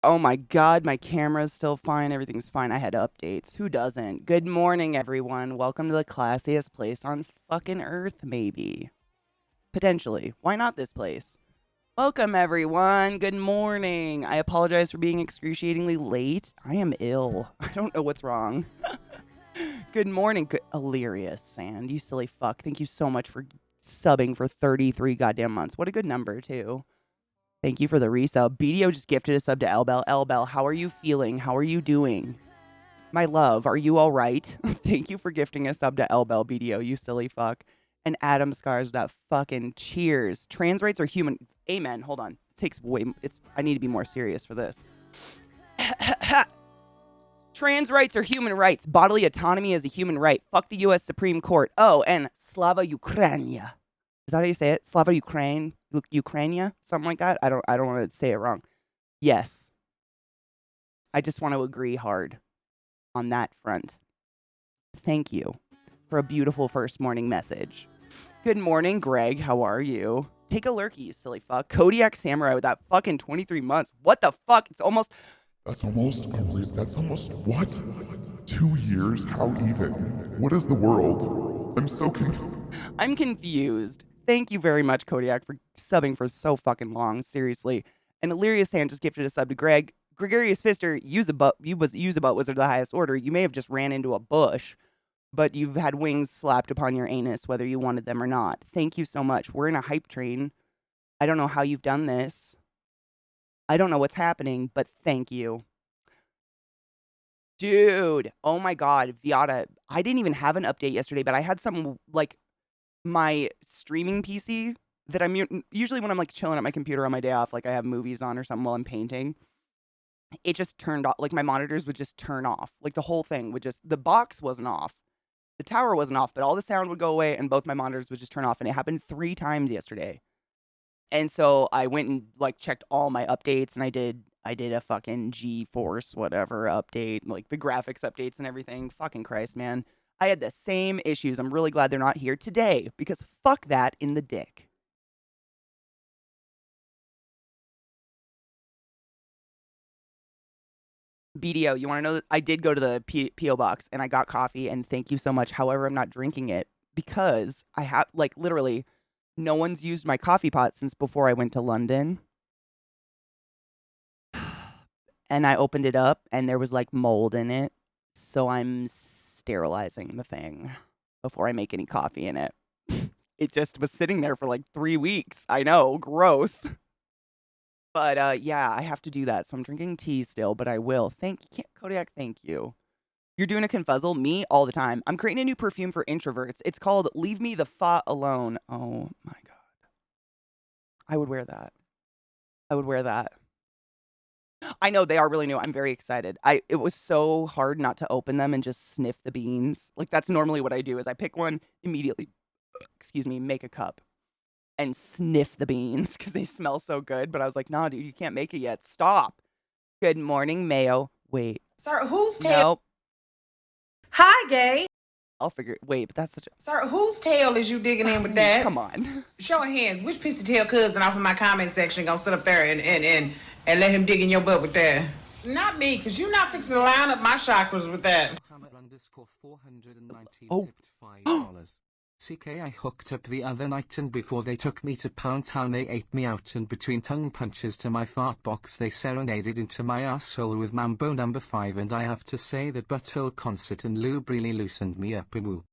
Oh my God, my camera's still fine. Everything's fine. I had updates. Who doesn't? Good morning, everyone. Welcome to the classiest place on fucking Earth, maybe. Potentially. Why not this place? Welcome, everyone. Good morning. I apologize for being excruciatingly late. I am ill. I don't know what's wrong. Good morning, Illyrious Sand. You silly fuck. Thank you so much for subbing for 33 goddamn months. What a good number, too. Thank you for the resub. BDO just gifted a sub to Elbel. Elbel, how are you feeling? How are you doing? My love, are you all right? Thank you for gifting a sub to Elbel, BDO, you silly fuck. And Adam Scars, that fucking cheers. Trans rights are human. Amen. Hold on. It takes way. I need to be more serious for this. Trans rights are human rights. Bodily autonomy is a human right. Fuck the U.S. Supreme Court. Oh, and Slava Ukrainia. Is that how you say it? Slava Ukraine, Ukrainia, something like that. I don't want to say it wrong. Yes, I just want to agree hard on that front. Thank you for a beautiful first morning message. Good morning, Greg. How are you? Take a lurky, you silly fuck. Kodiak Samurai with that fucking 23 months. What the fuck? It's almost. That's almost what? 2 years? How even? What is the world? I'm so confused. I'm confused. Thank you very much, Kodiak, for subbing for so fucking long. Seriously. And Illyria Sand just gifted a sub to Greg. Gregarious Fister, use a butt was of the highest order. You may have just ran into a bush, but you've had wings slapped upon your anus, whether you wanted them or not. Thank you so much. We're in a hype train. I don't know how you've done this. I don't know what's happening, but thank you. Dude, oh my God, Viata. I didn't even have an update yesterday, but I had some like my streaming PC that usually when I'm like chilling at my computer on my day off, like I have movies on or something while I'm painting, it just turned off. Like my monitors would just turn off. Like the whole thing would just, the box wasn't off. The tower wasn't off, but all the sound would go away and both my monitors would just turn off. And it happened 3 times yesterday. And so I went and like checked all my updates and I did a fucking GeForce whatever update, like the graphics updates and everything. Fucking Christ, man. I had the same issues. I'm really glad they're not here today because fuck that in the dick. BDO, you want to know that I did go to the PO box and I got coffee and thank you so much. However, I'm not drinking it because I have like literally no one's used my coffee pot since before I went to London. And I opened it up and there was like mold in it. So I'm sterilizing the thing before I make any coffee in it. It just was sitting there for like 3 weeks. I know, gross. But yeah, I have to do that. So I'm drinking tea still, but I will. Thank you, Kodiak. Thank you. You're doing a confuzzle? Me all the time. I'm creating a new perfume for introverts. It's called Leave Me the Fa Alone. Oh my God. I would wear that. I would wear that. I know they are really new. I'm very excited. It was so hard not to open them and just sniff the beans. Like that's normally what I do is I pick one immediately, excuse me, make a cup and sniff the beans because they smell so good. But I was like, nah, dude, you can't make it yet. Stop. Good morning, Mayo. Wait. Sir, whose tail? Nope. Hi, gay. I'll figure it. Wait, but that's such a. Sir, whose tail is you digging in with that? Come on. Show of hands. Which piece of tail cousin off of my comment section gonna sit up there and let him dig in your butt with that? Not me, because you're not fixing to line up my chakras with that. Oh. $490 CK, I hooked up the other night and before they took me to Pound Town they ate me out and between tongue punches to my fart box they serenaded into my asshole with Mambo number 5 and I have to say that butthole concert and lube really loosened me up and woo.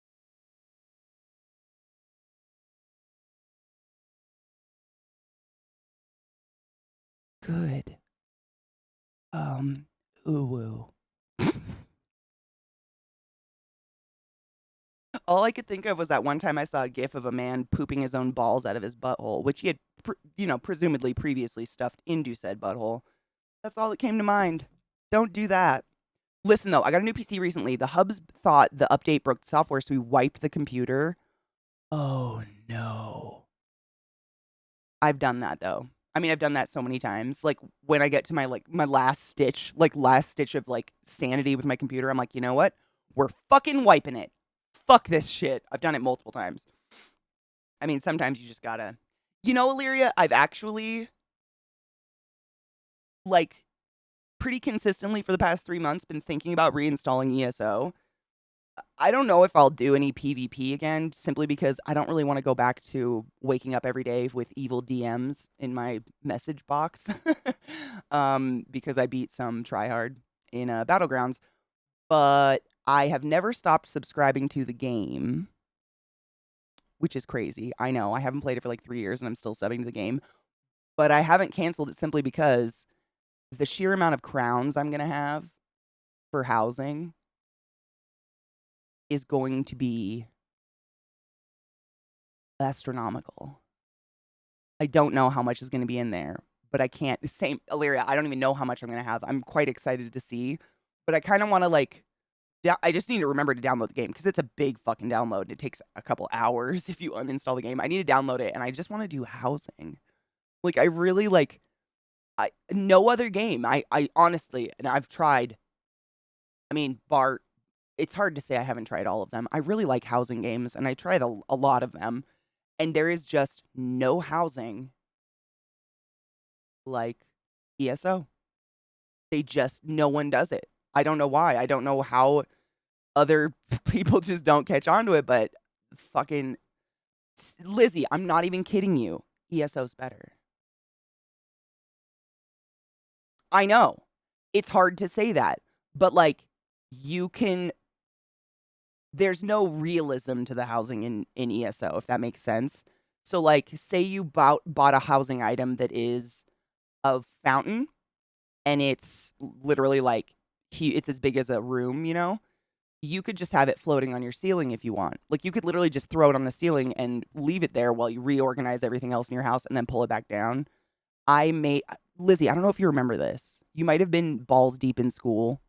Good. Ooh. All I could think of was that one time I saw a gif of a man pooping his own balls out of his butthole, which he had, presumably previously stuffed into said butthole. That's all that came to mind. Don't do that. Listen, though, I got a new PC recently. The hubs thought the update broke the software, so we wiped the computer. Oh, no. I've done that, though. I mean, I've done that so many times. Like, when I get to my last stitch of, like, sanity with my computer, I'm like, you know what? We're fucking wiping it. Fuck this shit. I've done it multiple times. I mean, sometimes you just gotta. You know, Illyria, I've actually, like, pretty consistently for the past 3 months been thinking about reinstalling ESO. I don't know if I'll do any PvP again, simply because I don't really want to go back to waking up every day with evil DMs in my message box. Because I beat some tryhard in Battlegrounds, but I have never stopped subscribing to the game, which is crazy. I know I haven't played it for like 3 years and I'm still subbing to the game, but I haven't canceled it simply because the sheer amount of crowns I'm gonna have for housing is going to be astronomical. I don't know how much is going to be in there, but I can't. The same, Illyria, I don't even know how much I'm going to have. I'm quite excited to see, but I kind of want to like, I just need to remember to download the game because it's a big fucking download. It takes a couple hours if you uninstall the game. I need to download it, and I just want to do housing. Like, I really like, no other game. I honestly, and I've tried. I mean, Bart. It's hard to say I haven't tried all of them. I really like housing games, and I tried a lot of them. And there is just no housing like ESO. No one does it. I don't know why. I don't know how other people just don't catch on to it, but fucking Lizzie, I'm not even kidding you. ESO's better. I know. It's hard to say that, but like you can there's no realism to the housing in ESO, if that makes sense. So, like, say you bought a housing item that is a fountain, and it's literally like it's as big as a room. You could just have it floating on your ceiling if you want. Like, you could literally just throw it on the ceiling and leave it there while you reorganize everything else in your house, and then pull it back down. Lizzie, I don't know if you remember this. You might have been balls deep in school,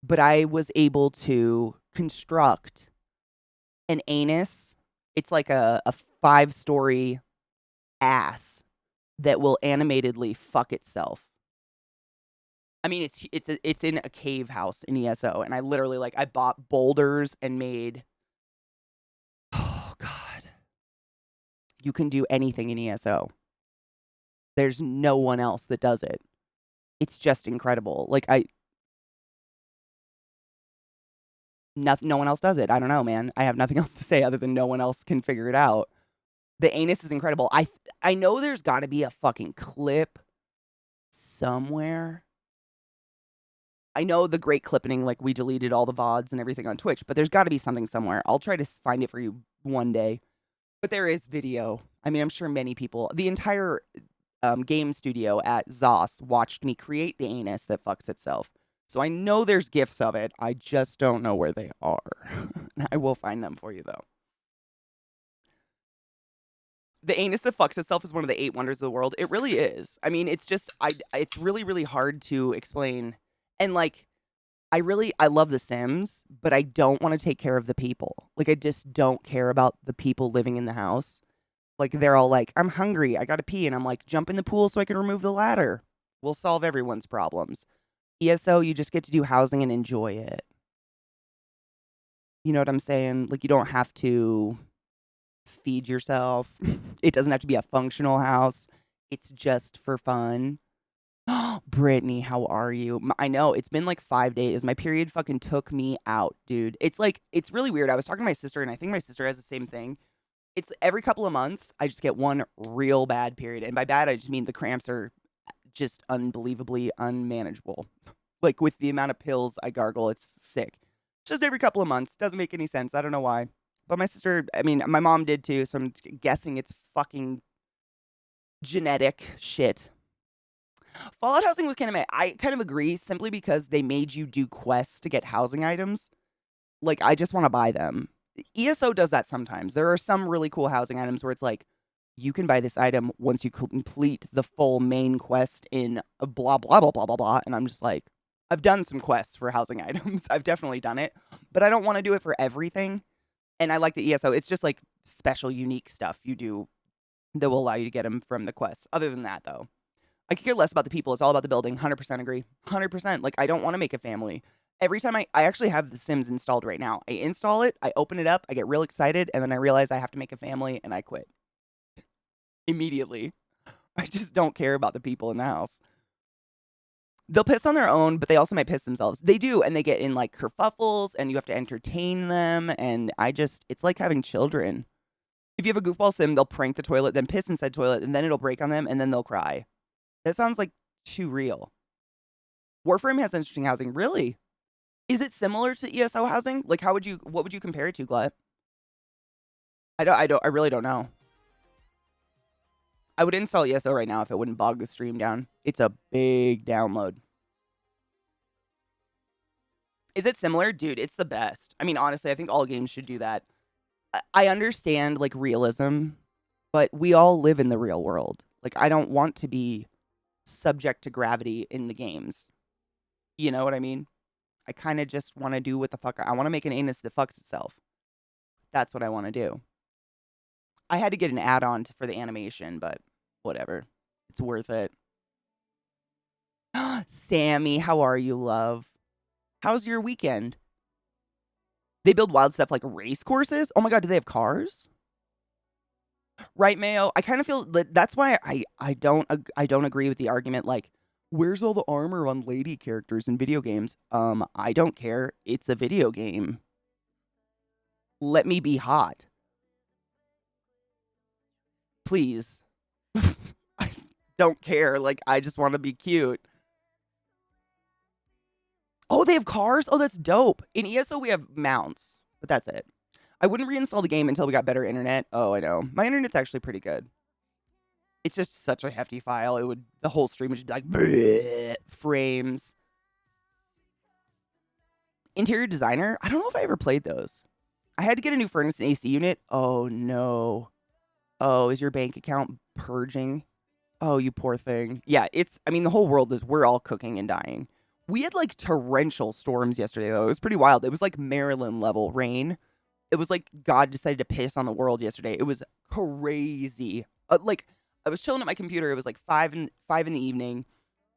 but I was able to construct an anus. It's like a 5-story ass that will animatedly fuck itself. I mean, it's in a cave house in ESO, and I literally I bought boulders and made. Oh God, you can do anything in ESO. There's no one else that does it. It's just incredible. No one else does it. I don't know, man. I have nothing else to say other than no one else can figure it out. The anus is incredible. I know there's got to be a fucking clip somewhere. I know the great clipping, like we deleted all the VODs and everything on Twitch, but there's got to be something somewhere. I'll try to find it for you one day. But there is video. I mean, I'm sure many people, the entire game studio at ZOS watched me create the anus that fucks itself. So I know there's GIFs of it. I just don't know where they are. I will find them for you, though. The anus that fucks itself is one of the 8 wonders of the world. It really is. I mean, it's it's really, really hard to explain. And, I love The Sims, but I don't want to take care of the people. I just don't care about the people living in the house. They're all like, I'm hungry, I gotta pee. And I'm like, jump in the pool so I can remove the ladder. We'll solve everyone's problems. ESO, you just get to do housing and enjoy it. You know what I'm saying? You don't have to feed yourself. It doesn't have to be a functional house. It's just for fun. Brittany, how are you? I know, it's been 5 days. My period fucking took me out, dude. It's really weird. I was talking to my sister, and I think my sister has the same thing. It's every couple of months, I just get one real bad period. And by bad, I just mean the cramps are just unbelievably unmanageable. With the amount of pills I gargle, it's sick. Just every couple of months. Doesn't make any sense. I don't know why. But my sister, I mean, my mom did too, so I'm guessing it's fucking genetic shit. Fallout housing was kind of I kind of agree, simply because they made you do quests to get housing items. I just want to buy them. ESO does that sometimes. There are some really cool housing items where it's you can buy this item once you complete the full main quest in a blah, blah, blah, blah, blah, blah. And I'm just I've done some quests for housing items. I've definitely done it. But I don't want to do it for everything. And I like the ESO. It's just special, unique stuff you do that will allow you to get them from the quests. Other than that, though, I could care less about the people. It's all about the building. 100% agree. 100%. I don't want to make a family. Every time I actually have The Sims installed right now. I install it, I open it up, I get real excited, and then I realize I have to make a family, and I quit. Immediately. I just don't care about the people in the house. They'll piss on their own, but they also might piss themselves. They do, and they get in like kerfuffles, and you have to entertain them. And it's like having children. If you have a goofball sim, they'll prank the toilet, then piss inside toilet, and then it'll break on them, and then they'll cry. That sounds like too real. Warframe has interesting housing. Really? Is it similar to ESO housing? Like, what would you compare it to, Glut? I really don't know. I would install ESO right now if it wouldn't bog the stream down. It's a big download. Is it similar? Dude, it's the best. I mean, honestly, I think all games should do that. I understand, like, realism, but we all live in the real world. Like, I don't want to be subject to gravity in the games. You know what I mean? I kind of just want to do what the fuck. I want to make an anus that fucks itself. That's what I want to do. I had to get an add-on for the animation, but whatever. It's worth it. Sammy, how are you, love? How's your weekend? They build wild stuff like race courses? Oh my god, do they have cars? Right, Mayo? I kind of feel that's why I don't agree with the argument like, where's all the armor on lady characters in video games? I don't care. It's a video game. Let me be hot. Please. I don't care. Like, I just want to be cute. Oh, they have cars? Oh, that's dope. In ESO, we have mounts, but that's it. I wouldn't reinstall the game until we got better internet. Oh, I know. My internet's actually pretty good. It's just such a hefty file. The whole stream would just be like, bleh, frames. Interior designer? I don't know if I ever played those. I had to get a new furnace and AC unit. Oh, no. Oh, is your bank account purging? Oh, you poor thing. Yeah, the whole world we're all cooking and dying. We had like torrential storms yesterday, though. It was pretty wild. It was like Maryland level rain. It was like God decided to piss on the world yesterday. It was crazy. Like, I was chilling at my computer. It was like 5 in the evening,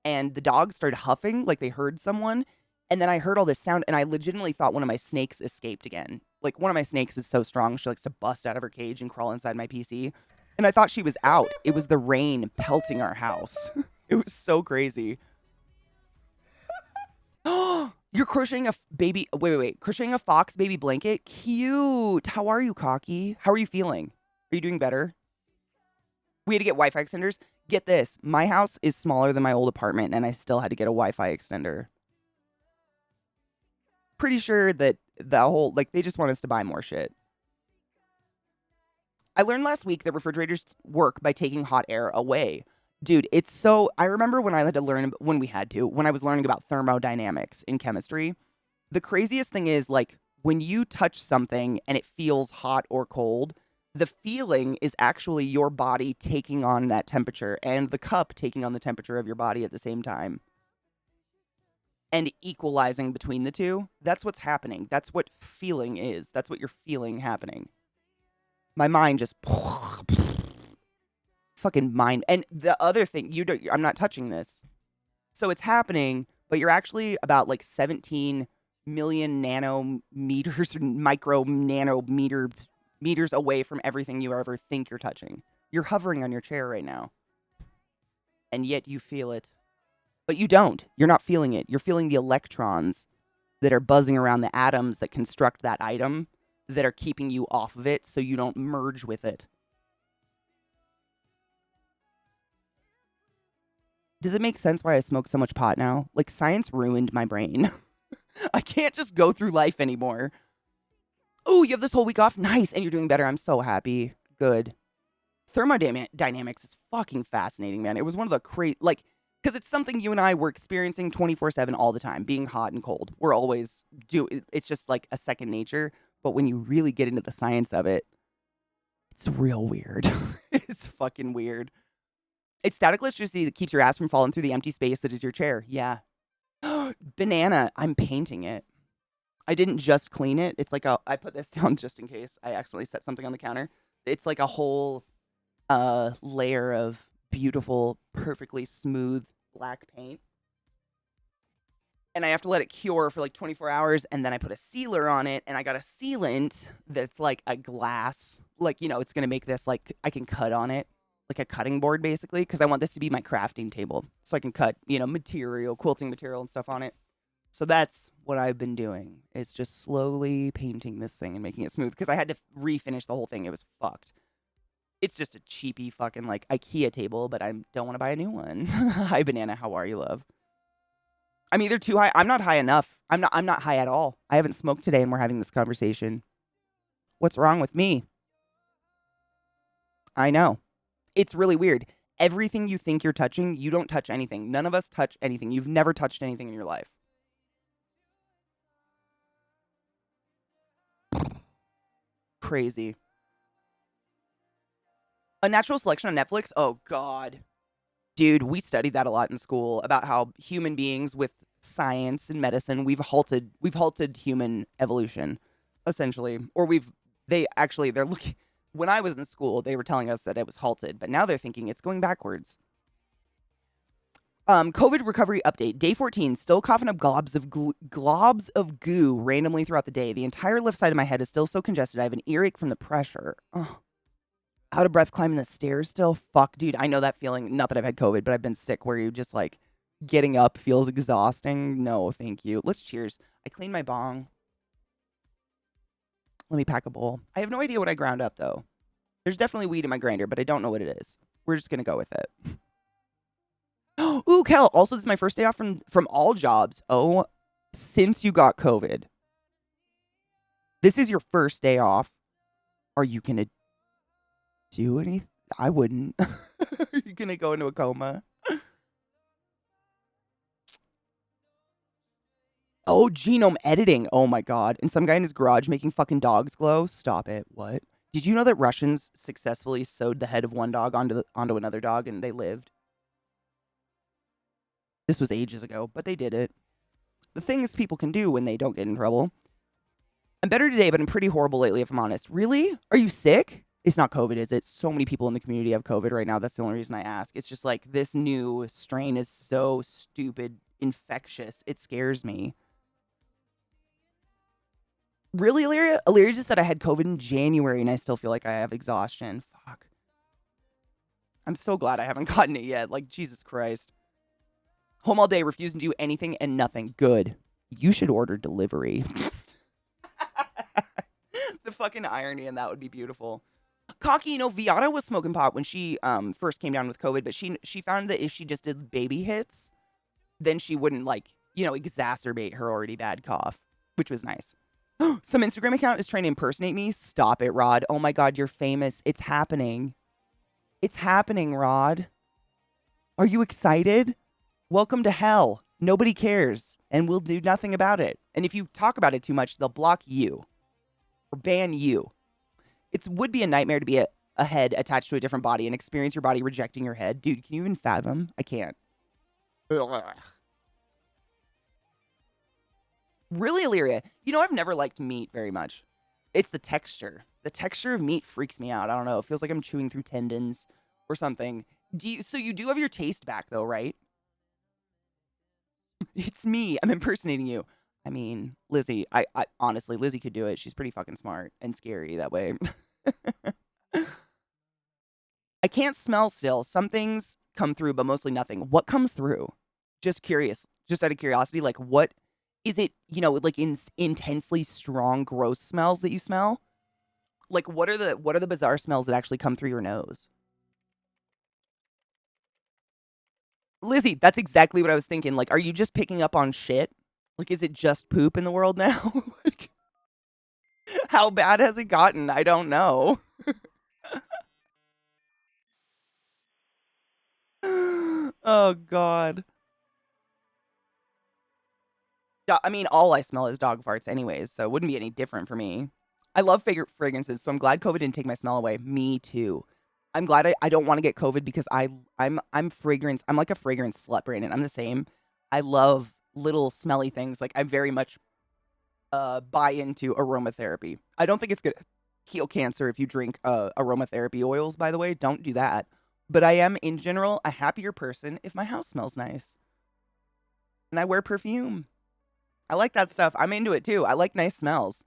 and the dogs started huffing like they heard someone. And then I heard all this sound, and I legitimately thought one of my snakes escaped again. Like, one of my snakes is so strong, she likes to bust out of her cage and crawl inside my PC. And I thought she was out. It was the rain pelting our house. It was so crazy. You're crocheting a baby... Wait. Crocheting a fox baby blanket? Cute. How are you, Cocky? How are you feeling? Are you doing better? We had to get Wi-Fi extenders. Get this. My house is smaller than my old apartment, and I still had to get a Wi-Fi extender. Pretty sure that they just want us to buy more shit. I learned last week that refrigerators work by taking hot air away. Dude, I remember when I was learning about thermodynamics in chemistry. The craziest thing is, like, when you touch something and it feels hot or cold, the feeling is actually your body taking on that temperature and the cup taking on the temperature of your body at the same time. And equalizing between the two. That's what's happening. That's what feeling is. That's what you're feeling happening. My mind just fucking mind. And the other thing, I'm not touching this. So it's happening, but you're actually about like 17 million nanometers, micro meters away from everything you ever think you're touching. You're hovering on your chair right now. And yet you feel it. But you don't. You're not feeling it. You're feeling the electrons that are buzzing around the atoms that construct that item that are keeping you off of it so you don't merge with it. Does it make sense why I smoke so much pot now? Like, science ruined my brain. I can't just go through life anymore. Oh, you have this whole week off? Nice. And you're doing better. I'm so happy. Good. Thermodynamics is fucking fascinating, man. It was one of the because it's something you and I were experiencing 24/7 all the time, being hot and cold. We're always it's just like a second nature. But when you really get into the science of it, it's real weird. It's fucking weird. It's static electricity that keeps your ass from falling through the empty space that is your chair. Yeah. Banana. I'm painting it. I didn't just clean it. It's like I put this down just in case I accidentally set something on the counter. It's like a whole layer of beautiful, perfectly smooth black paint. And I have to let it cure for like 24 hours, and then I put a sealer on it, and I got a sealant that's like a glass. Like, it's going to make this, like, I can cut on it. like a cutting board basically, because I want this to be my crafting table. So I can cut, material, quilting material and stuff on it. So that's what I've been doing. Is just slowly painting this thing and making it smooth. Because I had to refinish the whole thing. It was fucked. It's just a cheapy fucking like IKEA table, but I don't want to buy a new one. Hi Banana, how are you, love? I'm either too high. I'm not high enough. I'm not high at all. I haven't smoked today and we're having this conversation. What's wrong with me? I know. It's really weird. Everything you think you're touching, you don't touch anything. None of us touch anything. You've never touched anything in your life. Crazy. A Natural Selection on Netflix? Oh, God. Dude, we studied that a lot in school about how human beings with science and medicine, we've halted human evolution, essentially. Or they're looking, when I was in school, they were telling us that it was halted, but now they're thinking it's going backwards. COVID recovery update. Day 14, still coughing up globs of goo randomly throughout the day. The entire left side of my head is still so congested. I have an earache from the pressure. Oh. Out of breath climbing the stairs still. Fuck, dude. I know that feeling. Not that I've had COVID, but I've been sick where you just like getting up feels exhausting. No, thank you. Let's cheers. I cleaned my bong. Let me pack a bowl. I have no idea what I ground up though. There's definitely weed in my grinder, but I don't know what it is. We're just going to go with it. Ooh, Kel. Also, this is my first day off from all jobs. Oh, since you got COVID. This is your first day off. Are you going to do anything? I wouldn't. Are you going to go into a coma? Oh, genome editing. Oh my God. And some guy in his garage making fucking dogs glow. Stop it. What? Did you know that Russians successfully sewed the head of one dog onto another dog and they lived? This was ages ago, but they did it. The things people can do when they don't get in trouble. I'm better today, but I'm pretty horrible lately, if I'm honest. Really? Are you sick? It's not COVID, is it? So many people in the community have COVID right now. That's the only reason I ask. It's just like this new strain is so stupid, infectious. It scares me. Really, Illyria? Illyria just said I had COVID in January and I still feel like I have exhaustion. Fuck. I'm so glad I haven't gotten it yet. Like, Jesus Christ. Home all day, refusing to do anything and nothing. Good. You should order delivery. The fucking irony in that would be beautiful. Cocky, Viata was smoking pot when she first came down with COVID, but she found that if she just did baby hits, then she wouldn't exacerbate her already bad cough, which was nice. Some Instagram account is trying to impersonate me. Stop it, Rod. Oh my God, you're famous. It's happening. It's happening, Rod. Are you excited? Welcome to hell. Nobody cares, and we'll do nothing about it. And if you talk about it too much, they'll block you or ban you. It would be a nightmare to be a head attached to a different body and experience your body rejecting your head. Dude, can you even fathom? I can't. Ugh. Really, Illyria? I've never liked meat very much. It's the texture. The texture of meat freaks me out. I don't know. It feels like I'm chewing through tendons or something. So you do have your taste back though, right? It's me. I'm impersonating you. I mean, Lizzie, I honestly, Lizzie could do it. She's pretty fucking smart and scary that way. I can't smell still. Some things come through, but mostly nothing. What comes through? Just curious. Just out of curiosity, like what is it, like intensely strong, gross smells that you smell? Like what are the bizarre smells that actually come through your nose? Lizzie, that's exactly what I was thinking. Like, are you just picking up on shit? Like, is it just poop in the world now? Like, how bad has it gotten? I don't know. Oh, God. Yeah, I mean, all I smell is dog farts anyways, so it wouldn't be any different for me. I love fragrances, so I'm glad COVID didn't take my smell away. Me too. I'm glad I don't want to get COVID because I'm fragrance. I'm like a fragrance slut, Brandon. I'm the same. I love little smelly things. Like I very much buy into aromatherapy. I don't think it's gonna heal cancer if you drink aromatherapy oils, by the way. Don't do that. But I am in general a happier person if my house smells nice. And I wear perfume. I like that stuff. I'm into it too. I like nice smells.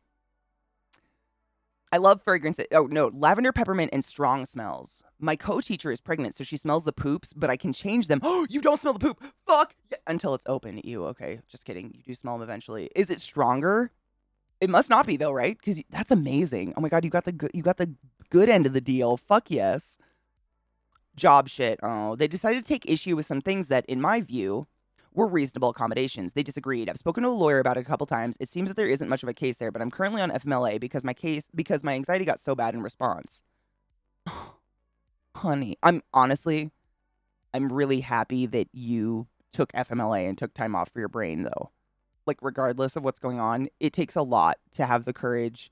I love fragrances. Oh, no. Lavender, peppermint, and strong smells. My co-teacher is pregnant, so she smells the poops, but I can change them. Oh, you don't smell the poop. Fuck. Yeah, until it's open. Ew, okay. Just kidding. You do smell them eventually. Is it stronger? It must not be, though, right? Because that's amazing. Oh, my God. You got the good end of the deal. Fuck yes. Job shit. Oh, they decided to take issue with some things that, in my view, were reasonable accommodations. They disagreed. I've spoken to a lawyer about it a couple times. It seems that there isn't much of a case there, but I'm currently on FMLA because my anxiety got so bad in response. Honey, I'm really happy that you took FMLA and took time off for your brain, though. Like, regardless of what's going on, it takes a lot to have the courage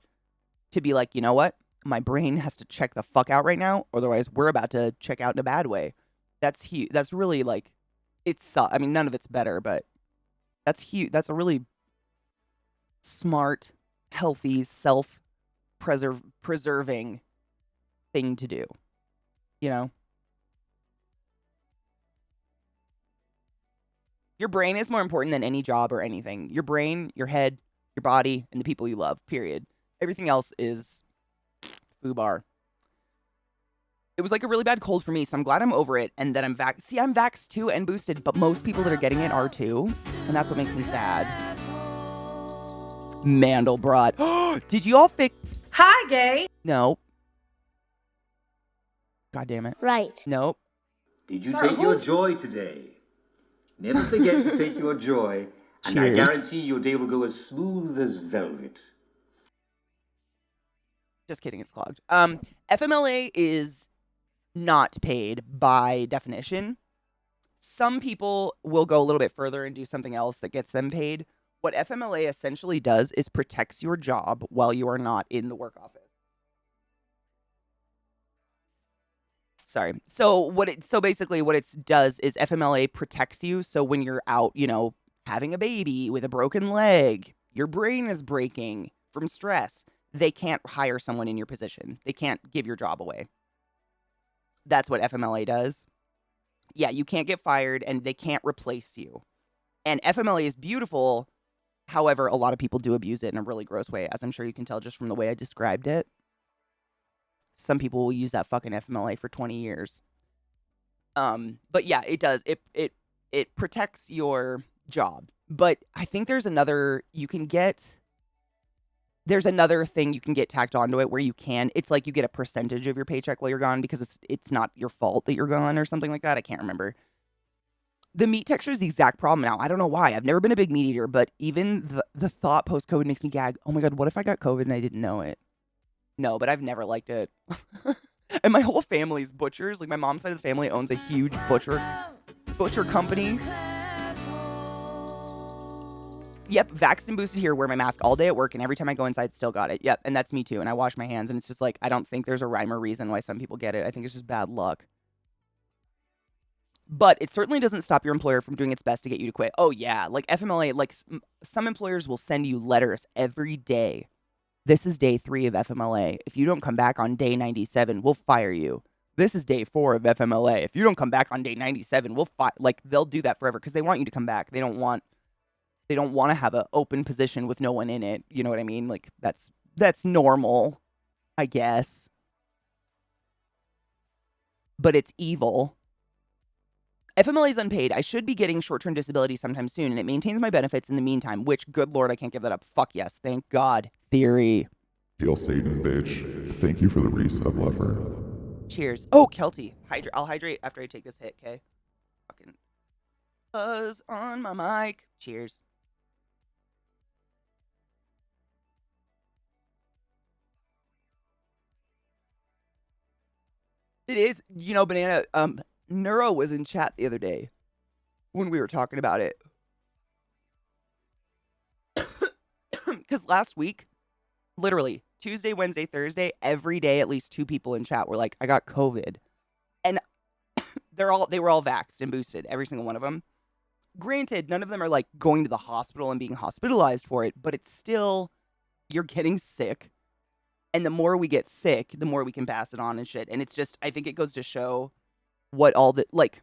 to be like, you know what? My brain has to check the fuck out right now, otherwise we're about to check out in a bad way. That's huge. That's really like, I mean, none of it's better, but that's huge. That's a really smart, healthy, preserving thing to do. You know? Your brain is more important than any job or anything. Your brain, your head, your body, and the people you love, period. Everything else is foobar. It was like a really bad cold for me, so I'm glad I'm over it and that I'm vaxxed. See, I'm vaxxed too and boosted, but most people that are getting it are too, and that's what makes me sad. Mandelbrot. Did you all fix... Hi, gay. No. God damn it. Right. Nope. Did you take your joy today? Never forget to take your joy, and I Cheers. guarantee your day will go as smooth as velvet. Just kidding, it's clogged. FMLA is not paid by definition. Some people will go a little bit further and do something else that gets them paid. What FMLA essentially does is protects your job while you are not in the work office. Sorry. So basically what it does is FMLA protects you. So when you're out, you know, having a baby with a broken leg, your brain is breaking from stress, they can't hire someone in your position. They can't give your job away. That's what FMLA does. Yeah, you can't get fired and they can't replace you. And FMLA is beautiful. However, a lot of people do abuse it in a really gross way, as I'm sure you can tell just from the way I described it. Some people will use that fucking FMLA for 20 years. But yeah, it does. It protects your job. But I think there's another thing you can get tacked onto it where it's like you get a percentage of your paycheck while you're gone because it's not your fault that you're gone or something like that. I can't remember. The meat texture is the exact problem now. I don't know why. I've never been a big meat eater, but even the thought post-COVID makes me gag. Oh my God, what if I got COVID and I didn't know it? No, but I've never liked it. And my whole family's butchers. Like, my mom's side of the family owns a huge butcher company. Yep, vaxxed and boosted here, wear my mask all day at work, and every time I go inside, still got it. Yep, and that's me too, and I wash my hands, and it's just like, I don't think there's a rhyme or reason why some people get it. I think it's just bad luck. But it certainly doesn't stop your employer from doing its best to get you to quit. Oh yeah, like FMLA, like some employers will send you letters every day. This is day 3 of FMLA. If you don't come back on day 97, we'll fire you. This is day 4 of FMLA. If you don't come back on day 97, we'll fire. Like, they'll do that forever because they want you to come back. They don't want to have an open position with no one in it. You know what I mean? Like, that's normal, I guess. But it's evil. FMLA is unpaid. I should be getting short-term disability sometime soon, and it maintains my benefits in the meantime, which, good Lord, I can't give that up. Fuck yes. Thank God. Theory. Hail Satan, bitch. Thank you for the resub, lover. Cheers. Oh, Kelty. I'll hydrate after I take this hit, okay? Fucking buzz on my mic. Cheers. It is, Banana, Neuro was in chat the other day when we were talking about it. Because last week, literally, Tuesday, Wednesday, Thursday, every day, at least 2 people in chat were like, I got COVID. And they were all vaxxed and boosted, every single one of them. Granted, none of them are like going to the hospital and being hospitalized for it, but it's still, you're getting sick. And the more we get sick, the more we can pass it on and shit. And it's just, I think it goes to show what all the, like,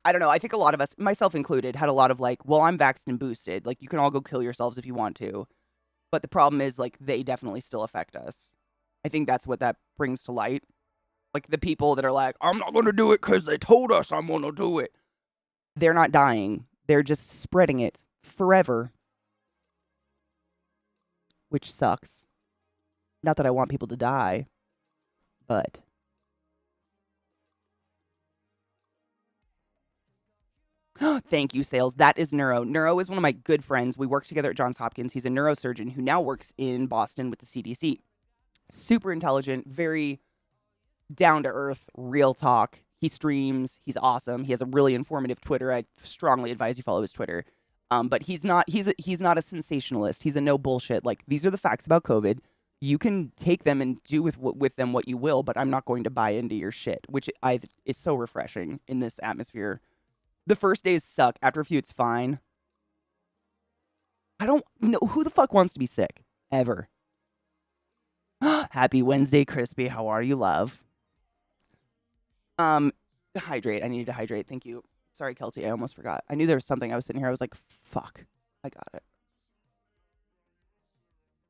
I don't know. I think a lot of us, myself included, had a lot of like, well, I'm vaxxed and boosted. Like, you can all go kill yourselves if you want to. But the problem is, like, they definitely still affect us. I think that's what that brings to light. Like, the people that are like, I'm not going to do it because they told us I'm going to do it. They're not dying. They're just spreading it forever. Which sucks. Not that I want people to die, but... Thank you, Sales. That is Neuro. Neuro is one of my good friends. We work together at Johns Hopkins. He's a neurosurgeon who now works in Boston with the CDC. Super intelligent, very down to earth, real talk. He streams. He's awesome. He has a really informative Twitter. I strongly advise you follow his Twitter. But he's not a sensationalist. He's a no bullshit. Like, these are the facts about COVID. You can take them and do with them what you will, but I'm not going to buy into your shit, which is so refreshing in this atmosphere. The first days suck. After a few, it's fine. I don't know who the fuck wants to be sick ever. Happy Wednesday, Crispy. How are you, love? Hydrate. I needed to hydrate. Thank you. Sorry, Kelty. I almost forgot. I knew there was something. I was sitting here. I was like, fuck. I got it.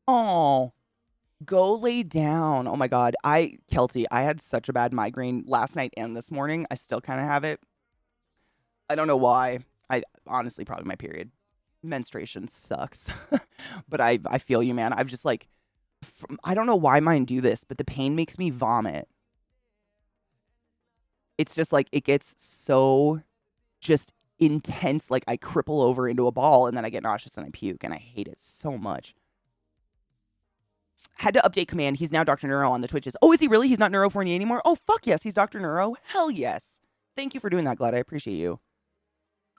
Oh, go lay down. Oh my God. Kelty, I had such a bad migraine last night and this morning. I still kind of have it. I don't know why. I honestly, probably my period. Menstruation sucks. But I feel you, man. I've just like, I don't know why mine do this, but the pain makes me vomit. It's just like, it gets so just intense. Like, I cripple over into a ball and then I get nauseous and I puke and I hate it so much. Had to update command. He's now Dr. Neuro on the Twitches. Oh, is he really? He's not Neuro 4 anymore? Oh, fuck yes. He's Dr. Neuro. Hell yes. Thank you for doing that, Glad. I appreciate you.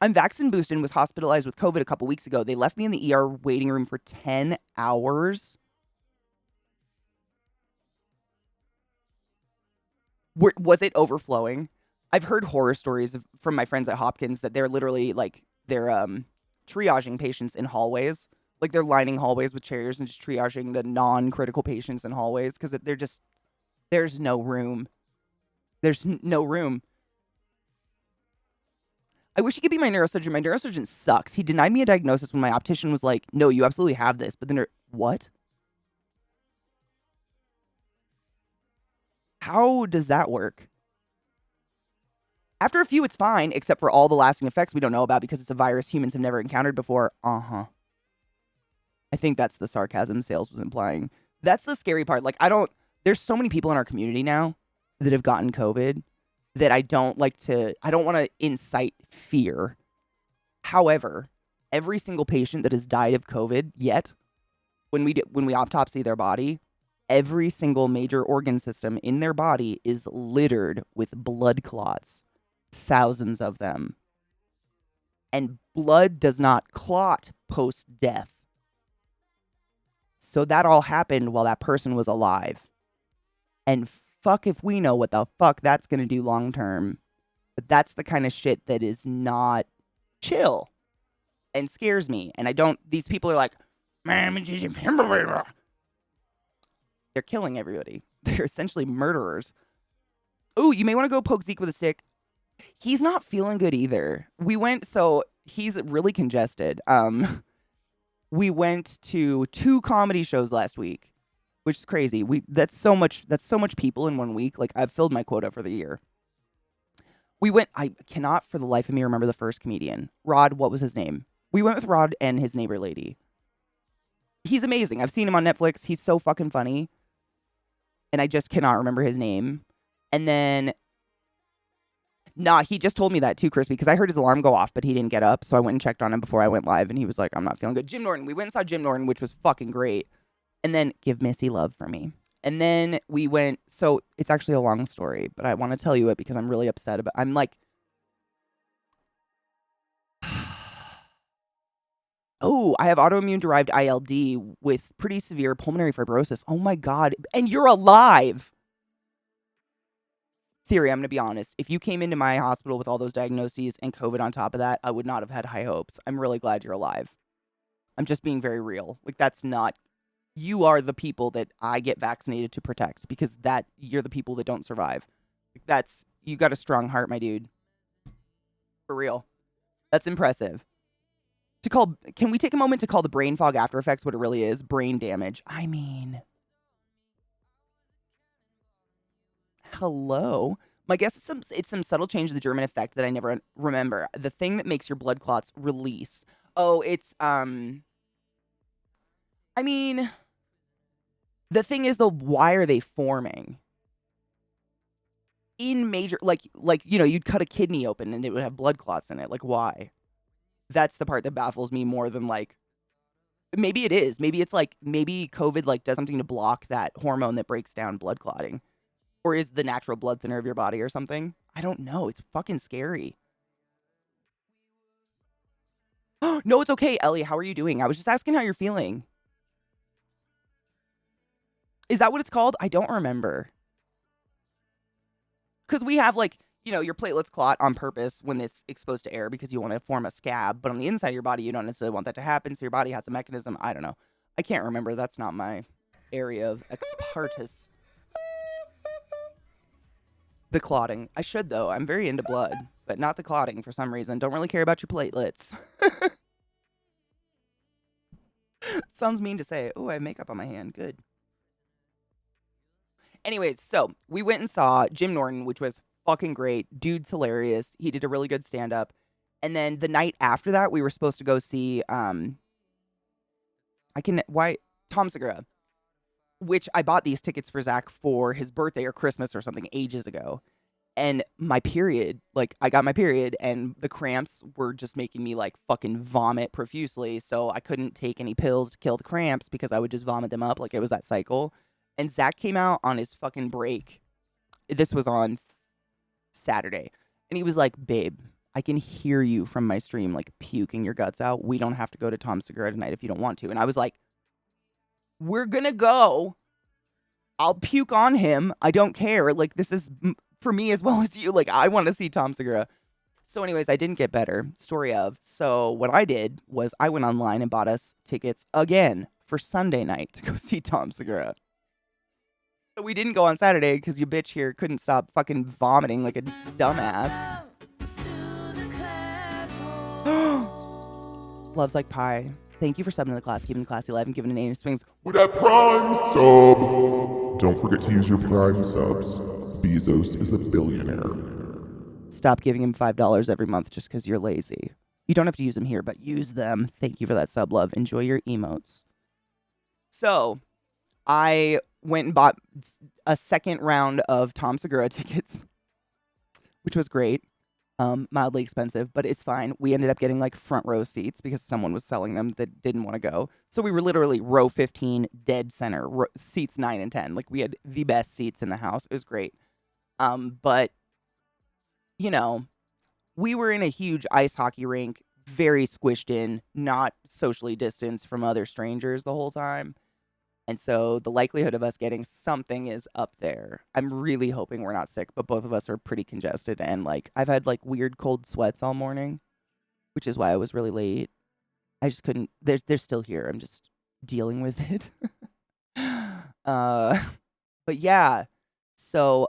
I'm vaccine boosted and was hospitalized with COVID a couple weeks ago. They left me in the ER waiting room for 10 hours. Was it overflowing? I've heard horror stories from my friends at Hopkins that they're literally like, they're triaging patients in hallways. Like, they're lining hallways with chairs and just triaging the non-critical patients in hallways because there's no room. There's no room. I wish he could be my neurosurgeon. My neurosurgeon sucks. He denied me a diagnosis when my optician was like, no, you absolutely have this. But then, what? How does that work? After a few, it's fine, except for all the lasting effects we don't know about because it's a virus humans have never encountered before. I think that's the sarcasm Sales was implying. That's the scary part. Like, there's so many people in our community now that have gotten COVID that I don't want to incite fear. However, every single patient that has died of COVID yet, when we autopsy their body, every single major organ system in their body is littered with blood clots. Thousands of them. And blood does not clot post-death. So that all happened while that person was alive. And fuck if we know what the fuck that's going to do long term. But that's the kind of shit that is not chill and scares me. And these people are like, they're killing everybody. They're essentially murderers. Ooh, you may want to go poke Zeke with a stick. He's not feeling good either. He's really congested. We went to 2 comedy shows last week, which is crazy. That's so much people in 1 week. Like, I've filled my quota for the year. I cannot for the life of me remember the first comedian. Rod, what was his name? We went with Rod and his neighbor lady. He's amazing. I've seen him on Netflix. He's so fucking funny. And I just cannot remember his name. And then, he just told me that too, Crispy, because I heard his alarm go off, but he didn't get up. So I went and checked on him before I went live, and he was like, I'm not feeling good. Jim Norton. We went and saw Jim Norton, which was fucking great. And then, give Missy love for me. And then we went, so it's actually a long story, but I want to tell you it because I'm really upset about, I'm like, oh, I have autoimmune-derived ILD with pretty severe pulmonary fibrosis. Oh my God. And you're alive. Theory, I'm going to be honest. If you came into my hospital with all those diagnoses and COVID on top of that, I would not have had high hopes. I'm really glad you're alive. I'm just being very real. Like, you are the people that I get vaccinated to protect because you're the people that don't survive. You got a strong heart, my dude. For real. That's impressive. Can we take a moment to call the brain fog after effects what it really is? Brain damage. I mean, hello. My guess is it's some subtle change in the German effect that I never remember. The thing that makes your blood clots release. Oh, it's I mean, the thing is though, why are they forming? In major you'd cut a kidney open and it would have blood clots in it. Like why? That's the part that baffles me more than like maybe it is. Maybe it's like maybe COVID like does something to block that hormone that breaks down blood clotting. Or is the natural blood thinner of your body or something? I don't know. It's fucking scary. No, it's okay, Ellie. How are you doing? I was just asking how you're feeling. Is that what it's called? I don't remember. Because we have like, your platelets clot on purpose when it's exposed to air because you want to form a scab. But on the inside of your body, you don't necessarily want that to happen. So your body has a mechanism. I don't know. I can't remember. That's not my area of expertise. The clotting. I should, though. I'm very into blood, but not the clotting for some reason. Don't really care about your platelets. Sounds mean to say. Oh, I have makeup on my hand. Good. Anyways, so we went and saw Jim Norton, which was fucking great. Dude's hilarious. He did a really good stand-up. And then the night after that, we were supposed to go see, Tom Segura, which I bought these tickets for Zach for his birthday or Christmas or something ages ago. And my period, like I got my period and the cramps were just making me like fucking vomit profusely. So I couldn't take any pills to kill the cramps because I would just vomit them up. Like it was that cycle. And Zach came out on his fucking break. This was on Saturday. And he was like, babe, I can hear you from my stream, like puking your guts out. We don't have to go to Tom Segura tonight if you don't want to. And I was like, we're going to go. I'll puke on him. I don't care. Like, this is for me as well as you. Like, I want to see Tom Segura. So anyways, I didn't get better. Story of. So what I did was I went online and bought us tickets again for Sunday night to go see Tom Segura. So we didn't go on Saturday because you bitch here couldn't stop fucking vomiting like a dumbass. Loves like pie. Thank you for subbing to the class, keeping the classy alive and giving a name to swings. With that Prime sub! Don't forget to use your Prime subs. Bezos is a billionaire. Stop giving him $5 every month just because you're lazy. You don't have to use them here, but use them. Thank you for that sub, love. Enjoy your emotes. So, I went and bought a second round of Tom Segura tickets, which was great. Mildly expensive, but it's fine. We ended up getting like front row seats because someone was selling them that didn't want to go. So we were literally row 15, dead center, seats 9 and 10. Like we had the best seats in the house. It was great. But we were in a huge ice hockey rink, very squished in, not socially distanced from other strangers the whole time. And so the likelihood of us getting something is up there. I'm really hoping we're not sick, but both of us are pretty congested. And like I've had like weird cold sweats all morning, which is why I was really late. I just couldn't. They're still here. I'm just dealing with it. But yeah. So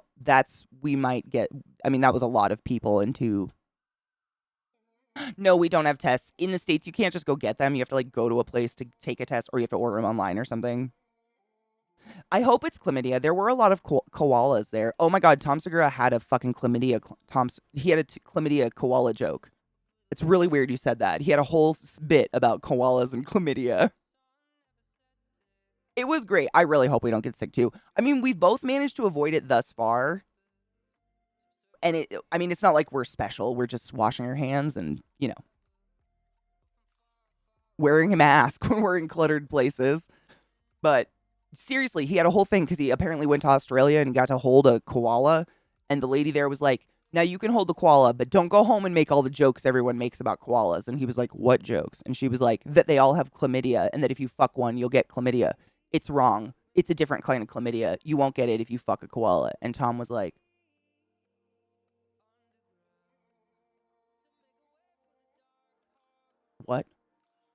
we might get. I mean, that was a lot of people into. No, we don't have tests in the States. You can't just go get them. You have to like go to a place to take a test, or you have to order them online or something. I hope it's chlamydia. There were a lot of koalas there. Oh my god, Tom Segura had a fucking chlamydia. He had a chlamydia koala joke. It's really weird you said that. He had a whole bit about koalas and chlamydia. It was great. I really hope we don't get sick too. I mean, we've both managed to avoid it thus far. And it's not like we're special. We're just washing our hands and, wearing a mask when we're in cluttered places. But seriously, he had a whole thing because he apparently went to Australia and got to hold a koala. And the lady there was like, now you can hold the koala, but don't go home and make all the jokes everyone makes about koalas. And he was like, what jokes? And she was like, that they all have chlamydia and that if you fuck one, you'll get chlamydia. It's wrong. It's a different kind of chlamydia. You won't get it if you fuck a koala. And Tom was like, what?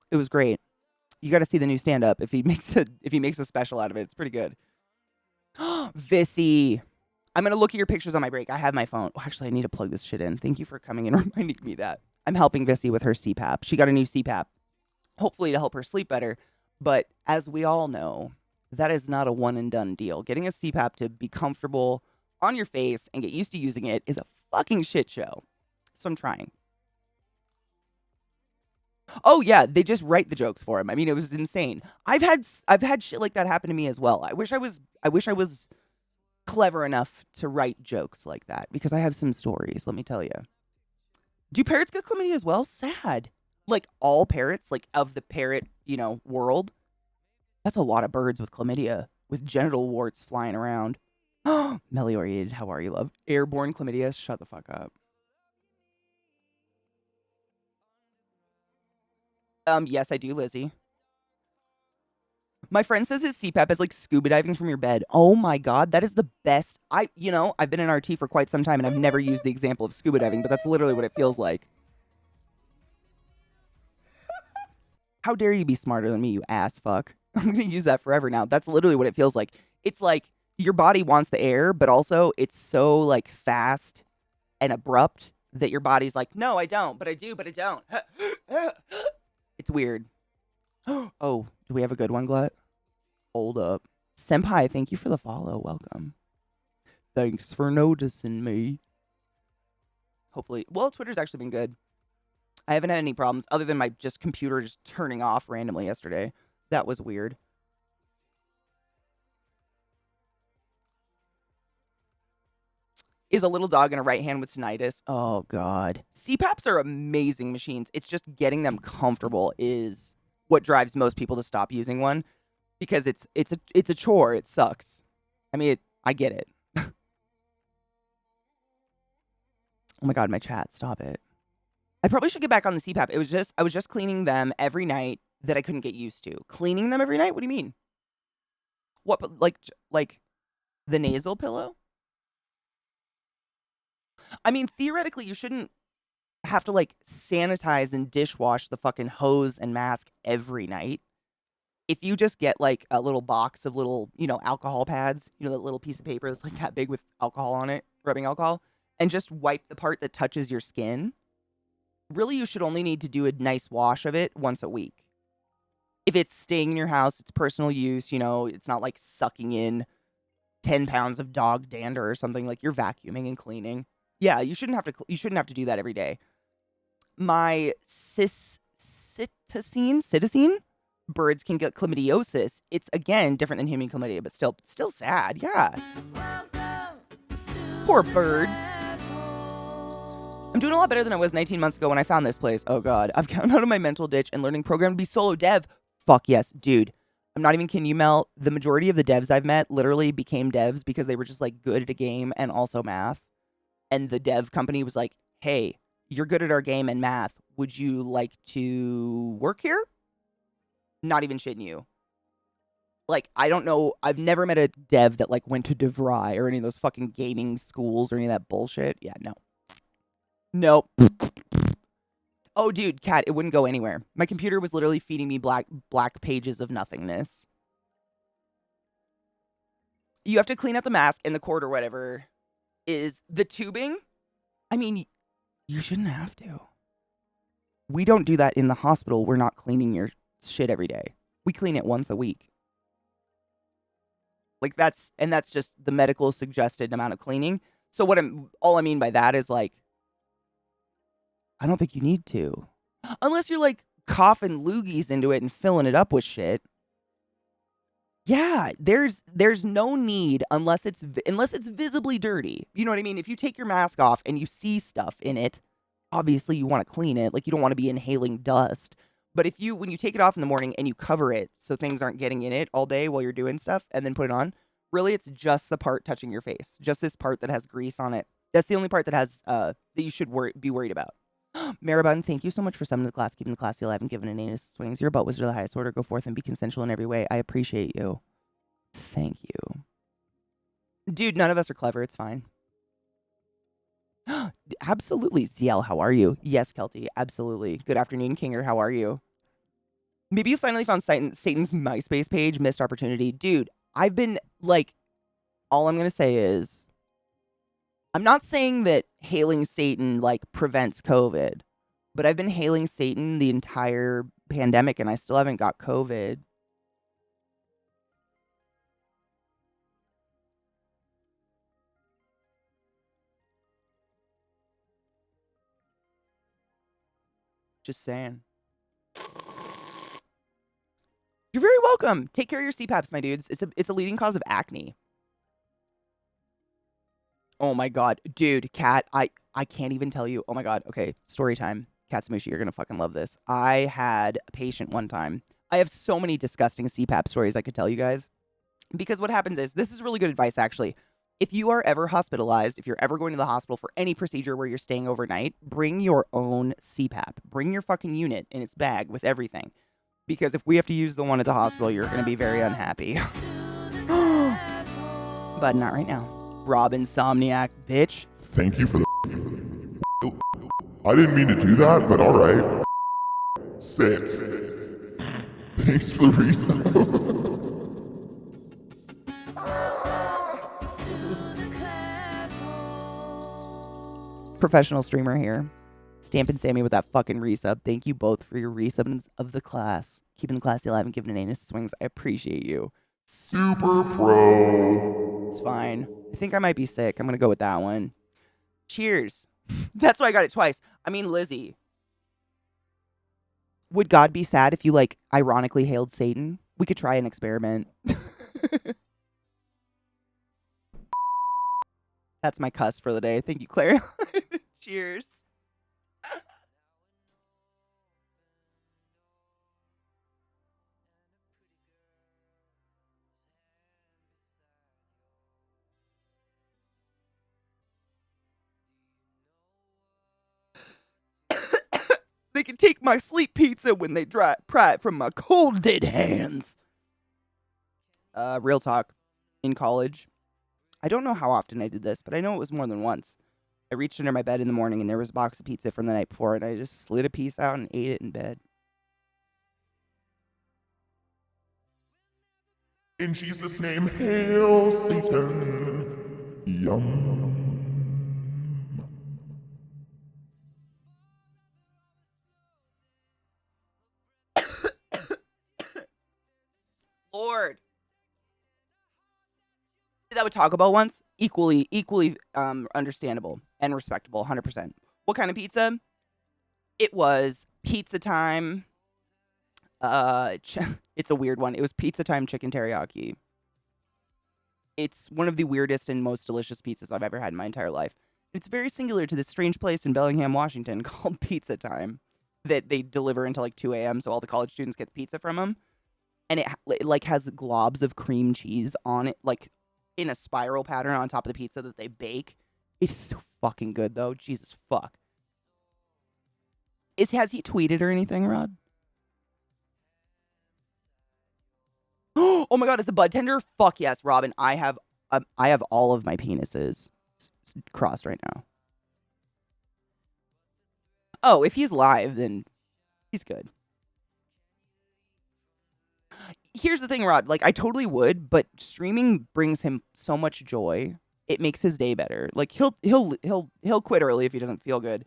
It was great. You got to see the new stand-up if he makes a special out of it. It's pretty good. Vissy. I'm going to look at your pictures on my break. I have my phone. Oh, actually, I need to plug this shit in. Thank you for coming and reminding me that. I'm helping Vissy with her CPAP. She got a new CPAP. hopefully to help her sleep better. But as we all know, that is not a one and done deal. Getting a CPAP to be comfortable on your face and get used to using it is a fucking shit show. So I'm trying. Oh yeah, they just write the jokes for him. I mean, it was insane. I've had shit like that happen to me as well. I wish I was clever enough to write jokes like that because I have some stories, let me tell you. Do parrots get chlamydia as well? Sad. Like all parrots, like of the parrot, world. That's a lot of birds with chlamydia, with genital warts flying around. Melioriated, how are you, love? Airborne chlamydia, shut the fuck up. Yes, I do, Lizzie. My friend says his CPAP is like scuba diving from your bed. Oh my god, that is the best. I've been in RT for quite some time and I've never used the example of scuba diving, but that's literally what it feels like. How dare you be smarter than me, you ass fuck. I'm gonna use that forever now. That's literally what it feels like. It's like your body wants the air, but also it's so like fast and abrupt that your body's like, no, I don't, but I do, but I don't. It's weird. Oh, do we have a good one, Glut? Hold up. Senpai, thank you for the follow. Welcome. Thanks for noticing me. Hopefully. Well, Twitter's actually been good. I haven't had any problems other than my computer just turning off randomly yesterday. That was weird. Is a little dog in a right hand with tinnitus? Oh, God. CPAPs are amazing machines. It's just getting them comfortable is what drives most people to stop using one because it's a chore. It sucks. I mean, I get it. Oh, my God, my chat. Stop it. I probably should get back on the CPAP. I was just cleaning them every night that I couldn't get used to. Cleaning them every night? What do you mean? What, like the nasal pillow? I mean, theoretically, you shouldn't have to like sanitize and dishwash the fucking hose and mask every night. If you just get like a little box of little, alcohol pads, that little piece of paper that's like that big with alcohol on it, rubbing alcohol, and just wipe the part that touches your skin. Really, you should only need to do a nice wash of it once a week. If it's staying in your house, it's personal use, it's not like sucking in 10 pounds of dog dander or something, like you're vacuuming and cleaning. Yeah, you shouldn't have to do that every day. My cytosine birds can get chlamydiosis. It's again different than human chlamydia, but still sad. Yeah. Poor birds. I'm doing a lot better than I was 19 months ago when I found this place. Oh god, I've gotten out of my mental ditch and learning program to be solo dev. Fuck yes, dude. I'm not even kidding you, Mel. The majority of the devs I've met literally became devs because they were just like good at a game and also math. And the dev company was like, hey, you're good at our game and math. Would you like to work here? Not even shitting you. Like, I don't know. I've never met a dev that like went to DeVry or any of those fucking gaming schools or any of that bullshit. Yeah, no. Nope. Oh, dude, Cat, it wouldn't go anywhere. My computer was literally feeding me black pages of nothingness. You have to clean out the mask and the cord or whatever. Is the tubing? I mean, you shouldn't have to. We don't do that in the hospital. We're not cleaning your shit every day. We clean it once a week. Like that's just the medical suggested amount of cleaning. So all I mean by that is like, I don't think you need to. Unless you're like coughing loogies into it and filling it up with shit. Yeah, there's no need unless it's visibly dirty. You know what I mean? If you take your mask off and you see stuff in it, obviously you want to clean it. Like you don't want to be inhaling dust. But when you take it off in the morning and you cover it so things aren't getting in it all day while you're doing stuff and then put it on, really it's just the part touching your face. Just this part that has grease on it. That's the only part that has that you should be worried about. Maribun, thank you so much for summoning the class, keeping the classy alive, and giving an anus swings. Your butt was to the highest order. Go forth and be consensual in every way. I appreciate you. Thank you. Dude, none of us are clever. It's fine. Absolutely. ZL, how are you? Yes, Kelty. Absolutely. Good afternoon, Kinger. How are you? Maybe you finally found Satan's MySpace page. Missed opportunity. Dude, I've been, like, all I'm going to say is, I'm not saying that hailing Satan, like, prevents COVID, but I've been hailing Satan the entire pandemic and I still haven't got COVID. Just saying. You're very welcome. Take care of your CPAPs, my dudes. It's a leading cause of acne. Oh my god, dude, Kat, I can't even tell you. Oh my god. Okay, story time. Kat Samushi, you're gonna fucking love this. I had a patient one time. I have so many disgusting CPAP stories I could tell you guys. Because what happens is, this is really good advice actually. If you are ever hospitalized, if you're ever going to the hospital for any procedure where you're staying overnight, bring your own CPAP. Bring your fucking unit in its bag with everything. Because if we have to use the one at the hospital, you're going to be very unhappy. But not right now. Rob Insomniac, bitch. Thank you for the. I didn't mean to do that, but alright. Sick. Thanks for the resub. Professional streamer here. Stampin' Sammy with that fucking resub. Thank you both for your resubs of the class. Keeping the classy alive and giving an anus swings. I appreciate you. Super pro. It's fine. I think I might be sick. I'm gonna go with that one. Cheers. That's why I got it twice. I mean, Lizzie. Would God be sad if you, like, ironically hailed Satan? We could try an experiment. That's my cuss for the day. Thank you, Claire. Cheers. They can take my sleep pizza when they pry it from my cold dead hands. Real talk. In college, I don't know how often I did this, but I know it was more than once. I reached under my bed in the morning and there was a box of pizza from the night before, and I just slid a piece out and ate it in bed. In Jesus' name, hail Satan. Yum. Lord. Did that with Taco Bell once? Equally understandable and respectable, 100%. What kind of pizza? It was Pizza Time. It's a weird one. It was Pizza Time chicken teriyaki. It's one of the weirdest and most delicious pizzas I've ever had in my entire life. It's very singular to this strange place in Bellingham, Washington called Pizza Time that they deliver until like 2 a.m. so all the college students get pizza from them. And it like has globs of cream cheese on it, like in a spiral pattern on top of the pizza that they bake. It's so fucking good though. Jesus fuck. Has he tweeted or anything, Rod? Oh my god, it's a bud tender? Fuck yes, Robin. I have all of my penises crossed right now. Oh, if he's live, then he's good. Here's the thing, Rod. Like, I totally would, but streaming brings him so much joy. It makes his day better. Like, he'll quit early if he doesn't feel good.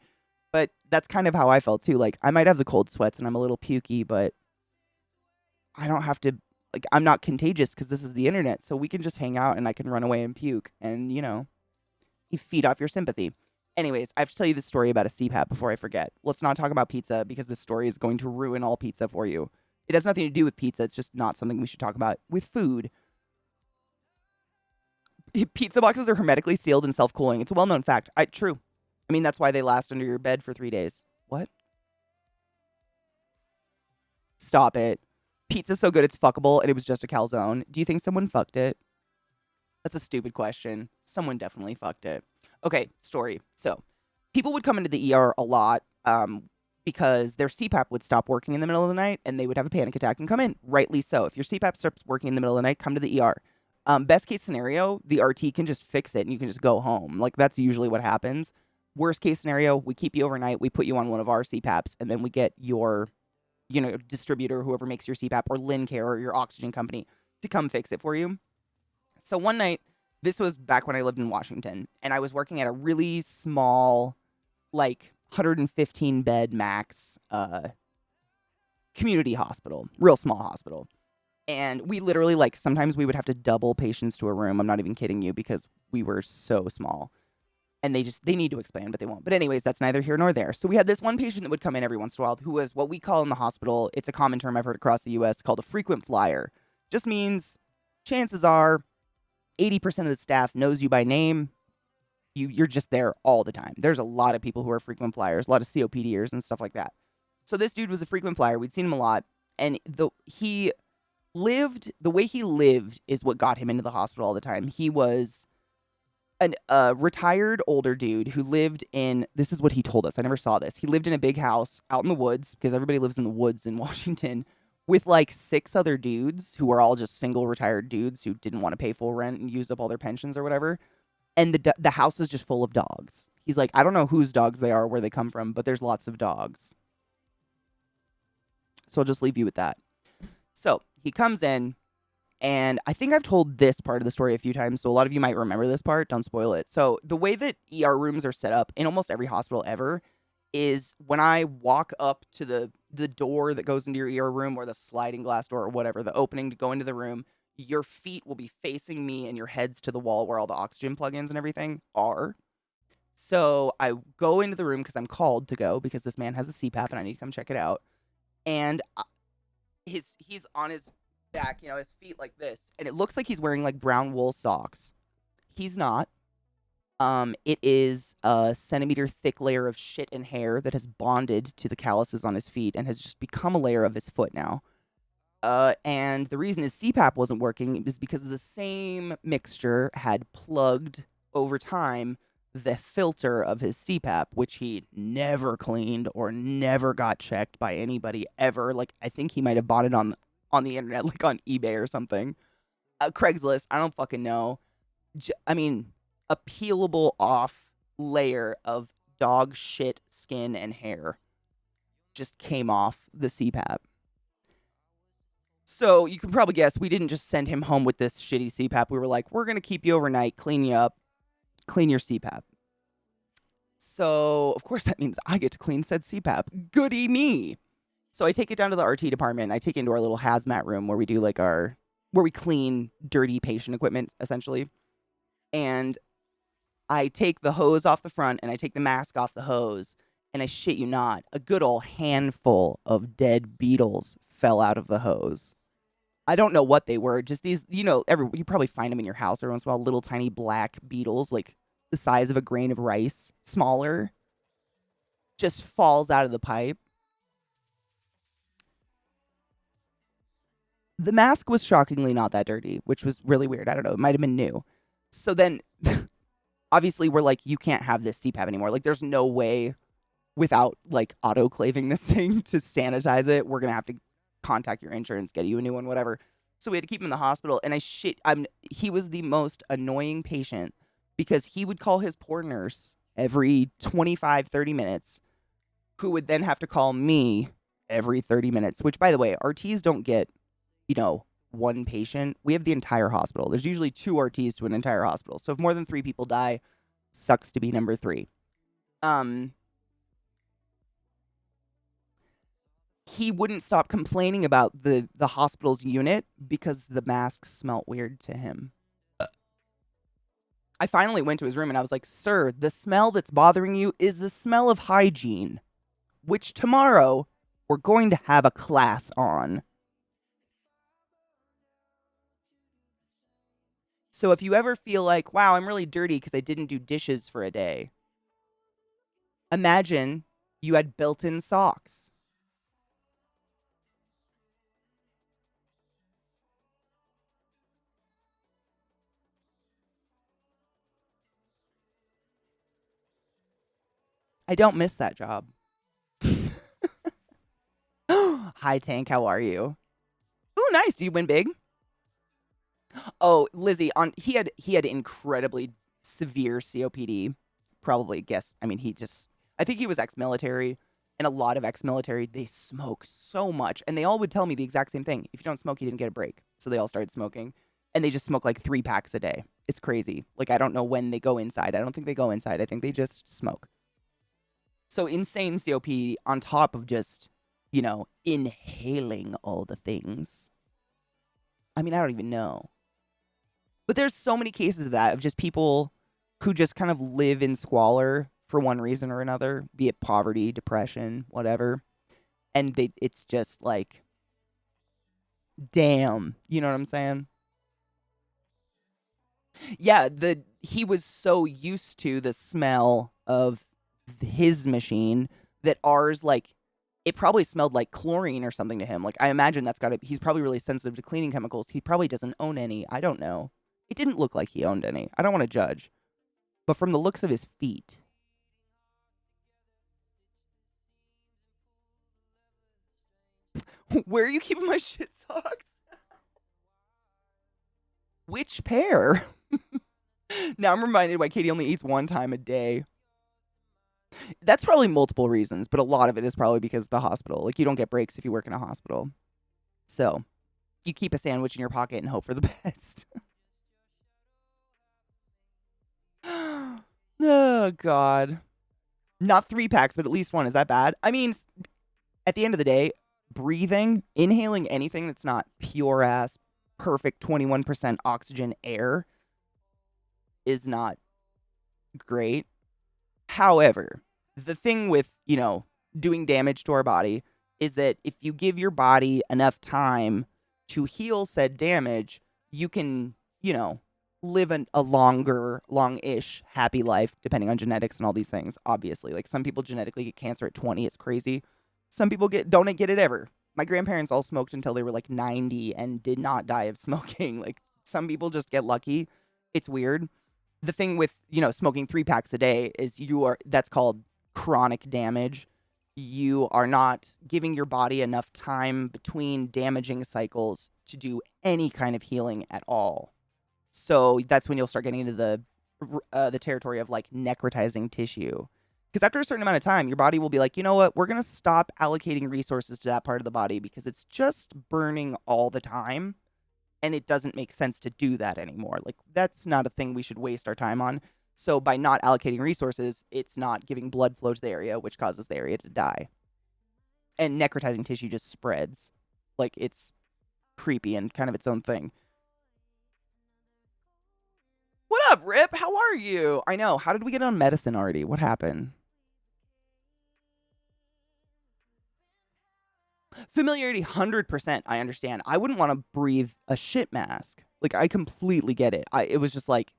But that's kind of how I felt too. Like, I might have the cold sweats and I'm a little pukey, but I don't have to. Like, I'm not contagious because this is the internet, so we can just hang out and I can run away and puke, and you feed off your sympathy. Anyways, I have to tell you the story about a CPAP before I forget. Let's not talk about pizza because this story is going to ruin all pizza for you. It has nothing to do with pizza. It's just not something we should talk about with food. Pizza boxes are hermetically sealed and self-cooling. It's a well-known fact. True. I mean, that's why they last under your bed for 3 days. What? Stop it. Pizza's so good it's fuckable, and it was just a calzone. Do you think someone fucked it? That's a stupid question. Someone definitely fucked it. Okay, story. So, people would come into the ER a lot because their CPAP would stop working in the middle of the night, and they would have a panic attack and come in. Rightly so. If your CPAP stops working in the middle of the night, come to the ER. Best case scenario, the RT can just fix it, and you can just go home. Like, that's usually what happens. Worst case scenario, we keep you overnight, we put you on one of our CPAPs, and then we get your distributor, whoever makes your CPAP, or Lincare, or your oxygen company, to come fix it for you. So one night, this was back when I lived in Washington, and I was working at a really small, like, 115 bed max community hospital, real small hospital. And we literally, like, sometimes we would have to double patients to a room. I'm not even kidding you, because we were so small. And they need to expand, but they won't. But anyways, that's neither here nor there. So we had this one patient that would come in every once in a while who was what we call in the hospital, it's a common term I've heard across the US, called a frequent flyer. Just means chances are 80% of the staff knows you by name. You're just there all the time. There's a lot of people who are frequent flyers, a lot of COPDers and stuff like that. So this dude was a frequent flyer. We'd seen him a lot. And the way he lived is what got him into the hospital all the time. He was a retired older dude who lived in, this is what he told us, I never saw this. He lived in a big house out in the woods, because everybody lives in the woods in Washington, with like 6 other dudes who are all just single retired dudes who didn't want to pay full rent and used up all their pensions or whatever. And the house is just full of dogs. He's like, I don't know whose dogs they are, where they come from, but there's lots of dogs. So I'll just leave you with that. So he comes in, and I think I've told this part of the story a few times, so a lot of you might remember this part. Don't spoil it. So the way that ER rooms are set up in almost every hospital ever is when I walk up to the door that goes into your ER room, or the sliding glass door or whatever, the opening to go into the room, your feet will be facing me and your head's to the wall where all the oxygen plugins and everything are. So I go into the room because I'm called to go, because this man has a CPAP and I need to come check it out. And he's on his back, his feet like this, and it looks like he's wearing like brown wool socks. He's not. It is a centimeter thick layer of shit and hair that has bonded to the calluses on his feet and has just become a layer of his foot now. And the reason his CPAP wasn't working is because the same mixture had plugged over time the filter of his CPAP, which he never cleaned or never got checked by anybody ever. Like, I think he might have bought it on the internet, like on eBay or something. Craigslist, I don't fucking know. A peelable off layer of dog shit skin and hair just came off the CPAP. So you can probably guess we didn't just send him home with this shitty CPAP. We were like, we're going to keep you overnight, clean you up, clean your CPAP. So, of course, that means I get to clean said CPAP. Goody me. So I take it down to the RT department. I take it into our little hazmat room where we do like where we clean dirty patient equipment, essentially. And I take the hose off the front and I take the mask off the hose. And I shit you not, a good old handful of dead beetles fell out of the hose. I don't know what they were. Just these, you probably find them in your house every once in a while. Little tiny black beetles, like the size of a grain of rice, smaller. Just falls out of the pipe. The mask was shockingly not that dirty, which was really weird. I don't know. It might have been new. So then, obviously, we're like, you can't have this CPAP anymore. Like, there's no way without, like, autoclaving this thing to sanitize it. We're going to have to contact your insurance, get you a new one, whatever. So we had to keep him in the hospital. And he was the most annoying patient because he would call his poor nurse every 25, 30 minutes, who would then have to call me every 30 minutes, which, by the way, RTs don't get, one patient. We have the entire hospital. There's usually 2 RTs to an entire hospital. So if more than 3 people die, sucks to be number 3. He wouldn't stop complaining about the hospital's unit because the masks smelt weird to him. I finally went to his room and I was like, sir, the smell that's bothering you is the smell of hygiene, which tomorrow we're going to have a class on. So if you ever feel like, wow, I'm really dirty because I didn't do dishes for a day, imagine you had built-in socks. I don't miss that job. Hi, Tank. How are you? Ooh, nice. Do you win big? Oh, Lizzie, he had incredibly severe COPD. Probably I think he was ex-military, and a lot of ex-military, they smoke so much, and they all would tell me the exact same thing. If you don't smoke, you didn't get a break. So they all started smoking, and they just smoke like 3 packs a day. It's crazy. Like, I don't know when they go inside. I don't think they go inside. I think they just smoke. So insane COPD on top of just, inhaling all the things. I mean, I don't even know. But there's so many cases of that, of just people who just kind of live in squalor for one reason or another, be it poverty, depression, whatever. And it's just like, damn, you know what I'm saying? Yeah, he was so used to the smell of his machine that ours, like, it probably smelled like chlorine or something to him. Like, I imagine he's probably really sensitive to cleaning chemicals. He probably doesn't own any. I don't know. It didn't look like he owned any. I don't want to judge. But from the looks of his feet. Where are you keeping my shit socks? Which pair? Now I'm reminded why Katie only eats one time a day. That's probably multiple reasons, but a lot of it is probably because of the hospital. Like, you don't get breaks if you work in a hospital. So, you keep a sandwich in your pocket and hope for the best. Oh, God. Not 3 packs, but at least one. Is that bad? I mean, at the end of the day, inhaling anything that's not pure-ass, perfect 21% oxygen air is not great. However, the thing with, doing damage to our body is that if you give your body enough time to heal said damage, you can, live a long-ish happy life, depending on genetics and all these things, obviously. Like, some people genetically get cancer at 20. It's crazy. Some people don't get it ever. My grandparents all smoked until they were like 90 and did not die of smoking. Like, some people just get lucky. It's weird. The thing with, smoking 3 packs a day is that's called chronic damage. You are not giving your body enough time between damaging cycles to do any kind of healing at all. So that's when you'll start getting into the territory of like necrotizing tissue. Because after a certain amount of time, your body will be like, you know what, we're going to stop allocating resources to that part of the body because it's just burning all the time. And it doesn't make sense to do that anymore. Like, that's not a thing we should waste our time on. So by not allocating resources, it's not giving blood flow to the area, which causes the area to die. And necrotizing tissue just spreads. Like, it's creepy and kind of its own thing. What up, Rip? How are you? I know. How did we get on medicine already? What happened? Familiarity, 100%. I understand. I wouldn't want to breathe a shit mask. Like, I completely get it. It was just like,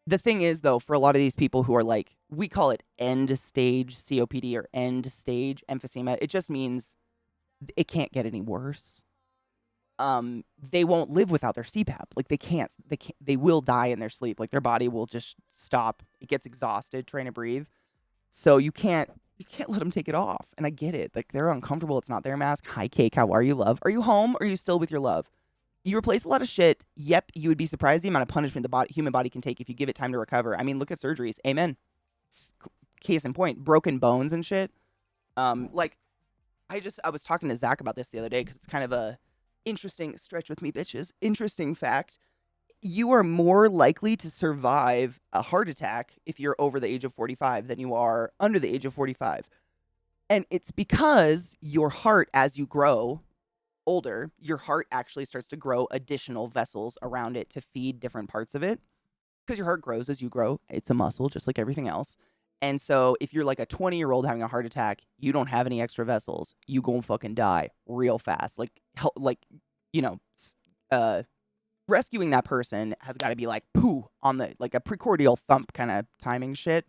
the thing is, though, for a lot of these people who are like, we call it end stage COPD or end stage emphysema. It just means it can't get any worse. They won't live without their CPAP. Like, they will die in their sleep. Like, their body will just stop. It gets exhausted trying to breathe. So you can't let them take it off. And I get it. Like, they're uncomfortable. It's not their mask. Hi, Cake. How are you, love? Are you home? Or are you still with your love? You replace a lot of shit. Yep, you would be surprised the amount of punishment the human body can take if you give it time to recover. I mean, look at surgeries. Amen. Case in point, broken bones and shit. Like, I was talking to Zach about this the other day because it's kind of a interesting, stretch with me, bitches, interesting fact. You are more likely to survive a heart attack if you're over the age of 45 than you are under the age of 45. And it's because your heart, as you grow older, your heart actually starts to grow additional vessels around it to feed different parts of it. Because your heart grows as you grow. It's a muscle, just like everything else. And so if you're like a 20-year-old having a heart attack, you don't have any extra vessels, you gonna fucking die real fast. Rescuing that person has got to be like poo on the, like a precordial thump kind of timing shit.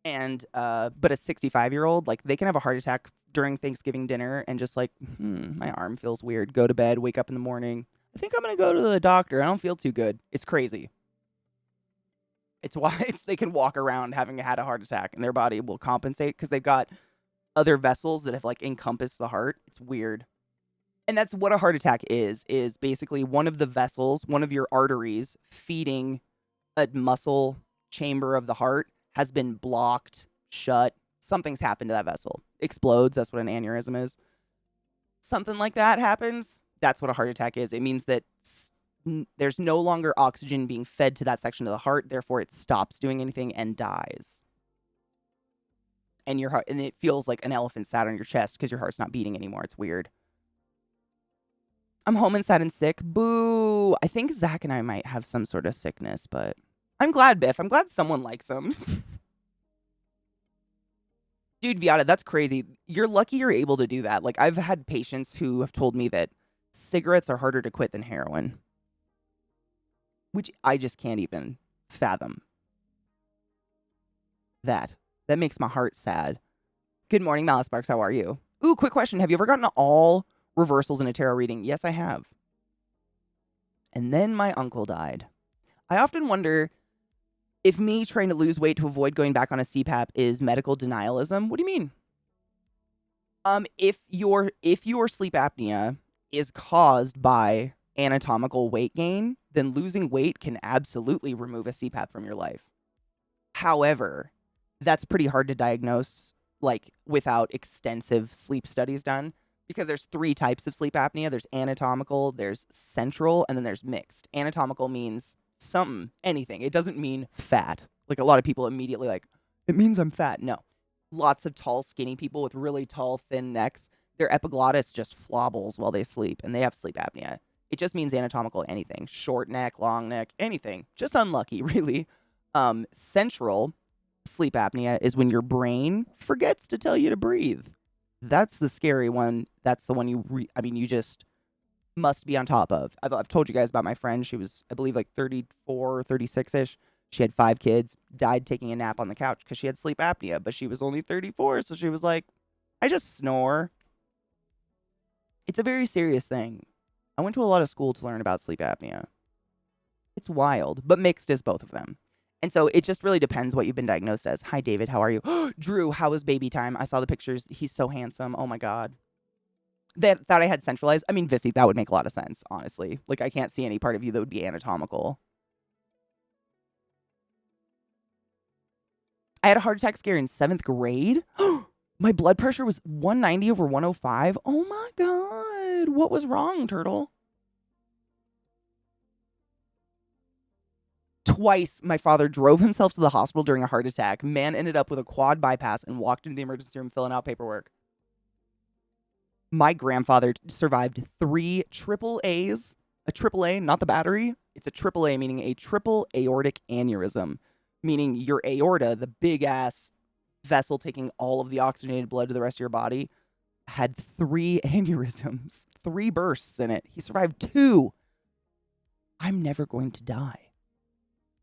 And but a 65-year-old, like, they can have a heart attack during Thanksgiving dinner and just like, my arm feels weird. Go to bed, wake up in the morning. I think I'm gonna go to the doctor. I don't feel too good. It's crazy. It's why they can walk around having had a heart attack and their body will compensate because they've got other vessels that have like encompassed the heart. It's weird. And that's what a heart attack is basically one of the vessels, one of your arteries feeding a muscle chamber of the heart has been blocked, shut. Something's happened to that vessel. Explodes. That's what an aneurysm is. Something like that happens. That's what a heart attack is. It means that there's no longer oxygen being fed to that section of the heart. Therefore, it stops doing anything and dies. and your heart, and it feels like an elephant sat on your chest because your heart's not beating anymore. It's weird. I'm home and sad and sick. Boo. I think Zach and I might have some sort of sickness, but I'm glad, Biff. I'm glad someone likes him. Dude, Viata, that's crazy. You're lucky you're able to do that. Like, I've had patients who have told me that cigarettes are harder to quit than heroin, which I just can't even fathom. That makes my heart sad. Good morning, Malice Sparks. How are you? Ooh, quick question. Have you ever gotten all reversals in a tarot reading? Yes, I have. And then my uncle died. I often wonder if me trying to lose weight to avoid going back on a CPAP is medical denialism. What do you mean? If your sleep apnea is caused by anatomical weight gain, then losing weight can absolutely remove a CPAP from your life. However, that's pretty hard to diagnose, like, without extensive sleep studies done, because there's 3 types of sleep apnea. There's anatomical, there's central, and then there's mixed. Anatomical means something, anything. It doesn't mean fat. Like, a lot of people immediately like, it means I'm fat. No. Lots of tall, skinny people with really tall, thin necks, their epiglottis just flobbles while they sleep, and they have sleep apnea. It just means anatomical anything. Short neck, long neck, anything. Just unlucky, really. Central sleep apnea is when your brain forgets to tell you to breathe. That's the scary one. That's the one you just must be on top of. I've told you guys about my friend. She was, I believe, like 34, 36-ish. She had 5 kids, died taking a nap on the couch because she had sleep apnea, but she was only 34, so she was like, I just snore. It's a very serious thing. I went to a lot of school to learn about sleep apnea. It's wild, but mixed is both of them. And so it just really depends what you've been diagnosed as. Hi, David. How are you? Drew, how was baby time? I saw the pictures. He's so handsome. Oh, my God. That I had centralized. I mean, Vissy, that would make a lot of sense, honestly. Like, I can't see any part of you that would be anatomical. I had a heart attack scare in 7th grade. My blood pressure was 190 over 105. Oh, my God. What was wrong, Turtle? Twice, my father drove himself to the hospital during a heart attack. Man ended up with a quad bypass and walked into the emergency room filling out paperwork. My grandfather survived 3 triple A's. A triple A, not the battery. It's a triple A, meaning a triple aortic aneurysm, meaning your aorta, the big-ass vessel taking all of the oxygenated blood to the rest of your body, had 3 aneurysms, 3 bursts in it. He survived 2. I'm never going to die.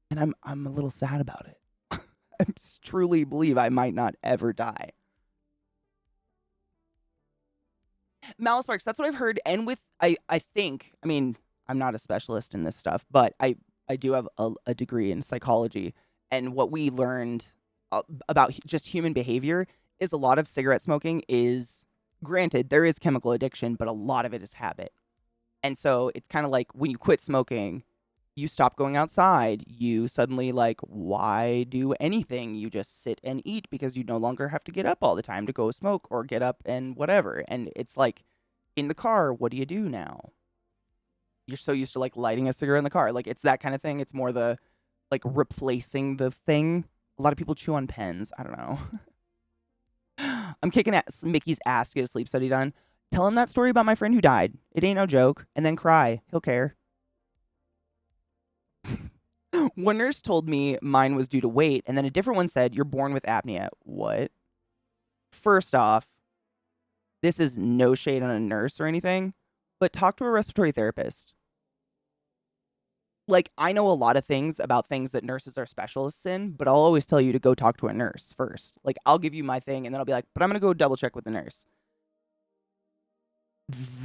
And I'm a little sad about it. I truly believe I might not ever die. Malice Sparks, that's what I've heard. And with, I think, I mean, I'm not a specialist in this stuff, but I do have a degree in psychology. And what we learned about just human behavior is a lot of cigarette smoking is, granted, there is chemical addiction, but a lot of it is habit. And so it's kind of like when you quit smoking, you stop going outside, you suddenly, like, why do anything? You just sit and eat because you no longer have to get up all the time to go smoke or get up and whatever. And it's like, in the car, what do you do now? You're so used to, like, lighting a cigarette in the car. Like, it's that kind of thing. It's more the, like, replacing the thing. A lot of people chew on pens. I don't know. I'm kicking Mickey's ass to get a sleep study done. Tell him that story about my friend who died. It ain't no joke. And then cry. He'll care. One nurse told me mine was due to weight, and then a different one said, you're born with apnea. What? First off, this is no shade on a nurse or anything, but talk to a respiratory therapist. Like, I know a lot of things about things that nurses are specialists in, but I'll always tell you to go talk to a nurse first. Like, I'll give you my thing, and then I'll be like, but I'm going to go double check with the nurse.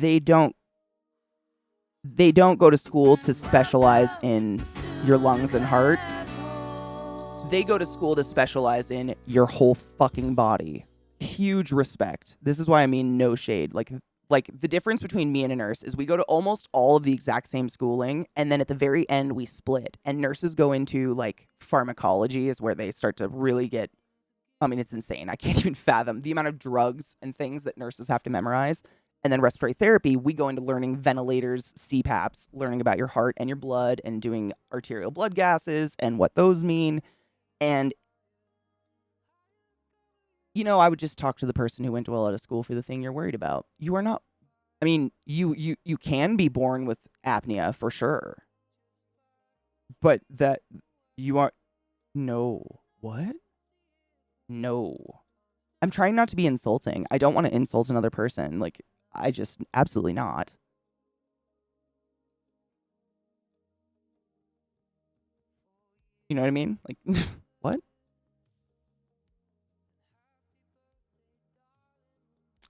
They don't go to school to specialize in your lungs and heart. They go to school to specialize in your whole fucking body. Huge respect. This is why I mean no shade. Like the difference between me and a nurse is we go to almost all of the exact same schooling, and then at the very end we split. And nurses go into, like, pharmacology is where they start to really get, I mean, it's insane. I can't even fathom the amount of drugs and things that nurses have to memorize. And then respiratory therapy, we go into learning ventilators, CPAPs, learning about your heart and your blood, and doing arterial blood gases and what those mean. And I would just talk to the person who went well out of school for the thing you're worried about. You are not. I mean, you can be born with apnea for sure, but that you are no. What? No. I'm trying not to be insulting. I don't want to insult another person. Like, I just absolutely not. You know what I mean? Like, what?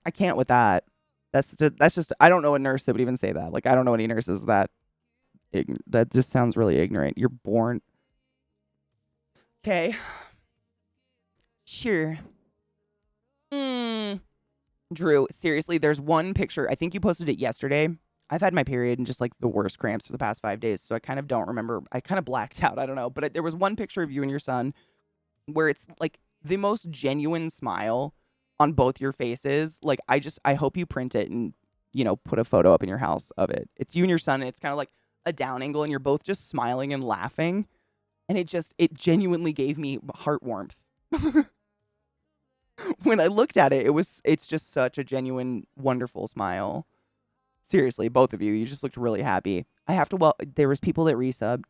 I can't with that. That's just I don't know a nurse that would even say that. Like, I don't know any nurses that that just sounds really ignorant. You're born. Okay. Sure. Drew, seriously, there's one picture. I think you posted it yesterday. I've had my period and just like the worst cramps for the past 5 days, so I kind of don't remember. I kind of blacked out. I don't know, but there was one picture of you and your son where it's like the most genuine smile on both your faces. Like, I hope you print it and put a photo up in your house of it. It's you and your son, and it's kind of like a down angle, and you're both just smiling and laughing, and it genuinely gave me heart warmth. When I looked at it, it's just such a genuine, wonderful smile. Seriously, both of you, you just looked really happy. I have to, well, there was people that resubbed.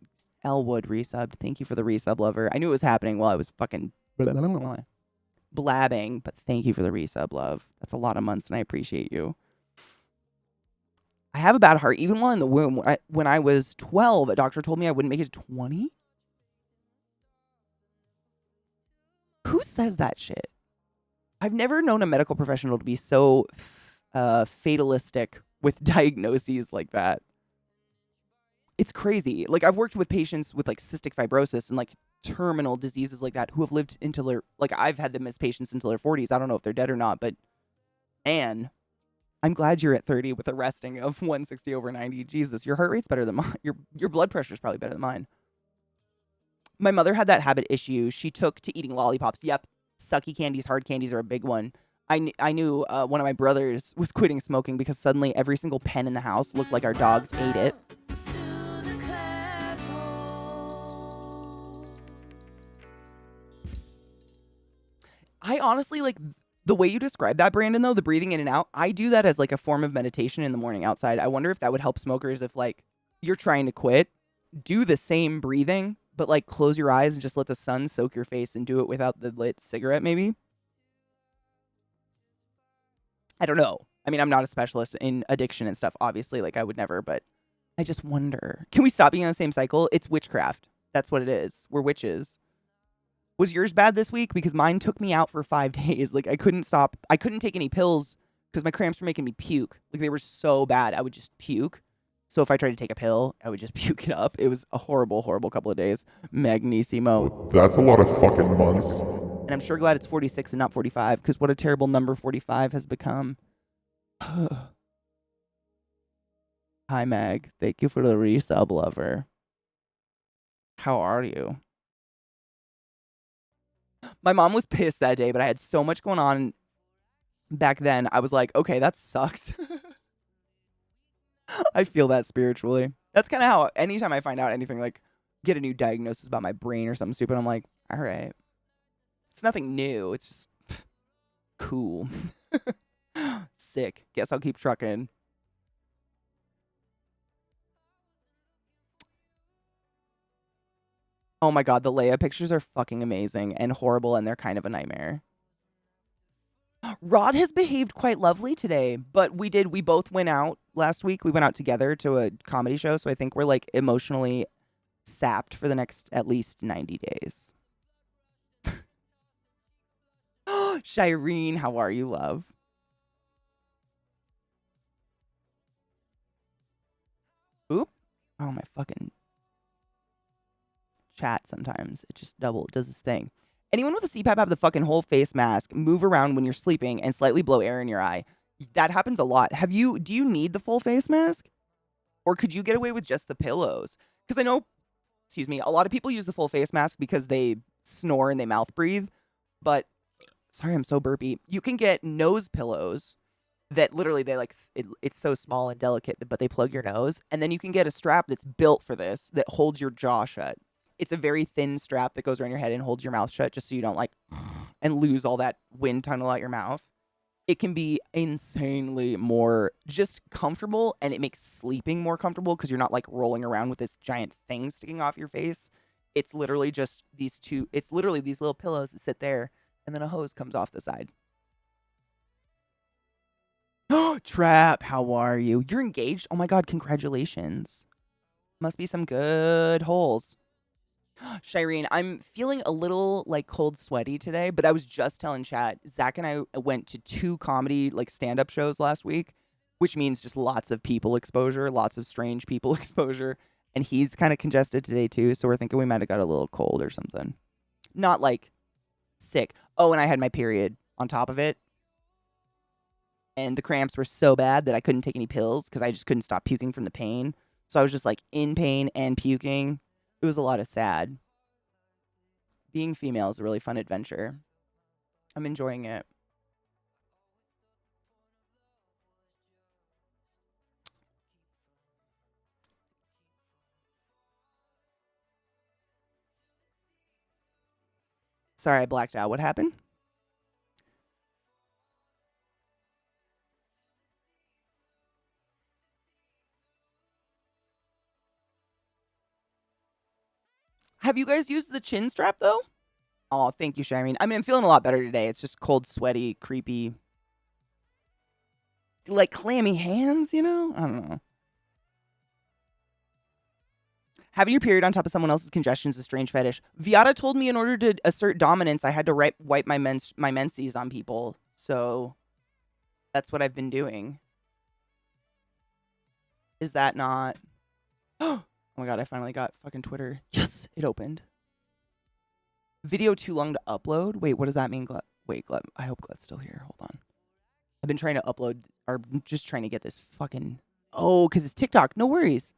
Elwood resubbed. Thank you for the resub, lover. I knew it was happening while I was fucking blabbing, but thank you for the resub, love. That's a lot of months, and I appreciate you. I have a bad heart. Even while in the womb, when I was 12, a doctor told me I wouldn't make it to 20. Who says that shit? I've never known a medical professional to be so fatalistic with diagnoses like that. It's crazy. Like, I've worked with patients with like cystic fibrosis and like terminal diseases like that who have lived until they're like, I've had them as patients until their 40s. I don't know if they're dead or not, but Anne, I'm glad you're at 30 with a resting of 160/90. Jesus, your heart rate's better than mine. Your blood pressure's probably better than mine. My mother had that habit issue. She took to eating lollipops. Yep. Sucky candies, hard candies are a big one. I knew one of my brothers was quitting smoking because suddenly every single pen in the house looked like our dogs ate it. I honestly, like, the way you describe that, Brandon, though, the breathing in and out, I do that as like a form of meditation in the morning outside. I wonder if that would help smokers if like you're trying to quit, do the same breathing, but like close your eyes and just let the sun soak your face and do it without the lit cigarette, maybe. I don't know. I mean, I'm not a specialist in addiction and stuff, obviously. Like, I would never, but I just wonder. Can we stop being on the same cycle? It's witchcraft. That's what it is. We're witches. Was yours bad this week? Because mine took me out for 5 days. Like, I couldn't stop. I couldn't take any pills because my cramps were making me puke. Like, they were so bad. I would just puke. So if I tried to take a pill, I would just puke it up. It was a horrible, horrible couple of days. Magnissimo. That's a lot of fucking months. And I'm sure glad it's 46 and not 45, because what a terrible number 45 has become. Hi, Mag. Thank you for the resub, lover. How are you? My mom was pissed that day, but I had so much going on back then. I was like, okay, that sucks. I feel that spiritually. That's kind of how anytime I find out anything, like get a new diagnosis about my brain or something stupid, I'm like, all right. It's nothing new. It's just cool. Sick. Guess I'll keep trucking. Oh my god, the Leia pictures are fucking amazing and horrible, and they're kind of a nightmare. Rod has behaved quite lovely today, but we both went out last week. We went out together to a comedy show, so I think we're like emotionally sapped for the next at least 90 days. Shireen, how are you, love? Oop. Oh, my fucking chat sometimes. It just does this thing. Anyone with a CPAP have the fucking whole face mask, move around when you're sleeping, and slightly blow air in your eye. That happens a lot. Do you need the full face mask? Or could you get away with just the pillows? Because I know, excuse me, a lot of people use the full face mask because they snore and they mouth breathe. But, sorry, I'm so burpy. You can get nose pillows that literally it's so small and delicate, but they plug your nose. And then you can get a strap that's built for this that holds your jaw shut. It's a very thin strap that goes around your head and holds your mouth shut just so you don't and lose all that wind tunnel out your mouth. It can be insanely more just comfortable, and it makes sleeping more comfortable because you're not like rolling around with this giant thing sticking off your face. It's literally just it's literally these little pillows that sit there, and then a hose comes off the side. Trap, how are you? You're engaged? Oh my god, congratulations. Must be some good holes. Shireen, I'm feeling a little like cold sweaty today, but I was just telling chat, Zach and I went to 2 comedy like stand-up shows last week, which means just lots of people exposure, lots of strange people exposure. And he's kind of congested today too, so we're thinking we might have got a little cold or something. Not like sick. Oh, and I had my period on top of it. And the cramps were so bad that I couldn't take any pills because I just couldn't stop puking from the pain. So I was just like in pain and puking. It was a lot of sad. Being female is a really fun adventure. I'm enjoying it. Sorry, I blacked out. What happened? Have you guys used the chin strap though? Oh, thank you, Shireen. I mean, I'm feeling a lot better today. It's just cold, sweaty, creepy, like clammy hands, you know? I don't know. Having your period on top of someone else's congestion is a strange fetish. Viata told me in order to assert dominance, I had to wipe my menses on people. So that's what I've been doing. Is that not? Oh my god, I finally got fucking Twitter. Yes, it opened. Video too long to upload? Wait, what does that mean, Gleb? Wait, Gleb, I hope Gleb's still here. Hold on. I've been trying to upload, or just trying to get this fucking... Oh, because it's TikTok. No worries.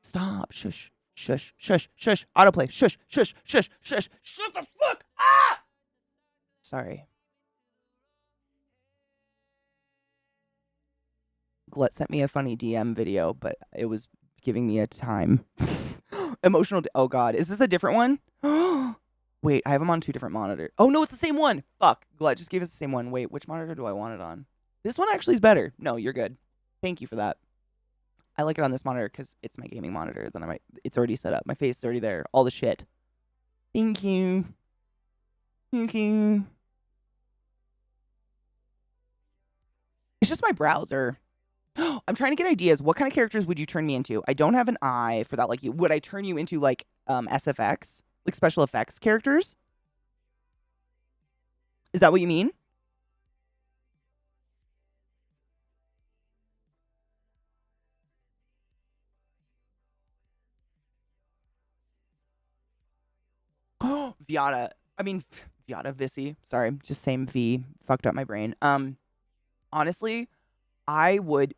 Stop. Shush. Shush. Shush. Shush. Autoplay. Shush. Shush. Shush. Shush. Shut the fuck up! Sorry. Glut sent me a funny DM video, but it was giving me a time. Emotional... Oh, God. Is this a different one? Wait, I have them on 2 different monitors. Oh, no, it's the same one. Fuck. Glut just gave us the same one. Wait, which monitor do I want it on? This one actually is better. No, you're good. Thank you for that. I like it on this monitor because it's my gaming monitor. Then it's already set up. My face is already there. All the shit. Thank you. Thank you. It's just my browser. I'm trying to get ideas. What kind of characters would you turn me into? I don't have an eye for that. Like, would I turn you into like SFX? Like special effects characters? Is that what you mean? Oh, Viata. I mean, Viata, Vissy. Sorry, just same V. Fucked up my brain. Honestly, I would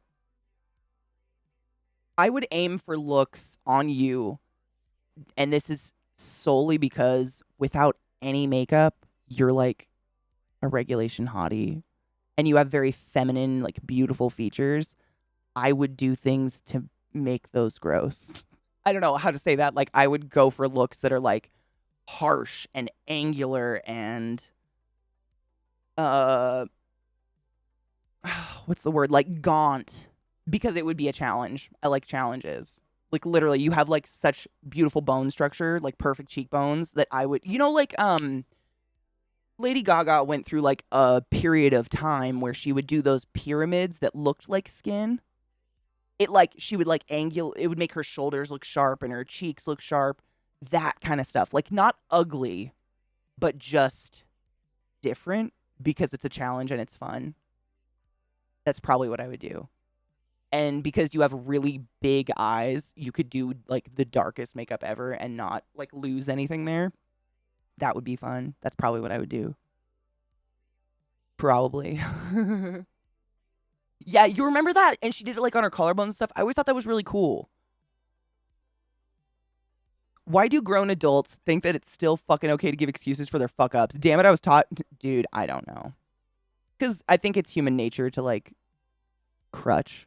aim for looks on you, and this is solely because without any makeup, you're like a regulation hottie, and you have very feminine, like beautiful features. I would do things to make those gross. I don't know how to say that. Like, I would go for looks that are like harsh and angular and what's the word? Like gaunt, because it would be a challenge. I like challenges. Like literally, you have like such beautiful bone structure, like perfect cheekbones that I would, like Lady Gaga went through like a period of time where she would do those pyramids that looked like skin. She would like it would make her shoulders look sharp and her cheeks look sharp. That kind of stuff. Like not ugly, but just different because it's a challenge and it's fun. That's probably what I would do. And because you have really big eyes, you could do like the darkest makeup ever and not like lose anything there. That would be fun. That's probably what I would do. Probably. Yeah, you remember that? And she did it like on her collarbones and stuff. I always thought that was really cool. Why do grown adults think that it's still fucking okay to give excuses for their fuck ups? Damn it, I was taught. Dude, I don't know. Because I think it's human nature to like crutch.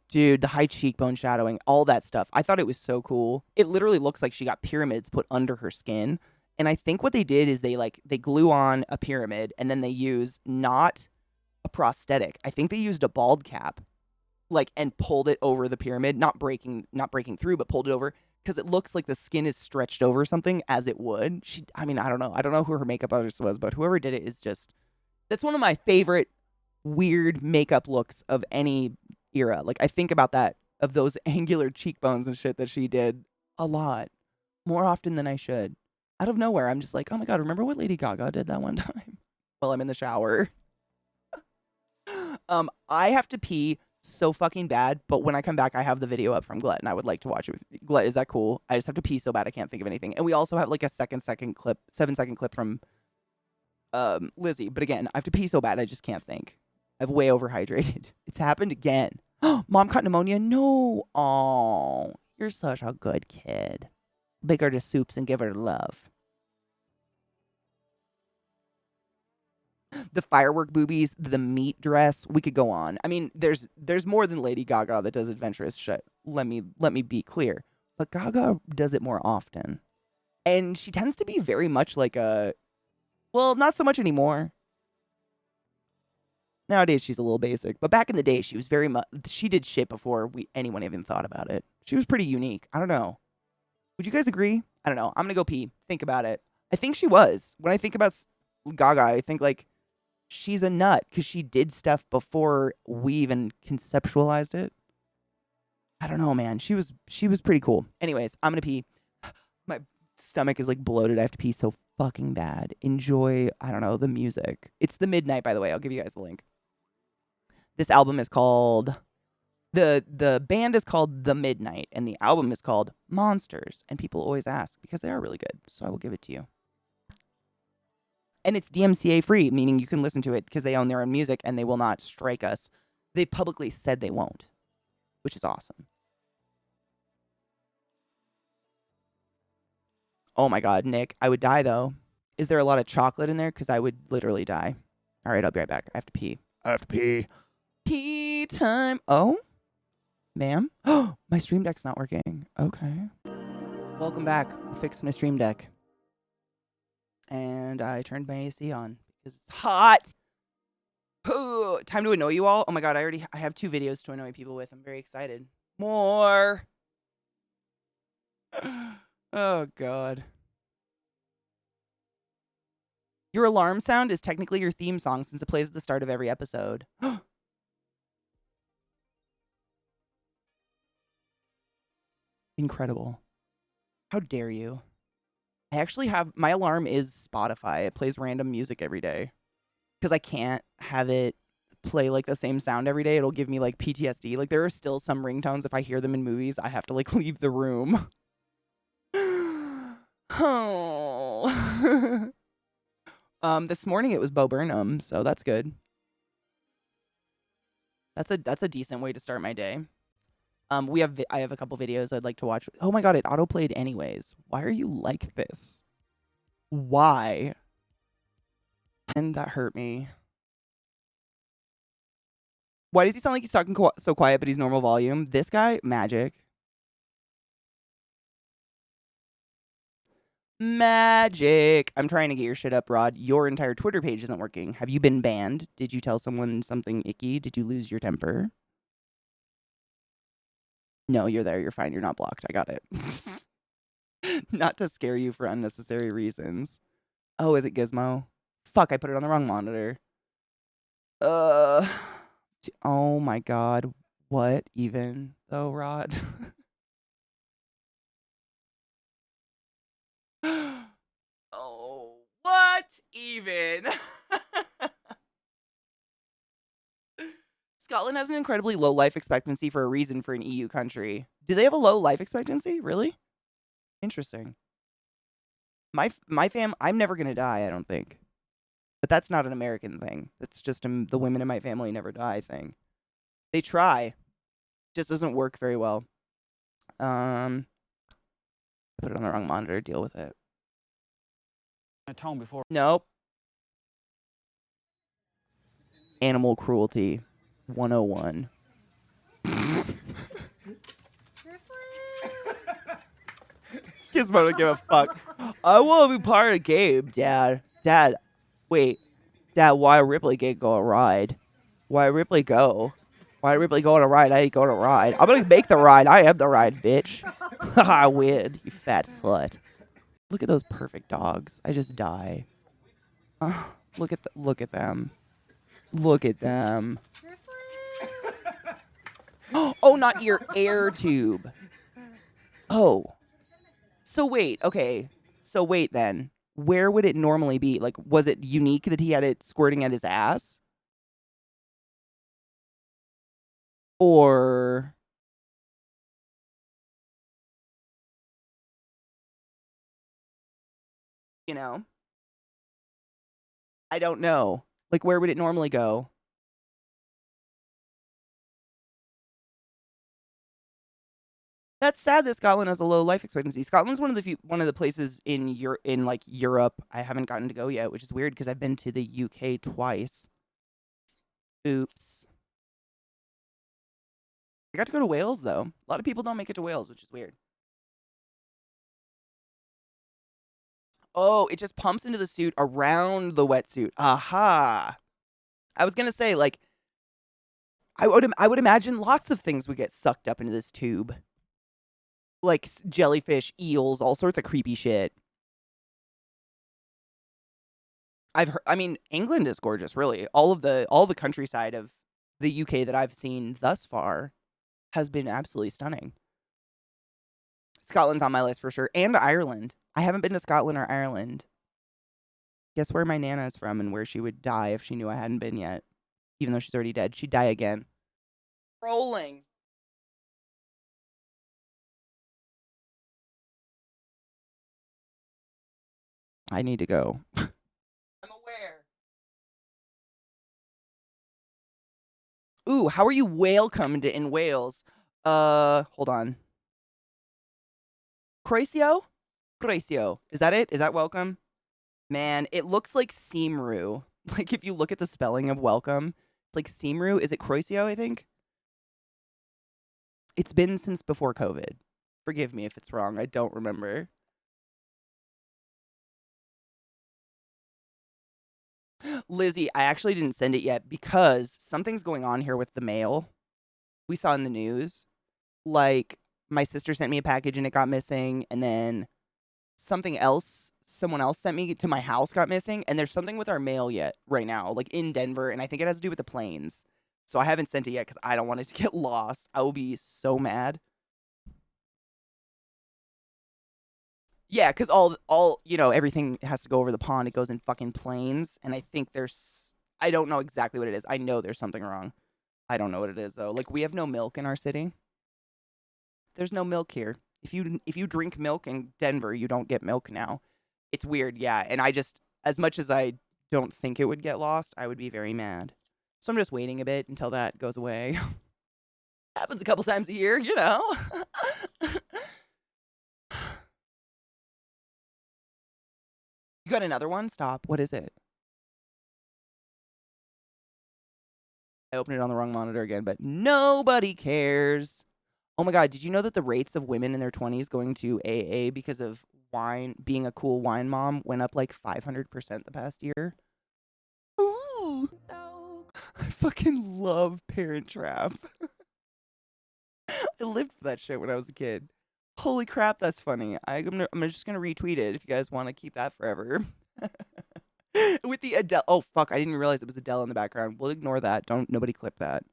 Dude, the high cheekbone shadowing, all that stuff. I thought it was so cool. It literally looks like she got pyramids put under her skin And I think what they did is they glue on a pyramid and then they use not a prosthetic. I think they used a bald cap, and pulled it over the pyramid, not breaking through, but pulled it over because it looks like the skin is stretched over something as it would. I don't know. I don't know who her makeup artist was, but whoever did it is just, that's one of my favorite weird makeup looks of any era. Like, I think about that, of those angular cheekbones and shit that she did a lot, more often than I should. Out of nowhere, I'm just like, oh my God, remember what Lady Gaga did that one time? While I'm in the shower. I have to pee so fucking bad, but when I come back, I have the video up from Glet, and I would like to watch it with you. Glet, is that cool? I just have to pee so bad I can't think of anything. And we also have like a 7-second clip from Lizzie. But again, I have to pee so bad I just can't think. I've way overhydrated. It's happened again. Mom caught pneumonia? No. Oh, you're such a good kid. Bake her to soups and give her love. The firework boobies, the meat dress, we could go on. I mean, there's more than Lady Gaga that does adventurous shit. Let me be clear. But Gaga does it more often. And she tends to be very much like well, not so much anymore. Nowadays she's a little basic, but back in the day she was very much, she did shit before anyone even thought about it. She was pretty unique. I don't know. Would you guys agree? I don't know. I'm going to go pee. Think about it. I think she was. When I think about Gaga, I think like she's a nut because she did stuff before we even conceptualized it. I don't know, man. She was pretty cool. Anyways, I'm gonna pee. My stomach is like bloated. I have to pee so fucking bad. Enjoy, I don't know, the music. It's The Midnight, by the way. I'll give you guys the link. This album is called, the band is called The Midnight, and the album is called Monsters. And people always ask because they are really good. So I will give it to you. And it's DMCA free, meaning you can listen to it because they own their own music and they will not strike us. They publicly said they won't, which is awesome. Oh my God, Nick, I would die though. Is there a lot of chocolate in there? Because I would literally die. All right, I'll be right back. I have to pee. Pee time. Oh, ma'am. Oh, my stream deck's not working. Okay. Welcome back. I fixed my stream deck. And I turned my AC on because it's hot. Ooh, time to annoy you all. Oh my God, I have 2 videos to annoy people with. I'm very excited. More. Oh God. Your alarm sound is technically your theme song since it plays at the start of every episode. Incredible. How dare you? I actually have, my alarm is Spotify. It plays random music every day. Because I can't have it play like the same sound every day. It'll give me like PTSD. Like there are still some ringtones, if I hear them in movies, I have to like leave the room. Oh. This morning it was Bo Burnham, so that's good. That's a decent way to start my day. I have a couple videos I'd like to watch. Oh my God, it autoplayed anyways. Why are you like this? Why? And that hurt me. Why does he sound like he's talking so quiet, but he's normal volume? This guy, magic. Magic. I'm trying to get your shit up, Rod. Your entire Twitter page isn't working. Have you been banned? Did you tell someone something icky? Did you lose your temper? No, you're there. You're fine. You're not blocked. I got it. Not to scare you for unnecessary reasons. Oh, is it Gizmo? Fuck, I put it on the wrong monitor. Oh my God. What even, though, Rod? Oh, what even? Scotland has an incredibly low life expectancy for a reason for an EU country. Do they have a low life expectancy? Really? Interesting. My fam, I'm never going to die, I don't think. But that's not an American thing. That's just the women in my family never die thing. They try. Just doesn't work very well. I put it on the wrong monitor. Deal with it. Tone before. Nope. Animal cruelty 101. Gizmo don't give a fuck. I want to be part of the game, Dad. Dad, wait. Dad, why Ripley can't go on a ride? Why Ripley go? Why Ripley go on a ride? I ain't going on a ride. I'm gonna make the ride. I am the ride, bitch. I win, you fat slut. Look at those perfect dogs. I just die. Look at them. Look at them. Oh, not your air tube. Oh. So wait, okay. So wait then. Where would it normally be? Like, was it unique that he had it squirting at his ass? Or, you know, I don't know. Like, where would it normally go? That's sad that Scotland has a low life expectancy. Scotland's one of the places in Europe I haven't gotten to go yet, which is weird because I've been to the UK twice. Oops. I got to go to Wales though. A lot of people don't make it to Wales, which is weird. Oh, it just pumps into the suit around the wetsuit. Aha. I was gonna say, like, I would imagine lots of things would get sucked up into this tube. Like jellyfish, eels, all sorts of creepy shit. I mean, England is gorgeous, really. All the countryside of the UK that I've seen thus far has been absolutely stunning. Scotland's on my list for sure, and Ireland. I haven't been to Scotland or Ireland. Guess where my Nana is from and where she would die if she knew I hadn't been yet. Even though she's already dead, she'd die again. Rolling. I need to go. I'm aware. Ooh, how are you welcomed in Wales? Hold on. Croesio? Croesio. Is that it? Is that welcome? Man, it looks like Seamru. Like, if you look at the spelling of welcome, it's like Seamru. Is it Croesio, I think? It's been since before COVID. Forgive me if it's wrong. I don't remember. Lizzie, I actually didn't send it yet because something's going on here with the mail. We saw in the news. Like, my sister sent me a package and it got missing, and then someone else sent me to my house got missing, and there's something with our mail yet right now, like in Denver, and I think it has to do with the planes. So I haven't sent it yet because I don't want it to get lost. I will be so mad. Yeah, because all everything has to go over the pond. It goes in fucking planes, and I think I don't know exactly what it is. I know there's something wrong. I don't know what it is though. Like, we have no milk in our city. There's no milk here. If you drink milk in Denver, you don't get milk now. It's weird, yeah. And as much as I don't think it would get lost, I would be very mad. So I'm just waiting a bit until that goes away. Happens a couple times a year, you know. You got another one? Stop. What is it? I opened it on the wrong monitor again, but nobody cares. Oh my god, did you know that the rates of women in their 20s going to AA because of wine, being a cool wine mom, went up like 500% the past year? Ooh. No. I fucking love Parent Trap. I lived for that shit when I was a kid. Holy crap, that's funny. I'm just gonna retweet it if you guys want to keep that forever. With the Adele. Oh fuck, I didn't realize it was Adele in the background. We'll ignore that. Nobody clip that.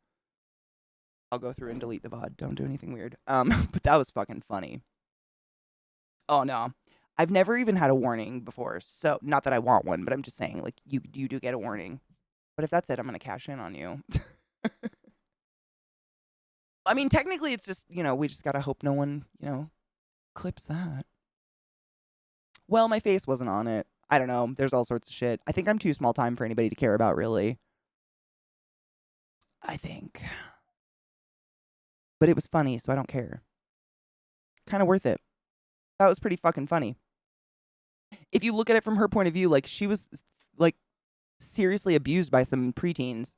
I'll go through and delete the VOD. Don't do anything weird. But that was fucking funny. Oh no. I've never even had a warning before. So, not that I want one, but I'm just saying, like, you do get a warning. But if that's it, I'm gonna cash in on you. I mean, technically it's just, we just gotta hope no one, clips that. Well, my face wasn't on it. I don't know. There's all sorts of shit. I think I'm too small time for anybody to care about, really. I think. But it was funny, so I don't care. Kind of worth it. That was pretty fucking funny. If you look at it from her point of view, like, she was, like, seriously abused by some preteens.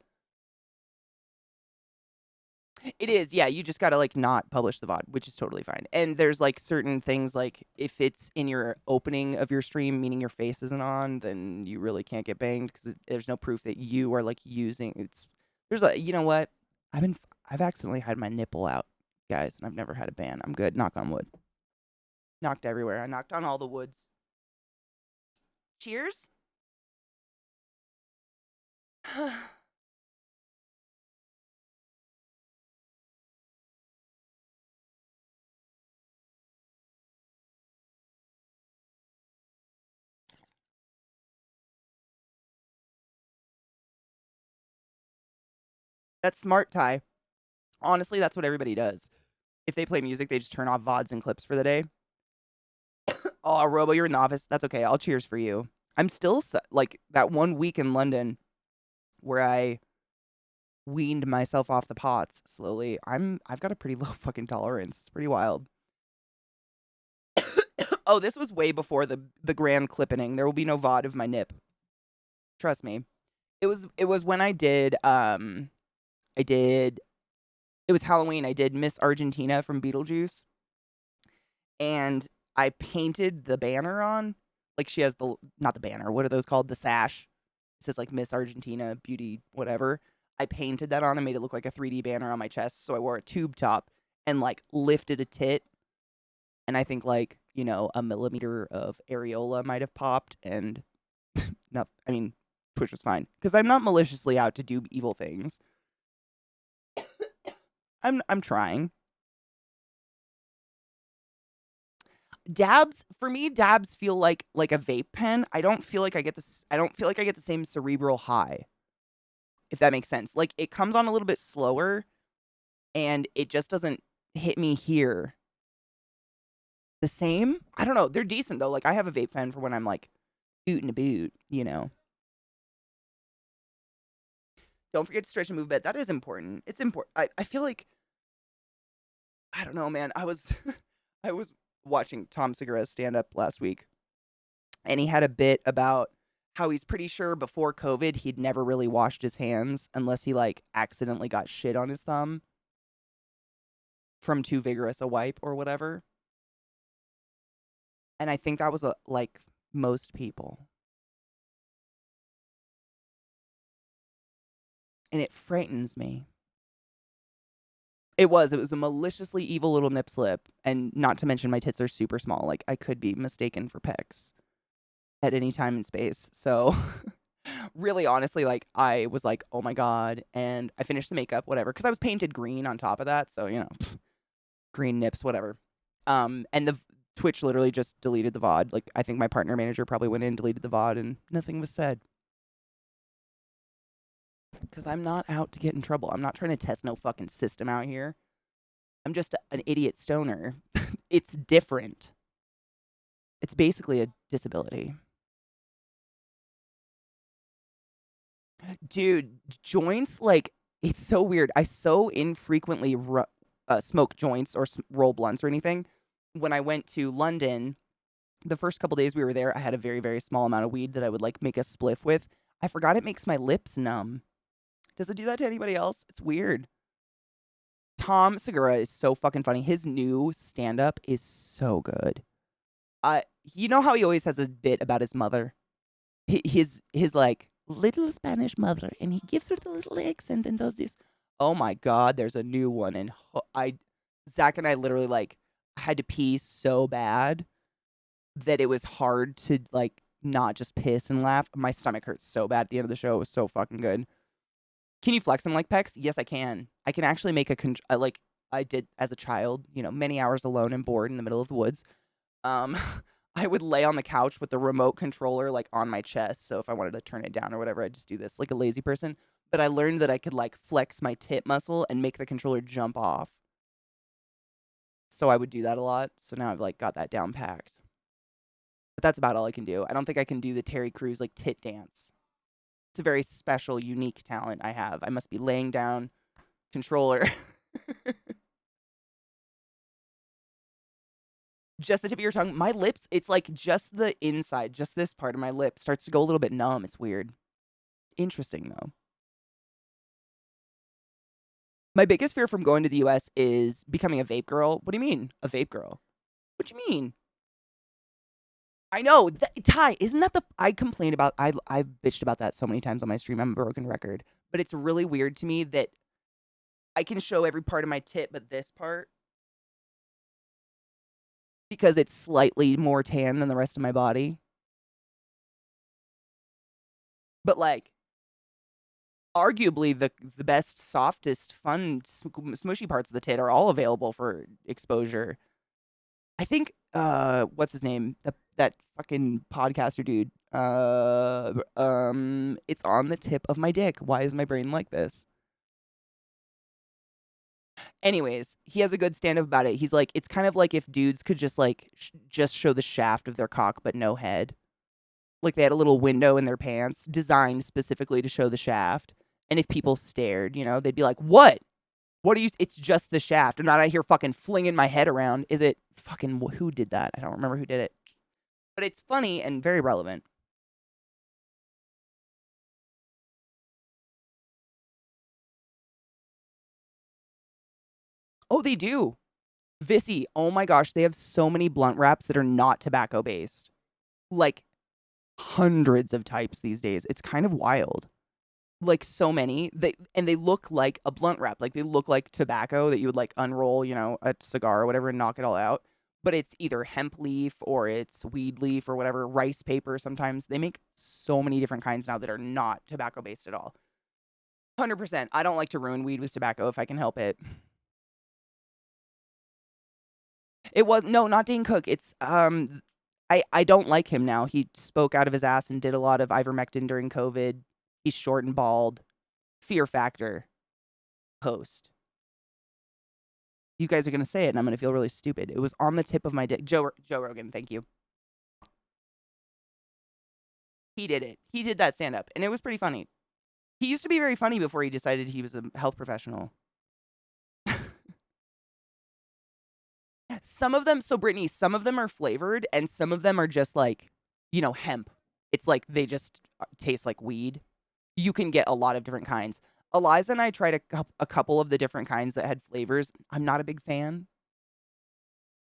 It is, yeah, you just gotta, like, not publish the VOD, which is totally fine. And there's, like, certain things, like, if it's in your opening of your stream, meaning your face isn't on, then you really can't get banged because there's no proof that you are, like, using it's there's a you know what? I've accidentally had my nipple out, guys, and I've never had a ban. I'm good, knock on wood. Knocked everywhere. I knocked on all the woods. Cheers? That's smart, Ty. Honestly, that's what everybody does. If they play music, they just turn off VODs and clips for the day. Oh, Robo, you're in the office. That's okay. I'll cheers for you. I'm still like that 1 week in London where I weaned myself off the pots slowly. I've got a pretty low fucking tolerance. It's pretty wild. Oh, this was way before the grand clipping. There will be no VOD of my nip. Trust me. It was when it was Halloween. I did Miss Argentina from Beetlejuice. And I painted the banner on. Like she has not the banner. What are those called? The sash. It says like Miss Argentina beauty whatever. I painted that on and made it look like a 3D banner on my chest. So I wore a tube top and like lifted a tit. And I think like, you know, a millimeter of areola might have popped and Twitch was fine. Because I'm not maliciously out to do evil things. I'm trying. Dabs for me, dabs feel like a vape pen. I don't feel like I get the same cerebral high. If that makes sense. Like it comes on a little bit slower and it just doesn't hit me here the same. I don't know. They're decent though. Like I have a vape pen for when I'm like booting a boot, you know. Don't forget to stretch and move a bit. That is important. It's important. I feel like I don't know, man. I was I was watching Tom Segura's stand up last week, and he had a bit about how he's pretty sure before COVID he'd never really washed his hands unless he like accidentally got shit on his thumb from too vigorous a wipe or whatever. And I think that was like most people. And it frightens me. It was a maliciously evil little nip slip, and not to mention my tits are super small. Like I could be mistaken for pecs at any time and space. So really honestly, like I was like, oh my God. And I finished the makeup, whatever, because I was painted green on top of that. So, you know, green nips, whatever. And the Twitch literally just deleted the VOD. Like I think my partner manager probably went in, deleted the VOD, and nothing was said. Because I'm not out to get in trouble. I'm not trying to test no fucking system out here. I'm just an idiot stoner. It's different. It's basically a disability. Dude, joints, like, it's so weird. I so infrequently smoke joints or roll blunts or anything. When I went to London, the first couple days we were there, I had a very, very small amount of weed that I would, like, make a spliff with. I forgot it makes my lips numb. Does it do that to anybody else? It's weird. Tom Segura is so fucking funny. His new stand-up is so good. You know how he always has a bit about his mother? His like, little Spanish mother, and he gives her the little accent and does this. Oh my God, there's a new one. And Zach and I literally, like, had to pee so bad that it was hard to, like, not just piss and laugh. My stomach hurt so bad at the end of the show. It was so fucking good. Can you flex them like pecs? Yes, I can. I can actually make like I did as a child, you know, many hours alone and bored in the middle of the woods. I would lay on the couch with the remote controller like on my chest. So if I wanted to turn it down or whatever, I'd just do this like a lazy person. But I learned that I could like flex my tit muscle and make the controller jump off. So I would do that a lot. So now I've like got that down packed. But that's about all I can do. I don't think I can do the Terry Crews like tit dance. It's a very special, unique talent I have. I must be laying down controller. Just the tip of your tongue. My lips, it's like just the inside, just this part of my lip starts to go a little bit numb. It's weird. Interesting, though. My biggest fear from going to the US is becoming a vape girl. What do you mean, a vape girl? What do you mean? I know. Ty, isn't that I complained about, I've bitched about that so many times on my stream. I'm a broken record. But it's really weird to me that I can show every part of my tit but this part because it's slightly more tan than the rest of my body. But like, arguably the best, softest, fun, smushy parts of the tit are all available for exposure. I think what's his name? That fucking podcaster dude. It's on the tip of my dick. Why is my brain like this? Anyways, he has a good stand-up about it. He's like, it's kind of like if dudes could just like just show the shaft of their cock but no head. Like they had a little window in their pants designed specifically to show the shaft. And if people stared, you know, they'd be like, "What? What are you? It's just the shaft. I'm not out here fucking flinging my head around." Is it fucking who did that? I don't remember who did it. But it's funny and very relevant. Oh, they do. Vissy, oh my gosh, they have so many blunt wraps that are not tobacco based. Like hundreds of types these days. It's kind of wild. Like so many. They look like a blunt wrap. Like they look like tobacco that you would like unroll, you know, a cigar or whatever and knock it all out. But it's either hemp leaf or it's weed leaf or whatever, rice paper sometimes. They make so many different kinds now that are not tobacco based at all. 100%. I don't like to ruin weed with tobacco if I can help it. It was no, not Dane Cook. It's I don't like him now. He spoke out of his ass and did a lot of ivermectin during COVID. He's short and bald. Fear Factor host. You guys are gonna say it, and I'm gonna feel really stupid. It was on the tip of my dick. Joe Rogan, thank you. He did it. He did that stand up, and it was pretty funny. He used to be very funny before he decided he was a health professional. Some of them, so Brittany, some of them are flavored, and some of them are just like, you know, hemp. It's like they just taste like weed. You can get a lot of different kinds. Eliza and I tried a couple of the different kinds that had flavors. I'm not a big fan.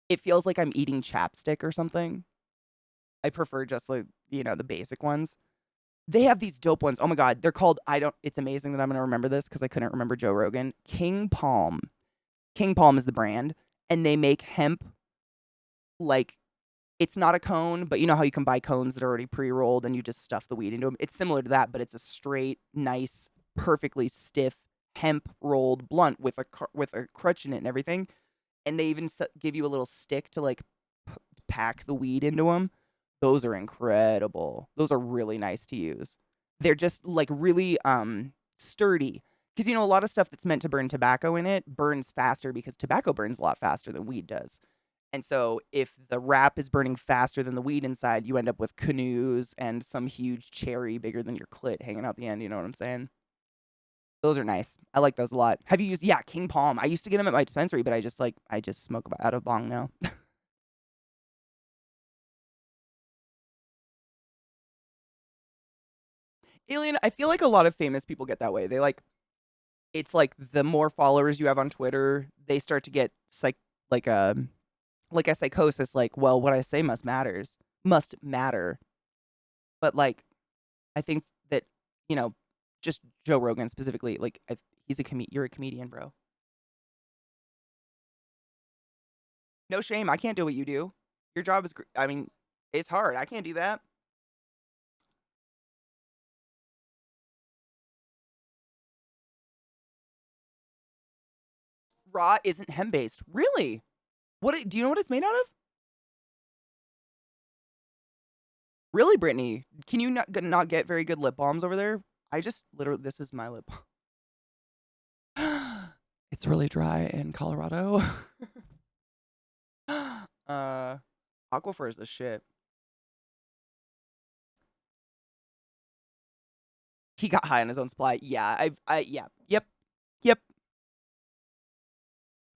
It feels like I'm eating chapstick or something. I prefer just like, you know, the basic ones. They have these dope ones. Oh my God. They're called, it's amazing that I'm going to remember this because I couldn't remember Joe Rogan. King Palm. King Palm is the brand. And they make hemp like, it's not a cone, but you know how you can buy cones that are already pre-rolled and you just stuff the weed into them? It's similar to that, but it's a straight, nice, perfectly stiff hemp rolled blunt with a crutch in it and everything. And they even give you a little stick to like pack the weed into them. Those are incredible. Those are really nice to use. They're just like really sturdy. Because, you know, a lot of stuff that's meant to burn tobacco in it burns faster because tobacco burns a lot faster than weed does. And so if the wrap is burning faster than the weed inside, you end up with canoes and some huge cherry bigger than your clit hanging out the end. You know what I'm saying? Those are nice. I like those a lot. Have you used, yeah, King Palm. I used to get them at my dispensary, but I just smoke out of bong now. Alien, I feel like a lot of famous people get that way. They like, it's like the more followers you have on Twitter, they start to get like a psychosis. Like, well, what I say must matter. But like, I think that, you know, just Joe Rogan specifically, like you're a comedian, bro. No shame. I can't do what you do. Your job is, I mean, it's hard. I can't do that. Raw isn't hemp based. Really? Do you know what it's made out of? Really, Brittany? Can you not get very good lip balms over there? I just literally, this is my lip balm. It's really dry in Colorado. Aquifer is the shit. He got high on his own supply. Yeah, yep.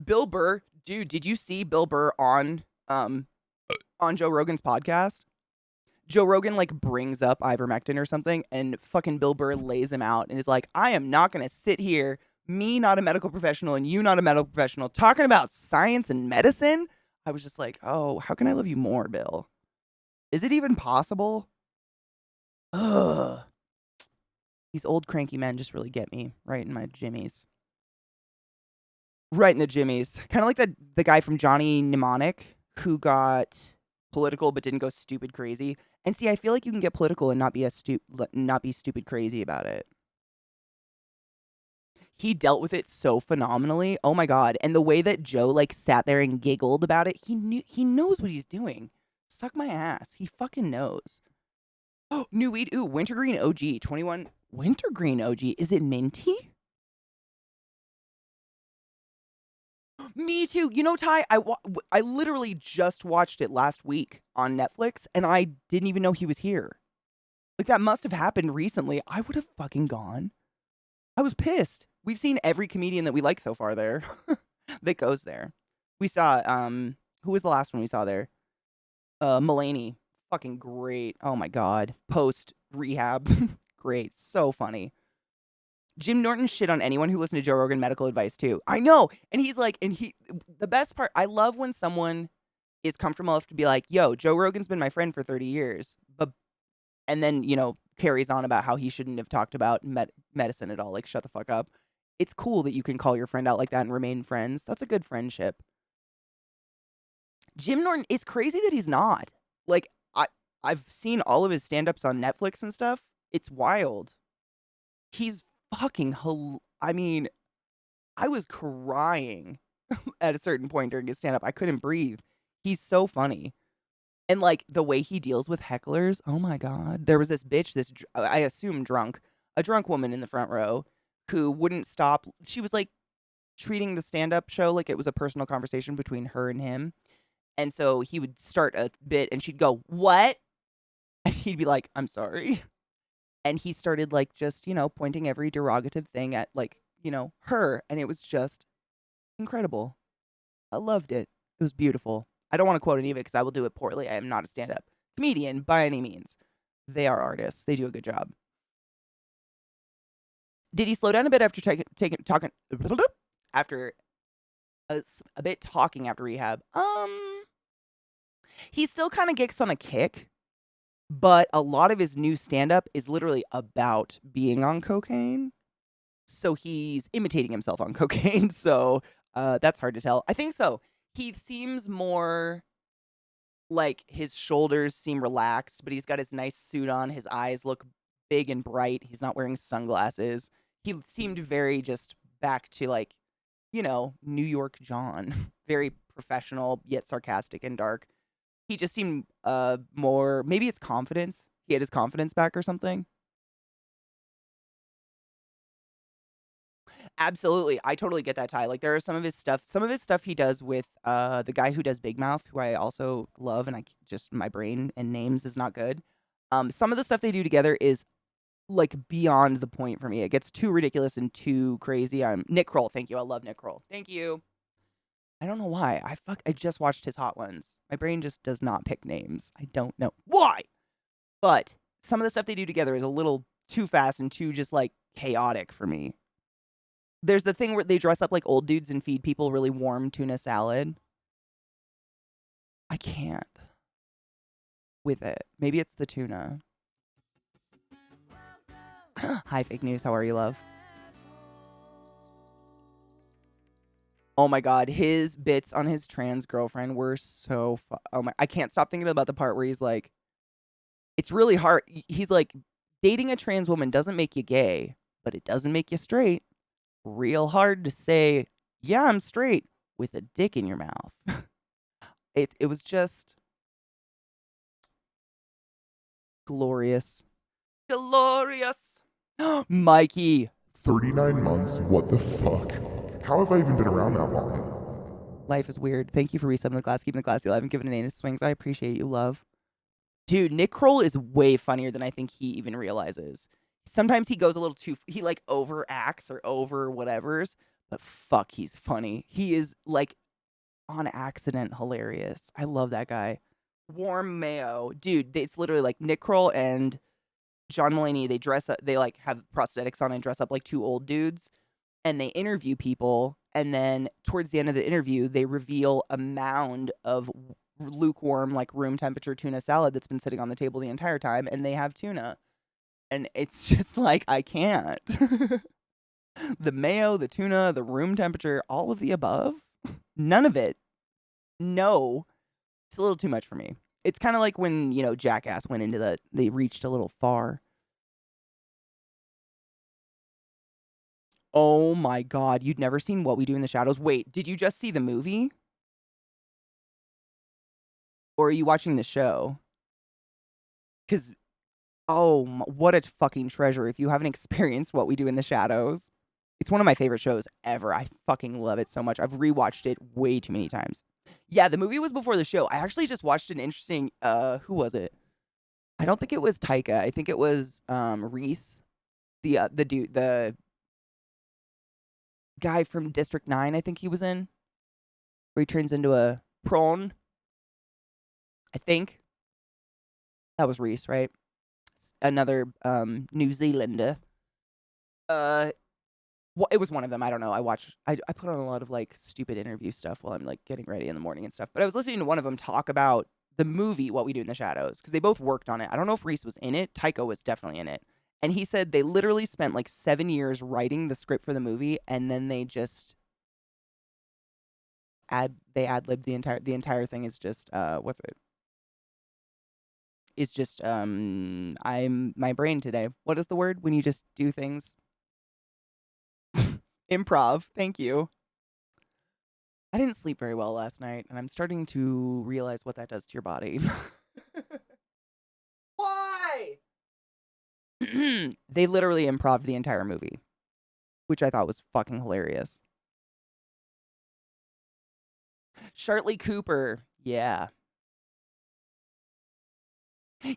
Bill Burr, dude, did you see Bill Burr on Joe Rogan's podcast? Joe Rogan like brings up ivermectin or something, and fucking Bill Burr lays him out and is like, I am not gonna sit here me not a medical professional and you not a medical professional talking about science and medicine. I was just like, oh, how can I love you more, Bill? Is it even possible? Ugh. These old cranky men just really get me right in my jimmies. Right in the jimmies. Kind of like the guy from Johnny Mnemonic who got political but didn't go stupid crazy. And see, I feel like you can get political and not be stupid crazy about it. He dealt with it so phenomenally. Oh my god. And the way that Joe like sat there and giggled about it, he knows what he's doing. Suck my ass. He fucking knows. Oh, new weed. Ooh, Wintergreen OG 21. Wintergreen OG. Is it minty? Me too. You know, Ty, I literally just watched it last week on Netflix and I didn't even know he was here. Like that must have happened recently. I would have fucking gone. I was pissed. We've seen every comedian that we like so far there that goes there. We saw who was the last one we saw there? Mulaney. Fucking great. Oh my god. Post rehab. Great. So funny. Jim Norton shit on anyone who listened to Joe Rogan medical advice too. I know. And he's like, the best part, I love when someone is comfortable enough to be like, yo, Joe Rogan's been my friend for 30 years. And then, you know, carries on about how he shouldn't have talked about medicine at all. Like, shut the fuck up. It's cool that you can call your friend out like that and remain friends. That's a good friendship. Jim Norton, it's crazy that he's not. Like, I've seen all of his stand-ups on Netflix and stuff. It's wild. He's fucking I mean, I was crying at a certain point during his stand-up. I couldn't breathe. He's so funny. And, like, the way he deals with hecklers, oh my god. There was this bitch, I assume a drunk woman in the front row who wouldn't stop. She was, like, treating the stand-up show like it was a personal conversation between her and him. And so he would start a bit and she'd go, "What?" And he'd be like, "I'm sorry." And he started, like, just, you know, pointing every derogative thing at, like, you know, her. And it was just incredible. I loved it. It was beautiful. I don't want to quote any of it because I will do it poorly. I am not a stand-up comedian by any means. They are artists. They do a good job. Did he slow down a bit after talking after a bit talking after rehab? He still kind of gets on a kick, but a lot of his new stand-up is literally about being on cocaine. So he's imitating himself on cocaine. So that's hard to tell. I think so. He seems more like his shoulders seem relaxed, but he's got his nice suit on. His eyes look big and bright. He's not wearing sunglasses. He seemed very just back to, like, you know, New York John. Very professional, yet sarcastic and dark. He just seemed more, maybe it's confidence. He had his confidence back or something. Absolutely. I totally get that, Ty. Like, there are some of his stuff he does with the guy who does Big Mouth, who I also love, and my brain and names is not good. Some of the stuff they do together is, like, beyond the point for me. It gets too ridiculous and too crazy. Nick Kroll, thank you. I love Nick Kroll. Thank you. I don't know why. I just watched his Hot Ones. My brain just does not pick names. I don't know why. But some of the stuff they do together is a little too fast and too just, like, chaotic for me. There's the thing where they dress up like old dudes and feed people really warm tuna salad. I can't with it. Maybe it's the tuna. Hi, fake news. How are you, love? Oh my god, his bits on his trans girlfriend were so I can't stop thinking about the part where he's like, it's really hard. He's like, dating a trans woman doesn't make you gay, but it doesn't make you straight. Real hard to say, yeah, I'm straight with a dick in your mouth. It was just glorious. Glorious. Mikey. 39 months? What the fuck? How have I even been around that long? Life is weird. Thank you for resetting the class, keeping the class alive, and giving it anus swings. I appreciate you, love. Dude, Nick Kroll is way funnier than I think he even realizes. Sometimes he goes a little too, he like overacts or over whatevers, but fuck, he's funny. He is like on accident hilarious. I love that guy. Warm mayo. Dude, it's literally like Nick Kroll and John Mulaney, they dress up, they like have prosthetics on and dress up like two old dudes. and they interview people, and then towards the end of the interview, they reveal a mound of lukewarm, like room temperature tuna salad that's been sitting on the table the entire time, and they have tuna. And it's just like, I can't. The mayo, the tuna, the room temperature, all of the above, none of it. No, it's a little too much for me. It's kind of like when, Jackass went into they reached a little far. Oh my God, you'd never seen What We Do in the Shadows? Wait, did you just see the movie? Or are you watching the show? Because, what a fucking treasure if you haven't experienced What We Do in the Shadows. It's one of my favorite shows ever. I fucking love it so much. I've rewatched it way too many times. Yeah, the movie was before the show. I actually just watched an interesting, who was it? I don't think it was Taika. I think it was Reese, the dude, the guy from District 9, I think he was in, where he turns into a prawn. I think that was Reese, right? Another New Zealander. It was one of them. I don't know. I put on a lot of like stupid interview stuff while I'm like getting ready in the morning and stuff. But I was listening to one of them talk about the movie What We Do in the Shadows, because they both worked on it. I don't know if Reese was in it. Taika was definitely in it. And he said they literally spent like 7 years writing the script for the movie, and then they just ad-libbed the entire thing. Is just what's it? Is just I'm my brain today. What is the word when you just do things? Improv. Thank you. I didn't sleep very well last night, and I'm starting to realize what that does to your body. Why? They literally improv'd the entire movie, which I thought was fucking hilarious. Shartley Cooper. Yeah.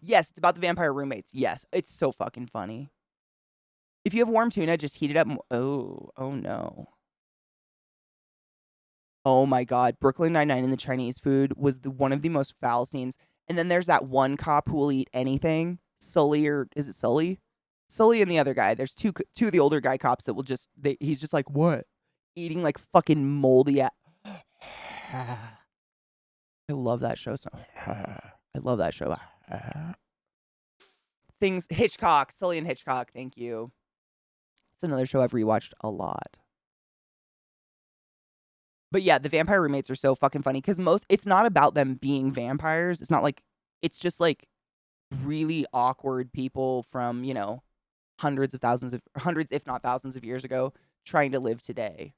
Yes, it's about the vampire roommates. Yes, it's so fucking funny. If you have warm tuna, just heat it up. Oh no. Oh my God. Brooklyn Nine-Nine in the Chinese food was one of the most foul scenes. And then there's that one cop who will eat anything. Sully, or is it Sully? Sully and the other guy. There's two of the older guy cops that will he's just like, what? Eating like fucking moldy. I love that show so. I love that show. Hitchcock, Sully and Hitchcock. Thank you. It's another show I've rewatched a lot. But yeah, the vampire roommates are so fucking funny because it's not about them being vampires. It's not like, it's just like really awkward people from, hundreds, if not thousands of years ago, trying to live today.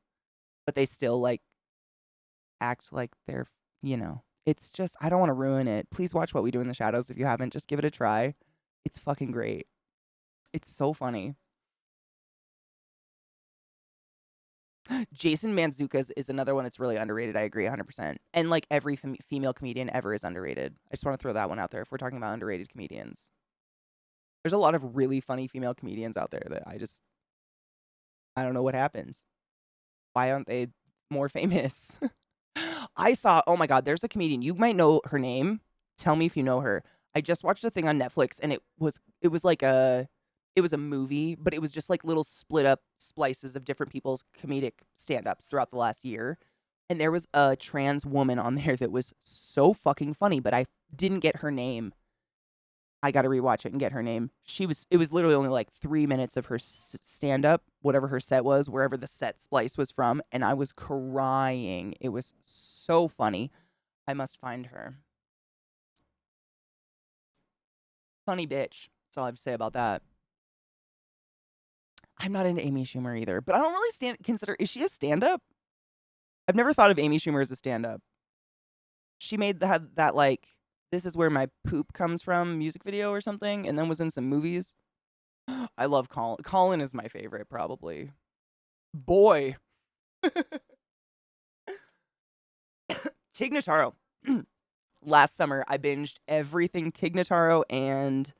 But they still like act like they're, it's just, I don't want to ruin it. Please watch What We Do in the Shadows if you haven't. Just give it a try. It's fucking great. It's so funny. Jason Mantzoukas is another one that's really underrated. I agree 100%. And like every female comedian ever is underrated. I just want to throw that one out there if we're talking about underrated comedians. There's a lot of really funny female comedians out there that I don't know what happens. Why aren't they more famous? Oh my God, there's a comedian. You might know her name. Tell me if you know her. I just watched a thing on Netflix, and it was a movie, but it was just like little split up splices of different people's comedic stand-ups throughout the last year. And there was a trans woman on there that was so fucking funny, but I didn't get her name. I got to rewatch it and get her name. It was literally only like 3 minutes of her stand-up, whatever her set was, wherever the set splice was from. And I was crying. It was so funny. I must find her. Funny bitch. That's all I have to say about that. I'm not into Amy Schumer either, but I don't really consider, is she a stand-up? I've never thought of Amy Schumer as a stand-up. She made that like, This Is Where My Poop Comes From music video or something, and then was in some movies. I love Colin. Colin is my favorite, probably. Boy. Tig Notaro. Last summer, I binged everything Tig Notaro and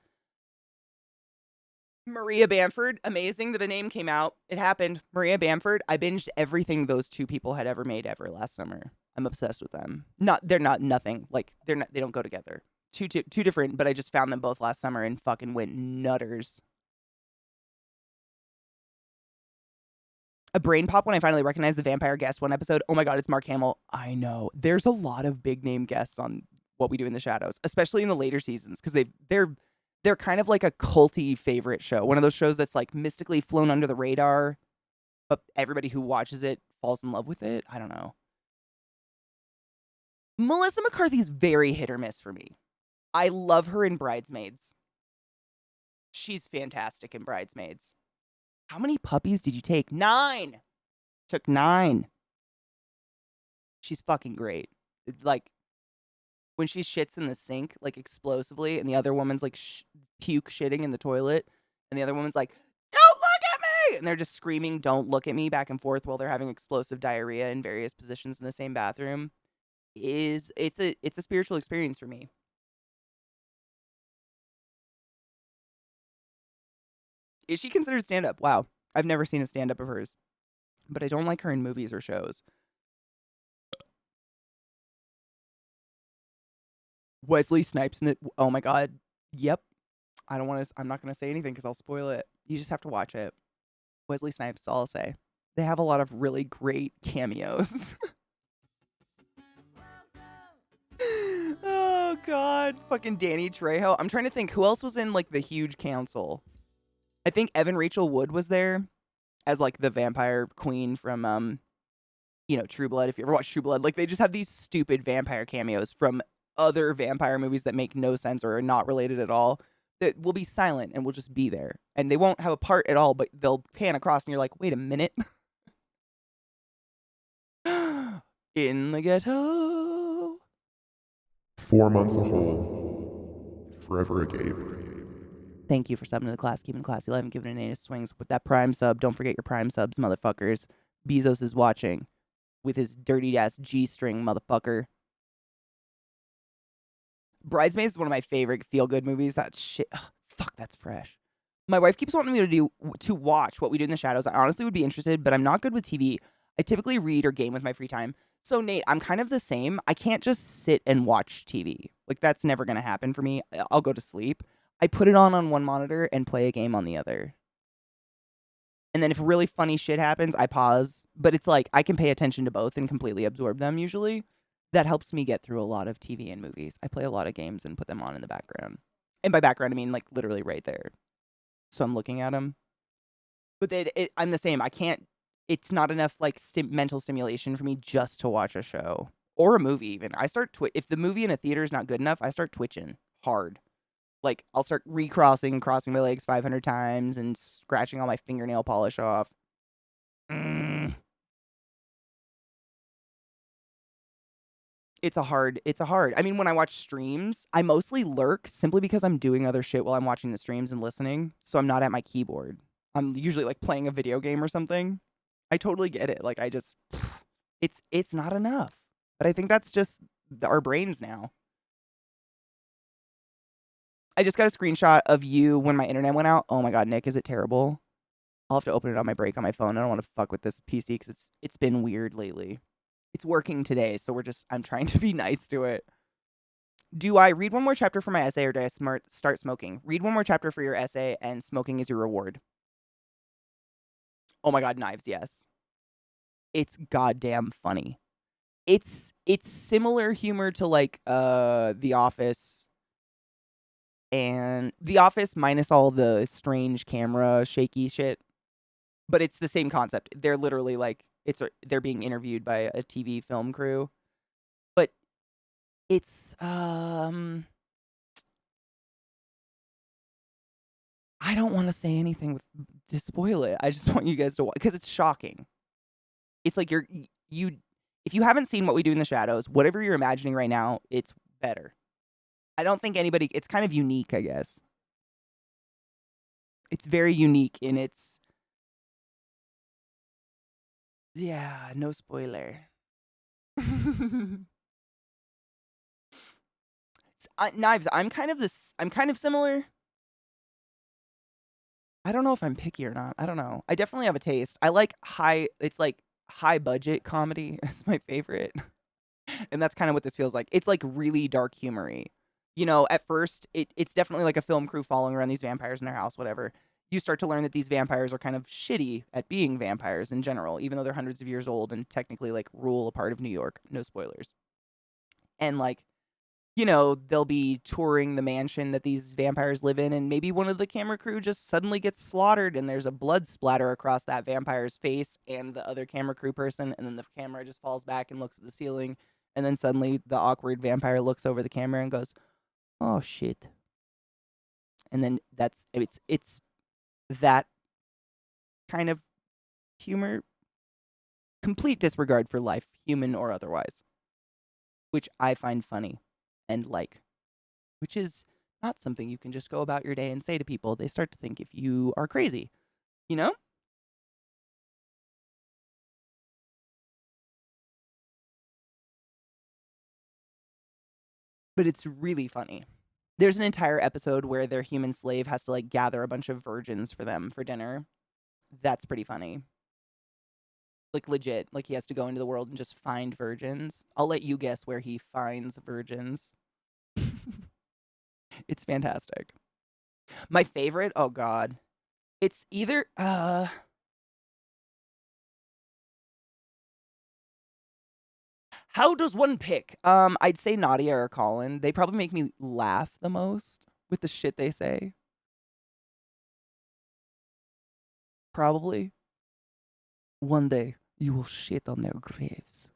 Maria Bamford. Amazing that a name came out. It happened. Maria Bamford. I binged everything those two people had ever made ever last summer. I'm obsessed with them. They're not nothing. Like they don't go together. Two different, but I just found them both last summer and fucking went nutters. A brain pop when I finally recognized the vampire guest one episode. Oh my god, it's Mark Hamill. I know. There's a lot of big name guests on What We Do in the Shadows, especially in the later seasons, because they're kind of like a culty favorite show. One of those shows that's like mystically flown under the radar, but everybody who watches it falls in love with it. I don't know. Melissa McCarthy's very hit or miss for me. I love her in Bridesmaids. She's fantastic in Bridesmaids. How many puppies did you take? 9. Took 9. She's fucking great. Like, when she shits in the sink, like, explosively, and the other woman's, like, puke shitting in the toilet, and the other woman's like, don't look at me! And they're just screaming, don't look at me, back and forth while they're having explosive diarrhea in various positions in the same bathroom. It's a spiritual experience for me. Is she considered stand-up? Wow. I've never seen a stand-up of hers. But I don't like her in movies or shows. Wesley Snipes in it. Oh my god. Yep. I'm not going to say anything because I'll spoil it. You just have to watch it. Wesley Snipes is all I'll say. They have a lot of really great cameos. Oh god. Fucking Danny Trejo. I'm trying to think who else was in like the huge council. I think Evan Rachel Wood was there as like the vampire queen from True Blood. If you ever watched True Blood, like they just have these stupid vampire cameos from other vampire movies that make no sense or are not related at all that will be silent and will just be there. And they won't have a part at all, but they'll pan across and you're like, wait a minute. In the ghetto. 4 months a hole, forever a gape. Thank you for subbing to the class. Keeping classy alive and giving an 8 swings with that prime sub. Don't forget your prime subs, motherfuckers. Bezos is watching with his dirty ass G-string, motherfucker. Bridesmaids is one of my favorite feel-good movies. That shit, ugh, fuck, that's fresh. My wife keeps wanting me to watch What We Do in the Shadows. I honestly would be interested, but I'm not good with TV. I typically read or game with my free time. So, Nate, I'm kind of the same. I can't just sit and watch TV. Like, that's never going to happen for me. I'll go to sleep. I put it on one monitor and play a game on the other. And then if really funny shit happens, I pause. But it's like, I can pay attention to both and completely absorb them usually. That helps me get through a lot of TV and movies. I play a lot of games and put them on in the background. And by background, I mean like literally right there. So I'm looking at them. But I'm the same. I can't, it's not enough like mental stimulation for me just to watch a show. Or a movie even. If the movie in a theater is not good enough, I start twitching hard. Like, I'll start crossing my legs 500 times and scratching all my fingernail polish off. It's a hard. I mean, when I watch streams, I mostly lurk simply because I'm doing other shit while I'm watching the streams and listening. So I'm not at my keyboard. I'm usually like playing a video game or something. I totally get it. Like, it's not enough. But I think that's just our brains now. I just got a screenshot of you when my internet went out. Oh my god, Nick, is it terrible? I'll have to open it on my break on my phone. I don't want to fuck with this PC because it's been weird lately. It's working today, so I'm trying to be nice to it. Do I read one more chapter for my essay or do I start smoking? Read one more chapter for your essay and smoking is your reward. Oh my god, Knives, yes. It's goddamn funny. It's similar humor to like The Office. And The Office minus all the strange camera shaky shit. But it's the same concept. They're literally like they're being interviewed by a TV film crew. But it's I don't want to say anything to spoil it. I just want you guys to watch because it's shocking. It's like if you haven't seen What We Do in the Shadows, whatever you're imagining right now, it's better. I don't think it's kind of unique, I guess. It's very unique in its, yeah, no spoiler. Knives, I'm kind of similar. I don't know if I'm picky or not. I don't know. I definitely have a taste. I like high budget comedy is my favorite. And that's kind of what this feels like. It's like really dark humory. You know, at first, it's definitely like a film crew following around these vampires in their house, whatever. you start to learn that these vampires are kind of shitty at being vampires in general, even though they're hundreds of years old and technically like rule a part of New York. No spoilers. And like, you know, they'll be touring the mansion that these vampires live in, and maybe one of the camera crew just suddenly gets slaughtered, and there's a blood splatter across that vampire's face and the other camera crew person, and then the camera just falls back and looks at the ceiling, and then suddenly the awkward vampire looks over the camera and goes, "Oh shit." And then it's that kind of humor, complete disregard for life, human or otherwise, which I find funny and like, which is not something you can just go about your day and say to people. They start to think if you are crazy, you know? But it's really funny. There's an entire episode where their human slave has to like gather a bunch of virgins for them for dinner. That's pretty funny. Like legit, like he has to go into the world and just find virgins. I'll let you guess where he finds virgins. It's fantastic. My favorite, oh god. It's either how does one pick? I'd say Nadia or Colin. They probably make me laugh the most with the shit they say. Probably. One day you will shit on their graves.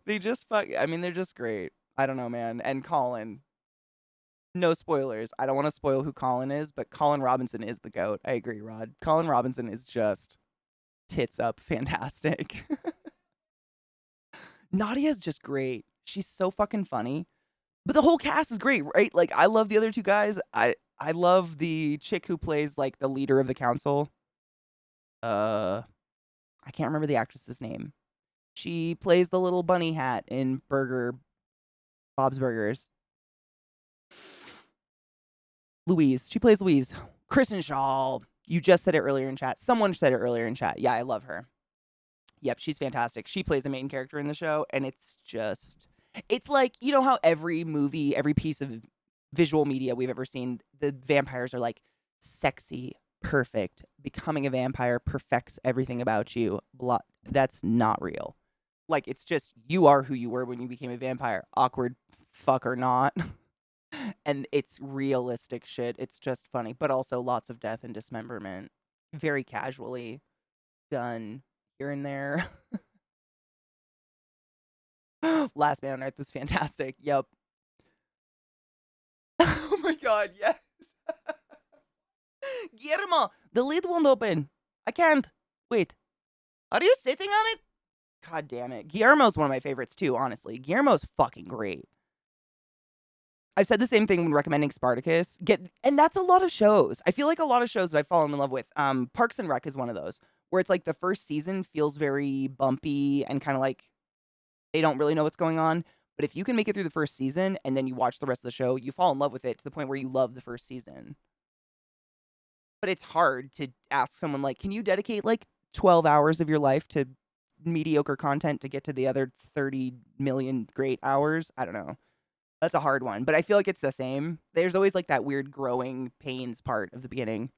They just I mean, they're just great. I don't know, man. And Colin. No spoilers. I don't want to spoil who Colin is, but Colin Robinson is the GOAT. I agree, Rod. Colin Robinson is just tits up fantastic. Nadia's just great. She's so fucking funny. But the whole cast is great, right? Like I love the other two guys. I love the chick who plays like the leader of the council. I can't remember the actress's name. She plays the little bunny hat in Bob's Burgers. Louise. She plays Louise. Kristen Shaw. You just said it earlier in chat. Someone said it earlier in chat. Yeah, I love her. Yep, she's fantastic. She plays the main character in the show, and it's like, you know how every movie, every piece of visual media we've ever seen, the vampires are like sexy, perfect. Becoming a vampire perfects everything about you. Blah. That's not real. Like, it's just you are who you were when you became a vampire. Awkward fuck or not. And it's realistic shit. It's just funny, but also lots of death and dismemberment. Very casually done here and there. Last Man on Earth was fantastic. Yep. Oh my god, yes. Guillermo, the lid won't open. I can't. Wait. Are you sitting on it? God damn it. Guillermo's one of my favorites too, honestly. Guillermo's fucking great. I've said the same thing when recommending Spartacus. And that's a lot of shows. I feel like a lot of shows that I've fallen in love with. Parks and Rec is one of those where it's like the first season feels very bumpy and kind of like they don't really know what's going on. But if you can make it through the first season and then you watch the rest of the show, you fall in love with it to the point where you love the first season. But it's hard to ask someone like, can you dedicate like 12 hours of your life to mediocre content to get to the other 30 million great hours? I don't know. That's a hard one, but I feel like it's the same. There's always like that weird growing pains part of the beginning.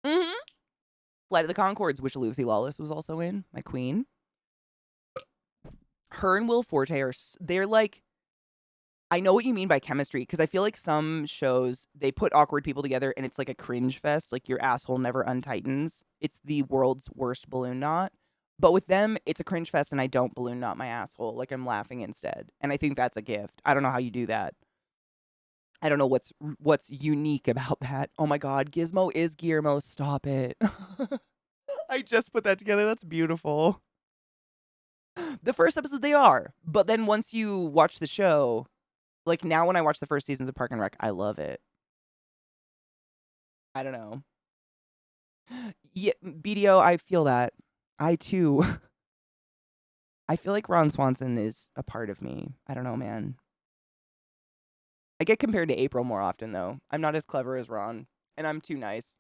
Mm-hmm. Flight of the Conchords, which Lucy Lawless was also in, my queen. Her and Will Forte they're like, I know what you mean by chemistry, because I feel like some shows, they put awkward people together and it's like a cringe fest, like your asshole never untightens. It's the world's worst balloon knot. But with them, it's a cringe fest and I don't balloon knot my asshole. Like I'm laughing instead. And I think that's a gift. I don't know how you do that. I don't know what's unique about that. Oh my god, Gizmo is Guillermo. Stop it. I just put that together. That's beautiful. The first episode they are. But then once you watch the show, like now when I watch the first seasons of Park and Rec, I love it. I don't know. Yeah, BDO, I feel that. I too. I feel like Ron Swanson is a part of me. I don't know, man. I get compared to April more often, though. I'm not as clever as Ron, and I'm too nice.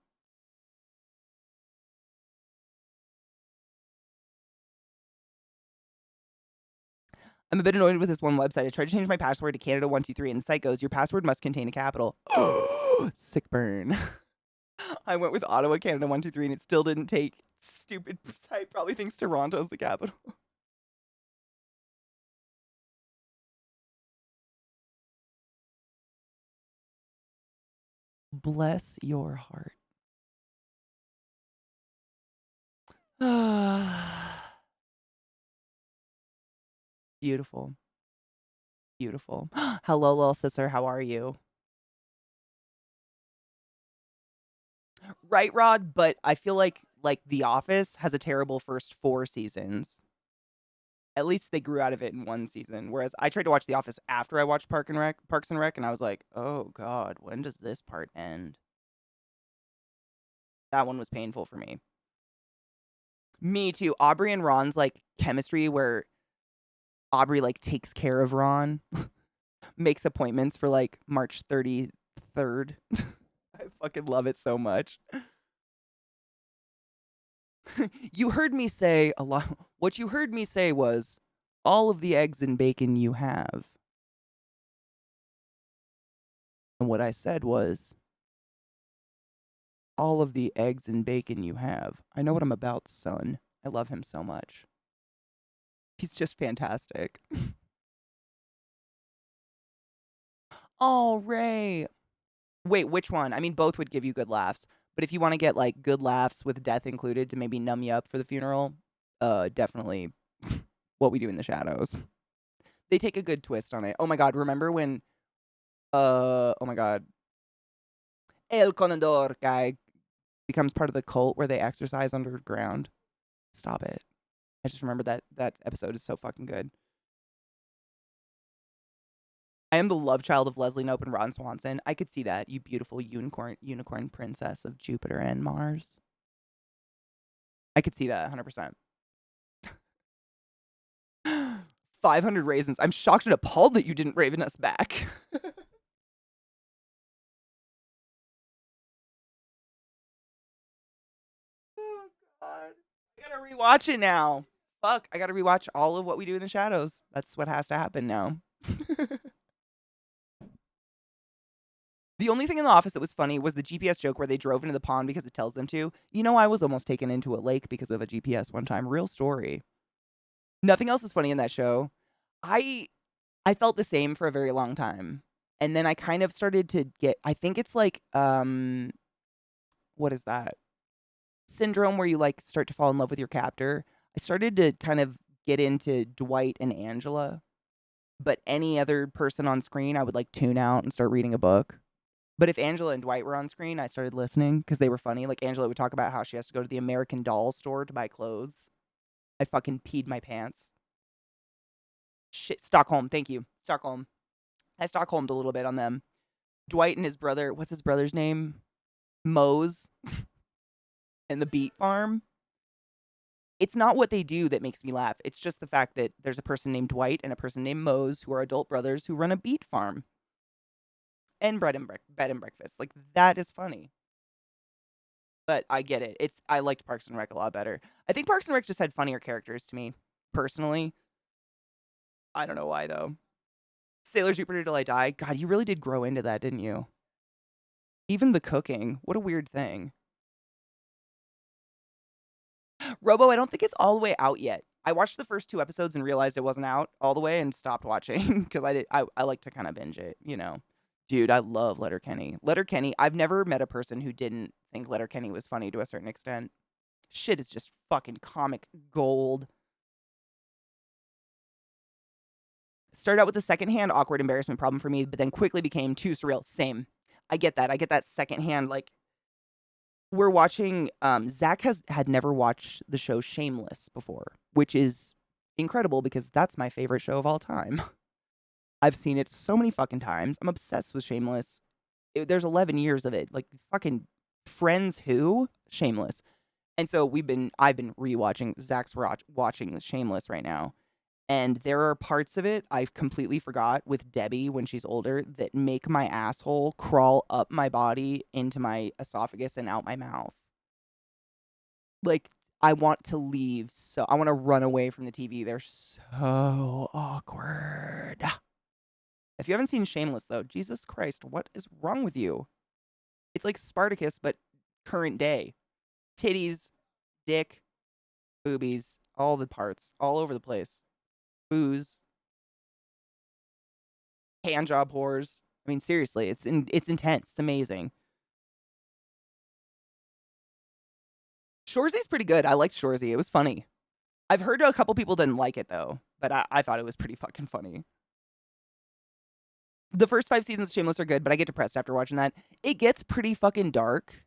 I'm a bit annoyed with this one website. I tried to change my password to Canada123 and the site goes, your password must contain a capital. Sick burn. I went with Ottawa, Canada123 and it still didn't take. Stupid site probably thinks Toronto's the capital. Bless your heart. Beautiful. Beautiful. Hello, little sister. How are you? Right, Rod, but I feel like The Office has a terrible first 4 seasons. At least they grew out of it in 1 season. Whereas I tried to watch The Office after I watched Parks and Rec, and I was like, oh God, when does this part end? That one was painful for me. Me too. Aubrey and Ron's like chemistry where Aubrey like takes care of Ron, makes appointments for like March 33rd. I fucking love it so much. You heard me say a lot. What you heard me say was all of the eggs and bacon you have. And what I said was all of the eggs and bacon you have. I know what I'm about, son. I love him so much. He's just fantastic. Oh, Ray. Wait, which one? I mean, both would give you good laughs. But if you want to get like good laughs with death included to maybe numb you up for the funeral, definitely What We Do in the Shadows. They take a good twist on it. Oh my god, remember when oh my god. El Conador guy becomes part of the cult where they exercise underground. Stop it. I just remember that episode is so fucking good. I am the love child of Leslie Knope and Ron Swanson. I could see that, you beautiful unicorn princess of Jupiter and Mars. I could see that 100%. 500 raisins. I'm shocked and appalled that you didn't raven us back. Oh, God. I gotta rewatch it now. Fuck, I gotta rewatch all of What We Do in the Shadows. That's what has to happen now. The only thing in The Office that was funny was the GPS joke where they drove into the pond because it tells them to. You know, I was almost taken into a lake because of a GPS one time. Real story. Nothing else is funny in that show. I felt the same for a very long time. And then I kind of started to get, I think it's like, what is that? Syndrome where you like start to fall in love with your captor. I started to kind of get into Dwight and Angela. But any other person on screen, I would like tune out and start reading a book. But if Angela and Dwight were on screen, I started listening because they were funny. Like Angela would talk about how she has to go to the American Doll store to buy clothes. I fucking peed my pants. Shit, Stockholm, thank you. Stockholm. I Stockholmed a little bit on them. Dwight and his brother, what's his brother's name? Mose. And the beet farm. It's not what they do that makes me laugh. It's just the fact that there's a person named Dwight and a person named Mose who are adult brothers who run a beet farm. And bed and breakfast. Like, that is funny. But I get it. I liked Parks and Rec a lot better. I think Parks and Rec just had funnier characters to me, personally. I don't know why, though. Sailor Jupiter Till I Die. God, you really did grow into that, didn't you? Even the cooking. What a weird thing. Robo, I don't think it's all the way out yet. I watched the first 2 episodes and realized it wasn't out all the way and stopped watching because I like to kind of binge it, you know. Dude, I love Letterkenny. Letterkenny, I've never met a person who didn't think Letterkenny was funny to a certain extent. Shit is just fucking comic gold. Started out with a secondhand awkward embarrassment problem for me, but then quickly became too surreal. Same. I get that secondhand, like, we're watching, Zach had never watched the show Shameless before, which is incredible because that's my favorite show of all time. I've seen it so many fucking times. I'm obsessed with Shameless. There's 11 years of it. Like, fucking Friends who? Shameless. And so I've been rewatching, Zach's watching Shameless right now. And there are parts of it I completely forgot with Debbie when she's older that make my asshole crawl up my body into my esophagus and out my mouth. Like, I want to leave. So I want to run away from the TV. They're so awkward. If you haven't seen Shameless, though, Jesus Christ, what is wrong with you? It's like Spartacus, but current day. Titties, dick, boobies, all the parts, all over the place. Booze, handjob whores. I mean, seriously, it's intense. It's amazing. Shoresy's pretty good. I liked Shoresy. It was funny. I've heard a couple people didn't like it, though, but I thought it was pretty fucking funny. The first 5 seasons of Shameless are good, but I get depressed after watching that. It gets pretty fucking dark,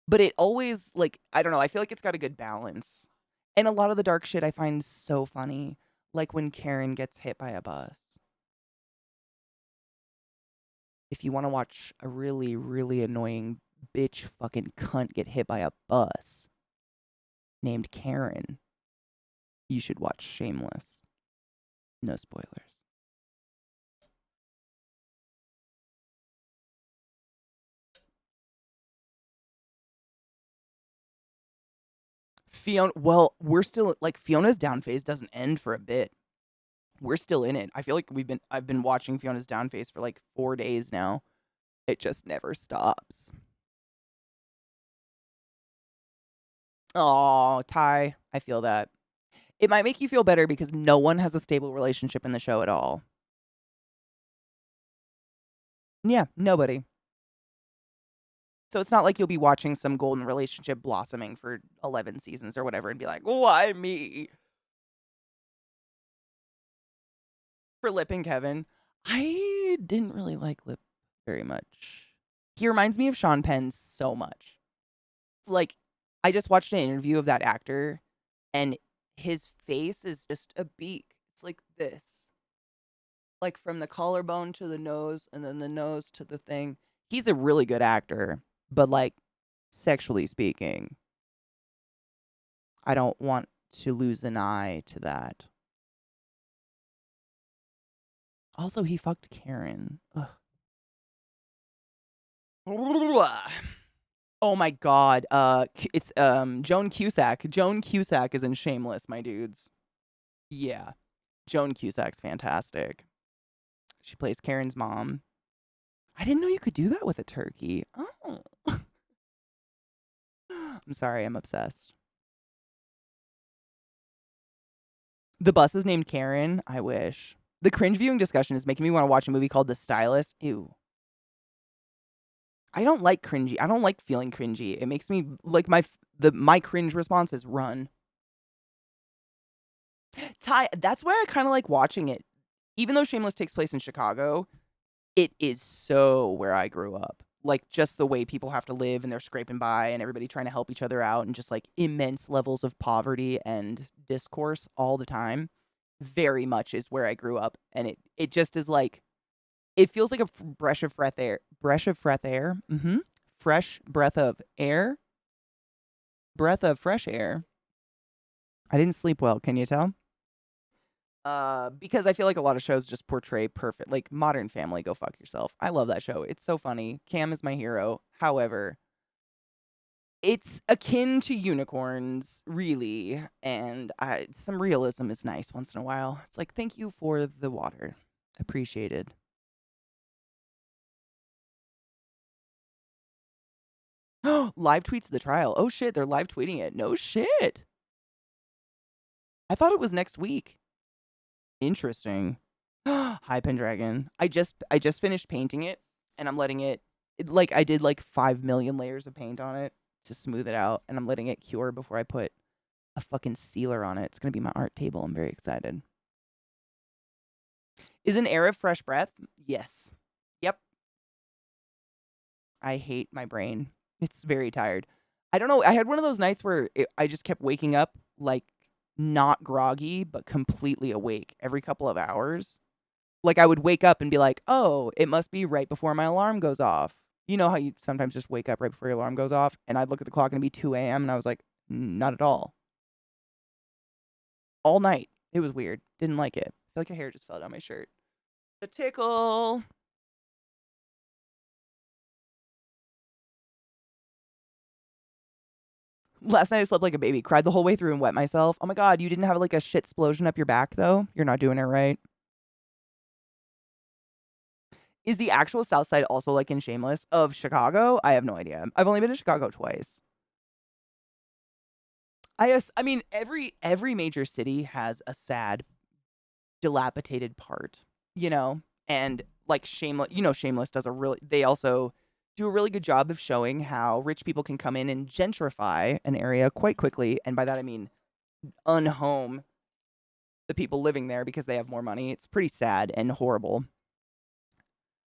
but it always, like, I don't know, I feel like it's got a good balance. And a lot of the dark shit I find so funny, like when Karen gets hit by a bus. If you want to watch a really, really annoying bitch fucking cunt get hit by a bus named Karen, you should watch Shameless. No spoilers. Fiona, well, we're still, like, Fiona's down phase doesn't end for a bit. We're still in it. I feel like I've been watching Fiona's down phase for like 4 days now. It just never stops. Oh, Ty, I feel that. It might make you feel better because no one has a stable relationship in the show at all. Yeah, nobody. So it's not like you'll be watching some golden relationship blossoming for 11 seasons or whatever and be like, why me? For Lip and Kevin, I didn't really like Lip very much. He reminds me of Sean Penn so much. Like, I just watched an interview of that actor, and his face is just a beak. It's like this. Like, from the collarbone to the nose, and then the nose to the thing. He's a really good actor, but, like, sexually speaking, I don't want to lose an eye to that. Also, he fucked Karen. Ugh. Oh my god. It's Joan Cusack. Joan Cusack is in Shameless, my dudes. Yeah. Joan Cusack's fantastic. She plays Karen's mom. I didn't know you could do that with a turkey. Oh. I'm sorry, I'm obsessed. The bus is named Karen. I wish. The cringe viewing discussion is making me want to watch a movie called The Stylist. Ew. I don't like cringy. I don't like feeling cringy. It makes me like my cringe response is run. Ty, that's why I kind of like watching it. Even though Shameless takes place in Chicago, it is so where I grew up. Like, just the way people have to live and they're scraping by and everybody trying to help each other out and just like immense levels of poverty and discourse all the time. Very much is where I grew up. And it just is like, it feels like a breath of fresh air. Fresh breath of air. Breath of fresh air. I didn't sleep well. Can you tell? Because I feel like a lot of shows just portray perfect, like Modern Family, go fuck yourself. I love that show. It's so funny. Cam is my hero. However, it's akin to unicorns, really, and some realism is nice once in a while. It's like, thank you for the water. Appreciated. Live tweets of the trial. Oh shit, they're live tweeting it. No shit. I thought it was next week. Interesting. Hi Pendragon. I just finished painting it and I'm letting it like I did like 5 million layers of paint on it to smooth it out and I'm letting it cure before I put a fucking sealer on it. It's going to be my art table. I'm very excited. Is an air of fresh breath? Yes. Yep. I hate my brain. It's very tired. I don't know. I had one of those nights where I just kept waking up like not groggy, but completely awake every couple of hours. Like, I would wake up and be like, oh, it must be right before my alarm goes off. You know how you sometimes just wake up right before your alarm goes off? And I'd look at the clock and it'd be 2 a.m. and I was like, not at all. All night. It was weird. Didn't like it. I feel like a hair just fell down my shirt. The tickle. Last night I slept like a baby. Cried the whole way through and wet myself. Oh my god, you didn't have like a shit explosion up your back though? You're not doing it right. Is the actual South Side also like in Shameless of Chicago? I have no idea. I've only been to Chicago twice. I mean every major city has a sad, dilapidated part, you know? And like Shameless, Shameless does they also do a really good job of showing how rich people can come in and gentrify an area quite quickly. And by that I mean unhome the people living there because they have more money. It's pretty sad and horrible.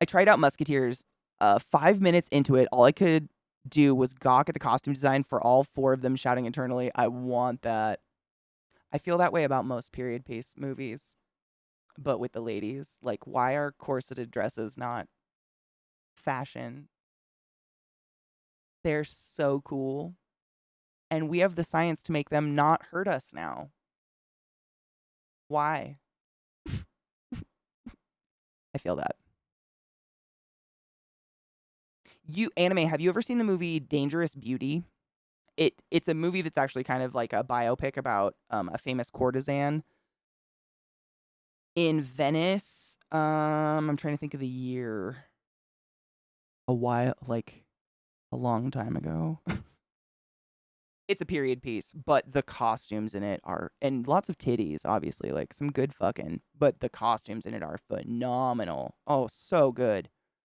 I tried out Musketeers. 5 minutes into it, all I could do was gawk at the costume design for all 4 of them shouting internally, "I want that." I feel that way about most period piece movies, but with the ladies. Like, why are corseted dresses not fashion? They're so cool. And we have the science to make them not hurt us now. Why? I feel that. Anime, have you ever seen the movie Dangerous Beauty? It's a movie that's actually kind of like a biopic about a famous courtesan in Venice. I'm trying to think of the year. A long time ago. It's a period piece, but the costumes in it are, and lots of titties, obviously, like some good fucking, but the costumes in it are phenomenal. Oh, so good.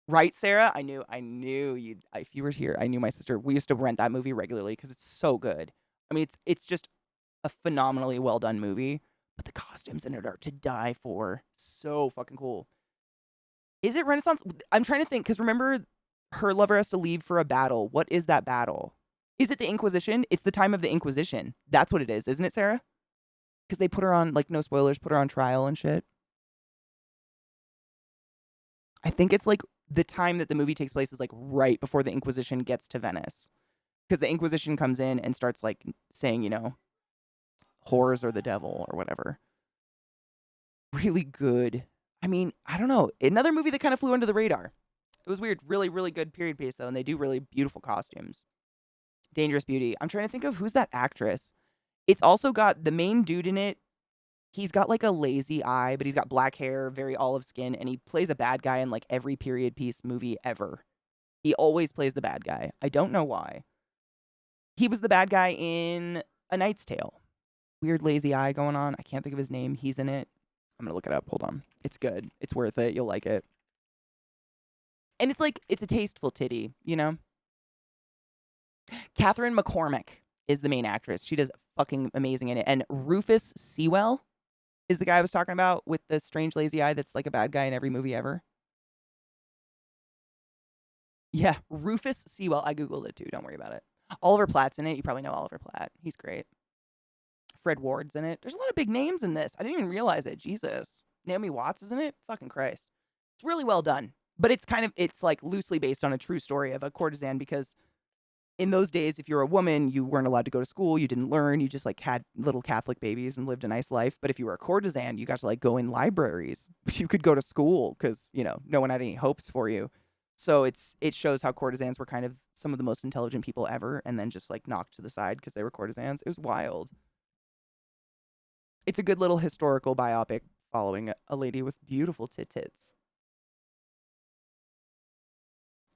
Right, Sarah? I knew you'd, if you were here, I knew my sister. We used to rent that movie regularly because it's so good. I mean, it's just a phenomenally well done movie, but the costumes in it are to die for. So fucking cool. Is it Renaissance? I'm trying to think because remember, her lover has to leave for a battle. What is that battle? Is it the Inquisition? It's the time of the Inquisition. That's what it is, isn't it, Sarah? Because they put her on, like, no spoilers, put her on trial and shit. I think it's like the time that the movie takes place is like right before the Inquisition gets to Venice. Because the Inquisition comes in and starts like saying, whores are the devil or whatever. Really good. I mean, I don't know. Another movie that kind of flew under the radar. It was weird. Really, really good period piece, though, and they do really beautiful costumes. Dangerous Beauty. I'm trying to think of who's that actress. It's also got the main dude in it. He's got like a lazy eye, but he's got black hair, very olive skin, and he plays a bad guy in like every period piece movie ever. He always plays the bad guy. I don't know why. He was the bad guy in A Knight's Tale. Weird lazy eye going on. I can't think of his name. He's in it. I'm going to look it up. Hold on. It's good. It's worth it. You'll like it. And it's like, it's a tasteful titty, Catherine McCormick is the main actress. She does fucking amazing in it. And Rufus Sewell is the guy I was talking about with the strange lazy eye that's like a bad guy in every movie ever. Yeah, Rufus Sewell. I Googled it too. Don't worry about it. Oliver Platt's in it. You probably know Oliver Platt. He's great. Fred Ward's in it. There's a lot of big names in this. I didn't even realize it. Jesus. Naomi Watts is in it? Fucking Christ. It's really well done. But it's like loosely based on a true story of a courtesan because in those days, if you're a woman, you weren't allowed to go to school. You didn't learn. You just like had little Catholic babies and lived a nice life. But if you were a courtesan, you got to like go in libraries. You could go to school because, no one had any hopes for you. So it shows how courtesans were kind of some of the most intelligent people ever and then just like knocked to the side because they were courtesans. It was wild. It's a good little historical biopic following a lady with beautiful tits.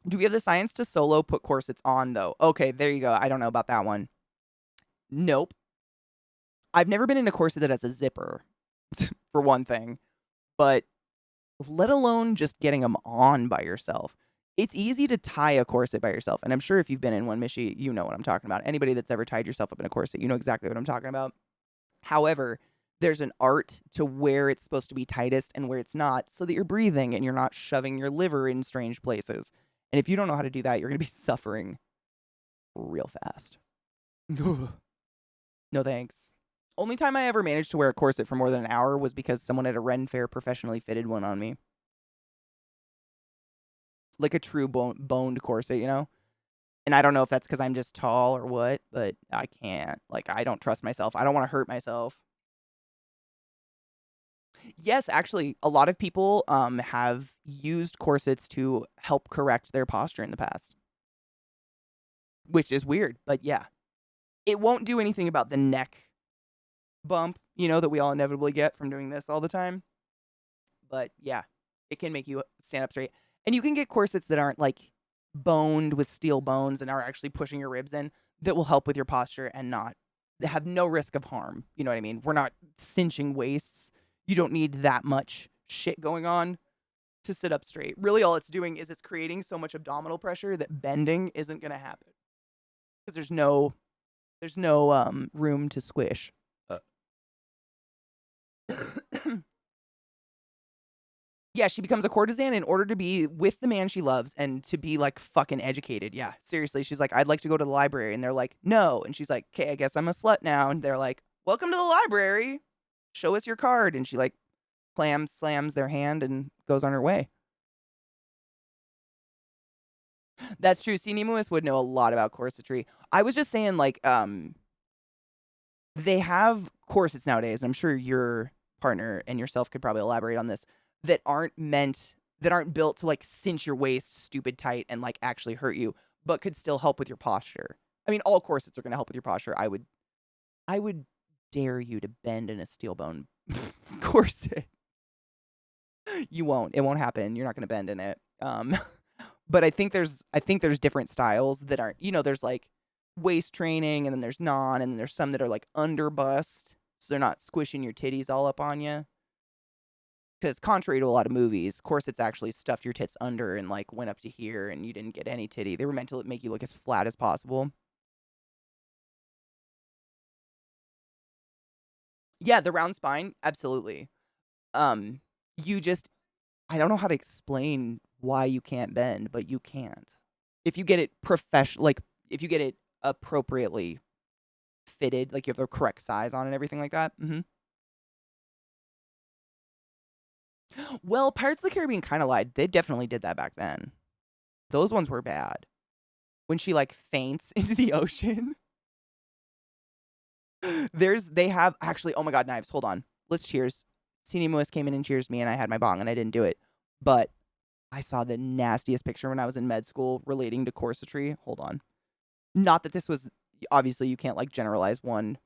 Do we have the science to solo put corsets on, though? Okay, there you go. I don't know about that one. Nope. I've never been in a corset that has a zipper, for one thing. But let alone just getting them on by yourself. It's easy to tie a corset by yourself. And I'm sure if you've been in one, Mishy, you know what I'm talking about. Anybody that's ever tied yourself up in a corset, you know exactly what I'm talking about. However, there's an art to where it's supposed to be tightest and where it's not so that you're breathing and you're not shoving your liver in strange places. And if you don't know how to do that, you're going to be suffering real fast. No thanks. Only time I ever managed to wear a corset for more than an hour was because someone at a Ren Fair professionally fitted one on me. Like a true boned corset, And I don't know if that's because I'm just tall or what, but I can't. Like, I don't trust myself. I don't want to hurt myself. Yes, actually, a lot of people have used corsets to help correct their posture in the past. Which is weird, but yeah. It won't do anything about the neck bump, that we all inevitably get from doing this all the time. But yeah, it can make you stand up straight. And you can get corsets that aren't like boned with steel bones and are actually pushing your ribs in that will help with your posture and not have no risk of harm. You know what I mean? We're not cinching waists. You don't need that much shit going on to sit up straight. Really, all it's doing is it's creating so much abdominal pressure that bending isn't going to happen because there's no room to squish. Yeah, she becomes a courtesan in order to be with the man she loves and to be like fucking educated. Yeah, seriously. She's like, I'd like to go to the library. And they're like, no. And she's like, okay, I guess I'm a slut now. And they're like, welcome to the library. Show us your card. And she like slams their hand and goes on her way. That's true. Sinimuis would know a lot about corsetry. I was just saying, like, they have corsets nowadays, and I'm sure your partner and yourself could probably elaborate on this, that aren't built to like cinch your waist stupid tight and like actually hurt you, but could still help with your posture. I mean, all corsets are going to help with your posture. I would dare you to bend in a steel bone corset. You won't. It won't happen. You're not going to bend in it. But I think there's different styles that aren't, there's like waist training and then there's non, and then there's some that are like under bust, so they're not squishing your titties all up on you. Because contrary to a lot of movies, corsets actually stuffed your tits under and like went up to here and you didn't get any titty. They were meant to make you look as flat as possible. Yeah, the round spine, absolutely. You just, I don't know how to explain why you can't bend, but you can't. If you get it if you get it appropriately fitted, like you have the correct size on and everything like that. Well, Pirates of the Caribbean kind of lied. They definitely did that back then. Those ones were bad. When she like faints into the ocean. They have actually, oh my God, knives. Hold on. Let's cheers. Sini Mois came in and cheers me and I had my bong and I didn't do it. But I saw the nastiest picture when I was in med school relating to corsetry. Hold on. Not that this was, obviously you can't like generalize one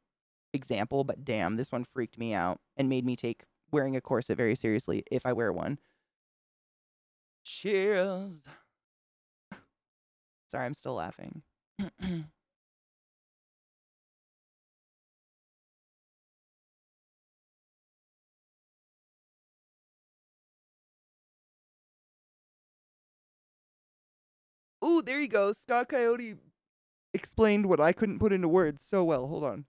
example, but damn, this one freaked me out and made me take wearing a corset very seriously if I wear one. Cheers. Sorry, I'm still laughing. Ooh, there you go. Scott Coyote explained what I couldn't put into words so well. Hold on.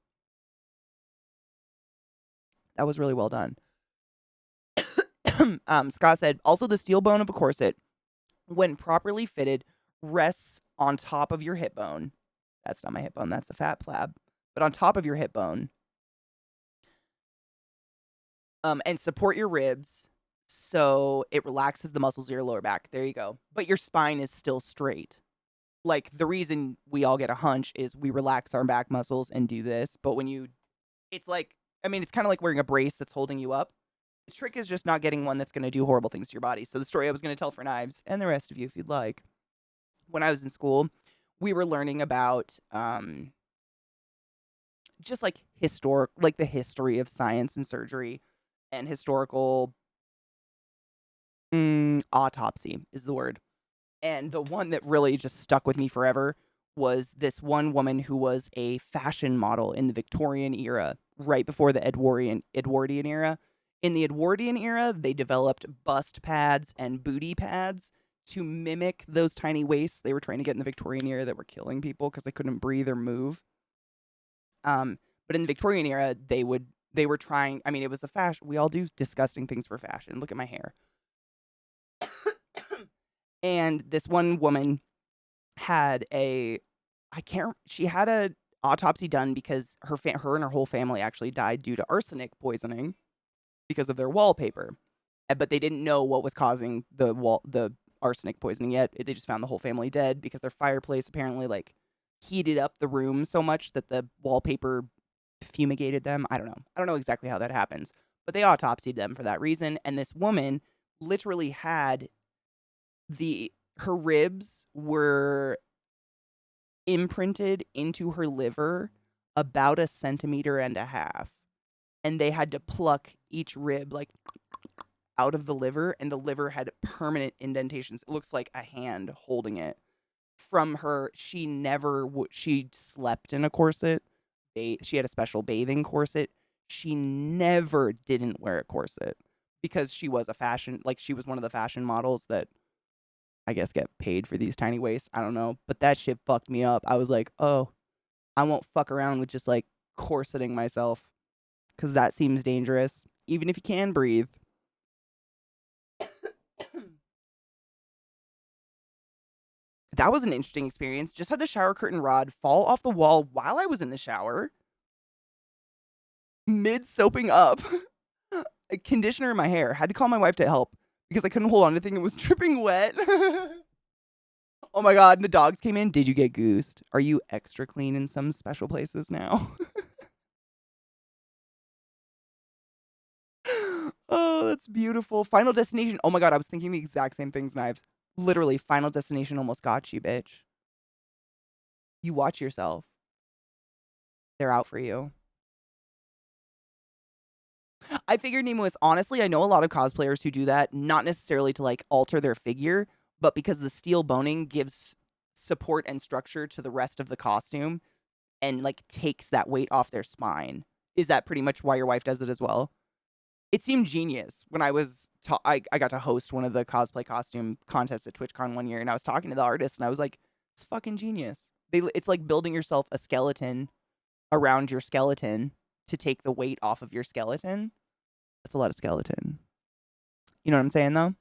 That was really well done. Scott said, also the steel bone of a corset, when properly fitted, rests on top of your hip bone. That's not my hip bone. That's a fat flab. But on top of your hip bone. And support your ribs so it relaxes the muscles of your lower back. There you go. But your spine is still straight. Like, the reason we all get a hunch is we relax our back muscles and do this. But when it's like, I mean, it's kind of like wearing a brace that's holding you up. The trick is just not getting one that's going to do horrible things to your body. So the story I was going to tell for knives, and the rest of you if you'd like. When I was in school, we were learning about just like the history of science and surgery and historical autopsy is the word. And the one that really just stuck with me forever was this one woman who was a fashion model in the Victorian era, right before the Edwardian era. In the Edwardian era, they developed bust pads and booty pads to mimic those tiny waists they were trying to get in the Victorian era that were killing people because they couldn't breathe or move. But in the Victorian era, they were trying, I mean, it was a fashion. We all do disgusting things for fashion. Look at my hair. And this one woman had she had a autopsy done because her and her whole family actually died due to arsenic poisoning because of their wallpaper. But they didn't know what was causing the arsenic poisoning yet. They just found the whole family dead because their fireplace apparently like heated up the room so much that the wallpaper fumigated them. I don't know exactly how that happens, but they autopsied them for that reason. And this woman literally had her ribs were imprinted into her liver about 1.5 centimeters, and they had to pluck each rib like out of the liver, and the liver had permanent indentations. It looks like a hand holding it. From her, she never she slept in a corset. She had a special bathing corset. She never didn't wear a corset because she was she was one of the fashion models that I guess get paid for these tiny waists. I don't know, but that shit fucked me up. I was like, oh, I won't fuck around with just like corseting myself because that seems dangerous, even if you can breathe. That was an interesting experience. Just had the shower curtain rod fall off the wall while I was in the shower, mid soaping up. A conditioner in my hair. Had to call my wife to help because I couldn't hold on to the thing. It was dripping wet. Oh my God. And the dogs came in. Did you get goosed? Are you extra clean in some special places now? Oh, that's beautiful. Final Destination. Oh my God. I was thinking the exact same things, Knives. Literally, Final Destination almost got you, bitch. You watch yourself. They're out for you. I figured Nemo was, honestly, I know a lot of cosplayers who do that, not necessarily to like alter their figure, but because the steel boning gives support and structure to the rest of the costume and like takes that weight off their spine. Is that pretty much why your wife does it as well? It seemed genius when I was I got to host one of the cosplay costume contests at TwitchCon one year, and I was talking to the artist, and I was like, "It's fucking genius." It's like building yourself a skeleton around your skeleton to take the weight off of your skeleton. That's a lot of skeleton. You know what I'm saying, though?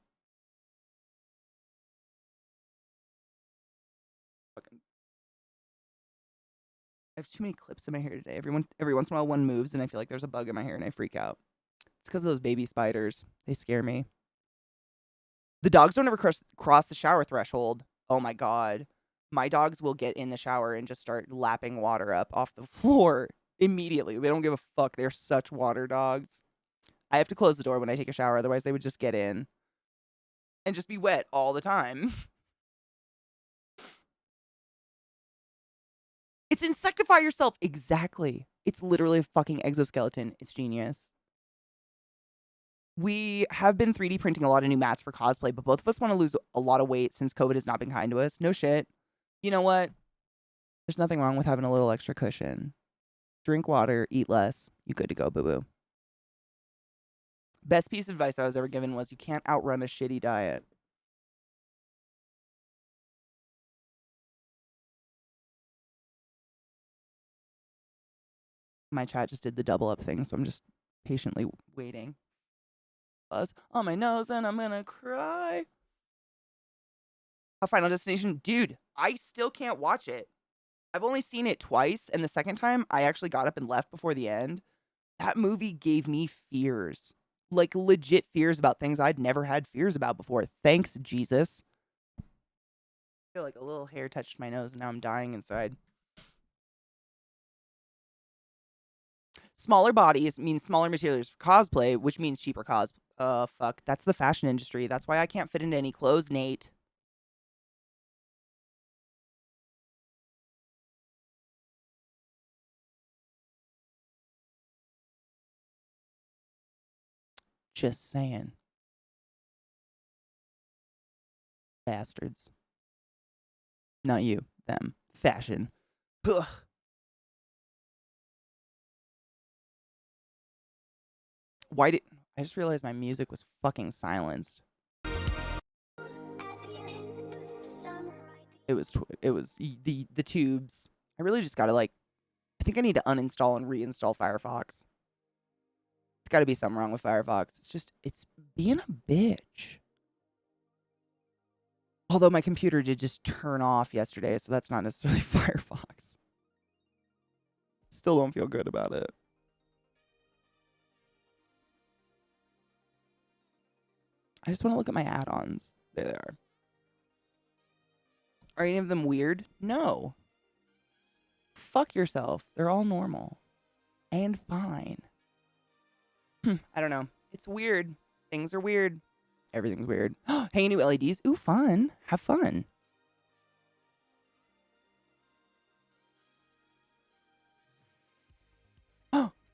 Fucking, I have too many clips in my hair today. Every once in a while, one moves, and I feel like there's a bug in my hair, and I freak out. It's because of those baby spiders. They scare me. The dogs don't ever cross the shower threshold. Oh my God. My dogs will get in the shower and just start lapping water up off the floor immediately. They don't give a fuck. They're such water dogs. I have to close the door when I take a shower. Otherwise, they would just get in and just be wet all the time. It's insectify yourself. Exactly. It's literally a fucking exoskeleton. It's genius. We have been 3D printing a lot of new mats for cosplay, but both of us want to lose a lot of weight since COVID has not been kind to us. No shit. You know what? There's nothing wrong with having a little extra cushion. Drink water, eat less. You good to go, boo-boo. Best piece of advice I was ever given was you can't outrun a shitty diet. My chat just did the double up thing, so I'm just patiently waiting. Buzz on my nose and I'm gonna cry. A Final Destination? Dude, I still can't watch it. I've only seen it twice, and the second time, I actually got up and left before the end. That movie gave me fears. Like, legit fears about things I'd never had fears about before. Thanks, Jesus. I feel like a little hair touched my nose, and now I'm dying inside. Smaller bodies means smaller materials for cosplay, which means cheaper fuck. That's the fashion industry. That's why I can't fit into any clothes, Nate. Just saying. Bastards. Not you. Them. Fashion. Ugh. Why did... I just realized my music was fucking silenced. It was the tubes. I really just gotta like... I think I need to uninstall and reinstall Firefox. It's gotta be something wrong with Firefox. It's being a bitch. Although my computer did just turn off yesterday, so that's not necessarily Firefox. Still don't feel good about it. I just want to look at my add-ons. There they are. Are any of them weird? No. Fuck yourself. They're all normal. And fine. I don't know. It's weird. Things are weird. Everything's weird. Hey, new LEDs. Ooh, fun. Have fun.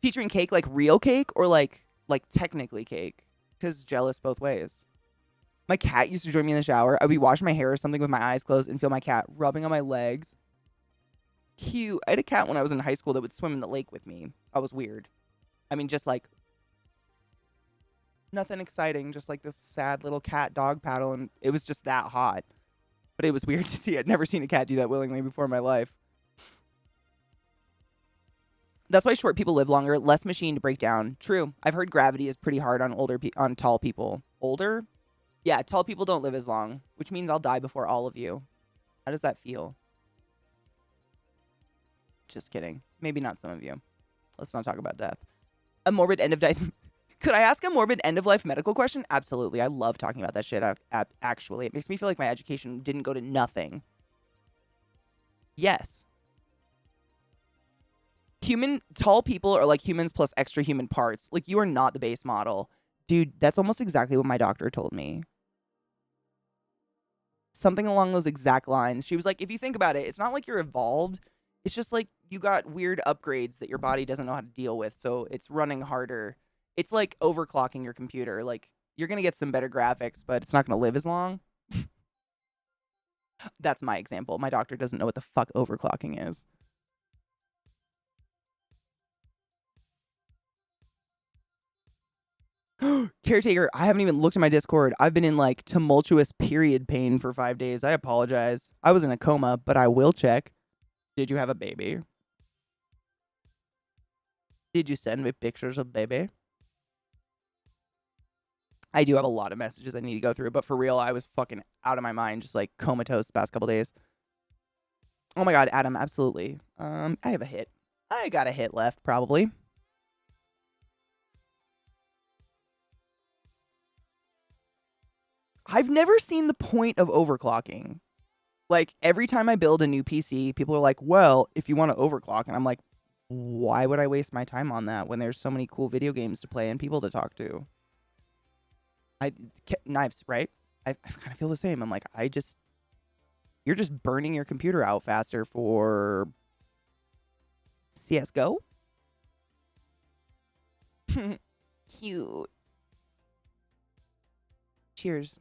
Featuring cake, like real cake or like technically cake? Because jealous both ways. My cat used to join me in the shower. I'd be washing my hair or something with my eyes closed and feel my cat rubbing on my legs. Cute. I had a cat when I was in high school that would swim in the lake with me. That was weird. I mean, just like nothing exciting, just like this sad little cat dog paddle, and it was just that hot. But it was weird to see. I'd never seen a cat do that willingly before in my life. That's why short people live longer, less machine to break down. True. I've heard gravity is pretty hard on on tall people. Older? Yeah, tall people don't live as long, which means I'll die before all of you. How does that feel? Just kidding. Maybe not some of you. Let's not talk about death. A morbid end of life. Could I ask a morbid end of life medical question? Absolutely. I love talking about that shit. Actually, it makes me feel like my education didn't go to nothing. Yes. Tall people are like humans plus extra human parts. Like, you are not the base model. Dude, that's almost exactly what my doctor told me. Something along those exact lines. She was like, if you think about it, it's not like you're evolved. It's just like you got weird upgrades that your body doesn't know how to deal with. So it's running harder. It's like overclocking your computer. Like, you're going to get some better graphics, but it's not going to live as long. That's my example. My doctor doesn't know what the fuck overclocking is. Caretaker, I haven't even looked at my Discord. I've been in like tumultuous period pain for 5 days. I apologize. I was in a coma, but I will check. Did you have a baby? Did you send me pictures of baby? I do have a lot of messages I need to go through, but for real, I was fucking out of my mind, just like comatose the past couple days. Oh my god, Adam, absolutely. I have a hit. I got a hit left, probably. I've never seen the point of overclocking. Like, every time I build a new PC, people are like, well, if you want to overclock. And I'm like, why would I waste my time on that when there's so many cool video games to play and people to talk to? Knives, right? I kind of feel the same. I'm like, you're just burning your computer out faster for CSGO? Cute. Cheers.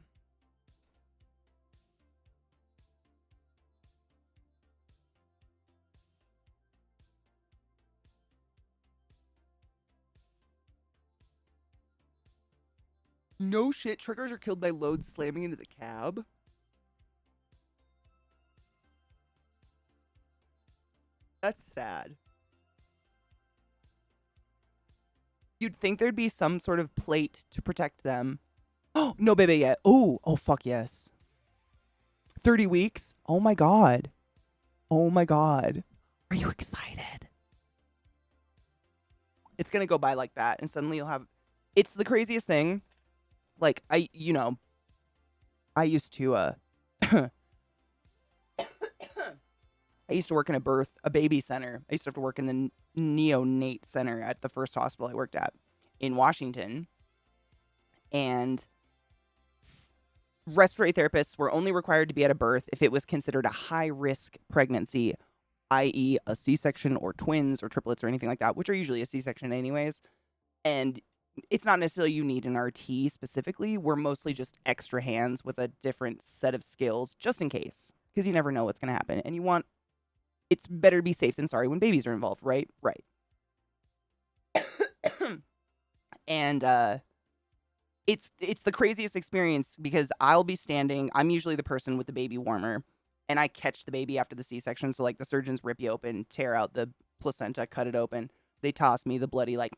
No shit, triggers are killed by loads slamming into the cab. That's sad. You'd think there'd be some sort of plate to protect them. Oh, no baby yet. Oh, fuck yes. 30 weeks? Oh my god. Oh my god. Are you excited? It's gonna go by like that, and suddenly you'll have... It's the craziest thing. Like, I used to, I used to work in a baby center. I used to have to work in the neonate center at the first hospital I worked at in Washington. And respiratory therapists were only required to be at a birth if it was considered a high-risk pregnancy, i.e. a C-section or twins or triplets or anything like that, which are usually a C-section anyways. And it's not necessarily you need an RT specifically. We're mostly just extra hands with a different set of skills just in case, because you never know what's going to happen. And it's better to be safe than sorry when babies are involved, right? Right. And it's the craziest experience because I'll be standing. I'm usually the person with the baby warmer, and I catch the baby after the C-section. So like the surgeons rip you open, tear out the placenta, cut it open. They toss me the bloody like,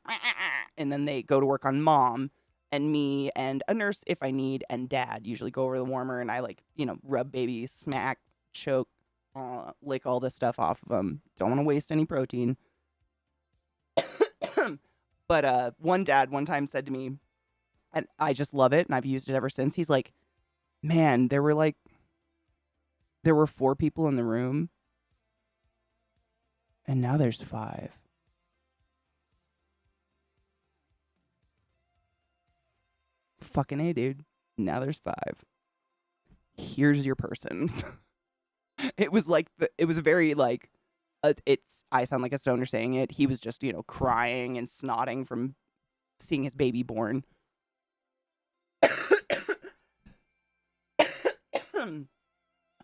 and then they go to work on mom and me and a nurse if I need, and dad usually go over the warmer, and I like, rub baby, smack, choke, lick all this stuff off of them. Don't want to waste any protein. But one dad one time said to me, and I just love it, and I've used it ever since. He's like, man, there were 4 people in the room, and now there's 5. Fucking A, dude. Now there's 5. Here's your person. It was very like, I sound like a stoner saying it. He was just, crying and snotting from seeing his baby born.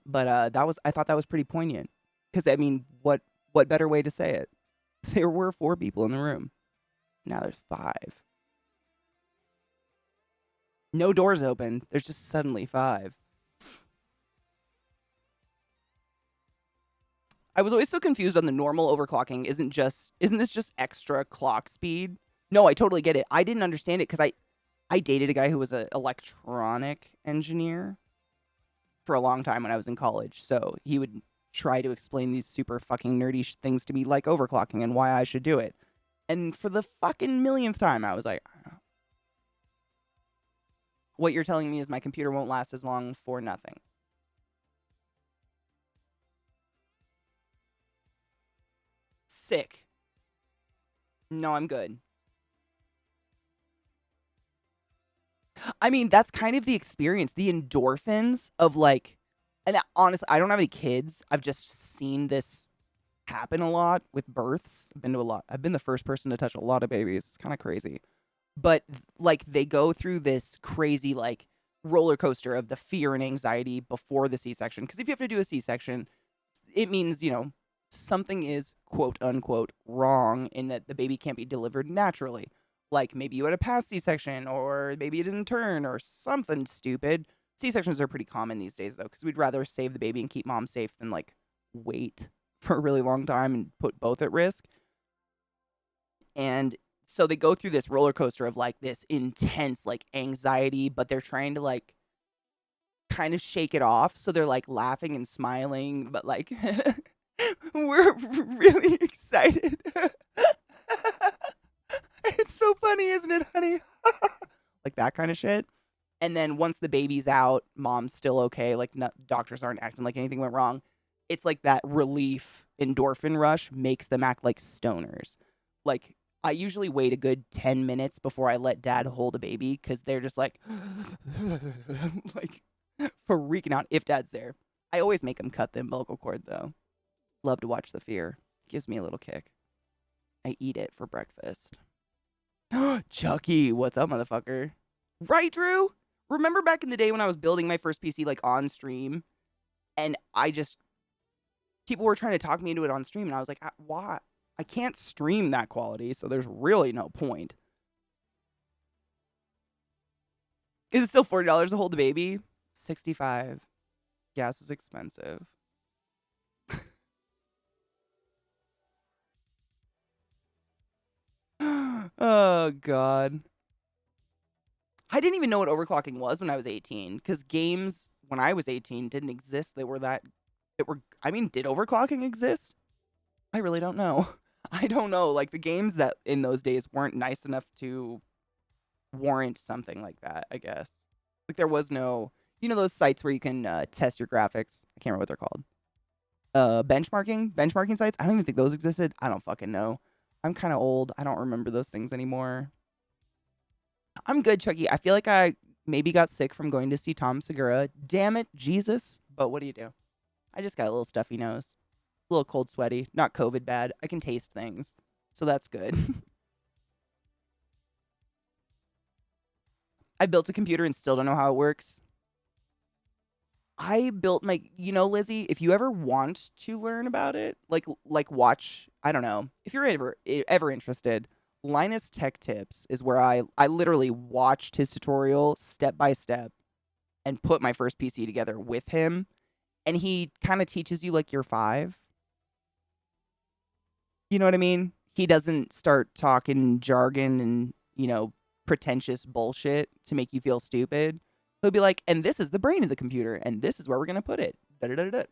But I thought that was pretty poignant. Because, I mean, what better way to say it? There were 4 people in the room. Now there's 5. No doors open. There's just suddenly 5. I was always so confused on the normal overclocking. Isn't this just extra clock speed? No, I totally get it. I didn't understand it because I dated a guy who was an electronic engineer for a long time when I was in college. So he would try to explain these super fucking nerdy things to me like overclocking and why I should do it. And for the fucking millionth time, I was like, what you're telling me is my computer won't last as long for nothing. Sick. No, I'm good. I mean, that's kind of the experience, the endorphins of like, and honestly, I don't have any kids. I've just seen this happen a lot with births. I've been to a lot. I've been the first person to touch a lot of babies. It's kind of crazy. But like they go through this crazy like roller coaster of the fear and anxiety before the C-section. Because if you have to do a C-section, it means, something is quote unquote wrong in that the baby can't be delivered naturally. Like maybe you had a past C-section or maybe it didn't turn or something stupid. C-sections are pretty common these days though, because we'd rather save the baby and keep mom safe than like wait for a really long time and put both at risk. And so they go through this roller coaster of like this intense like anxiety, but they're trying to like kind of shake it off. So they're like laughing and smiling, but like we're really excited. It's so funny, isn't it, honey? Like that kind of shit. And then once the baby's out, mom's still okay. Like doctors aren't acting like anything went wrong. It's like that relief endorphin rush makes them act like stoners. Like I usually wait a good 10 minutes before I let dad hold a baby because they're just like, like freaking out if dad's there. I always make them cut the umbilical cord though. Love to watch the fear. Gives me a little kick. I eat it for breakfast. Chucky, what's up, motherfucker? Right, Drew? Remember back in the day when I was building my first PC like on stream and people were trying to talk me into it on stream and I was like, why? I can't stream that quality, so there's really no point. Is it still $40 to hold the baby? $65. Gas is expensive. Oh, God. I didn't even know what overclocking was when I was 18, because games when I was 18 didn't exist. Did overclocking exist? I really don't know. I don't know. Like, the games that in those days weren't nice enough to warrant something like that, I guess. Like, there was no, those sites where you can test your graphics? I can't remember what they're called. Benchmarking sites? I don't even think those existed. I don't fucking know. I'm kind of old. I don't remember those things anymore. I'm good, Chucky. I feel like I maybe got sick from going to see Tom Segura. Damn it, Jesus. But what do you do? I just got a little stuffy nose. A little cold, sweaty. Not COVID bad. I can taste things. So that's good. I built a computer and still don't know how it works. I built my, Lizzie, if you ever want to learn about it, like watch, I don't know, if you're ever interested, Linus Tech Tips is where I literally watched his tutorial step by step and put my first PC together with him. And he kind of teaches you like you're 5. You know what I mean? He doesn't start talking jargon and, pretentious bullshit to make you feel stupid. He'll be like, and this is the brain of the computer, and this is where we're going to put it. Da-da-da-da-da.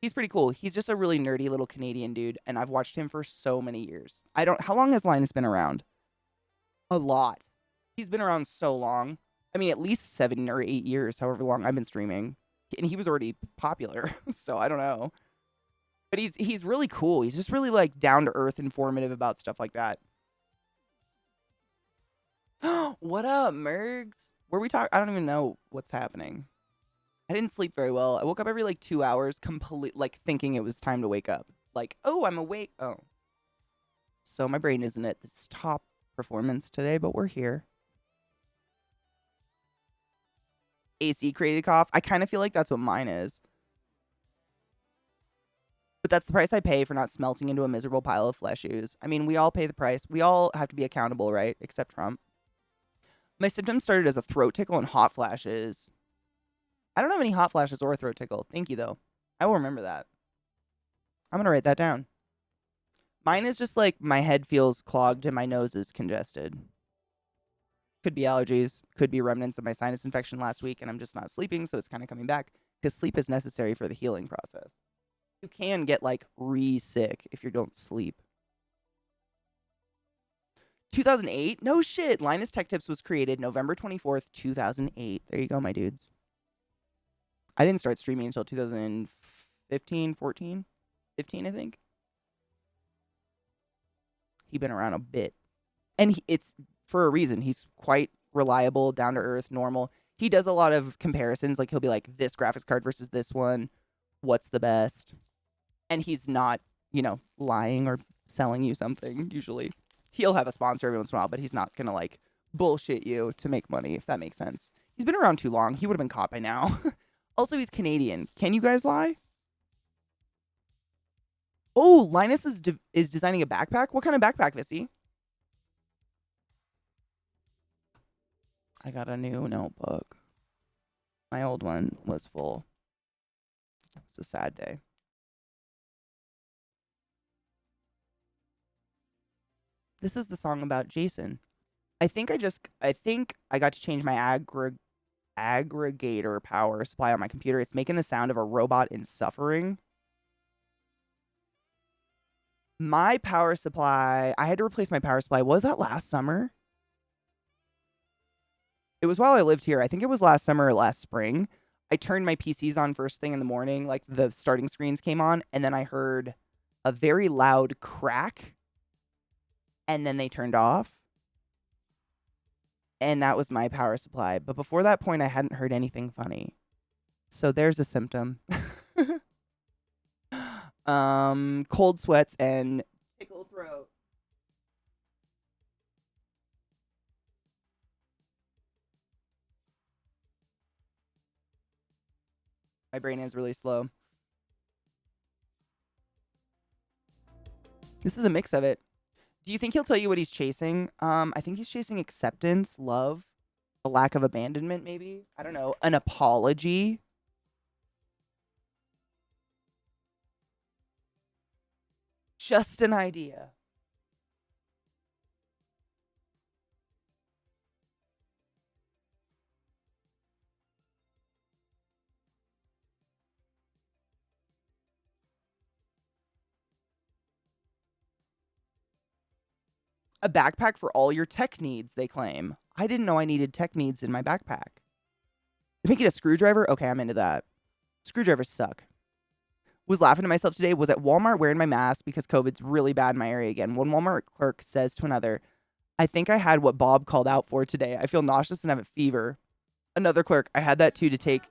He's pretty cool. He's just a really nerdy little Canadian dude, and I've watched him for so many years. How long has Linus been around? A lot. He's been around so long. I mean, at least 7 or 8 years, however long I've been streaming. And he was already popular, so I don't know. But he's really cool. He's just really, like, down-to-earth, informative about stuff like that. What up, Mergs? Where we talk? I don't even know what's happening. I didn't sleep very well. I woke up every like 2 hours, thinking it was time to wake up. like, oh, I'm awake. Oh. So my brain isn't at this top performance today, but we're here. AC created cough. I kind of feel like that's what mine is. But that's the price I pay for not smelting into a miserable pile of flesh ooze. I mean, we all pay the price. We all have to be accountable, right? Except Trump. My symptoms started as a throat tickle and hot flashes. I don't have any hot flashes or a throat tickle. Thank you, though. I will remember that. I'm going to write that down. Mine is just like my head feels clogged and my nose is congested. Could be allergies. Could be remnants of my sinus infection last week, and I'm just not sleeping, so it's kind of coming back. Because sleep is necessary for the healing process. You can get like re-sick if you don't sleep. 2008? No shit. Linus Tech Tips was created November 24th, 2008. There you go, my dudes. I didn't start streaming until 2015, 14, 15, I think. He's been around a bit. And it's for a reason. He's quite reliable, down to earth, normal. He does a lot of comparisons. Like, he'll be like, this graphics card versus this one. What's the best? And he's not, lying or selling you something, usually. He'll have a sponsor every once in a while, but he's not going to, like, bullshit you to make money, if that makes sense. He's been around too long. He would have been caught by now. Also, he's Canadian. Can you guys lie? Oh, Linus is designing a backpack? What kind of backpack, Vissy? I got a new notebook. My old one was full. It's a sad day. This is the song about Jason. I think I got to change my aggregator power supply on my computer. It's making the sound of a robot in suffering. My power supply, I had to replace my power supply. Was that last summer? It was while I lived here. I think it was last summer or last spring. I turned my PCs on first thing in the morning, like the starting screens came on, and then I heard a very loud crack, and then they turned off. And that was my power supply. But before that point, I hadn't heard anything funny. So there's a symptom. Cold sweats and tickle throat. My brain is really slow. This is a mix of it. Do you think he'll tell you what he's chasing? I think he's chasing acceptance, love, a lack of abandonment, maybe. I don't know. An apology. Just an idea. A backpack for all your tech needs, they claim. I didn't know I needed tech needs in my backpack. To make it a screwdriver? Okay, I'm into that. Screwdrivers suck. Was laughing to myself today. Was at Walmart wearing my mask because COVID's really bad in my area again. One Walmart clerk says to another, I think I had what Bob called out for today. I feel nauseous and have a fever. Another clerk, I had that too to take.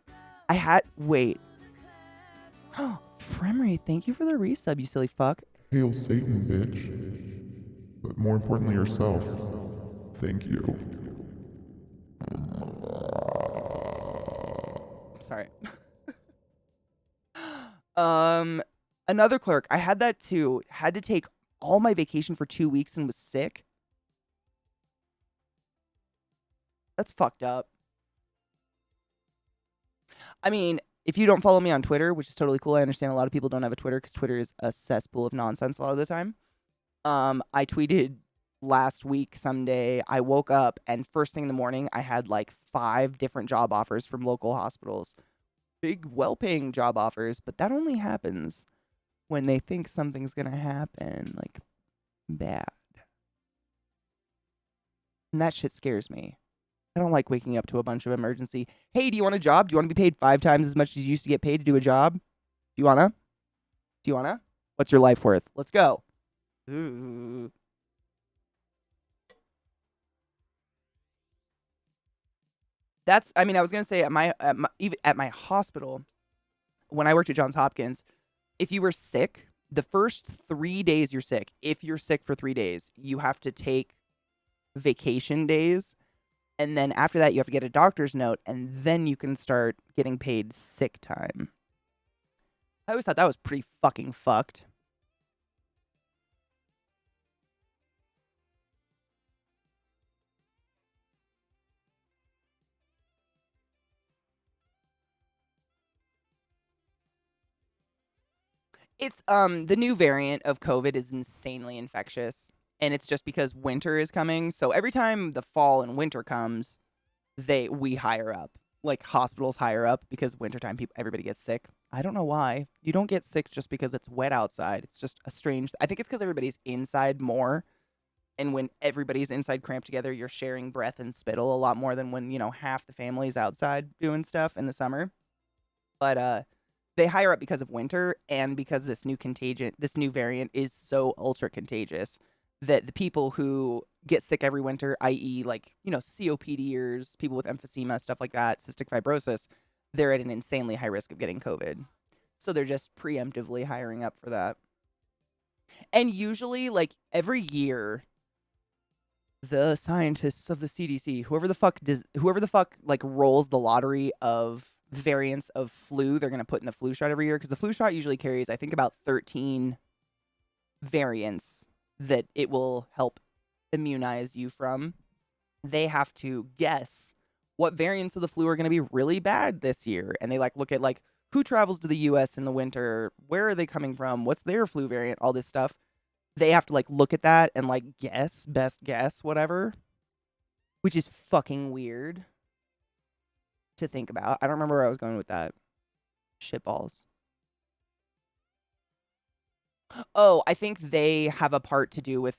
Wait. Fremery, thank you for the resub, you silly fuck. Hail Satan, bitch. But more importantly, yourself. Thank you. Sorry. Another clerk, I had that too. Had to take all my vacation for 2 weeks and was sick. That's fucked up. I mean, if you don't follow me on Twitter, which is totally cool, I understand a lot of people don't have a Twitter because Twitter is a cesspool of nonsense a lot of the time. I tweeted last week someday, I woke up and first thing in the morning, I had like 5 different job offers from local hospitals. Big, well-paying job offers, but that only happens when they think something's gonna happen, like, bad. And that shit scares me. I don't like waking up to a bunch of emergency. Hey, do you want a job? Do you want to be paid 5 times as much as you used to get paid to do a job? Do you wanna? What's your life worth? Let's go. Ooh. I was gonna say even at my hospital, when I worked at Johns Hopkins, if you were sick the first 3 days you're sick, if you're sick for 3 days, you have to take vacation days. And then after that, you have to get a doctor's note, and then you can start getting paid sick time. I always thought that was pretty fucking fucked. It's the new variant of COVID is insanely infectious, and it's just because winter is coming. So every time the fall and winter comes, we hire up. Like hospitals hire up because wintertime everybody gets sick. I don't know why. You don't get sick just because it's wet outside. It's just a strange I think it's because everybody's inside more. And when everybody's inside cramped together, you're sharing breath and spittle a lot more than when, half the family's outside doing stuff in the summer. But they hire up because of winter and because this new variant is so ultra contagious that the people who get sick every winter, i.e., like, COPDers, people with emphysema, stuff like that, cystic fibrosis, they're at an insanely high risk of getting COVID. So they're just preemptively hiring up for that. And usually, like, every year, the scientists of the CDC, whoever the fuck like rolls the lottery of variants of flu they're going to put in the flu shot every year, because the flu shot usually carries, I think, about 13 variants that it will help immunize you from. They have to guess what variants of the flu are going to be really bad this year, and they look at who travels to the US in the winter, where are they coming from, what's their flu variant, all this stuff. They have to look at that and guess, best guess, whatever, which is fucking weird to think about. I don't remember where I was going with that. Shitballs. Oh, I think they have a part to do with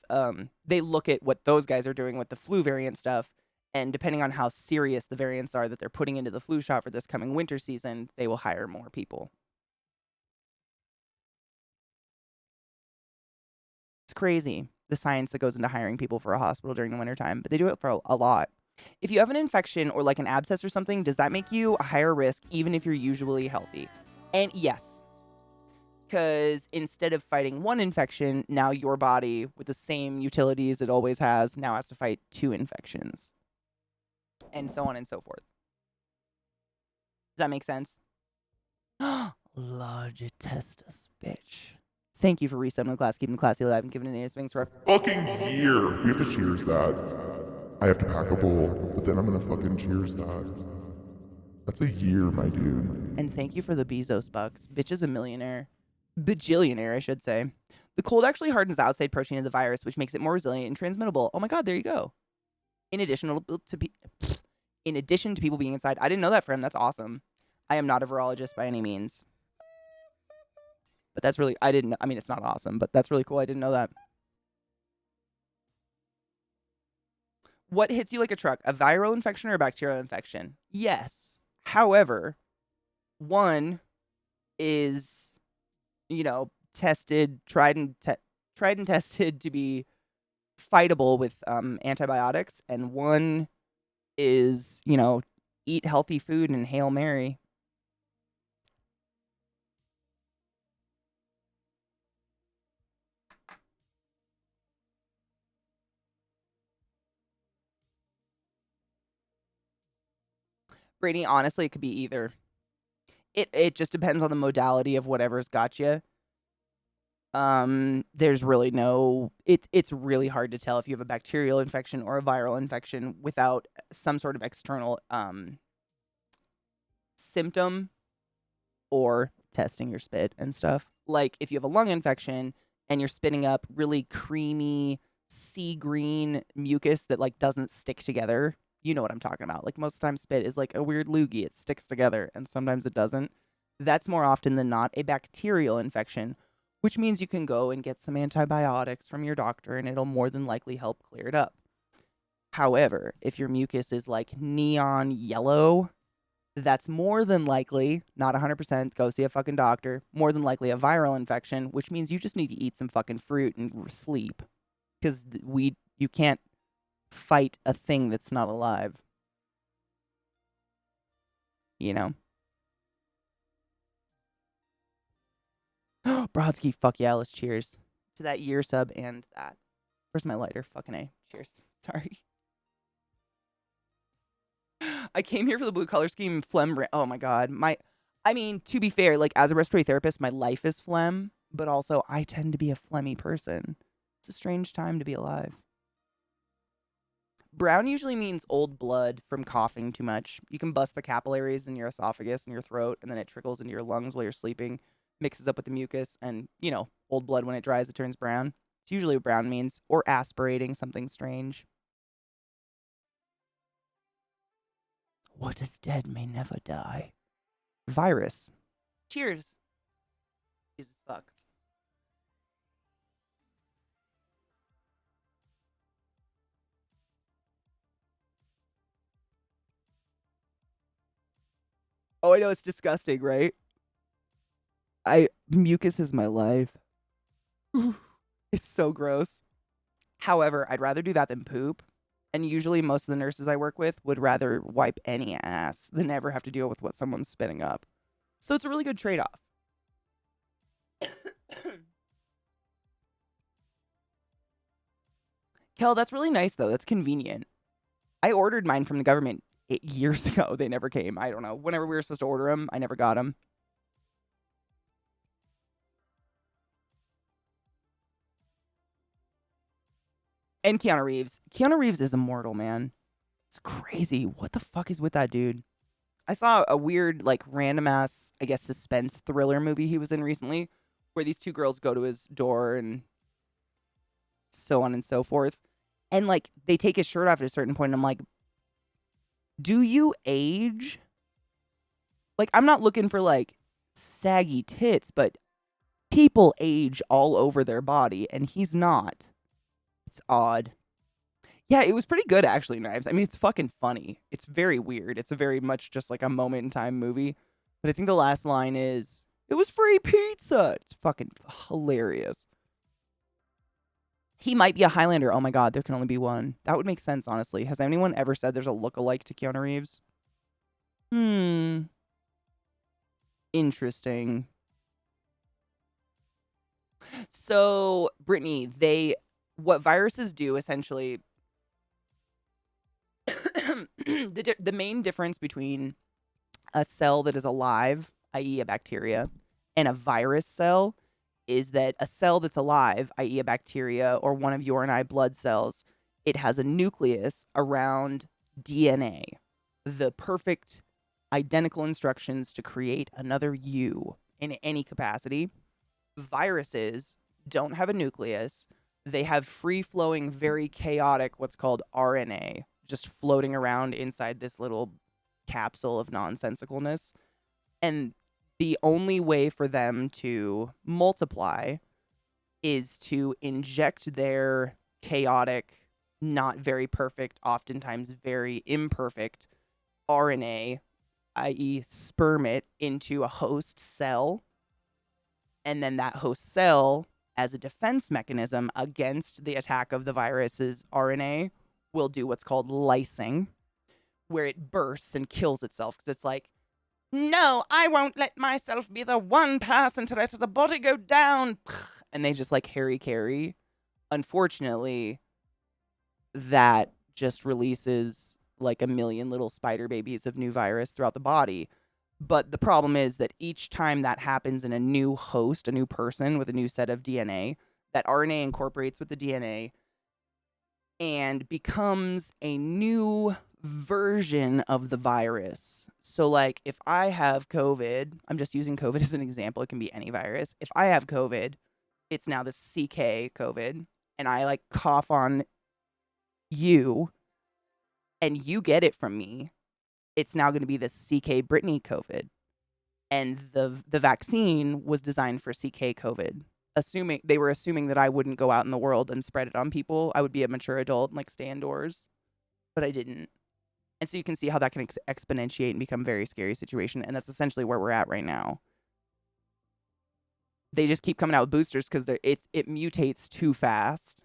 they look at what those guys are doing with the flu variant stuff, and depending on how serious the variants are that they're putting into the flu shot for this coming winter season, they will hire more people. It's crazy, the science that goes into hiring people for a hospital during the wintertime, but they do it for a lot. If you have an infection or an abscess or something, does that make you a higher risk even if you're usually healthy? And yes, because instead of fighting one infection, now your body, with the same utilities it always has, now has to fight 2 infections. And so on and so forth. Does that make sense? Largitestus, bitch. Thank you for resetting the class, keeping the classy alive, and giving it native swings for Fucking year. We have to cheers that. I have to pack a bowl, but then I'm gonna fucking cheers that. That's a year, my dude. And thank you for the Bezos bucks. Bitch is a millionaire. Bajillionaire, I should say. The cold actually hardens the outside protein of the virus, which makes it more resilient and transmittable. Oh my god, there you go. In addition to people being inside. I didn't know that, friend. That's awesome. I am not a virologist by any means. But that's really, it's not awesome, but that's really cool. I didn't know that. What hits you like a truck? A viral infection or a bacterial infection? Yes. However, one is, tested, tried and tested to be fightable with antibiotics, and one is, eat healthy food and Hail Mary. Brady, honestly, it could be either. It just depends on the modality of whatever's got you. There's really it's really hard to tell if you have a bacterial infection or a viral infection without some sort of external symptom or testing your spit and stuff. Like if you have a lung infection and you're spitting up really creamy sea green mucus that doesn't stick together, you know what I'm talking about. Most of the time spit is a weird loogie. It sticks together and sometimes it doesn't. That's more often than not a bacterial infection, which means you can go and get some antibiotics from your doctor and it'll more than likely help clear it up. However, if your mucus is neon yellow, that's more than likely, not 100%, go see a fucking doctor, more than likely a viral infection, which means you just need to eat some fucking fruit and sleep. Because you can't fight a thing that's not alive. Brodsky, fuck yeah, let's cheers to that year sub and that. Where's my lighter? Fucking A. Cheers. Sorry. I came here for the blue color scheme, phlegm. Oh my god. I mean, to be fair, like as a respiratory therapist, my life is phlegm, but also I tend to be a phlegmy person. It's a strange time to be alive. Brown usually means old blood from coughing too much. You can bust the capillaries in your esophagus and your throat, and then it trickles into your lungs while you're sleeping, mixes up with the mucus, and, you know, old blood, when it dries, it turns brown. It's usually what brown means, or aspirating something strange. What is dead may never die. Virus. Cheers. Jesus fuck. Oh, I know, it's disgusting, right? Mucus is my life. It's so gross. However, I'd rather do that than poop. And usually most of the nurses I work with would rather wipe any ass than ever have to deal with what someone's spitting up. So it's a really good trade-off. Kel, that's really nice though. That's convenient. I ordered mine from the government 8 years ago. They never came. I don't know. Whenever we were supposed to order them, I never got them. And Keanu Reeves. Keanu Reeves is immortal, man. It's crazy. What the fuck is with that dude? I saw a weird, like, random ass, I guess, suspense thriller movie he was in recently, where these two girls go to his door and so on and so forth. And, like, they take his shirt off at a certain point, and I'm like, do you age? Like, I'm not looking for, like, saggy tits, but people age all over their body, and he's not. It's odd. Yeah, it was pretty good, actually, Knives. I mean, it's fucking funny. It's very weird. It's a very much just like a moment in time movie. But I think the last line is, "It was free pizza." It's fucking hilarious. He might be a Highlander. Oh my god, there can only be one. That would make sense, honestly. Has anyone ever said there's a look-alike to Keanu Reeves? Interesting. So, Brittany, what viruses do essentially, the main difference between a cell that is alive, i.e. a bacteria, and a virus cell is that a cell that's alive, i.e. a bacteria or one of your and I blood cells, it has a nucleus around DNA, the perfect identical instructions to create another you in any capacity. Viruses don't have a nucleus. They have free-flowing, very chaotic, what's called RNA, just floating around inside this little capsule of nonsensicalness. And the only way for them to multiply is to inject their chaotic, not very perfect, oftentimes very imperfect RNA, i.e. sperm it, into a host cell. And then that host cell, as a defense mechanism against the attack of the virus's RNA, will do what's called lysing, where it bursts and kills itself because it's like, no, I won't let myself be the one person to let the body go down. And they just like Harry Carey. Unfortunately, that just releases like a million little spider babies of new virus throughout the body. But the problem is that each time that happens in a new host, a new person with a new set of DNA, that RNA incorporates with the DNA and becomes a new version of the virus. So, like, if I have COVID, I'm just using COVID as an example. It can be any virus. If I have COVID, it's now the CK COVID, and I, like, cough on you, and you get it from me. It's now going to be the CK Brittany COVID. And the vaccine was designed for CK COVID. They were assuming that I wouldn't go out in the world and spread it on people. I would be a mature adult and like stay indoors, but I didn't. And so you can see how that can exponentiate and become a very scary situation. And that's essentially where we're at right now. They just keep coming out with boosters because it mutates too fast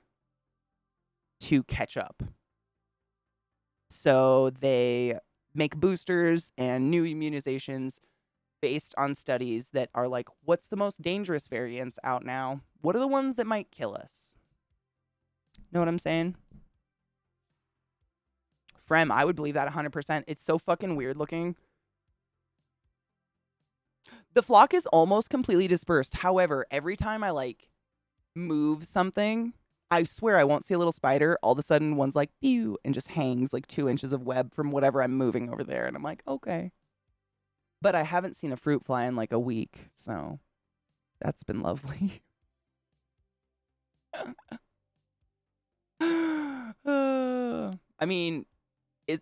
to catch up. So they make boosters and new immunizations based on studies that are like, what's the most dangerous variants out now? What are the ones that might kill us? Know what I'm saying? Frem, I would believe that 100%. It's so fucking weird looking. The flock is almost completely dispersed. However, every time I like move something, I swear I won't see a little spider. All of a sudden, one's like, pew, and just hangs like 2 inches of web from whatever I'm moving over there. And I'm like, okay. But I haven't seen a fruit fly in like a week. So that's been lovely. I mean, it.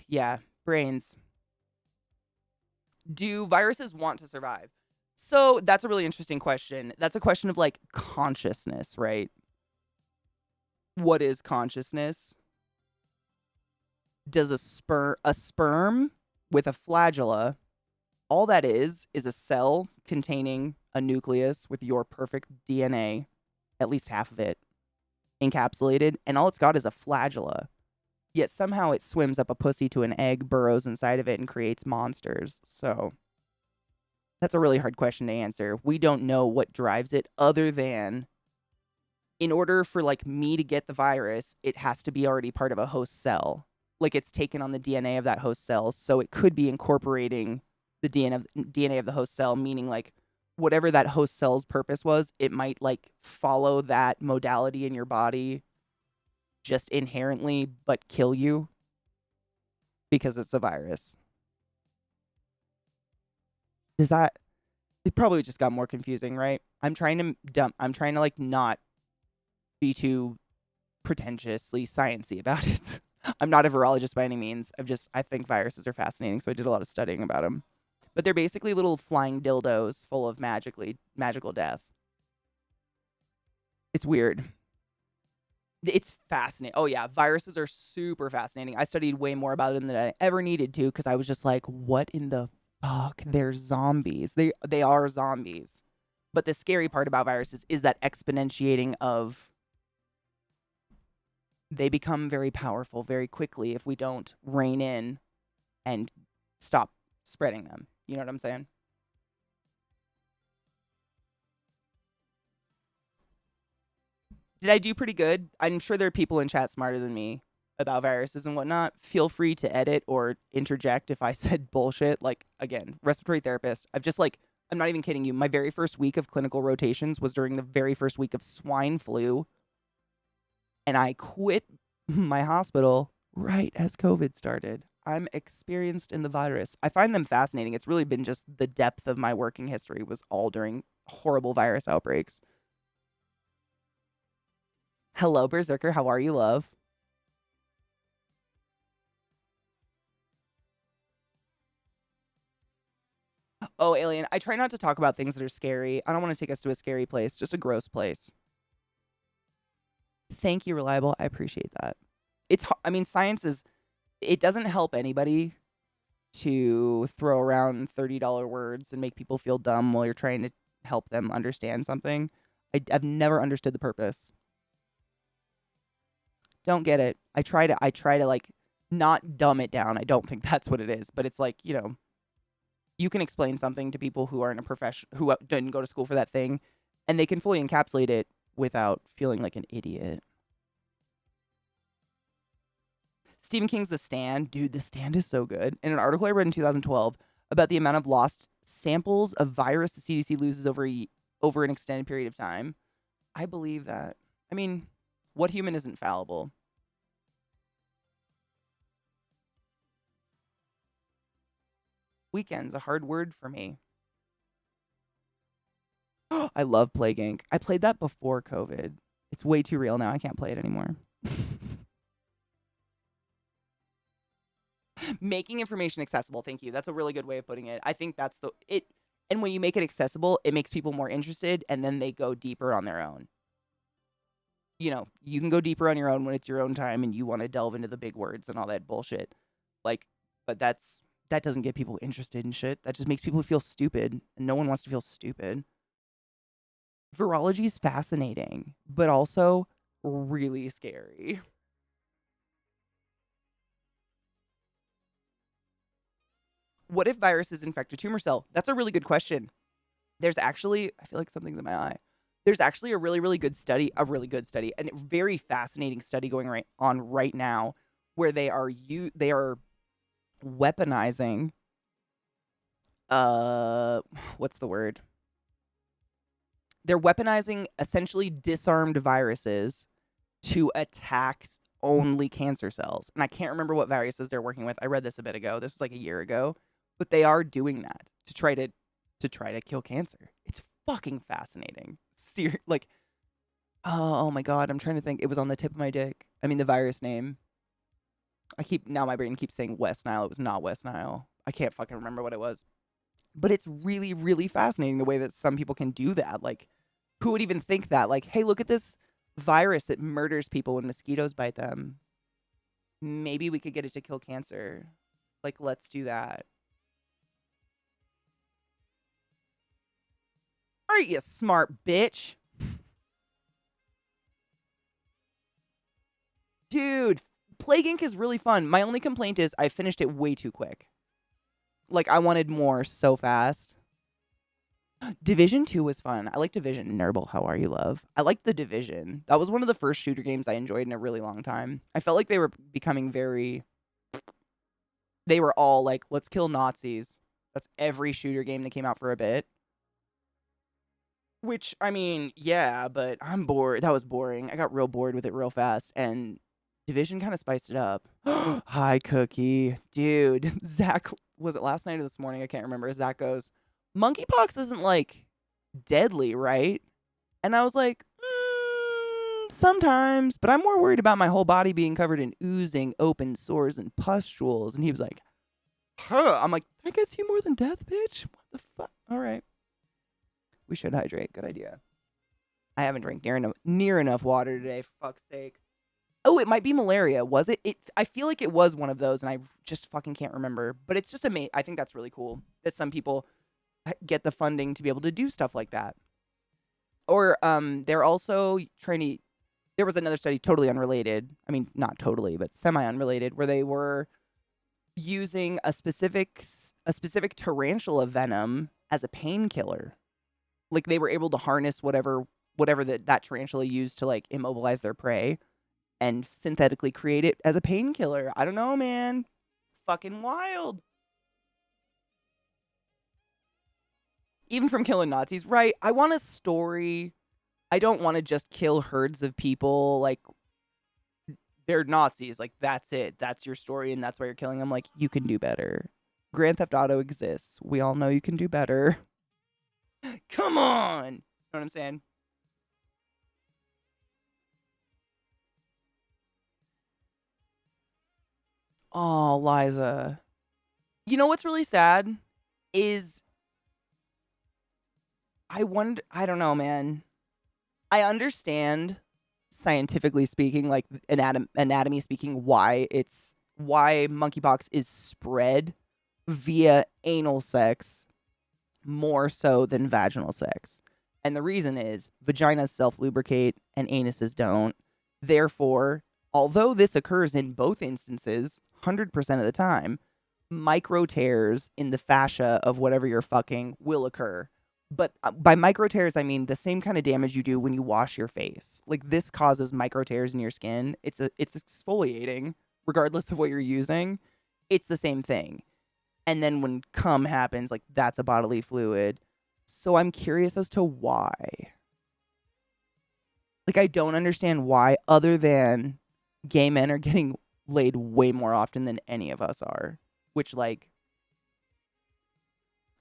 Yeah, brains. Do viruses want to survive? So that's a really interesting question. That's a question of like consciousness, right? What is consciousness? Does a sperm with a flagella, all that is a cell containing a nucleus with your perfect DNA, at least half of it, encapsulated, and all it's got is a flagella. Yet somehow it swims up a pussy to an egg, burrows inside of it, and creates monsters. So that's a really hard question to answer. We don't know what drives it other than in order for like me to get the virus, it has to be already part of a host cell. Like it's taken on the DNA of that host cell. So it could be incorporating the DNA of the host cell, meaning like whatever that host cell's purpose was, it might like follow that modality in your body just inherently, but kill you because it's a virus. Is that, it probably just got more confusing, right? I'm trying to like not be too pretentiously sciencey about it. I'm not a virologist by any means. I think viruses are fascinating, so I did a lot of studying about them. But they're basically little flying dildos full of magical death. It's weird. It's fascinating. Oh yeah, viruses are super fascinating. I studied way more about them than I ever needed to because I was just like, what in the fuck? They're zombies. They are zombies. But the scary part about viruses is that exponentiating of they become very powerful very quickly if we don't rein in and stop spreading them. You know what I'm saying? Did I do pretty good? I'm sure there are people in chat smarter than me about viruses and whatnot. Feel free to edit or interject if I said bullshit. Like, again, respiratory therapist. I'm not even kidding you. My very first week of clinical rotations was during the very first week of swine flu. And I quit my hospital right as COVID started. I'm experienced in the virus. I find them fascinating. It's really been just the depth of my working history was all during horrible virus outbreaks. Hello, Berserker. How are you, love? Oh, Alien, I try not to talk about things that are scary. I don't want to take us to a scary place, just a gross place. Thank you, Reliable. I appreciate that. Science is, it doesn't help anybody to throw around $30 words and make people feel dumb while you're trying to help them understand something. I've never understood the purpose. Don't get it. I try to like not dumb it down. I don't think that's what it is, but it's like, you can explain something to people who aren't a profession, who didn't go to school for that thing, and they can fully encapsulate it without feeling like an idiot. Stephen King's The Stand. Dude, The Stand is so good. In an article I read in 2012 about the amount of lost samples of virus the CDC loses over an extended period of time, I believe that. I mean, what human isn't fallible? Weekend's a hard word for me. I love Plague Inc. I played that before COVID. It's way too real now. I can't play it anymore. Making information accessible. Thank you. That's a really good way of putting it. I think that's it. And when you make it accessible, it makes people more interested, and then they go deeper on their own. You can go deeper on your own when it's your own time and you want to delve into the big words and all that bullshit. But that doesn't get people interested in shit. That just makes people feel stupid, and no one wants to feel stupid. Virology is fascinating, but also really scary. What if viruses infect a tumor cell? That's a really good question. There's actually, I feel like something's in my eye. There's actually a really good study, and a very fascinating study going on right now, where they are weaponizing, what's the word? They're weaponizing essentially disarmed viruses to attack only cancer cells. And I can't remember what viruses they're working with. I read this a bit ago. This was like a year ago. But they are doing that to try to kill cancer. It's fucking fascinating. Like, oh my God, I'm trying to think. It was on the tip of my dick. I mean, the virus name. Now my brain keeps saying West Nile. It was not West Nile. I can't fucking remember what it was. But it's really fascinating the way that some people can do that. Like, who would even think that? Like, hey, look at this virus that murders people when mosquitoes bite them. Maybe we could get it to kill cancer. Like, let's do that. All right, you smart bitch. Dude, Plague Inc. is really fun. My only complaint is I finished it way too quick. Like, I wanted more so fast. Division 2 was fun. I like Division. Nurble, how are you, love? I liked The Division. That was one of the first shooter games I enjoyed in a really long time. I felt like they were becoming they were all like, let's kill Nazis. That's every shooter game that came out for a bit. Which, I mean, yeah, but I'm bored. That was boring. I got real bored with it real fast, and Division kind of spiced it up. Hi, Cookie. Dude, Zach, was it last night or this morning? I can't remember. Zach goes, monkeypox isn't, like, deadly, right? And I was like, sometimes, but I'm more worried about my whole body being covered in oozing, open sores, and pustules. And he was like, huh. I'm like, that gets you more than death, bitch? What the fuck? All right. We should hydrate. Good idea. I haven't drank near enough water today, for fuck's sake. Oh, it might be malaria. Was it? I feel like it was one of those, and I just fucking can't remember. But it's just amazing. I think that's really cool that some people get the funding to be able to do stuff like that. Or they're also trying to... There was another study totally unrelated. I mean, not totally, but semi-unrelated, where they were using a specific tarantula venom as a painkiller. Like, they were able to harness whatever that tarantula used to, like, immobilize their prey and synthetically create it as a painkiller. I don't know, man. Fucking wild. Even from killing Nazis, right? I want a story. I don't want to just kill herds of people. Like, they're Nazis. Like, that's it. That's your story, and that's why you're killing them. Like, you can do better. Grand Theft Auto exists. We all know you can do better. Come on! You know what I'm saying? Oh, Liza. You know what's really sad? Is I don't know, man. I understand, scientifically speaking, like anatomy speaking, why monkeypox is spread via anal sex more so than vaginal sex. And the reason is vaginas self-lubricate and anuses don't. Therefore, although this occurs in both instances 100% of the time, micro tears in the fascia of whatever you're fucking will occur. But by micro tears, I mean the same kind of damage you do when you wash your face. Like, this causes micro tears in your skin. It's exfoliating, regardless of what you're using. It's the same thing. And then when cum happens, like, that's a bodily fluid. So I'm curious as to why. Like, I don't understand why, other than gay men are getting laid way more often than any of us are. Which, like,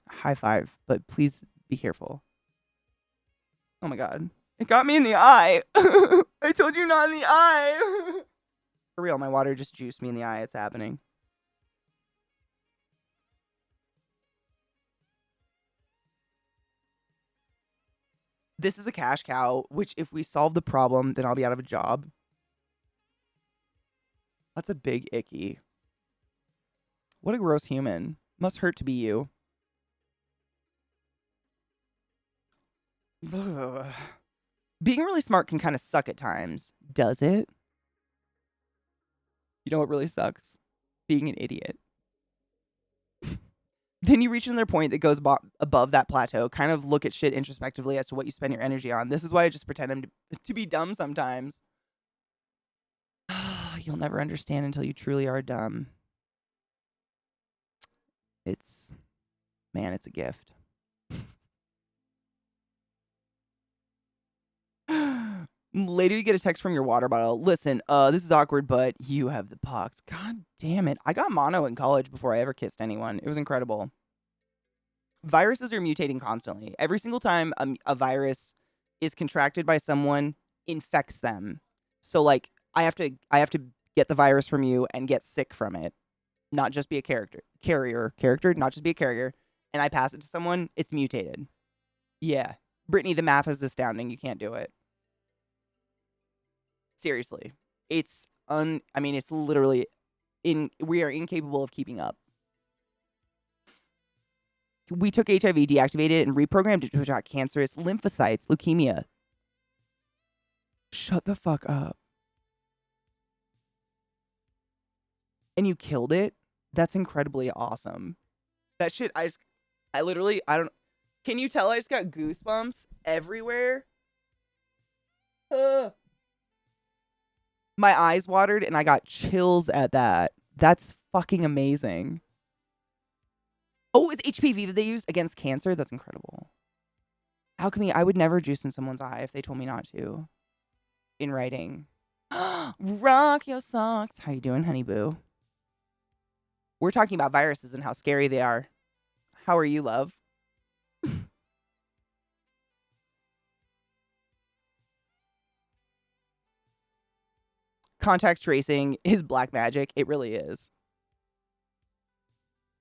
high five, but please be careful. Oh my God. It got me in the eye. I told you not in the eye. For real, my water just juiced me in the eye. It's happening. This is a cash cow, which if we solve the problem, then I'll be out of a job. That's a big icky. What a gross human. Must hurt to be you. Ugh. Being really smart can kind of suck at times. Does it? You know what really sucks? Being an idiot. Then you reach another point that goes above that plateau. Kind of look at shit introspectively as to what you spend your energy on. This is why I just pretend to be dumb sometimes. You'll never understand until you truly are dumb. It's a gift. Later, you get a text from your water bottle. Listen, this is awkward, but you have the pox. God damn it. I got mono in college before I ever kissed anyone. It was incredible. Viruses are mutating constantly. Every single time a virus is contracted by someone, infects them. So, like, I have to get the virus from you and get sick from it. Not just be a carrier, not just be a carrier. And I pass it to someone, it's mutated. Yeah. Brittany, the math is astounding. You can't do it. Seriously. It's literally we are incapable of keeping up. We took HIV, deactivated it, and reprogrammed it to attack cancerous lymphocytes, leukemia. Shut the fuck up. And you killed it? That's incredibly awesome. That shit, I don't, can you tell I just got goosebumps everywhere? My eyes watered and I got chills at that. That's fucking amazing. Oh, it's HPV that they used against cancer? That's incredible. Alchemy, I would never juice in someone's eye if they told me not to. In writing. Rock your socks. How you doing, honey boo? We're talking about viruses and how scary they are. How are you, love? Contact tracing is black magic. It really is.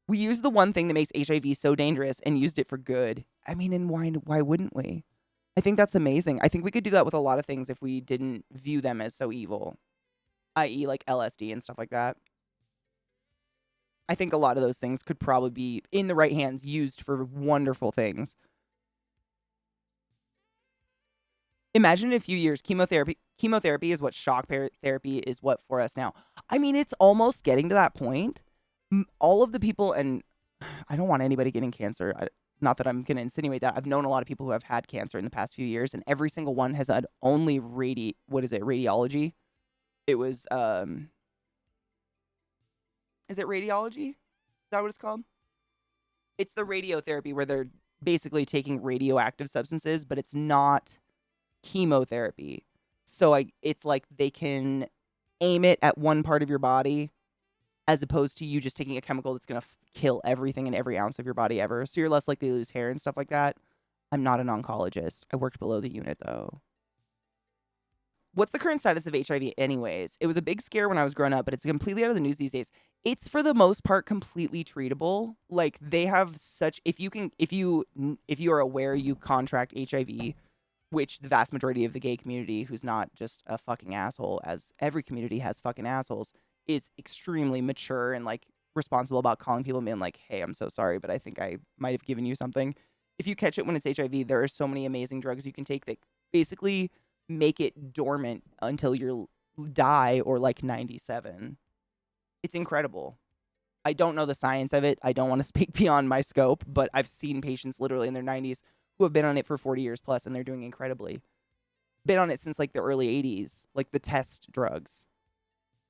We used the one thing that makes HIV so dangerous and used it for good. I mean, and why wouldn't we? I think that's amazing. I think we could do that with a lot of things if we didn't view them as so evil, i.e. like LSD and stuff like that. I think a lot of those things could probably be, in the right hands, used for wonderful things. Imagine in a few years, chemotherapy is what shock therapy is what for us now. I mean, it's almost getting to that point. All of the people, and I don't want anybody getting cancer. Not that I'm going to insinuate that. I've known a lot of people who have had cancer in the past few years, and every single one has had only radiology. It was, is it radiology? Is that what it's called? It's the radiotherapy where they're basically taking radioactive substances, but it's not chemotherapy. So it's like they can aim it at one part of your body as opposed to you just taking a chemical that's going to kill everything in every ounce of your body ever. So you're less likely to lose hair and stuff like that. I'm not an oncologist. I worked below the unit, though. What's the current status of HIV anyways? It was a big scare when I was growing up, but it's completely out of the news these days. It's for the most part completely treatable. Like they have such, if you are aware you contract HIV, which the vast majority of the gay community, who's not just a fucking asshole, as every community has fucking assholes, is extremely mature and like responsible about calling people and being like, hey, I'm so sorry, but I think I might have given you something. If you catch it when it's HIV, there are so many amazing drugs you can take that basically make it dormant until you die or like 97. It's incredible. I don't know the science of it. I don't want to speak beyond my scope, but I've seen patients literally in their 90s who have been on it for 40 years plus and they're doing incredibly. Been on it since like the early 80s, like the test drugs.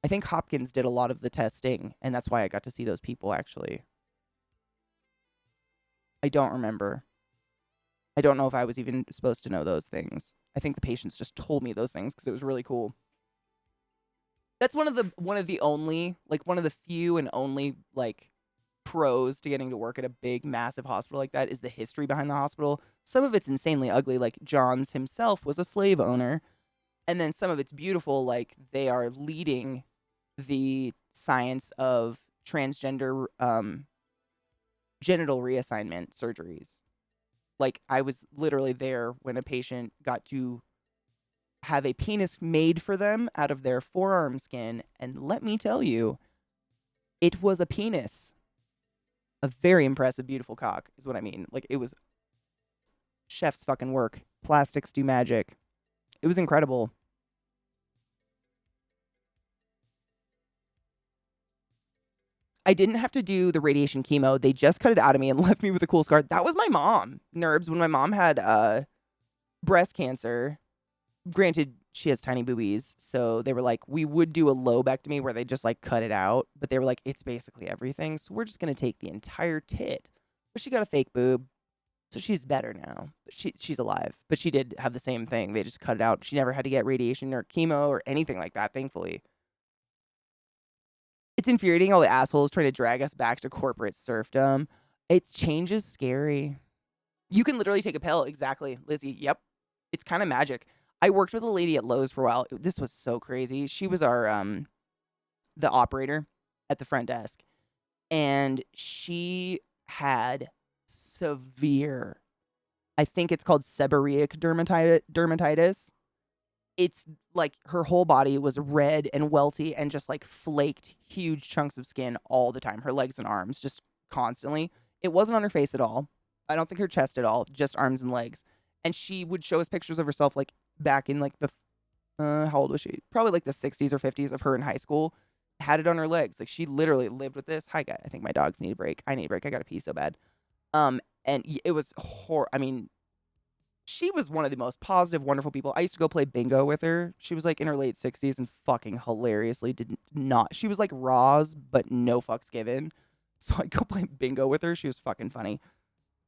I think Hopkins did a lot of the testing, and that's why I got to see those people actually. I don't remember. I don't know if I was even supposed to know those things. I think the patients just told me those things because it was really cool. That's one of the few and only like pros to getting to work at a big, massive hospital like that is the history behind the hospital. Some of it's insanely ugly, like Johns himself was a slave owner. And then some of it's beautiful, like they are leading the science of transgender genital reassignment surgeries. Like, I was literally there when a patient got to have a penis made for them out of their forearm skin. And let me tell you, it was a penis. A very impressive, beautiful cock is what I mean. Like, it was chef's fucking work. Plastics do magic. It was incredible. I didn't have to do the radiation chemo. They just cut it out of me and left me with a cool scar. That was my mom. Nerves, when my mom had breast cancer, granted, she has tiny boobies, so they were like, we would do a lobectomy where they just like cut it out, but they were like, it's basically everything, so we're just gonna take the entire tit. But she got a fake boob, so she's better now. But she's alive. But she did have the same thing. They just cut it out. She never had to get radiation or chemo or anything like that, thankfully. It's infuriating, all the assholes trying to drag us back to corporate serfdom. Change is scary. You can literally take a pill. Exactly, Lizzie. Yep. It's kind of magic. I worked with a lady at Lowe's for a while. This was so crazy. She was our the operator at the front desk, and she had severe, I think it's called seborrheic dermatitis. It's like her whole body was red and welty and just like flaked huge chunks of skin all the time. Her legs and arms just constantly. It wasn't on her face at all. I don't think her chest at all, just arms and legs. And she would show us pictures of herself like back in like the, how old was she? Probably like the 60s or 50s of her in high school. Had it on her legs. Like she literally lived with this. Hi, guy. I think my dogs need a break. I need a break. I got to pee so bad. And it was I mean, she was one of the most positive, wonderful people. I used to go play bingo with her. She was like in her late 60s and fucking hilariously did not. She was like Roz, but no fucks given. So I'd go play bingo with her. She was fucking funny.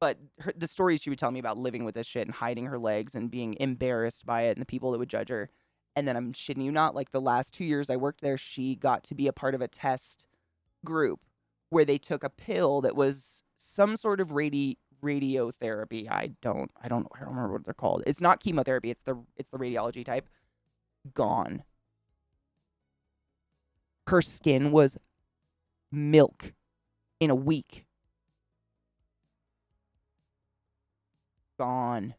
But the stories she would tell me about living with this shit and hiding her legs and being embarrassed by it and the people that would judge her. And then I'm shitting you not, like the last 2 years I worked there, she got to be a part of a test group where they took a pill that was some sort of radiotherapy. I don't remember what they're called. It's not chemotherapy. It's the radiology type. Gone. Her skin was milk in a week. Gone.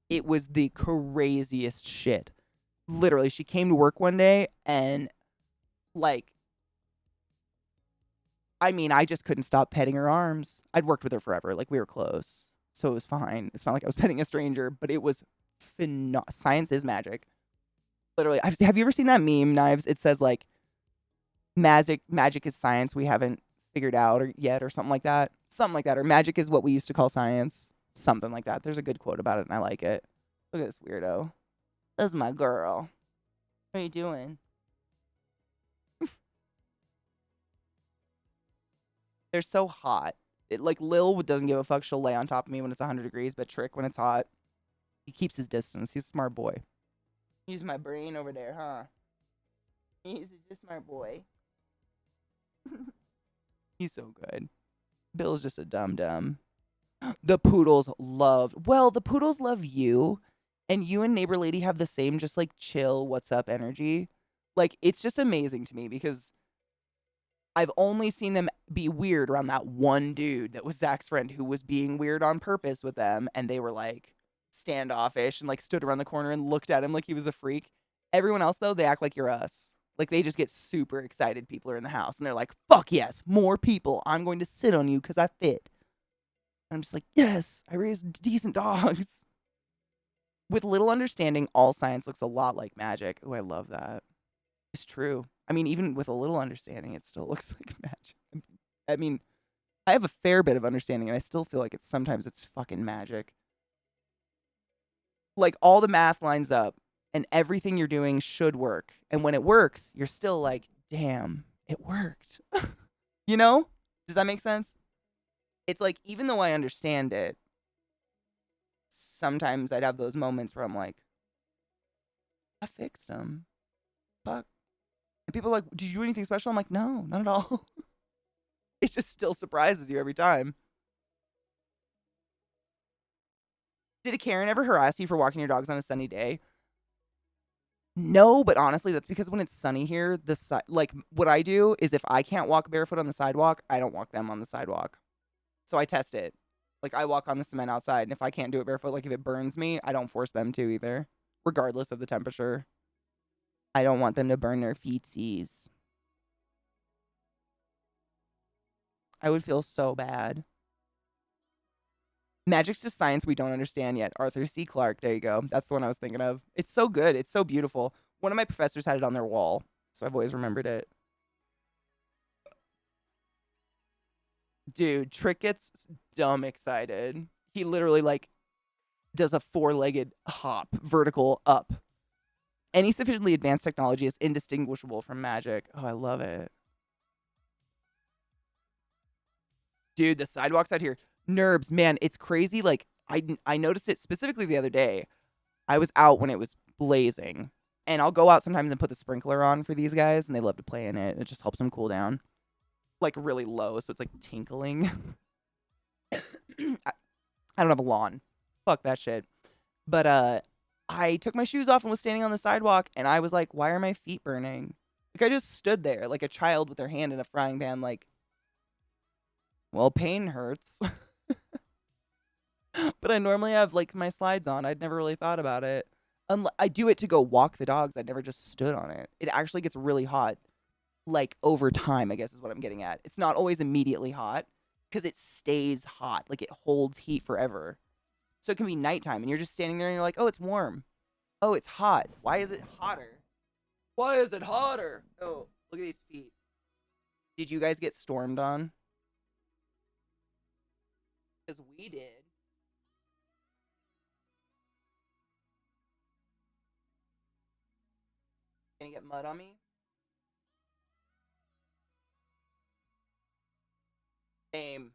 It was the craziest shit. Literally, she came to work one day and like, I mean, I just couldn't stop petting her arms. I'd worked with her forever. Like, we were close. So it was fine. It's not like I was petting a stranger, but it was science is magic. Literally. Have you ever seen that meme, Knives? It says, like, magic is science we haven't figured out yet or something like that. Something like that. Or magic is what we used to call science. Something like that. There's a good quote about it, and I like it. Look at this weirdo. That's my girl. What are you doing? They're so hot. Like, Lil doesn't give a fuck. She'll lay on top of me when it's 100 degrees, but Trick, when it's hot, he keeps his distance. He's a smart boy. He's my brain over there, huh? He's a smart boy. He's so good. Bill's just a dum-dum. The poodles the poodles love you, and you and neighbor lady have the same just, like, chill, what's up energy. Like, it's just amazing to me because I've only seen them be weird around that one dude that was Zach's friend who was being weird on purpose with them, and they were, like, standoffish and, like, stood around the corner and looked at him like he was a freak. Everyone else, though, they act like you're us. Like, they just get super excited people are in the house, and they're like, fuck yes, more people. I'm going to sit on you because I fit. And I'm just like, yes, I raised decent dogs. With little understanding, all science looks a lot like magic. Oh, I love that. It's true. I mean, even with a little understanding, it still looks like magic. I mean, I have a fair bit of understanding, and I still feel like sometimes it's fucking magic. Like, all the math lines up, and everything you're doing should work. And when it works, you're still like, damn, it worked. You know? Does that make sense? It's like, even though I understand it, sometimes I'd have those moments where I'm like, I fixed them. Fuck. And people are like, did you do anything special? I'm like, no, not at all. It just still surprises you every time. Did a Karen ever harass you for walking your dogs on a sunny day? No, but honestly, that's because when it's sunny here, like, what I do is if I can't walk barefoot on the sidewalk, I don't walk them on the sidewalk. So I test it. Like, I walk on the cement outside, and if I can't do it barefoot, like, if it burns me, I don't force them to either, regardless of the temperature. I don't want them to burn their feetsies. I would feel so bad. Magic's just science we don't understand yet. Arthur C. Clarke, there you go. That's the one I was thinking of. It's so good. It's so beautiful. One of my professors had it on their wall, so I've always remembered it. Dude, Trick gets dumb excited. He literally like does a 4-legged hop, vertical up. Any sufficiently advanced technology is indistinguishable from magic. Oh, I love it. Dude, the sidewalks out here, Nerbs, man, it's crazy. Like I noticed it specifically the other day. I was out when it was blazing, and I'll go out sometimes and put the sprinkler on for these guys, and they love to play in it. It just helps them cool down, like really low, so it's like tinkling. I don't have a lawn. Fuck that shit. But I took my shoes off and was standing on the sidewalk, and I was like, why are my feet burning? Like I just stood there like a child with their hand in a frying pan, like, well, pain hurts. But I normally have like my slides on. I'd never really thought about it. I do it to go walk the dogs. I never just stood on it. It actually gets really hot, like over time, I guess is what I'm getting at. It's not always immediately hot because it stays hot. Like it holds heat forever. So it can be nighttime and you're just standing there and you're like, oh, it's warm. Oh, it's hot. Why is it hotter? Why is it hotter? Oh, look at these feet. Did you guys get stormed on? Because we did. Gonna get mud on me? Same.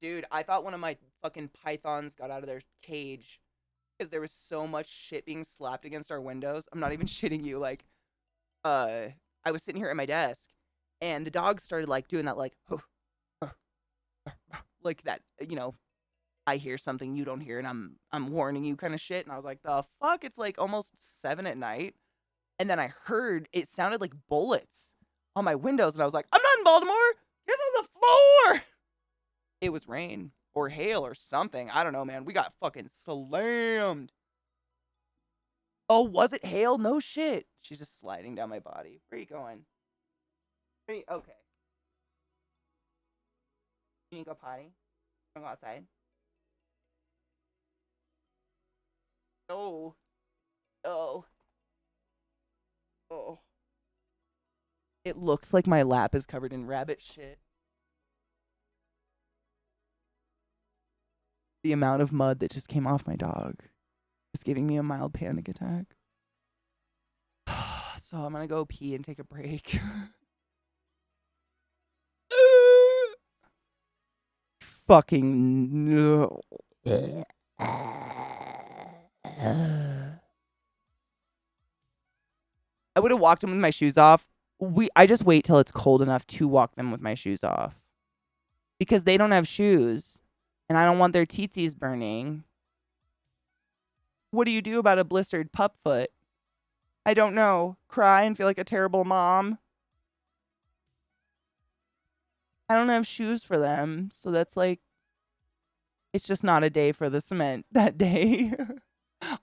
Dude, I thought one of my fucking pythons got out of their cage because there was so much shit being slapped against our windows. I'm not even shitting you. Like, I was sitting here at my desk and the dog started like doing that, like, like that, you know, I hear something you don't hear and I'm warning you kind of shit. And I was like, the fuck? It's like almost 7 at night. And then I heard it sounded like bullets on my windows. And I was like, I'm not in Baltimore. Get on the floor. It was rain or hail or something. I don't know, man. We got fucking slammed. Oh, was it hail? No shit. She's just sliding down my body. Where are you going? Okay. You need to go potty? You want to go outside? Oh. Oh. Oh. It looks like my lap is covered in rabbit shit. The amount of mud that just came off my dog is giving me a mild panic attack. So I'm gonna go pee and take a break. Fucking no. I would have walked them with my shoes off. I just wait till it's cold enough to walk them with my shoes off. Because they don't have shoes. And I don't want their teetsies burning. What do you do about a blistered pup foot? I don't know. Cry and feel like a terrible mom. I don't have shoes for them. So that's like, it's just not a day for the cement that day.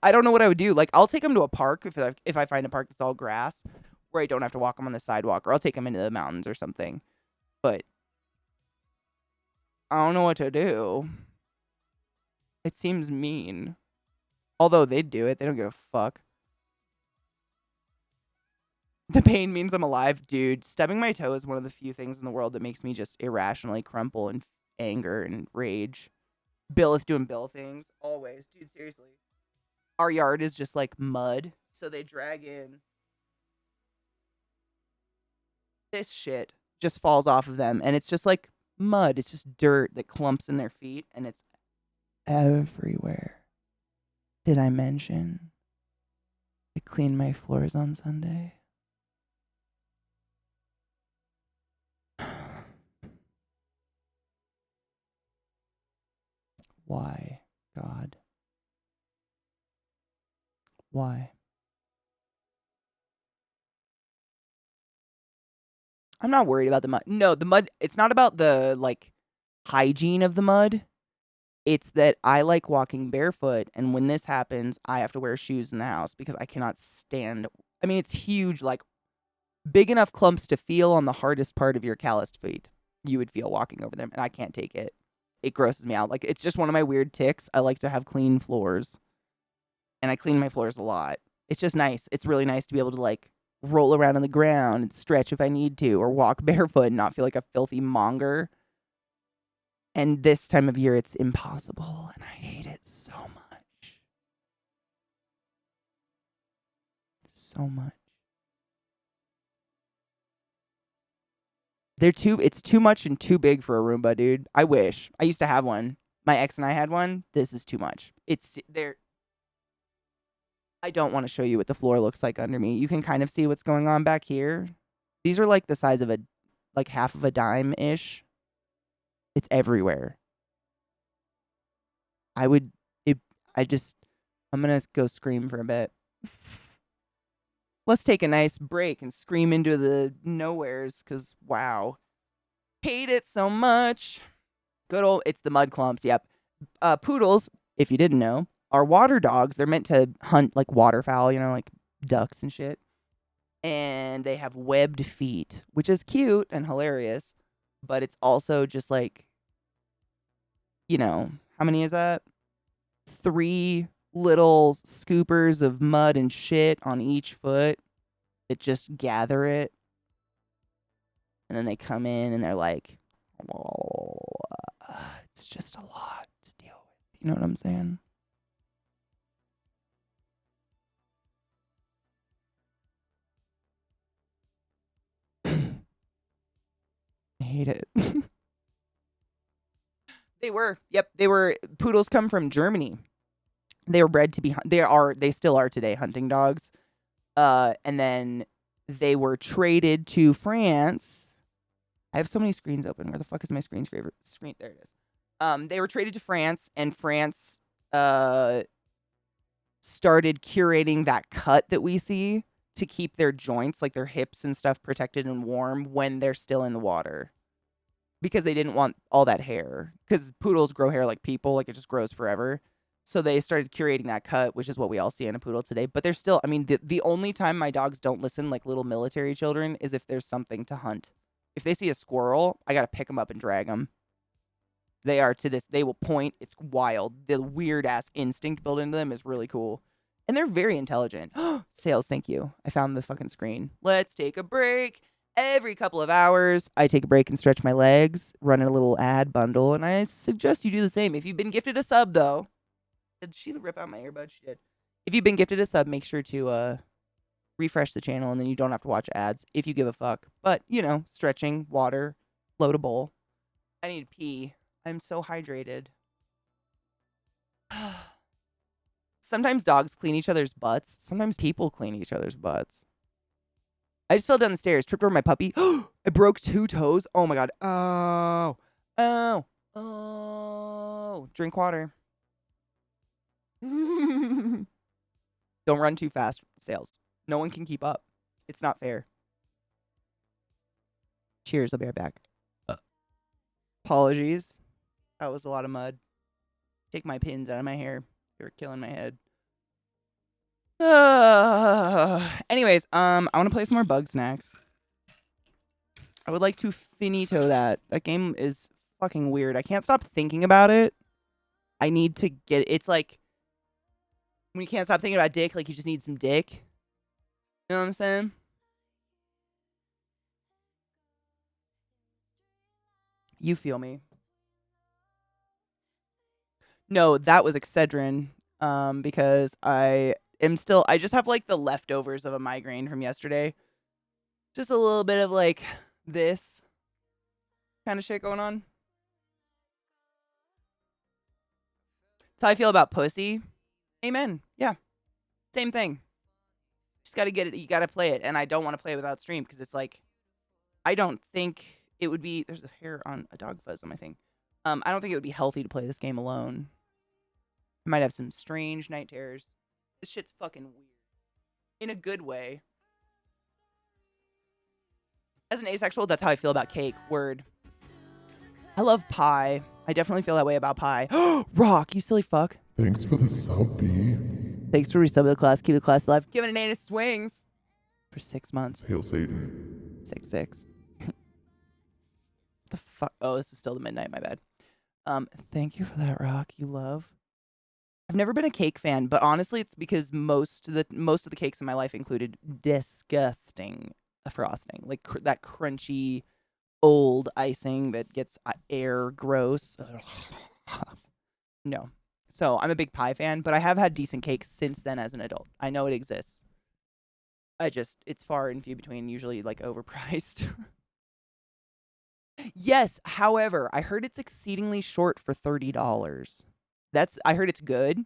I don't know what I would do. Like, I'll take them to a park if I find a park that's all grass where I don't have to walk them on the sidewalk, or I'll take them into the mountains or something. But I don't know what to do. It seems mean. Although they'd do it. They don't give a fuck. The pain means I'm alive. Dude, stubbing my toe is one of the few things in the world that makes me just irrationally crumple in anger and rage. Bill is doing Bill things. Always. Dude, seriously. Our yard is just like mud. So they drag in. This shit just falls off of them. And it's just like mud. It's just dirt that clumps in their feet. And it's everywhere. Did I mention I cleaned my floors on Sunday? Why, God? Why? I'm not worried about the mud. No, the mud, it's not about the, like, hygiene of the mud. It's that I like walking barefoot, and when this happens, I have to wear shoes in the house because I cannot stand. I mean, it's huge, like, big enough clumps to feel on the hardest part of your calloused feet. You would feel walking over them, and I can't take it. It grosses me out. Like, it's just one of my weird tics. I like to have clean floors. And I clean my floors a lot. It's just nice. It's really nice to be able to, like, roll around on the ground and stretch if I need to, or walk barefoot and not feel like a filthy monger. And this time of year, it's impossible, and I hate it so much. So much. It's too much and too big for a Roomba, dude. I wish. I used to have one. My ex and I had one. This is too much. I don't want to show you what the floor looks like under me. You can kind of see what's going on back here. These are like the size of like half of a dime-ish. It's everywhere. I'm gonna go scream for a bit. Let's take a nice break and scream into the nowheres, because wow. Hate it so much. It's the mud clumps, yep. Poodles, if you didn't know, are water dogs. They're meant to hunt like waterfowl, like ducks and shit. And they have webbed feet, which is cute and hilarious, but it's also just like, how many is that? 3 little scoopers of mud and shit on each foot that just gather it. And then they come in and they're like, oh, it's just a lot to deal with. You know what I'm saying? I hate it. They were poodles come from Germany. They were bred to be they still are today hunting dogs. And then they were traded to France. I have so many screens open. Where the fuck is my screensaver? There it is. They were traded to France, and France started curating that cut that we see to keep their joints, like their hips and stuff, protected and warm when they're still in the water. Because they didn't want all that hair. Because poodles grow hair like people, like it just grows forever. So they started curating that cut, which is what we all see in a poodle today. But they're still, the only time my dogs don't listen like little military children is if there's something to hunt. If they see a squirrel, I got to pick them up and drag them. They will point. It's wild. The weird ass instinct built into them is really cool. And they're very intelligent. Sales, thank you. I found the fucking screen. Let's take a break. Every couple of hours, I take a break and stretch my legs, run a little ad bundle, and I suggest you do the same. If you've been gifted a sub, though, did she rip out my earbud? She did. If you've been gifted a sub, make sure to refresh the channel, and then you don't have to watch ads if you give a fuck. But, stretching, water, load a bowl. I need to pee. I'm so hydrated. Sometimes dogs clean each other's butts. Sometimes people clean each other's butts. I just fell down the stairs, tripped over my puppy. I broke 2 toes. Oh my god. Oh. Oh. Oh. Drink water. Don't run too fast, Sales. No one can keep up. It's not fair. Cheers. I'll be right back. Apologies. That was a lot of mud. Take my pins out of my hair. You're killing my head. Anyways, I want to play some more Bug Snacks. I would like to finito that. That game is fucking weird. I can't stop thinking about it. I need to get... It's like... When you can't stop thinking about dick, like you just need some dick. You know what I'm saying? You feel me. No, that was Excedrin. Because I just have like the leftovers of a migraine from yesterday. Just a little bit of like this kind of shit going on. That's how I feel about pussy. Amen. Yeah. Same thing. Just gotta get it. You gotta play it. And I don't want to play it without stream because it's like, I don't think it would be, there's a hair on a dog fuzz on my thing. I don't think it would be healthy to play this game alone. I might have some strange night terrors. This shit's fucking weird. In a good way. As an asexual, that's how I feel about cake. Word. I love pie. I definitely feel that way about pie. Rock, you silly fuck. Thanks for the sub, B. Thanks for resubbing the class. Keep the class alive. Giving an 8 swings for 6 months. Hail Satan. 6-6. The fuck? Oh, this is still the midnight. My bad. Thank you for that, Rock. You love. I've never been a cake fan, but honestly, it's because most of the cakes in my life included disgusting frosting, like that crunchy old icing that gets air gross. No. So I'm a big pie fan, but I have had decent cakes since then as an adult. I know it exists. It's far and few between, usually like overpriced. Yes, however, I heard it's exceedingly short for $30. I heard it's good,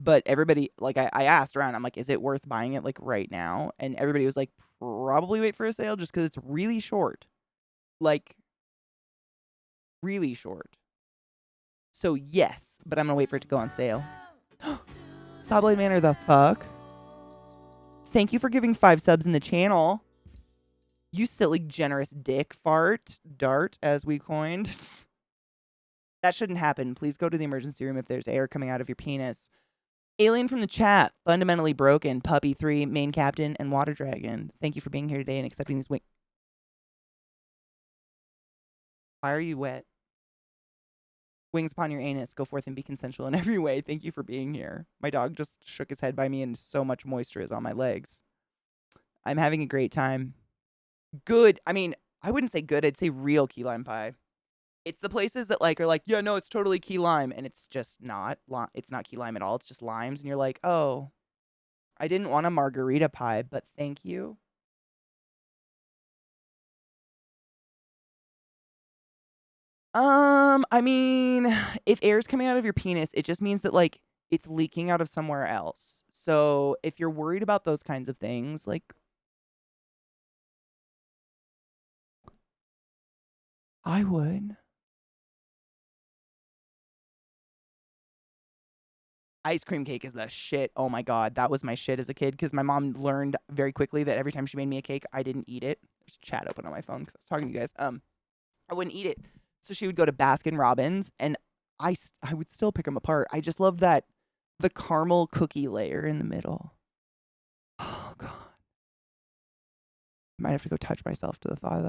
but everybody, like, I asked around, I'm like, is it worth buying it like right now? And everybody was like, probably wait for a sale just because it's really short. Like, really short. So yes, but I'm gonna wait for it to go on sale. Sawblade Manor, the fuck? Thank you for giving 5 subs in the channel. You silly generous dick dart, as we coined. That shouldn't happen. Please go to the emergency room if there's air coming out of your penis. Alien from the chat, fundamentally broken, Puppy 3, main captain, and Water Dragon. Thank you for being here today and accepting these wings. Why are you wet? Wings upon your anus. Go forth and be consensual in every way. Thank you for being here. My dog just shook his head by me and so much moisture is on my legs. I'm having a great time. Good. I mean, I wouldn't say good. I'd say real key lime pie. It's the places that like are like, yeah, no, it's totally key lime, and it's just not. It's not key lime at all. It's just limes, and you're like, oh, I didn't want a margarita pie, but thank you. I mean, if air's coming out of your penis, it just means that like it's leaking out of somewhere else. So if you're worried about those kinds of things, like I would. Ice cream cake is the shit. Oh my god, that was my shit as a kid because my mom learned very quickly that every time she made me a cake, I didn't eat it. There's chat open on my phone because I was talking to you guys. I wouldn't eat it. So she would go to Baskin Robbins, and I would still pick them apart. I just love that the caramel cookie layer in the middle. Oh god, I might have to go touch myself to the thought of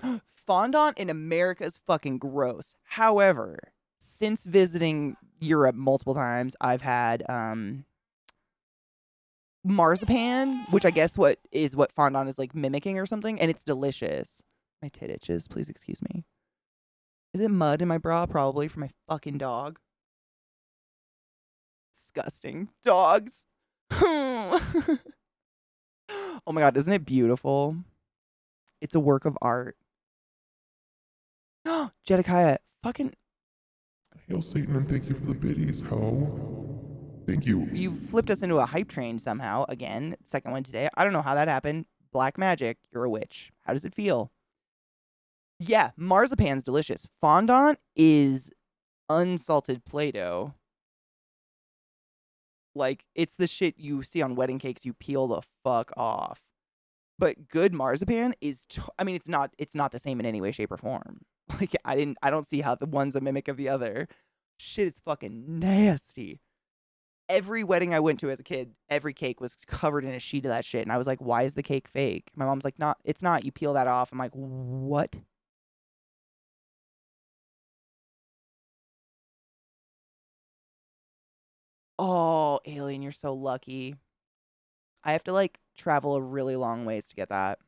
that. Fondant in America is fucking gross. However, since visiting Europe multiple times, I've had marzipan, which I guess what fondant is like mimicking or something, and it's delicious. My tit itches, please excuse me. Is it mud in my bra? Probably for my fucking dog. Disgusting. Dogs. Oh my god, isn't it beautiful? It's a work of art. Jedekiah, fucking. Hail Satan and thank you for the biddies, ho. Thank you. You flipped us into a hype train somehow. Again, second one today. I don't know how that happened. Black magic. You're a witch. How does it feel? Yeah, marzipan's delicious. Fondant is unsalted Play-Doh. Like, it's the shit you see on wedding cakes you peel the fuck off. But good marzipan is, I mean, it's not the same in any way, shape, or form. Like, I don't see how the one's a mimic of the other. Shit is fucking nasty. Every wedding I went to as a kid, every cake was covered in a sheet of that shit. And I was like, why is the cake fake? My mom's like, it's not. You peel that off. I'm like, what? Oh, Alien, you're so lucky. I have to like travel a really long ways to get that.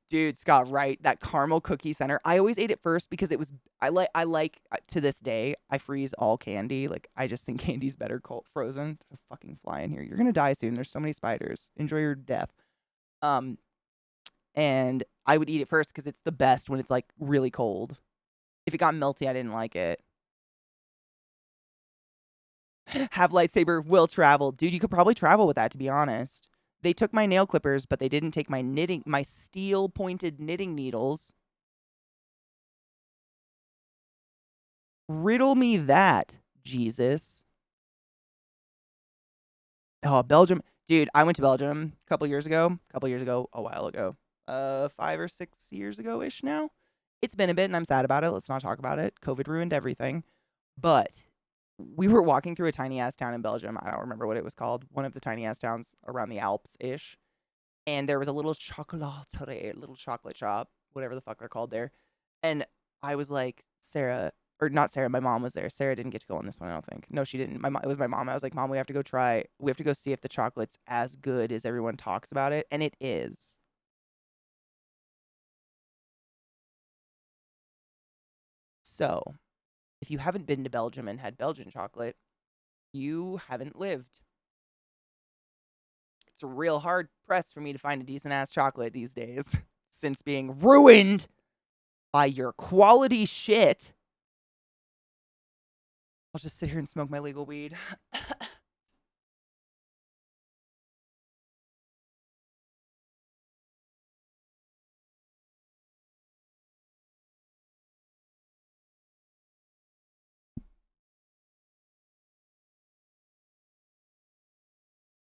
Dude, Scott, right? That caramel cookie center. I always ate it first because it was I like to this day, I freeze all candy. Like I just think candy's better cold frozen. There's a fucking fly in here. You're gonna die soon. There's so many spiders. Enjoy your death. Um and I would eat it first because it's the best when it's like really cold. If it got melty, I didn't like it. Have lightsaber, will travel. Dude, you could probably travel with that, to be honest. They took my nail clippers, but they didn't take my steel pointed knitting needles. Riddle me that, Jesus. Oh, Belgium. Dude, I went to Belgium a couple years ago, a while ago. 5 or 6 years ago-ish now. It's been a bit and I'm sad about it. Let's not talk about it. COVID ruined everything. But we were walking through a tiny ass town in Belgium. I don't remember what it was called. One of the tiny ass towns around the Alps-ish. And there was a little chocolate shop, whatever the fuck they're called there. And I was like, Sarah, or not Sarah, my mom was there. Sarah didn't get to go on this one, I don't think. No, she didn't. It was my mom. I was like, Mom, we have to go see if the chocolate's as good as everyone talks about it. And it is. So, if you haven't been to Belgium and had Belgian chocolate, you haven't lived. It's a real hard press for me to find a decent ass chocolate these days since being ruined by your quality shit. I'll just sit here and smoke my legal weed.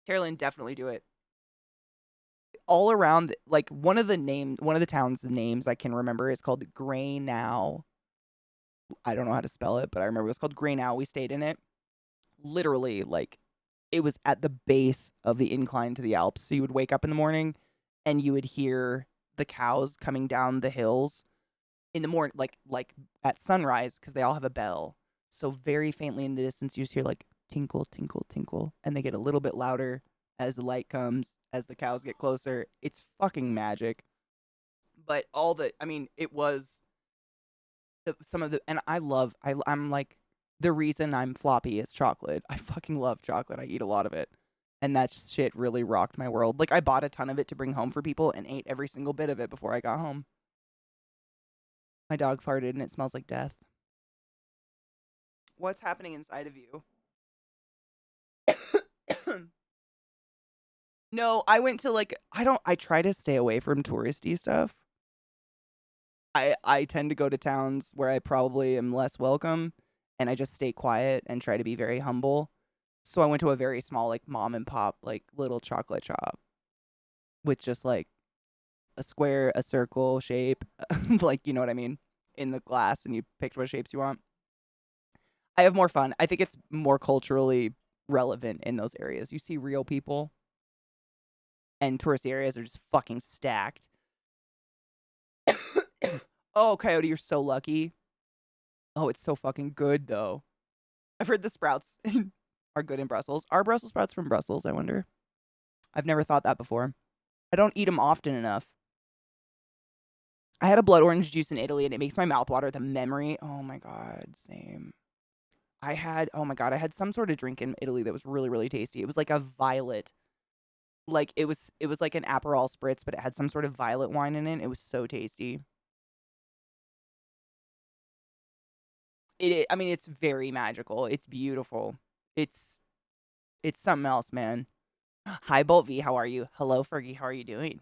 Carolyn, definitely do it. All around, like, one of the town's names I can remember is called Greynow. I don't know how to spell it, but I remember it was called Greynow. We stayed in it. Literally, like, it was at the base of the incline to the Alps. So you would wake up in the morning and you would hear the cows coming down the hills in the morning, like at sunrise, because they all have a bell. So very faintly in the distance, you just hear like tinkle, tinkle, tinkle, and they get a little bit louder as the light comes, as the cows get closer. It's fucking magic. But it was and I'm like, the reason I'm floppy is chocolate. I fucking love chocolate. I eat a lot of it. And that shit really rocked my world. Like, I bought a ton of it to bring home for people and ate every single bit of it before I got home. My dog farted and it smells like death. What's happening inside of you? No, I went to I try to stay away from touristy stuff. I tend to go to towns where I probably am less welcome, and I just stay quiet and try to be very humble. So I went to a very small, like, mom and pop, like, little chocolate shop with just, like, a square, a circle shape, like, you know what I mean, in the glass, and you picked what shapes you want. I have more fun. I think it's more culturally relevant in those areas. You see real people, and touristy areas are just fucking stacked. Oh, Coyote, you're so lucky. Oh, it's so fucking good, though. I've heard the sprouts are good in Brussels. Are Brussels sprouts from Brussels, I wonder? I've never thought that before. I don't eat them often enough. I had a blood orange juice in Italy, and it makes my mouth water. The memory, oh my god, same. I had some sort of drink in Italy that was really, really tasty. It was like a violet. Like, it was like an Aperol spritz, but it had some sort of violet wine in it. It was so tasty. It's very magical. It's beautiful. It's something else, man. Hi, Bolt V. How are you? Hello, Fergie. How are you doing?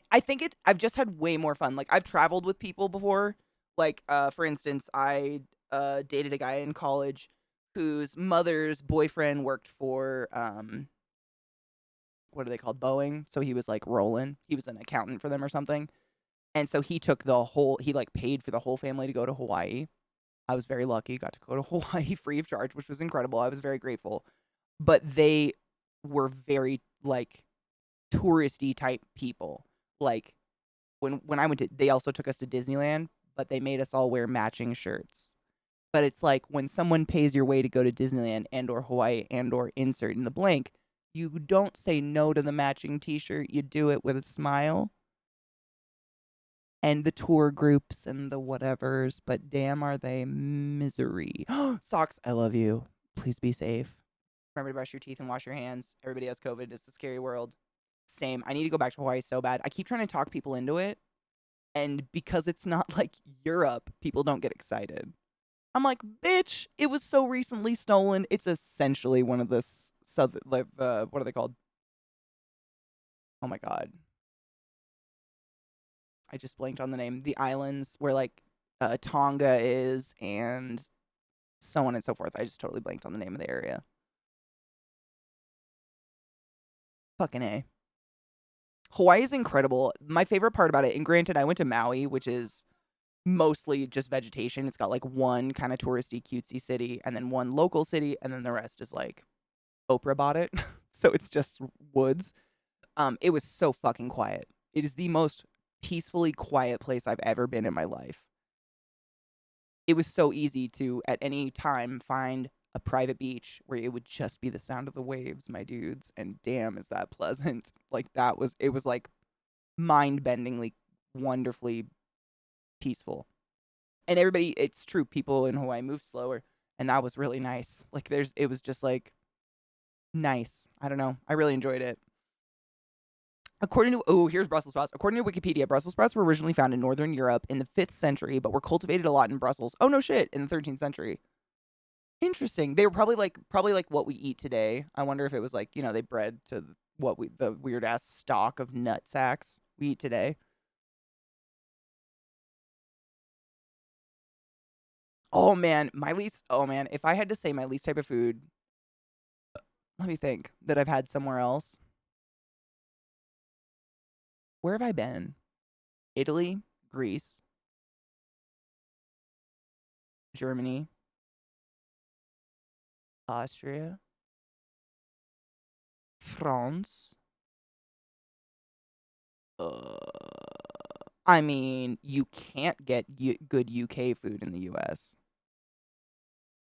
I've just had way more fun. Like, I've traveled with people before. Like, for instance, I dated a guy in college whose mother's boyfriend worked for what are they called? Boeing. So he was like rolling. He was an accountant for them or something. And so he paid for the whole family to go to Hawaii. I was very lucky, got to go to Hawaii free of charge, which was incredible. I was very grateful. But they were very, like, touristy type people. Like, when I went to, they also took us to Disneyland, but they made us all wear matching shirts. But it's like, when someone pays your way to go to Disneyland and or Hawaii and or insert in the blank, you don't say no to the matching t-shirt. You do it with a smile. And the tour groups and the whatevers, but damn, are they misery. Socks, I love you. Please be safe. Remember to brush your teeth and wash your hands. Everybody has COVID. It's a scary world. Same. I need to go back to Hawaii so bad. I keep trying to talk people into it. And because it's not like Europe, people don't get excited. I'm like, bitch, it was so recently stolen. It's essentially one of the what are they called? Oh my god. I just blanked on the name. The islands where, like, Tonga is and so on and so forth. I just totally blanked on the name of the area. Fucking A. Hawaii is incredible. My favorite part about it, and granted, I went to Maui, which is mostly just vegetation. It's got, like, one kind of touristy, cutesy city, and then one local city, and then the rest is, like, Oprah bought it. So it's just woods. It was so fucking quiet. It is the most peacefully quiet place I've ever been in my life. It was so easy to, at any time, find a private beach where it would just be the sound of the waves, my dudes. And damn, is that pleasant. Like, it was like mind-bendingly, wonderfully peaceful. And everybody, it's true, people in Hawaii move slower. And that was really nice. Like, it was just like nice. I don't know. I really enjoyed it. Here's Brussels sprouts. According to Wikipedia, Brussels sprouts were originally found in northern Europe in the 5th century, but were cultivated a lot in Brussels. Oh no shit, in the 13th century. Interesting. They were probably like what we eat today. I wonder if it was like, they bred to the weird ass stock of nut sacks we eat today. Oh man, if I had to say my least type of food, let me think, that I've had somewhere else. Where have I been? Italy, Greece, Germany, Austria, France. I mean, you can't get good UK food in the US,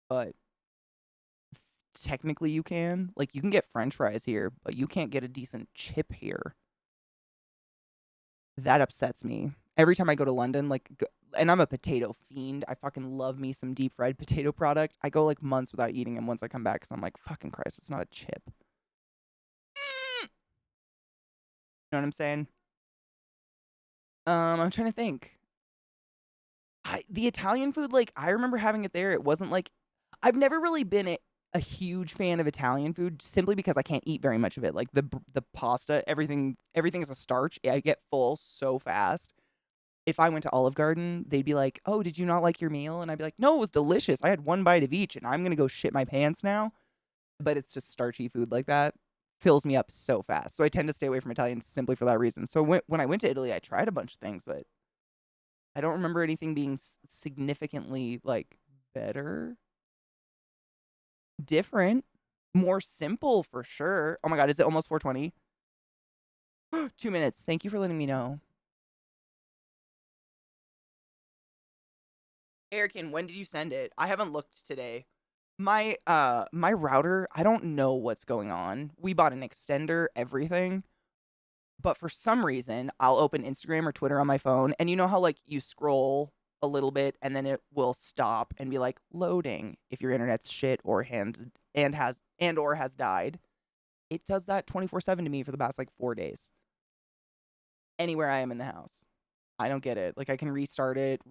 but technically you can. Like, you can get French fries here, but you can't get a decent chip here. That upsets me. Every time I go to London, and I'm a potato fiend. I fucking love me some deep fried potato product. I go like months without eating them once I come back because I'm like, fucking Christ, it's not a chip. You know what I'm saying? I'm trying to think. The Italian food, like, I remember having it there. It wasn't like, I've never really been a huge fan of Italian food simply because I can't eat very much of it. Like the pasta, everything is a starch. I get full so fast. If I went to Olive Garden, they'd be like, "Oh, did you not like your meal?" And I'd be like, "No, it was delicious. I had one bite of each, and I'm gonna go shit my pants now." But it's just starchy food like that fills me up so fast. So I tend to stay away from Italian simply for that reason. So when I went to Italy, I tried a bunch of things, but I don't remember anything being significantly like better, different, more simple for sure. Oh my God, is it almost 4:20? 2 minutes. Thank you for letting me know. Erican, when did you send it? I haven't looked today. My router, I don't know what's going on. We bought an extender, everything. But for some reason, I'll open Instagram or Twitter on my phone, and you know how like you scroll a little bit and then it will stop and be like loading if your internet's shit or has died. It does that 24/7 to me for the past like 4 days. Anywhere I am in the house. I don't get it. Like, I can restart it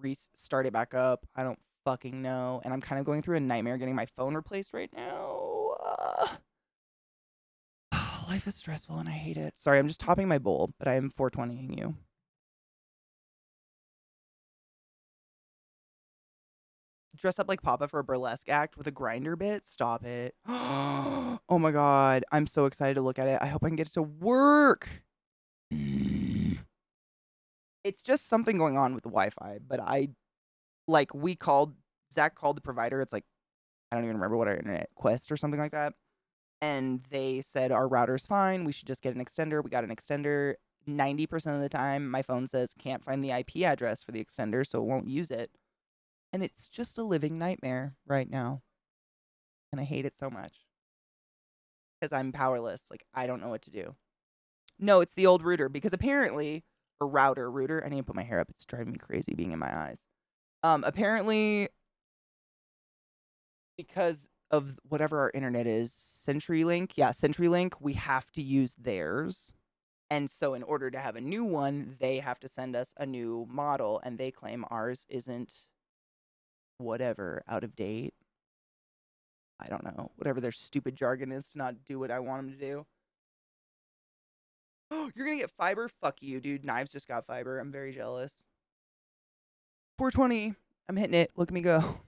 back up. I don't fucking know. And I'm kind of going through a nightmare getting my phone replaced right now. Life is stressful and I hate it. Sorry, I'm just topping my bowl, but I am 420ing you. Dress up like Papa for a burlesque act with a grinder bit? Stop it. Oh my God. I'm so excited to look at it. I hope I can get it to work. It's just something going on with the Wi-Fi, but Zach called the provider. It's like, I don't even remember what our internet, Quest or something like that. And they said our router's fine. We should just get an extender. We got an extender. 90% of the time, my phone says can't find the IP address for the extender, so it won't use it. And it's just a living nightmare right now. And I hate it so much. Because I'm powerless. Like, I don't know what to do. No, it's the old router. Because apparently, or router. I need to put my hair up. It's driving me crazy being in my eyes. Apparently, because of whatever our internet is, CenturyLink, we have to use theirs. And so in order to have a new one, they have to send us a new model, and they claim ours isn't whatever, out of date. I don't know. Whatever their stupid jargon is to not do what I want them to do. Oh, you're gonna get fiber? Fuck you, dude. Knives just got fiber. I'm very jealous. 420. I'm hitting it. Look at me go.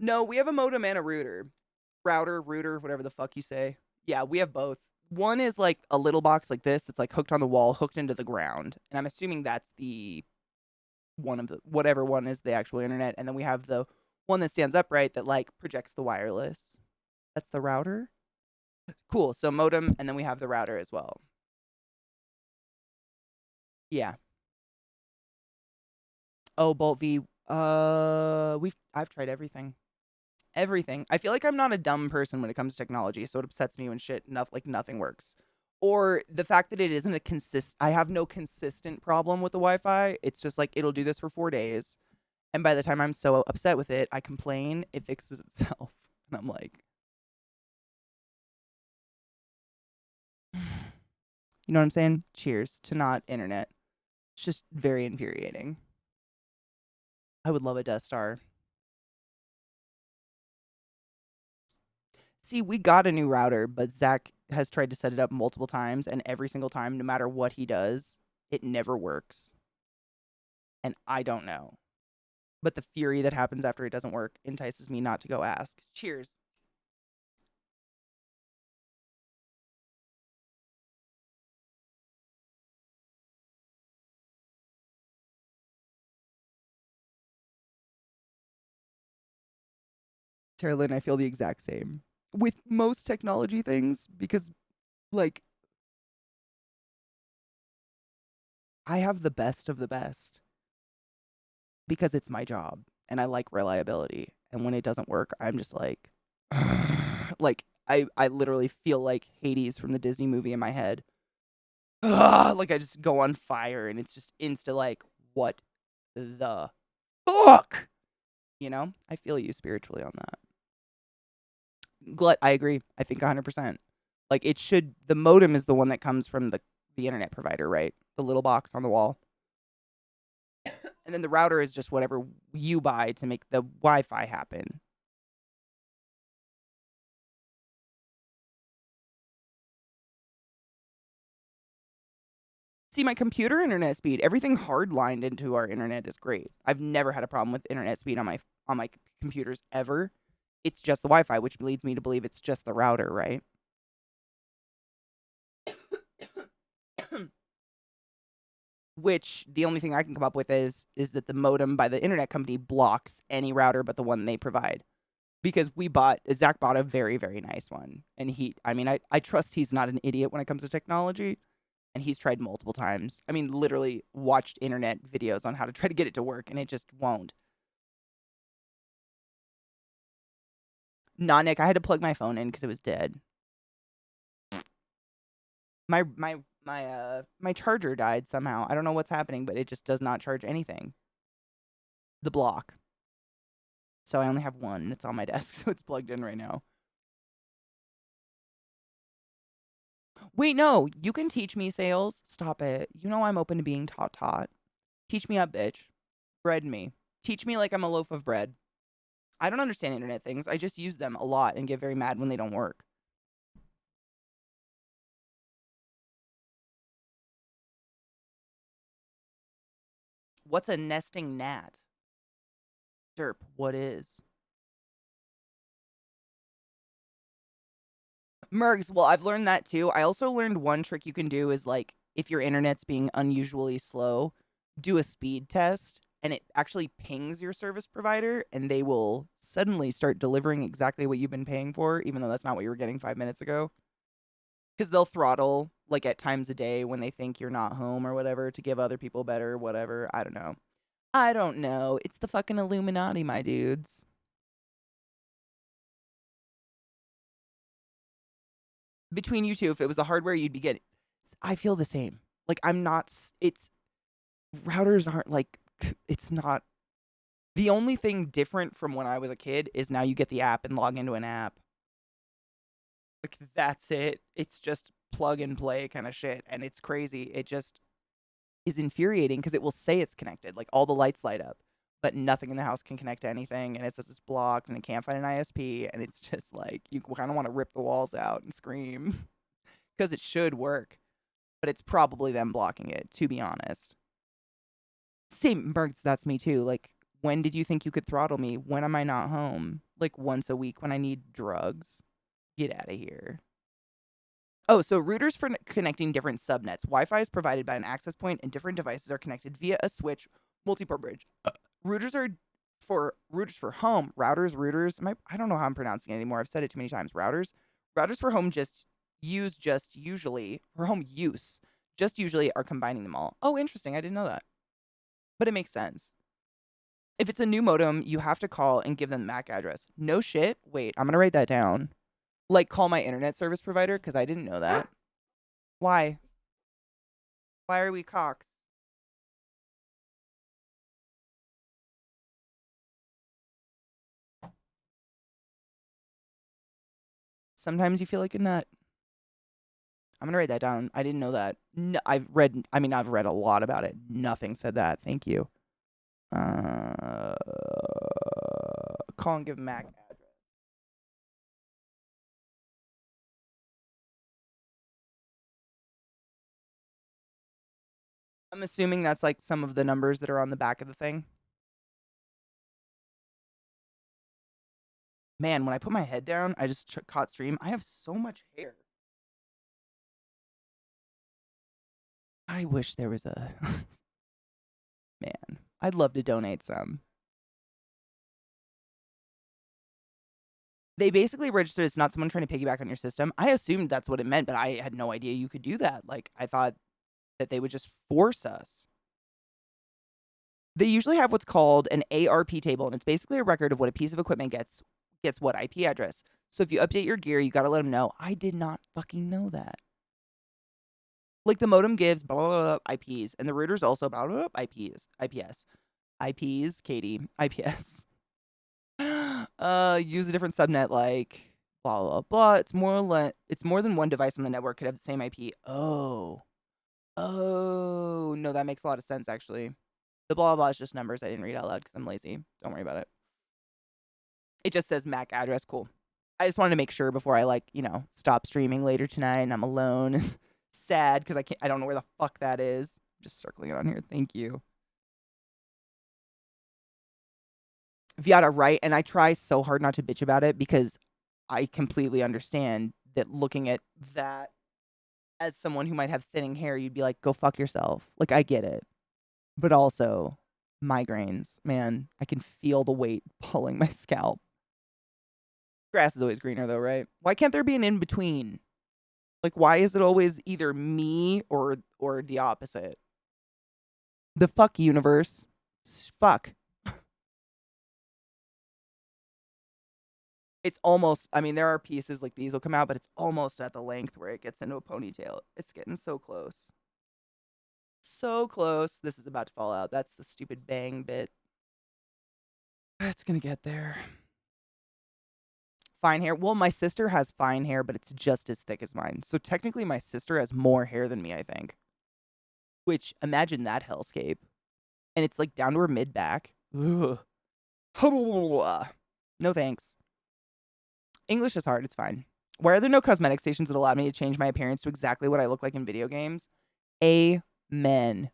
No, we have a modem and a router. Router, whatever the fuck you say. Yeah, we have both. One is like a little box like this. It's like hooked on the wall, hooked into the ground. And I'm assuming that's the one of the, whatever one is the actual internet. And then we have the one that stands upright that like projects the wireless. That's the router? Cool. So modem, and then we have the router as well. Yeah. Oh, Bolt V. I've tried everything. Everything. I feel like I'm not a dumb person when it comes to technology, so it upsets me when nothing works. Or the fact that it isn't I have no consistent problem with the Wi-Fi. It's just like it'll do this for 4 days, and by the time I'm so upset with it, I complain, it fixes itself. And I'm like, you know what I'm saying? Cheers to not internet. It's just very infuriating. I would love a Death Star. See, we got a new router, but Zach has tried to set it up multiple times, and every single time, no matter what he does, it never works. And I don't know. But the fury that happens after it doesn't work entices me not to go ask. Cheers. Tara Lynn, I feel the exact same. With most technology things, because, like, I have the best of the best. Because it's my job, and I like reliability. And when it doesn't work, I'm just like, like, I literally feel like Hades from the Disney movie in my head. Like, I just go on fire, and it's just insta, like, what the fuck? You know? I feel you spiritually on that. Glut, I agree. I think 100%. Like, the modem is the one that comes from the internet provider, right? The little box on the wall. And then the router is just whatever you buy to make the Wi-Fi happen. See, my computer internet speed, everything hardlined into our internet is great. I've never had a problem with internet speed on my computers ever. It's just the Wi-Fi, which leads me to believe it's just the router, right? Which the only thing I can come up with is that the modem by the internet company blocks any router but the one they provide. Because Zach bought a very, very nice one. And I trust he's not an idiot when it comes to technology. And he's tried multiple times. I mean, literally watched internet videos on how to try to get it to work, and it just won't. Nah, Nick, I had to plug my phone in because it was dead. My charger died somehow. I don't know what's happening, but it just does not charge anything. The block. So I only have one. It's on my desk, so it's plugged in right now. Wait, no. You can teach me sales. Stop it. You know I'm open to being taught. Teach me up, bitch. Bread me. Teach me like I'm a loaf of bread. I don't understand internet things. I just use them a lot and get very mad when they don't work. What's a nesting gnat? Derp, what is? Mergs, well, I've learned that too. I also learned one trick you can do is like, if your internet's being unusually slow, do a speed test and it actually pings your service provider and they will suddenly start delivering exactly what you've been paying for, even though that's not what you were getting 5 minutes ago. Because they'll throttle like at times a day when they think you're not home or whatever to give other people better, whatever. I don't know. I don't know. It's the fucking Illuminati, my dudes. Between you two, if it was the hardware you'd be getting, I feel the same. Like, routers aren't like, it's not. The only thing different from when I was a kid is now you get the app and log into an app. Like, that's it. It's just plug and play kind of shit. And it's crazy. It just is infuriating because it will say it's connected. Like, all the lights light up, but nothing in the house can connect to anything. And it says it's blocked and it can't find an ISP. And it's just like, you kind of want to rip the walls out and scream because it should work. But it's probably them blocking it, to be honest. Same, Bergs, that's me too. Like, when did you think you could throttle me? When am I not home? Like, once a week when I need drugs? Get out of here. Oh, so routers for connecting different subnets. Wi-Fi is provided by an access point and different devices are connected via a switch multi-port bridge. Routers are routers for home, routers. I don't know how I'm pronouncing it anymore. I've said it too many times. Routers for home usually for home use just usually are combining them all. Oh, interesting. I didn't know that, but it makes sense. If it's a new modem, you have to call and give them MAC address. No shit. Wait, I'm gonna write that down. Like call my internet service provider because I didn't know that. Why? Why are we cocks? Sometimes you feel like a nut. I'm gonna write that down. I didn't know that. No, I've read a lot about it. Nothing said that. Thank you. Call and give MAC address. I'm assuming that's like some of the numbers that are on the back of the thing. Man, when I put my head down, I just caught stream. I have so much hair. I wish there was a... Man, I'd love to donate some. They basically registered it's not someone trying to piggyback on your system. I assumed that's what it meant, but I had no idea you could do that. Like, I thought that they would just force us. They usually have what's called an ARP table, and it's basically a record of what a piece of equipment gets what IP address. So if you update your gear, you got to let them know. I did not fucking know that. Like, the modem gives blah, blah, blah, IPs, and the routers also blah, blah, blah, IPs. IPs, Katie, IPS. Use a different subnet like blah, blah, blah. It's more than one device on the network could have the same IP. Oh, no, that makes a lot of sense, actually. The blah, blah is just numbers I didn't read out loud because I'm lazy. Don't worry about it. It just says MAC address. Cool. I just wanted to make sure before I, like, stop streaming later tonight and I'm alone and sad because I don't know where the fuck that is. Just circling it on here. Thank you. Viata, right? And I try so hard not to bitch about it because I completely understand that looking at that as someone who might have thinning hair, you'd be like, go fuck yourself. Like, I get it. But also, migraines. Man, I can feel the weight pulling my scalp. Grass is always greener, though, right? Why can't there be an in-between? Like, why is it always either me or the opposite? The fuck universe. Fuck. It's almost, I mean, there are pieces like these will come out, but it's almost at the length where it gets into a ponytail. It's getting so close. So close. This is about to fall out. That's the stupid bang bit. It's gonna get there. Fine hair. Well, my sister has fine hair, but it's just as thick as mine. So technically my sister has more hair than me, I think. Which, imagine that hellscape. And it's like down to her mid-back. Ugh. No thanks. English is hard. It's fine. Why are there no cosmetic stations that allow me to change my appearance to exactly what I look like in video games? Amen.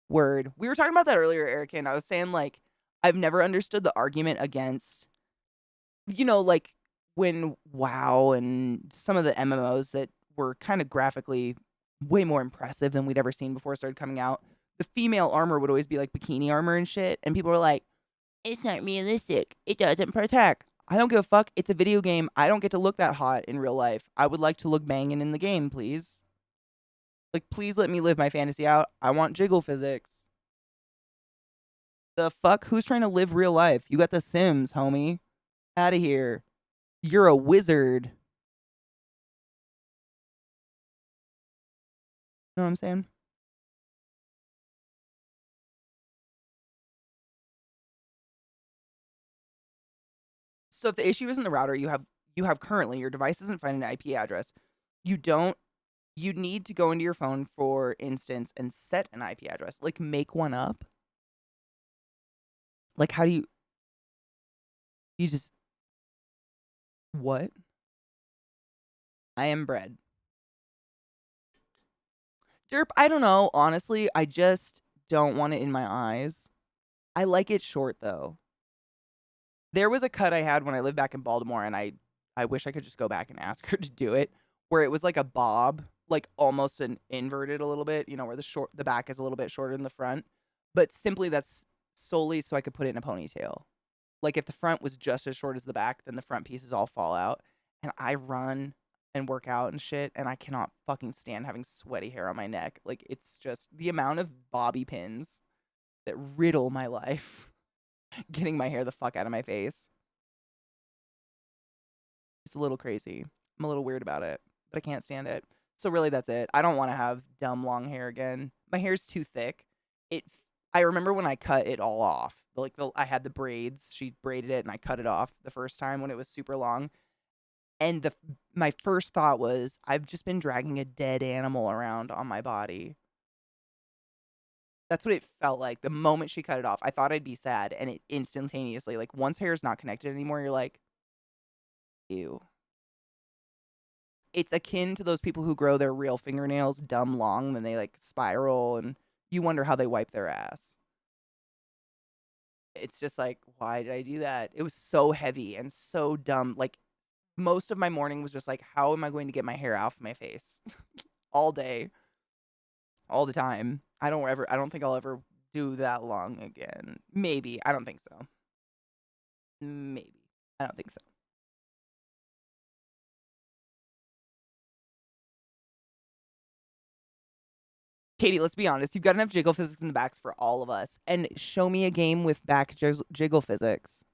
Word. We were talking about that earlier, Erica, and I was saying, like, I've never understood the argument against, like, when WoW and some of the MMOs that were kind of graphically way more impressive than we'd ever seen before started coming out, the female armor would always be, like, bikini armor and shit, and people were like, it's not realistic. It doesn't protect. I don't give a fuck. It's a video game. I don't get to look that hot in real life. I would like to look banging in the game, please. Like, please let me live my fantasy out. I want jiggle physics. The fuck? Who's trying to live real life? You got the Sims, homie. Out of here. You're a wizard. Know what I'm saying? So if the issue isn't the router, you have currently, your device isn't finding an IP address. You need to go into your phone, for instance, and set an IP address. Like, make one up. Like, how do you just, what? I am bread. Derp, I don't know. Honestly, I just don't want it in my eyes. I like it short, though. There was a cut I had when I lived back in Baltimore, and I wish I could just go back and ask her to do it, where it was like a bob, like almost an inverted a little bit, where the back is a little bit shorter than the front. But simply that's solely so I could put it in a ponytail. Like if the front was just as short as the back, then the front pieces all fall out. And I run and work out and shit, and I cannot fucking stand having sweaty hair on my neck. Like it's just the amount of bobby pins that riddle my life getting my hair the fuck out of my face. It's a little crazy. I'm a little weird about it, but I can't stand it. So really that's it. I don't want to have dumb long hair again. My hair's too thick. I remember when I cut it all off. I had the braids. She braided it and I cut it off the first time when it was super long. And my first thought was, I've just been dragging a dead animal around on my body. That's what it felt like. The moment she cut it off, I thought I'd be sad, and it instantaneously, like, once hair is not connected anymore, you're like, ew. It's akin to those people who grow their real fingernails dumb long, then they, like, spiral, and you wonder how they wipe their ass. It's just like, why did I do that? It was so heavy and so dumb. Like, most of my morning was just like, how am I going to get my hair off my face? All day. All the time. I don't think I'll ever do that long again. Maybe. I don't think so. Maybe. I don't think so. Katie, let's be honest. You've got enough jiggle physics in the backs for all of us. And show me a game with back jiggle physics.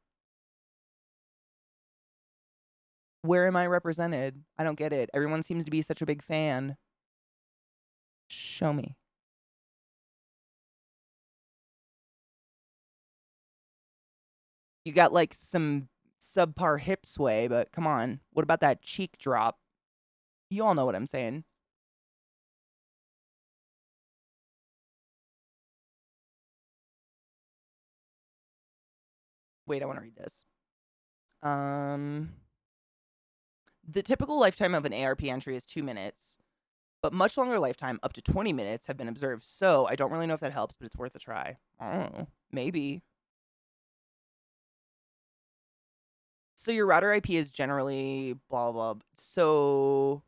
Where am I represented? I don't get it. Everyone seems to be such a big fan. Show me. You got like some subpar hip sway, but come on. What about that cheek drop? You all know what I'm saying. Wait, I want to read this. The typical lifetime of an ARP entry is 2 minutes, but much longer lifetime, up to 20 minutes, have been observed. So I don't really know if that helps, but it's worth a try. I don't know. Maybe. So your router IP is generally blah blah. So,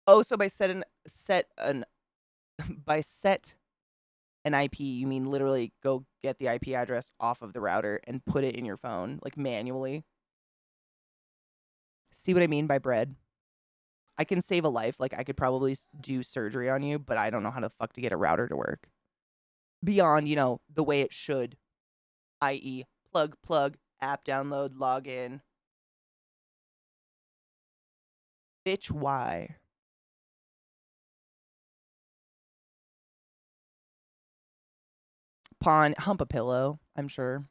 so by set an IP, you mean literally go get the IP address off of the router and put it in your phone, like manually. See what I mean by bread? I can save a life. Like, I could probably do surgery on you, but I don't know how the fuck to get a router to work. Beyond, the way it should, i.e., plug, app download, login. Bitch, why? Hump a pillow, I'm sure.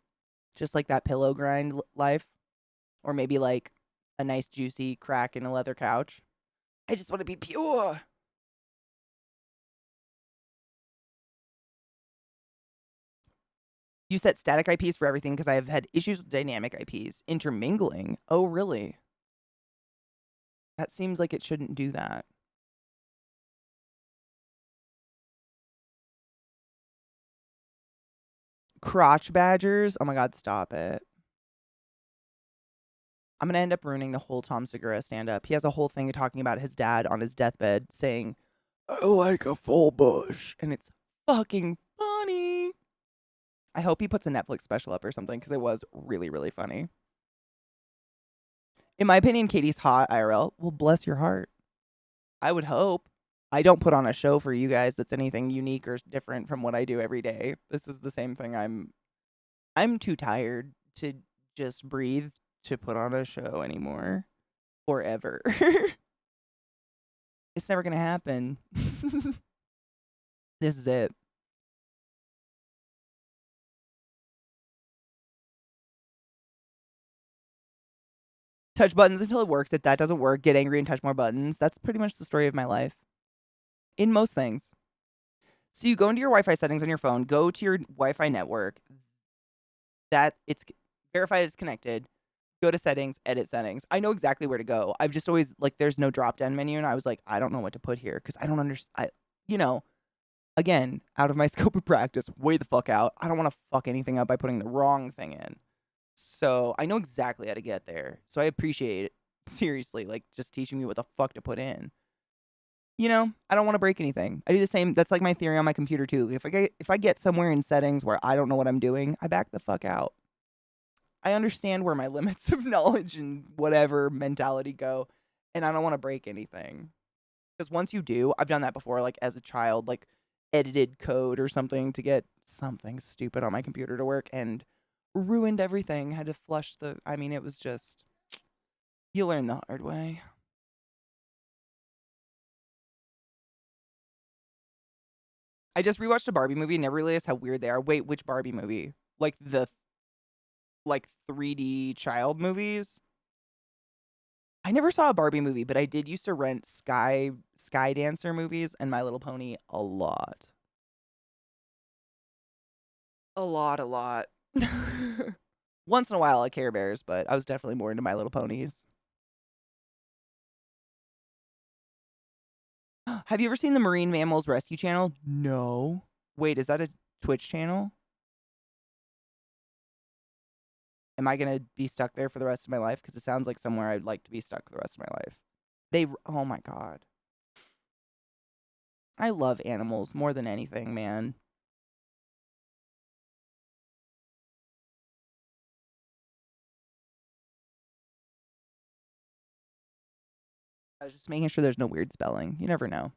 Just like that pillow grind life. Or maybe like a nice juicy crack in a leather couch. I just want to be pure. You set static IPs for everything because I have had issues with dynamic IPs. Intermingling? Oh, really? That seems like it shouldn't do that. Crotch badgers? Oh my god, stop it. I'm going to end up ruining the whole Tom Segura stand-up. He has a whole thing talking about his dad on his deathbed saying, I like a full bush. And it's fucking funny. I hope he puts a Netflix special up or something because it was really, really funny. In my opinion, Katie's hot IRL. Well, bless your heart. I would hope. I don't put on a show for you guys that's anything unique or different from what I do every day. This is the same thing. I'm too tired to just breathe to put on a show anymore. Forever. It's never gonna happen. This is it. Touch buttons until it works. If that doesn't work, get angry and touch more buttons. That's pretty much the story of my life. In most things. So you go into your Wi-Fi settings on your phone, go to your Wi-Fi network, that it's verified it's connected, go to settings, edit settings. I know exactly where to go. I've just always, like, there's no drop-down menu, and I was like, I don't know what to put here, because I don't understand, again, out of my scope of practice, way the fuck out. I don't want to fuck anything up by putting the wrong thing in. So I know exactly how to get there. So I appreciate it. Seriously, like, just teaching me what the fuck to put in. You know, I don't want to break anything. I do the same. That's like my theory on my computer too. If I get somewhere in settings where I don't know what I'm doing, I back the fuck out. I understand where my limits of knowledge and whatever mentality go, and I don't want to break anything. Because once you do, I've done that before, like as a child, like edited code or something to get something stupid on my computer to work and ruined everything. Had to flush the. I mean, it was just. You learn the hard way. I just rewatched a Barbie movie and never realized how weird they are. Wait, which Barbie movie? Like the 3D child movies? I never saw a Barbie movie, but I did used to rent Sky Dancer movies and My Little Pony a lot. A lot, a lot. Once in a while at Care Bears, but I was definitely more into My Little Ponies. Have you ever seen the Marine Mammals Rescue Channel? No. Wait, is that a Twitch channel? Am I going to be stuck there for the rest of my life? Because it sounds like somewhere I'd like to be stuck for the rest of my life. Oh my God. I love animals more than anything, man. I was just making sure there's no weird spelling. You never know.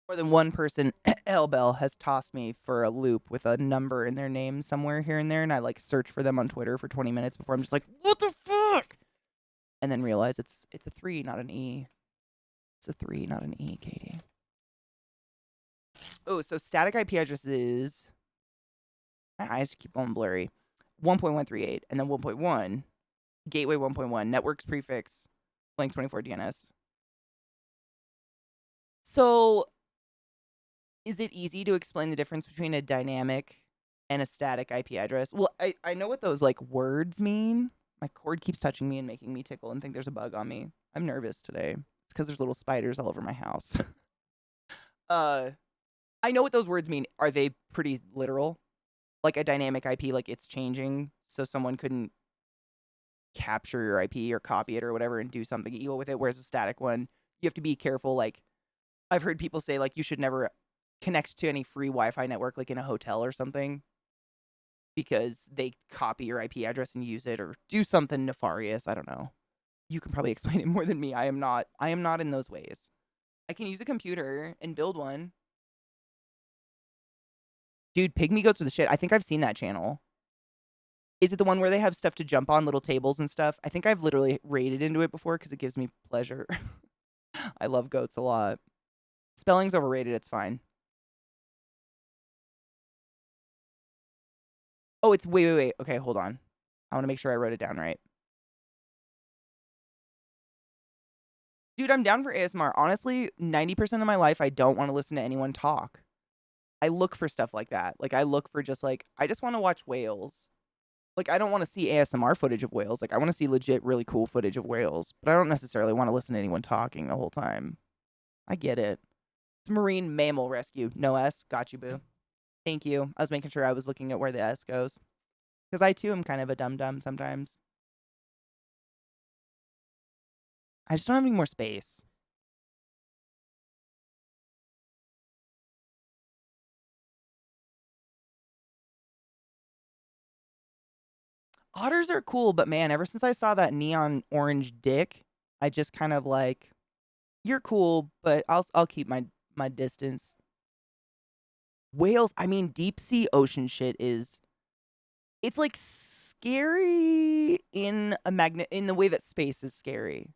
More than one person, Elbel, has tossed me for a loop with a number in their name somewhere here and there, and I like search for them on Twitter for 20 minutes before I'm just like, what the fuck? And then realize it's a 3, not an E. It's a 3, not an E, Katie. Oh, so static IP addresses. My eyes keep going blurry. 1.138 and then 1.1. Gateway 1.1. Networks prefix. Link 24 DNS. So, is it easy to explain the difference between a dynamic and a static IP address? Well, I know what those like words mean. My cord keeps touching me and making me tickle and think there's a bug on me. I'm nervous today. It's because there's little spiders all over my house. I know what those words mean. Are they pretty literal? Like a dynamic IP, like it's changing, so someone couldn't capture your IP or copy it or whatever and do something evil with it. Whereas a static one, you have to be careful. Like I've heard people say, like you should never connect to any free Wi-Fi network, like in a hotel or something, because they copy your IP address and use it or do something nefarious. I don't know. You can probably explain it more than me. I am not in those ways. I can use a computer and build one. Dude, Pygmy Goats are the shit. I think I've seen that channel. Is it the one where they have stuff to jump on, little tables and stuff? I think I've literally raided into it before because it gives me pleasure. I love goats a lot. Spelling's overrated. It's fine. Oh, it's wait. Okay, hold on. I want to make sure I wrote it down right. Dude, I'm down for ASMR. Honestly, 90% of my life, I don't want to listen to anyone talk. I look for stuff like that. Like, I look for just like, I just want to watch whales. Like, I don't want to see ASMR footage of whales. Like, I want to see legit, really cool footage of whales. But I don't necessarily want to listen to anyone talking the whole time. I get it. It's Marine Mammal Rescue. No S. Got you, boo. Thank you. I was making sure I was looking at where the S goes. Because I, too, am kind of a dum-dum sometimes. I just don't have any more space. Otters are cool, but man, ever since I saw that neon orange dick, I just kind of like, you're cool, but I'll keep my distance. Whales, I mean, deep sea ocean shit it's like scary in in the way that space is scary.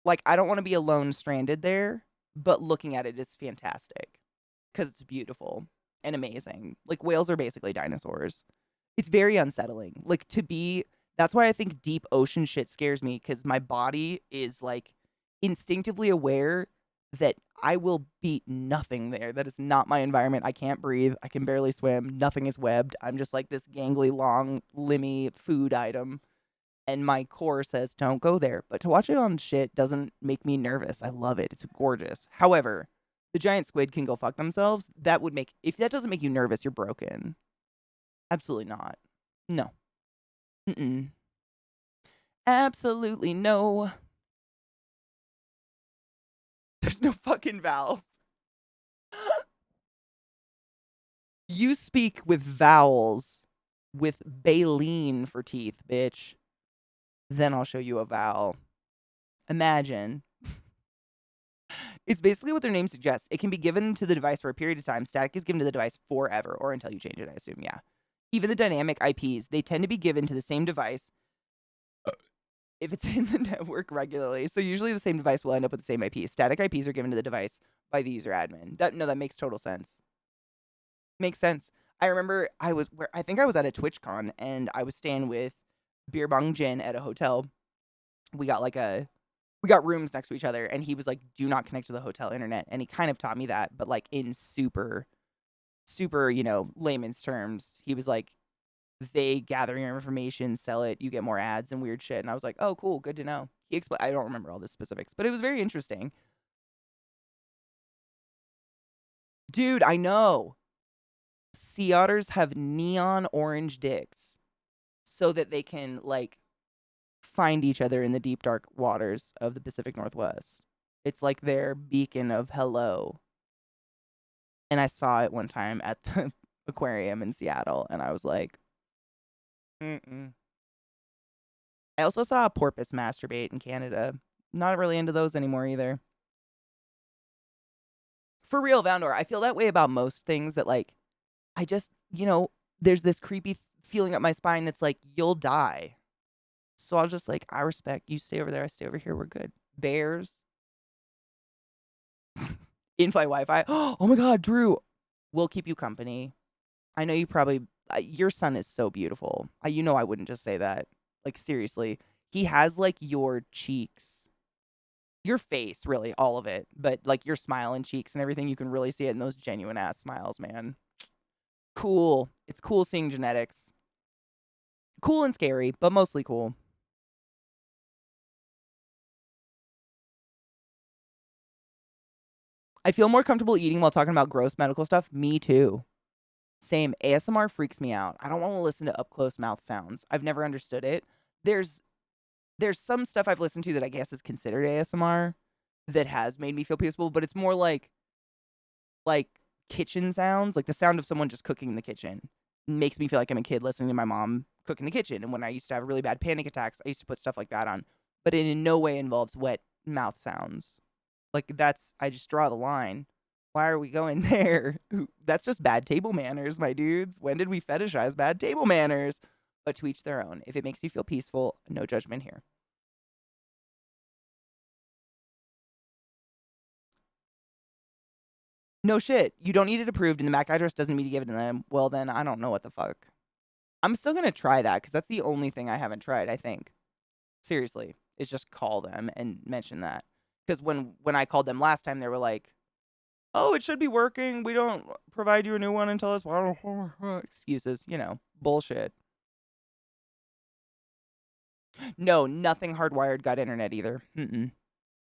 Like I don't want to be alone stranded there, but looking at it is fantastic because it's beautiful and amazing. Like whales are basically dinosaurs. It's very unsettling. Like that's why I think deep ocean shit scares me because my body is like instinctively aware that I will beat nothing there. That is not my environment. I can't breathe. I can barely swim. Nothing is webbed. I'm just like this gangly, long, limby food item. And my core says, don't go there. But to watch it on shit doesn't make me nervous. I love it. It's gorgeous. However, the giant squid can go fuck themselves. If that doesn't make you nervous, you're broken. Absolutely not. No. Mm-mm. Absolutely no. There's no fucking vowels. You speak with vowels with baleen for teeth, bitch. Then I'll show you a vowel. Imagine. It's basically what their name suggests. It can be given to the device for a period of time. Static is given to the device forever, or until you change it, I assume, yeah. Even the dynamic IPs, they tend to be given to the same device if it's in the network regularly. So usually the same device will end up with the same IP. Static IPs are given to the device by the user admin. That makes total sense. Makes sense. I remember I think I was at a TwitchCon and I was staying with Beer Bong Jin at a hotel. We got rooms next to each other, and he was like, do not connect to the hotel internet. And he kind of taught me that, but like in super, super, layman's terms. He was like, they gather your information, sell it, you get more ads and weird shit. And I was like, oh, cool, good to know. I don't remember all the specifics, but it was very interesting. Dude, I know. Sea otters have neon orange dicks so that they can, like, find each other in the deep, dark waters of the Pacific Northwest. It's like their beacon of hello. And I saw it one time at the aquarium in Seattle, and I was like, mm-mm. I also saw a porpoise masturbate in Canada. Not really into those anymore either. For real, Valnor, I feel that way about most things that, like, I just, there's this creepy feeling up my spine that's like, you'll die. So I'll just like, I respect you. Stay over there. I stay over here. We're good. Bears. In-flight Wi-Fi. Oh my God, Drew. We'll keep you company. I know you probably, your son is so beautiful. I wouldn't just say that. Like, seriously. He has, like, your cheeks. Your face, really, all of it. But, like, your smile and cheeks and everything, you can really see it in those genuine-ass smiles, man. Cool. It's cool seeing genetics. Cool and scary, but mostly cool. I feel more comfortable eating while talking about gross medical stuff. Me too. Same. ASMR freaks me out. I don't want to listen to up-close mouth sounds. I've never understood it. There's some stuff I've listened to that I guess is considered ASMR that has made me feel peaceful, but it's more like kitchen sounds, like the sound of someone just cooking in the kitchen. Makes me feel like I'm a kid listening to my mom cook in the kitchen. And when I used to have really bad panic attacks, I used to put stuff like that on. But it in no way involves wet mouth sounds. Like, I just draw the line. Why are we going there? That's just bad table manners, my dudes. When did we fetishize bad table manners? But to each their own. If it makes you feel peaceful, no judgment here. No shit. You don't need it approved, and the MAC address doesn't mean to give it to them. Well, then I don't know what the fuck. I'm still going to try that, because that's the only thing I haven't tried, I think. Seriously. Is just call them and mention that. Because when I called them last time, they were like, oh, it should be working. We don't provide you a new one until it's... Excuses. Bullshit. No, nothing hardwired got internet either.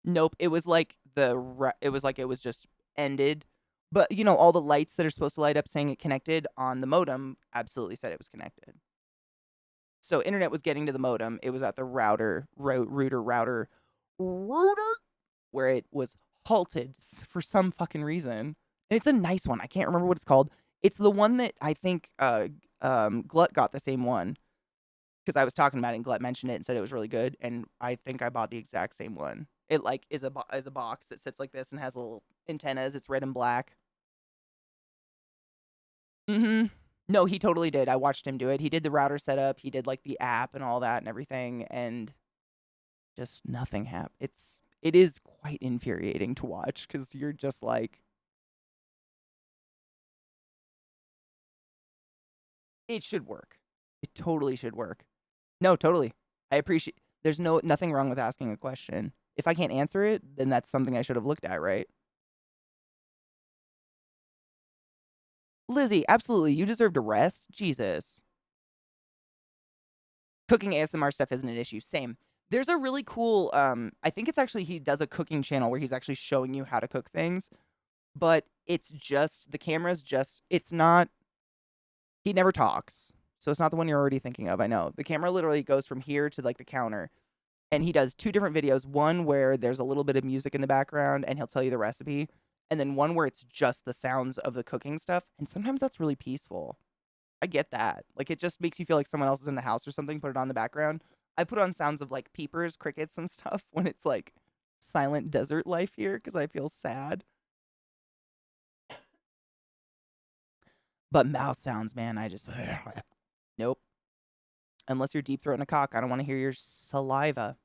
Nope. It was like it was just ended. But, all the lights that are supposed to light up saying it connected on the modem absolutely said it was connected. So internet was getting to the modem. It was at the router, where it was halted for some fucking reason. And it's a nice one. I can't remember what it's called. It's the one that I think Glut got the same one. Because I was talking about it and Glut mentioned it and said it was really good. And I think I bought the exact same one. It like is a box that sits like this and has little antennas. It's red and black. No, he totally did. I watched him do it. He did the router setup. He did like the app and all that and everything. And just nothing happened. It is quite infuriating to watch because you're just like, it should work. It totally should work. No, totally. I appreciate. There's nothing wrong with asking a question. If I can't answer it, then that's something I should have looked at, right? Lizzie, absolutely. You deserve to rest. Jesus. Cooking ASMR stuff isn't an issue. Same. There's a really cool, I think it's actually, he does a cooking channel where he's actually showing you how to cook things. But it's just, the camera's just, it's not, he never talks. So it's not the one you're already thinking of, I know. The camera literally goes from here to like the counter. And he does 2 different videos, one where there's a little bit of music in the background and he'll tell you the recipe, and then one where it's just the sounds of the cooking stuff, and sometimes that's really peaceful. I get that. Like, it just makes you feel like someone else is in the house or something, put it on the background. I put on sounds of, like, peepers, crickets, and stuff when it's, like, silent desert life here because I feel sad. But mouth sounds, man, I just... Nope. Unless you're deep throating a cock, I don't want to hear your saliva.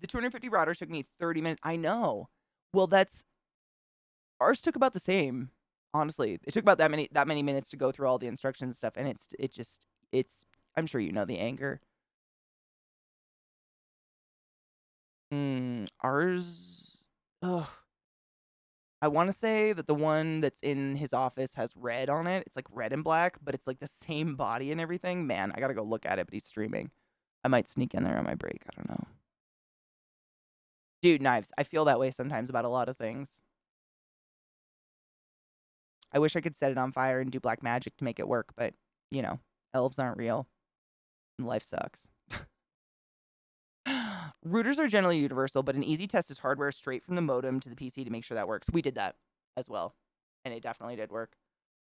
The 250 routers took me 30 minutes. I know. Well, ours took about the same. Honestly, it took about that many minutes to go through all the instructions and stuff, and it's. I'm sure you know the anger. Ours. Ugh. I want to say that the one that's in his office has red on it. It's like red and black, but it's like the same body and everything. Man, I gotta go look at it, but he's streaming. I might sneak in there on my break. I don't know. Dude, knives. I feel that way sometimes about a lot of things. I wish I could set it on fire and do black magic to make it work, but, you know, elves aren't real. And life sucks. Routers are generally universal, but an easy test is hardware straight from the modem to the PC to make sure that works. We did that as well, and it definitely did work.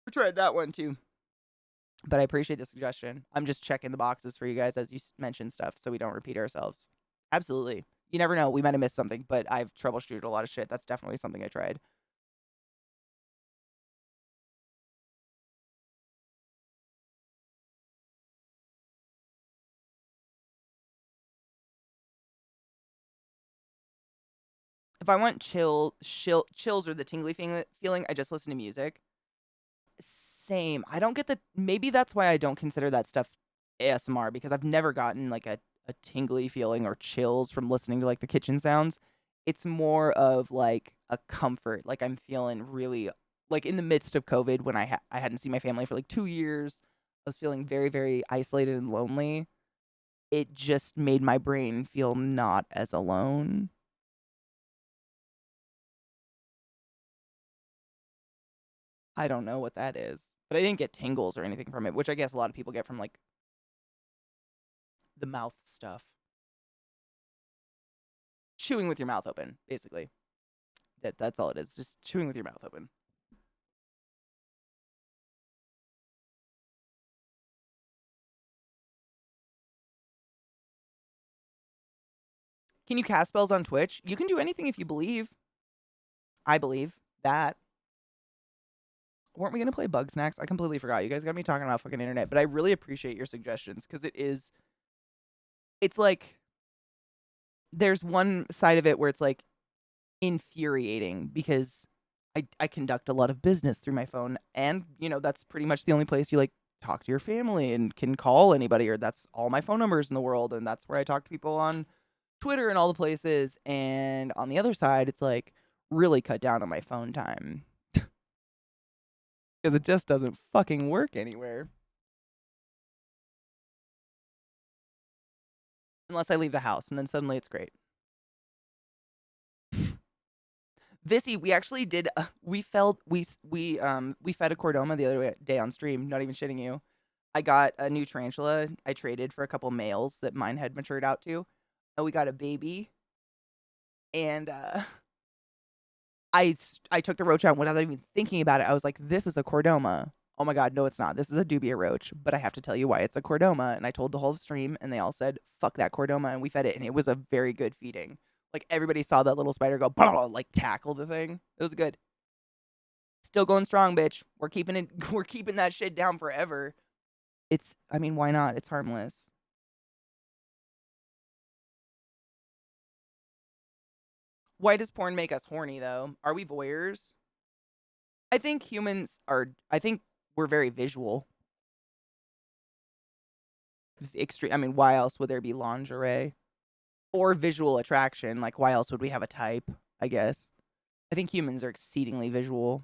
We tried that one too. But I appreciate the suggestion. I'm just checking the boxes for you guys as you mention stuff so we don't repeat ourselves. Absolutely. You never know. We might have missed something, but I've troubleshooted a lot of shit. That's definitely something I tried. If I want chills or the tingly feeling, I just listen to music. Same. I don't get maybe that's why I don't consider that stuff ASMR, because I've never gotten like a tingly feeling or chills from listening to like the kitchen sounds. It's more of like a comfort. Like I'm feeling really like in the midst of COVID when I hadn't seen my family for like 2 years. I was feeling very, very isolated and lonely. It just made my brain feel not as alone. I don't know what that is, but I didn't get tingles or anything from it, which I guess a lot of people get from like the mouth stuff. Chewing with your mouth open, basically. That's all it is. Just chewing with your mouth open. Can you cast spells on Twitch? You can do anything if you believe. I believe that. Weren't we going to play Bug Snacks? I completely forgot. You guys got me talking about fucking internet, but I really appreciate your suggestions because it's like, there's one side of it where it's like infuriating because I conduct a lot of business through my phone, and, you know, that's pretty much the only place you like talk to your family and can call anybody, or that's all my phone numbers in the world, and that's where I talk to people on Twitter and all the places. And on the other side, it's like really cut down on my phone time because it just doesn't fucking work anywhere. Unless I leave the house, and then suddenly it's great. Vissy, we actually did. We fed a Cordoma the other day on stream. Not even shitting you. I got a new tarantula. I traded for a couple males that mine had matured out to, and we got a baby. And I took the roach out without even thinking about it. I was like, "This is a Cordoma." Oh my god, no, it's not. This is a dubia roach. But I have to tell you why it's a Cordoma. And I told the whole stream, and they all said, "Fuck that Cordoma," and we fed it, and it was a very good feeding. Like, everybody saw that little spider go, like, tackle the thing. It was good. Still going strong, bitch. We're keeping that shit down forever. I mean, why not? It's harmless. Why does porn make us horny, though? Are we voyeurs? I think we're very visual. I mean, why else would there be lingerie? Or visual attraction. Like, why else would we have a type, I guess? I think humans are exceedingly visual.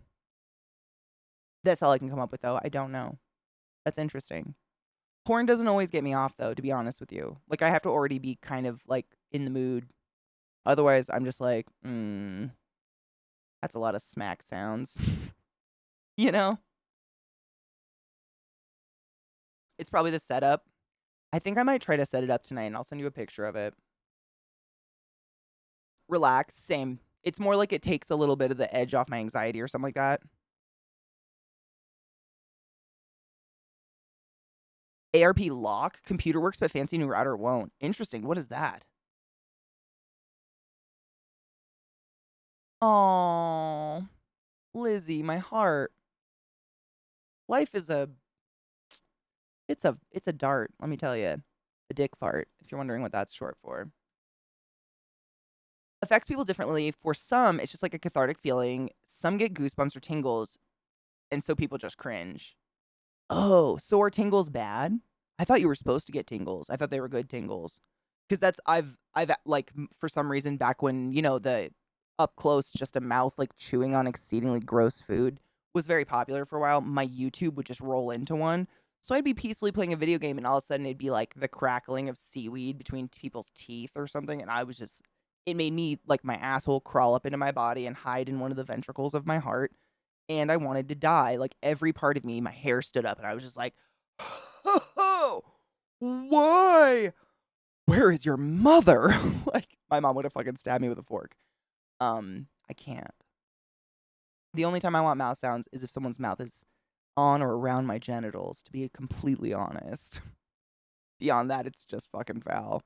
That's all I can come up with, though. I don't know. That's interesting. Porn doesn't always get me off, though, to be honest with you. Like, I have to already be kind of, like, in the mood. Otherwise, I'm just like, that's a lot of smack sounds. You know? It's probably the setup. I think I might try to set it up tonight, and I'll send you a picture of it. Relax, same. It's more like it takes a little bit of the edge off my anxiety or something like that. ARP lock, computer works, but fancy new router won't. Interesting. What is that? Oh, Lizzie, my heart. Life is it's a dart, let me tell you. A dick fart, if you're wondering what that's short for. Affects people differently. For some, it's just like a cathartic feeling. Some get goosebumps or tingles, and so people just cringe. Oh, so are tingles bad? I thought you were supposed to get tingles. I thought they were good tingles. Because that's I've like for some reason back when, the up close just a mouth like chewing on exceedingly gross food was very popular for a while. My YouTube would just roll into one. So I'd be peacefully playing a video game and all of a sudden it'd be like the crackling of seaweed between people's teeth or something, and it made me like my asshole crawl up into my body and hide in one of the ventricles of my heart, and I wanted to die. Like every part of me, my hair stood up and I was just like, "Oh, why? Where is your mother?" Like my mom would have fucking stabbed me with a fork. I can't. The only time I want mouth sounds is if someone's mouth is on or around my genitals, to be completely honest. Beyond that, it's just fucking foul.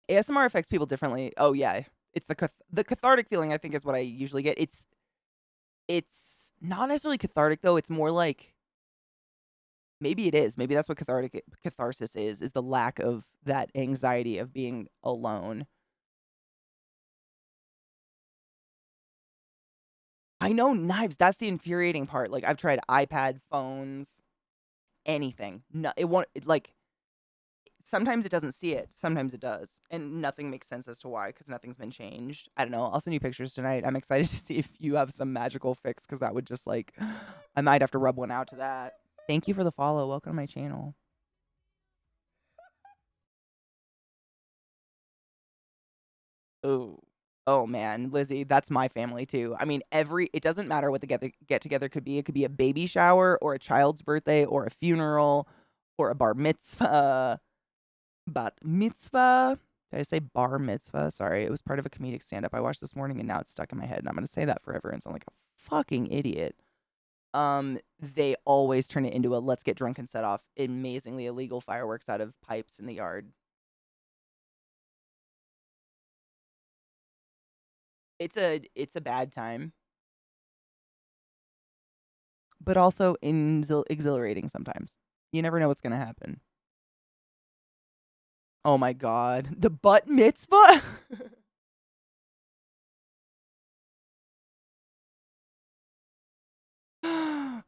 ASMR affects people differently. Oh yeah, it's the cathartic feeling, I think, is what I usually get. It's not necessarily cathartic though. It's more like, maybe it is. Maybe that's what catharsis is the lack of that anxiety of being alone. I know, knives. That's the infuriating part. Like I've tried iPad, phones, anything. No, it won't. Like sometimes it doesn't see it. Sometimes it does, and nothing makes sense as to why because nothing's been changed. I don't know. I'll send you pictures tonight. I'm excited to see if you have some magical fix because that would just like, I might have to rub one out to that. Thank you for the follow. Welcome to my channel. Oh. Oh man, Lizzie, that's my family too. I mean, it doesn't matter what the get together could be. It could be a baby shower or a child's birthday or a funeral or a bar mitzvah. Bat mitzvah. Did I say bar mitzvah? Sorry, it was part of a comedic stand-up I watched this morning and now it's stuck in my head and I'm gonna say that forever and sound like a fucking idiot. They always turn it into a let's get drunk and set off amazingly illegal fireworks out of pipes in the yard. It's a bad time, but also exhilarating sometimes. You never know what's gonna happen. Oh my god, the butt mitzvah.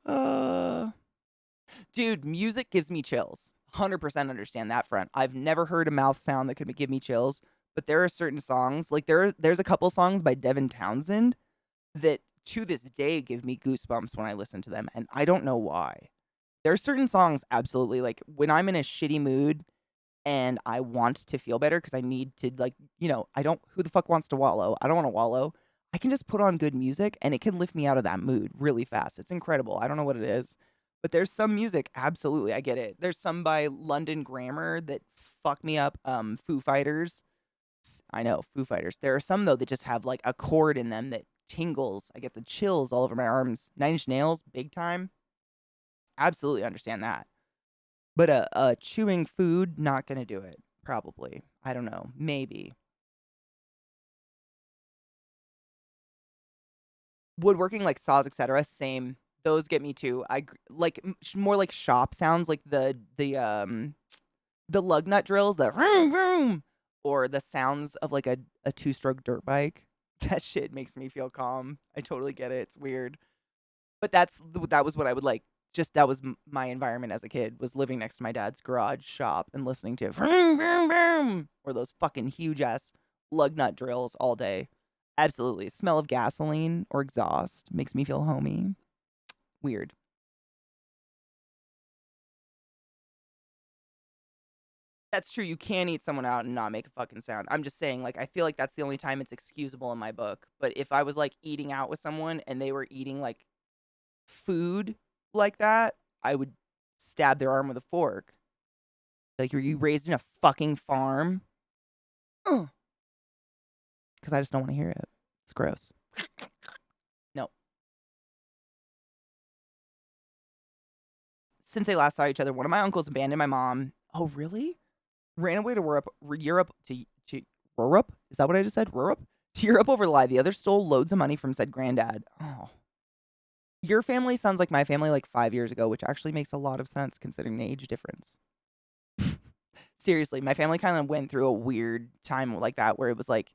uh, Dude, music gives me chills. 100% understand that front. I've never heard a mouth sound that could give me chills, but there are certain songs, like there's a couple songs by Devin Townsend that to this day give me goosebumps when I listen to them, and I don't know why. There are certain songs absolutely like when I'm in a shitty mood and I want to feel better because I need to like, I don't who the fuck wants to wallow? I don't want to wallow. I can just put on good music and it can lift me out of that mood really fast. It's incredible. I don't know what it is. But there's some music, absolutely, I get it. There's some by London Grammar that fuck me up. Foo Fighters. I know, Foo Fighters. There are some though that just have like a chord in them that tingles. I get the chills all over my arms. Nine Inch Nails, big time. Absolutely understand that. But chewing food, not gonna do it. Probably. I don't know. Maybe. Woodworking, like saws, etc. Same. Those get me too. Like more like shop sounds, like the lug nut drills, the vroom vroom, or the sounds of like a two-stroke dirt bike. That shit makes me feel calm. I totally get it. It's weird. But that was what I would like. Just that was my environment as a kid, was living next to my dad's garage shop and listening to vroom, vroom, vroom, or those fucking huge ass lug nut drills all day. Absolutely. Smell of gasoline or exhaust makes me feel homey. Weird. That's true. You can eat someone out and not make a fucking sound. I'm just saying, like, I feel like that's the only time it's excusable in my book. But if I was like eating out with someone and they were eating like food like that, I would stab their arm with a fork. Like, were you raised in a fucking farm? Because I just don't want to hear it. It's gross. No. Since they last saw each other, one of my uncles abandoned my mom. Oh, really? Ran away to Europe to Europe? Is that what I just said? Europe? To Europe over the lie. The other stole loads of money from said granddad. Oh. Your family sounds like my family like 5 years ago, which actually makes a lot of sense considering the age difference. Seriously, my family kind of went through a weird time like that where it was like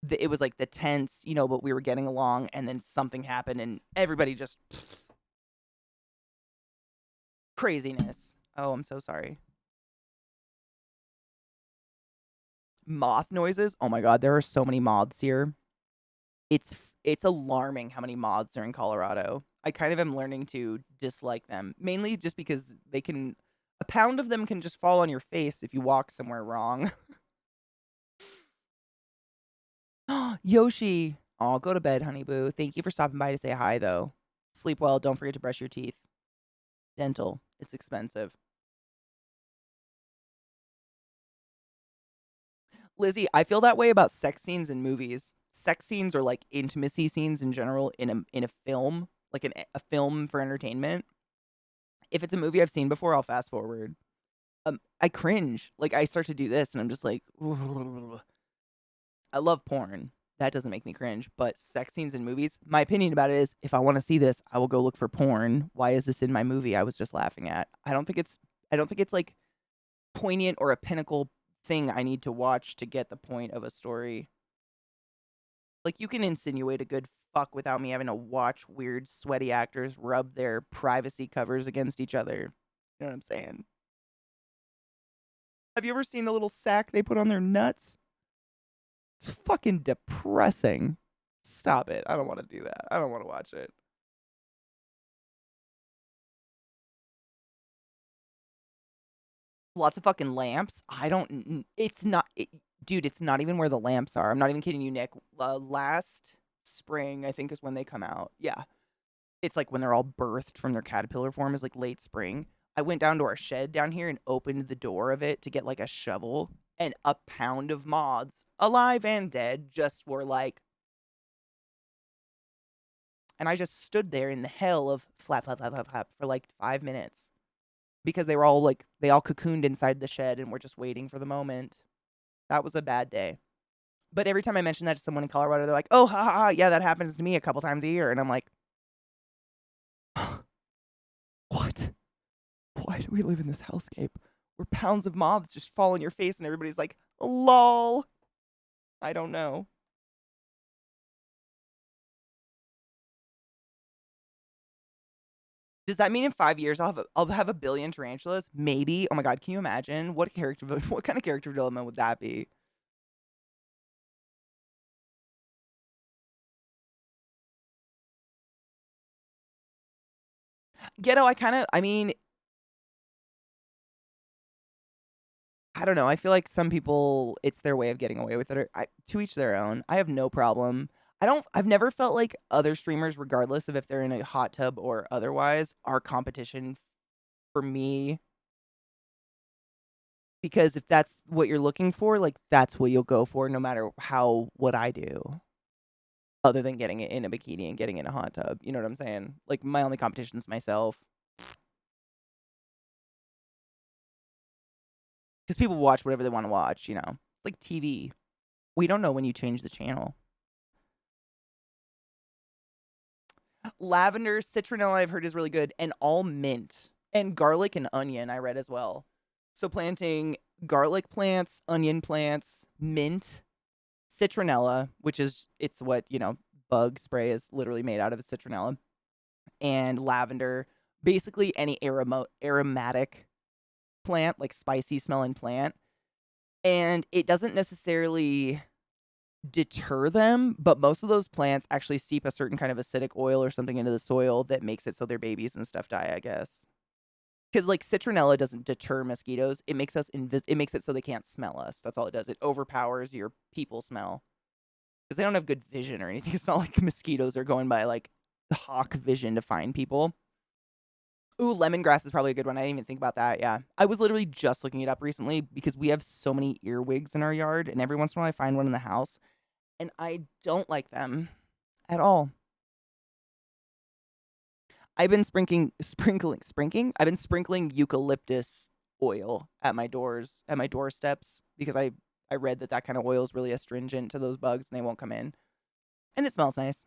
the tense, but we were getting along and then something happened and everybody just craziness. Oh, I'm so sorry. Moth noises. Oh my god, there are so many moths here. It's alarming how many moths are in Colorado. I kind of am learning to dislike them, mainly just because a pound of them can just fall on your face if you walk somewhere wrong. Yoshi. Oh, go to bed, honey boo. Thank you for stopping by to say hi, though. Sleep well. Don't forget to brush your teeth. Dental. It's expensive. Lizzie, I feel that way about sex scenes in movies. Sex scenes or like intimacy scenes in general in a film, like a film for entertainment. If it's a movie I've seen before, I'll fast forward. I cringe. Like I start to do this, and I'm just like, I love porn. That doesn't make me cringe, but sex scenes in movies. My opinion about it is, if I want to see this, I will go look for porn. Why is this in my movie? I was just laughing at. I don't think it's like poignant or a pinnacle thing I need to watch to get the point of a story. Like, you can insinuate a good fuck without me having to watch weird, sweaty actors rub their privacy covers against each other. You know what I'm saying? Have you ever seen the little sack they put on their nuts? It's fucking depressing. Stop it. I don't want to do that. I don't want to watch it. Lots of fucking lamps. Dude, it's not even where the lamps are. I'm not even kidding you, Nick. Last spring, I think, is when they come out. Yeah. It's like when they're all birthed from their caterpillar form is like late spring. I went down to our shed down here and opened the door of it to get like a shovel, and a pound of moths, alive and dead, just were like. And I just stood there in the hell of flap, flap, flap, flap, flap for like 5 minutes. Because they all cocooned inside the shed and were just waiting for the moment. That was a bad day. But every time I mention that to someone in Colorado, they're like, oh, ha, ha, ha, yeah, that happens to me a couple times a year. And I'm like, what? Why do we live in this hellscape where pounds of moths just fall on your face and everybody's like, lol? I don't know. Does that mean in 5 years I'll have a billion tarantulas? Maybe. Oh my god, can you imagine? What kind of character development would that be? Ghetto, I don't know. I feel like some people, it's their way of getting away with it. To each their own. I have no problem. I've never felt like other streamers, regardless of if they're in a hot tub or otherwise, are competition for me. Because if that's what you're looking for, like, that's what you'll go for no matter what I do. Other than getting it in a bikini and getting in a hot tub. You know what I'm saying? Like, my only competition is myself. Because people watch whatever they want to watch, you know? It's like TV. We don't know when you change the channel. Lavender, citronella, I've heard is really good. And all mint. And garlic and onion, I read as well. So planting garlic plants, onion plants, mint, citronella, it's what, bug spray is literally made out of, citronella, and lavender. Basically any aromatic plant, like spicy smelling plant. And it doesn't necessarily deter them, but most of those plants actually seep a certain kind of acidic oil or something into the soil that makes it so their babies and stuff die, I guess. Because like citronella doesn't deter mosquitoes. It makes it so they can't smell us. That's all it does. It overpowers your people smell. Because they don't have good vision or anything. It's not like mosquitoes are going by like hawk vision to find people. Ooh, lemongrass is probably a good one. I didn't even think about that. Yeah. I was literally just looking it up recently because we have so many earwigs in our yard, and every once in a while I find one in the house, and I don't like them at all. I've been sprinkling. I've been sprinkling eucalyptus oil at my doorsteps because I read that kind of oil is really astringent to those bugs and they won't come in. And it smells nice.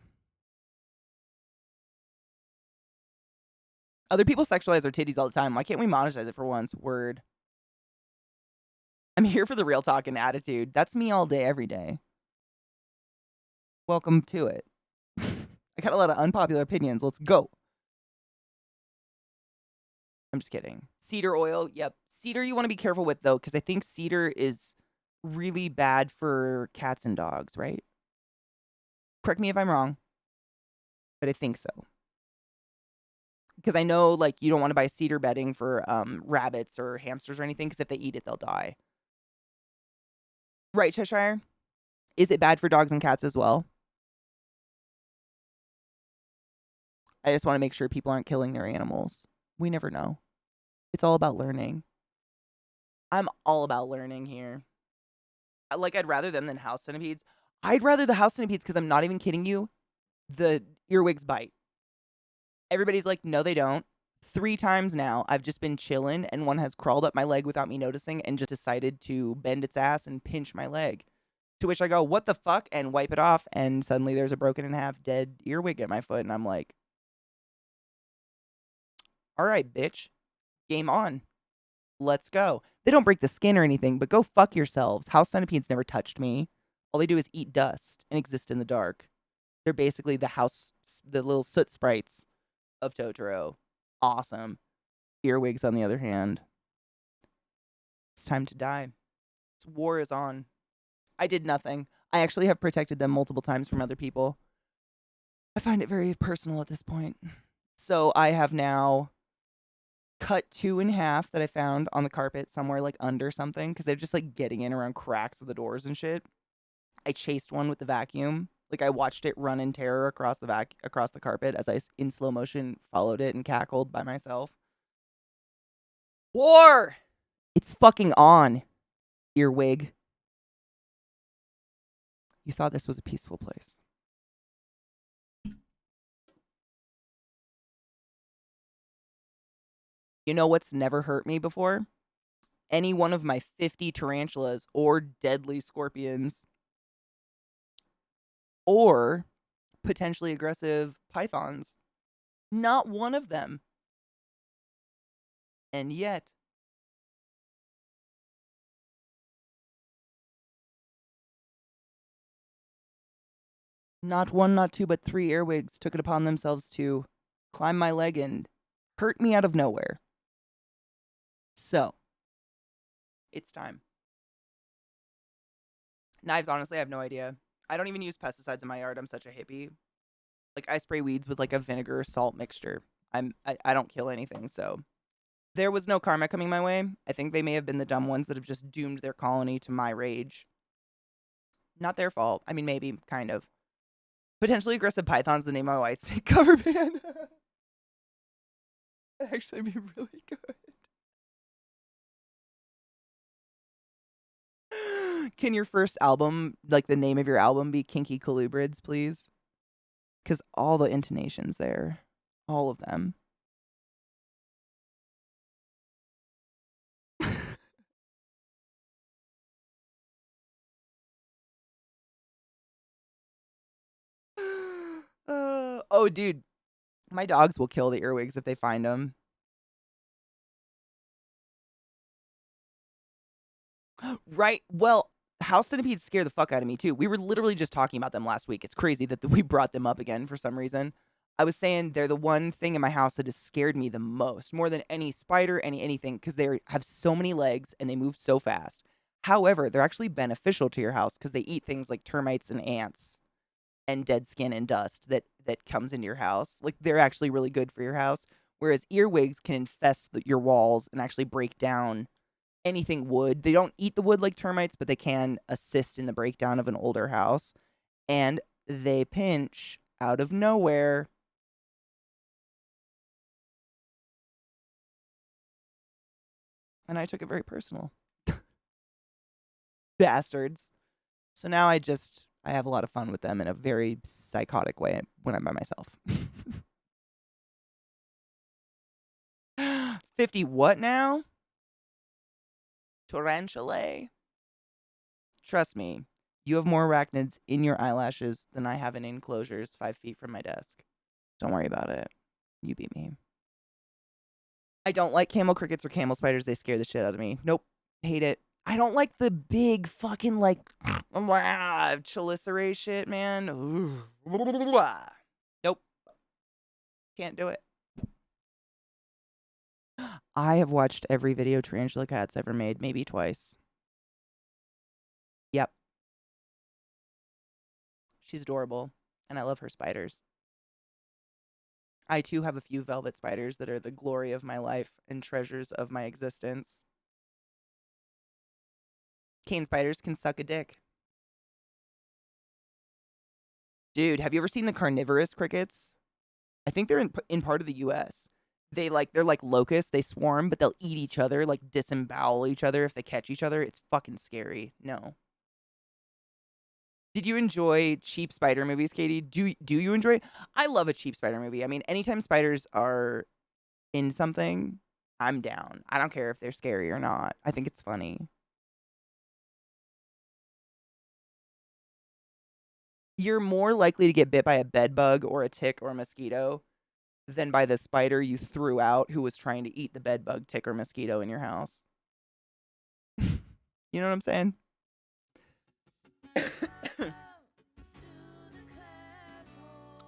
Other people sexualize their titties all the time. Why can't we monetize it for once? Word. I'm here for the real talk and attitude. That's me all day, every day. Welcome to it. I got a lot of unpopular opinions. Let's go. I'm just kidding. Cedar oil. Yep. Cedar you want to be careful with, though, because I think cedar is really bad for cats and dogs, right? Correct me if I'm wrong, but I think so. Because I know, like, you don't want to buy cedar bedding for rabbits or hamsters or anything, because if they eat it, they'll die. Right, Cheshire? Is it bad for dogs and cats as well? I just want to make sure people aren't killing their animals. We never know. It's all about learning. I'm all about learning here. Like, I'd rather them than house centipedes. I'd rather the house centipedes because I'm not even kidding you. The earwigs bite. Everybody's like, no, they don't. 3 times now, I've just been chilling, and one has crawled up my leg without me noticing and just decided to bend its ass and pinch my leg. To which I go, what the fuck? And wipe it off, and suddenly there's a broken in half dead earwig at my foot, and I'm like, all right, bitch. Game on. Let's go. They don't break the skin or anything, but go fuck yourselves. House centipedes never touched me. All they do is eat dust and exist in the dark. They're basically the little soot sprites of Totoro. Awesome. Earwigs, on the other hand. It's time to die. War is on. I did nothing. I actually have protected them multiple times from other people. I find it very personal at this point. So I have now cut 2 in half that I found on the carpet somewhere like under something because they're just like getting in around cracks of the doors and shit. I chased one with the vacuum. Like I watched it run in terror across the carpet as I in slow motion followed it and cackled by myself. War! It's fucking on, earwig. You thought this was a peaceful place. You know what's never hurt me before? Any one of my 50 tarantulas or deadly scorpions or potentially aggressive pythons. Not one of them. And yet, not 1, not 2, but 3 earwigs took it upon themselves to climb my leg and hurt me out of nowhere. So, it's time. Knives, honestly, I have no idea. I don't even use pesticides in my yard. I'm such a hippie. Like, I spray weeds with, like, a vinegar salt mixture. I don't kill anything, so. There was no karma coming my way. I think they may have been the dumb ones that have just doomed their colony to my rage. Not their fault. I mean, maybe, kind of. Potentially aggressive python's the name of my white snake cover band. That'd actually be really good. Can your first album, like the name of your album, be Kinky Colubrids, please? Because all the intonations there. All of them. Oh, dude. My dogs will kill the earwigs if they find them. Right. Well, house centipedes scare the fuck out of me, too. We were literally just talking about them last week. It's crazy that we brought them up again for some reason. I was saying they're the one thing in my house that has scared me the most, more than any spider, anything, because they have so many legs and they move so fast. However, they're actually beneficial to your house because they eat things like termites and ants and dead skin and dust that comes into your house. Like, they're actually really good for your house. Whereas earwigs can infest your walls and actually break down anything wood. They don't eat the wood like termites, but they can assist in the breakdown of an older house. And they pinch out of nowhere. and I took it very personal. Bastards. So now I have a lot of fun with them in a very psychotic way when I'm by myself. 50 what now? Tarantulae. Trust me, you have more arachnids in your eyelashes than I have in enclosures 5 feet from my desk. Don't worry about it. You beat me. I don't like camel crickets or camel spiders. They scare the shit out of me. Nope. Hate it. I don't like the big fucking like chelicerae shit, man. Nope. Can't do it. I have watched every video Tarantula Cat's ever made, maybe twice. Yep. She's adorable, and I love her spiders. I too have a few velvet spiders that are the glory of my life and treasures of my existence. Cane spiders can suck a dick. Dude, have you ever seen the carnivorous crickets? I think they're in part of the US. They're like locusts, they swarm, but they'll eat each other, like disembowel each other if they catch each other. It's fucking scary. No. Did you enjoy cheap spider movies, Katie? Do you enjoy? I love a cheap spider movie. I mean, anytime spiders are in something, I'm down. I don't care if they're scary or not. I think it's funny. You're more likely to get bit by a bed bug or a tick or a mosquito than by the spider you threw out who was trying to eat the bed bug, tick, or mosquito in your house. You know what I'm saying?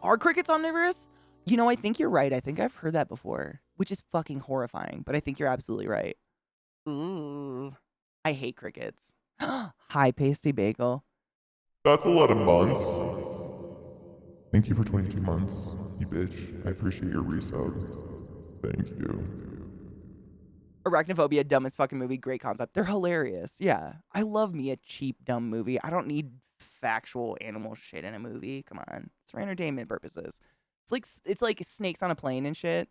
Are crickets omnivorous? You know, I think you're right. I think I've heard that before, which is fucking horrifying, but I think you're absolutely right. Ooh. I hate crickets. Hi, Pasty Bagel. That's a lot of months. Thank you for 22 months, you bitch. I appreciate your resub. Thank you. Arachnophobia, dumbest fucking movie, great concept. They're hilarious. Yeah. I love me a cheap, dumb movie. I don't need factual animal shit in a movie. Come on. It's for entertainment purposes. It's like snakes on a plane and shit.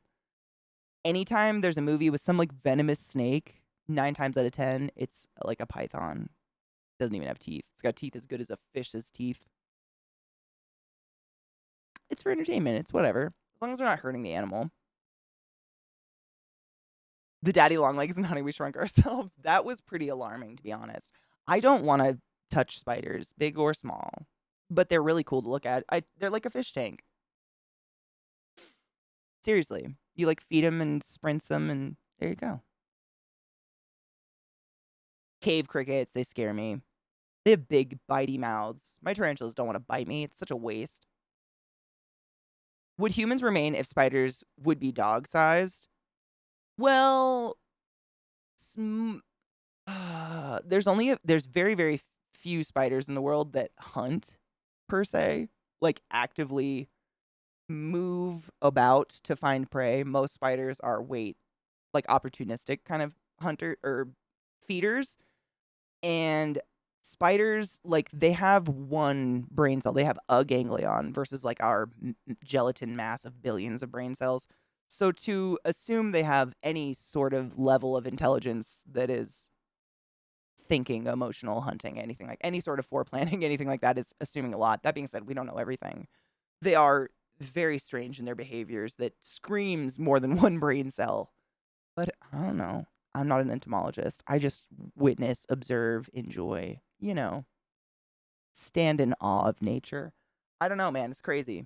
Anytime there's a movie with some like venomous snake, 9 times out of 10, it's like a python. Doesn't even have teeth. It's got teeth as good as a fish's teeth. It's for entertainment. It's whatever. As long as they're not hurting the animal. The daddy long legs and Honey We Shrunk Ourselves. That was pretty alarming, to be honest. I don't want to touch spiders, big or small, but they're really cool to look at. They're like a fish tank. Seriously, you like feed them and sprints them, and there you go. Cave crickets, they scare me. They have big, bitey mouths. My tarantulas don't want to bite me. It's such a waste. Would humans remain if spiders would be dog-sized? Well, there's very, very few spiders in the world that hunt, per se. Like, actively move about to find prey. Most spiders are like opportunistic kind of hunter or feeders. And spiders, like, they have one brain cell. They have a ganglion versus like our gelatin mass of billions of brain cells. So to assume they have any sort of level of intelligence that is thinking, emotional, hunting, anything like any sort of foreplanning, anything like that is assuming a lot. That being said, we don't know everything. They are very strange in their behaviors that screams more than one brain cell. But I don't know. I'm not an entomologist. I just witness, observe, enjoy, stand in awe of nature. I don't know, man. It's crazy.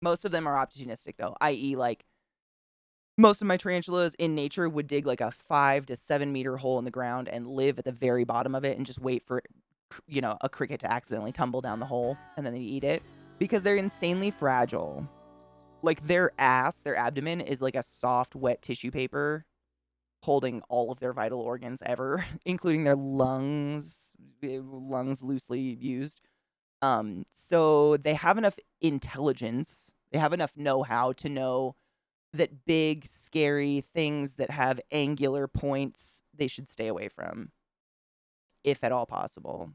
Most of them are opportunistic, though, i.e., like, most of my tarantulas in nature would dig like a 5 to 7 meter hole in the ground and live at the very bottom of it and just wait for, a cricket to accidentally tumble down the hole and then they eat it because they're insanely fragile. Like their abdomen is like a soft, wet tissue paper holding all of their vital organs ever, including their lungs loosely used. So they have enough intelligence, they have enough know-how to know that big, scary things that have angular points they should stay away from, if at all possible.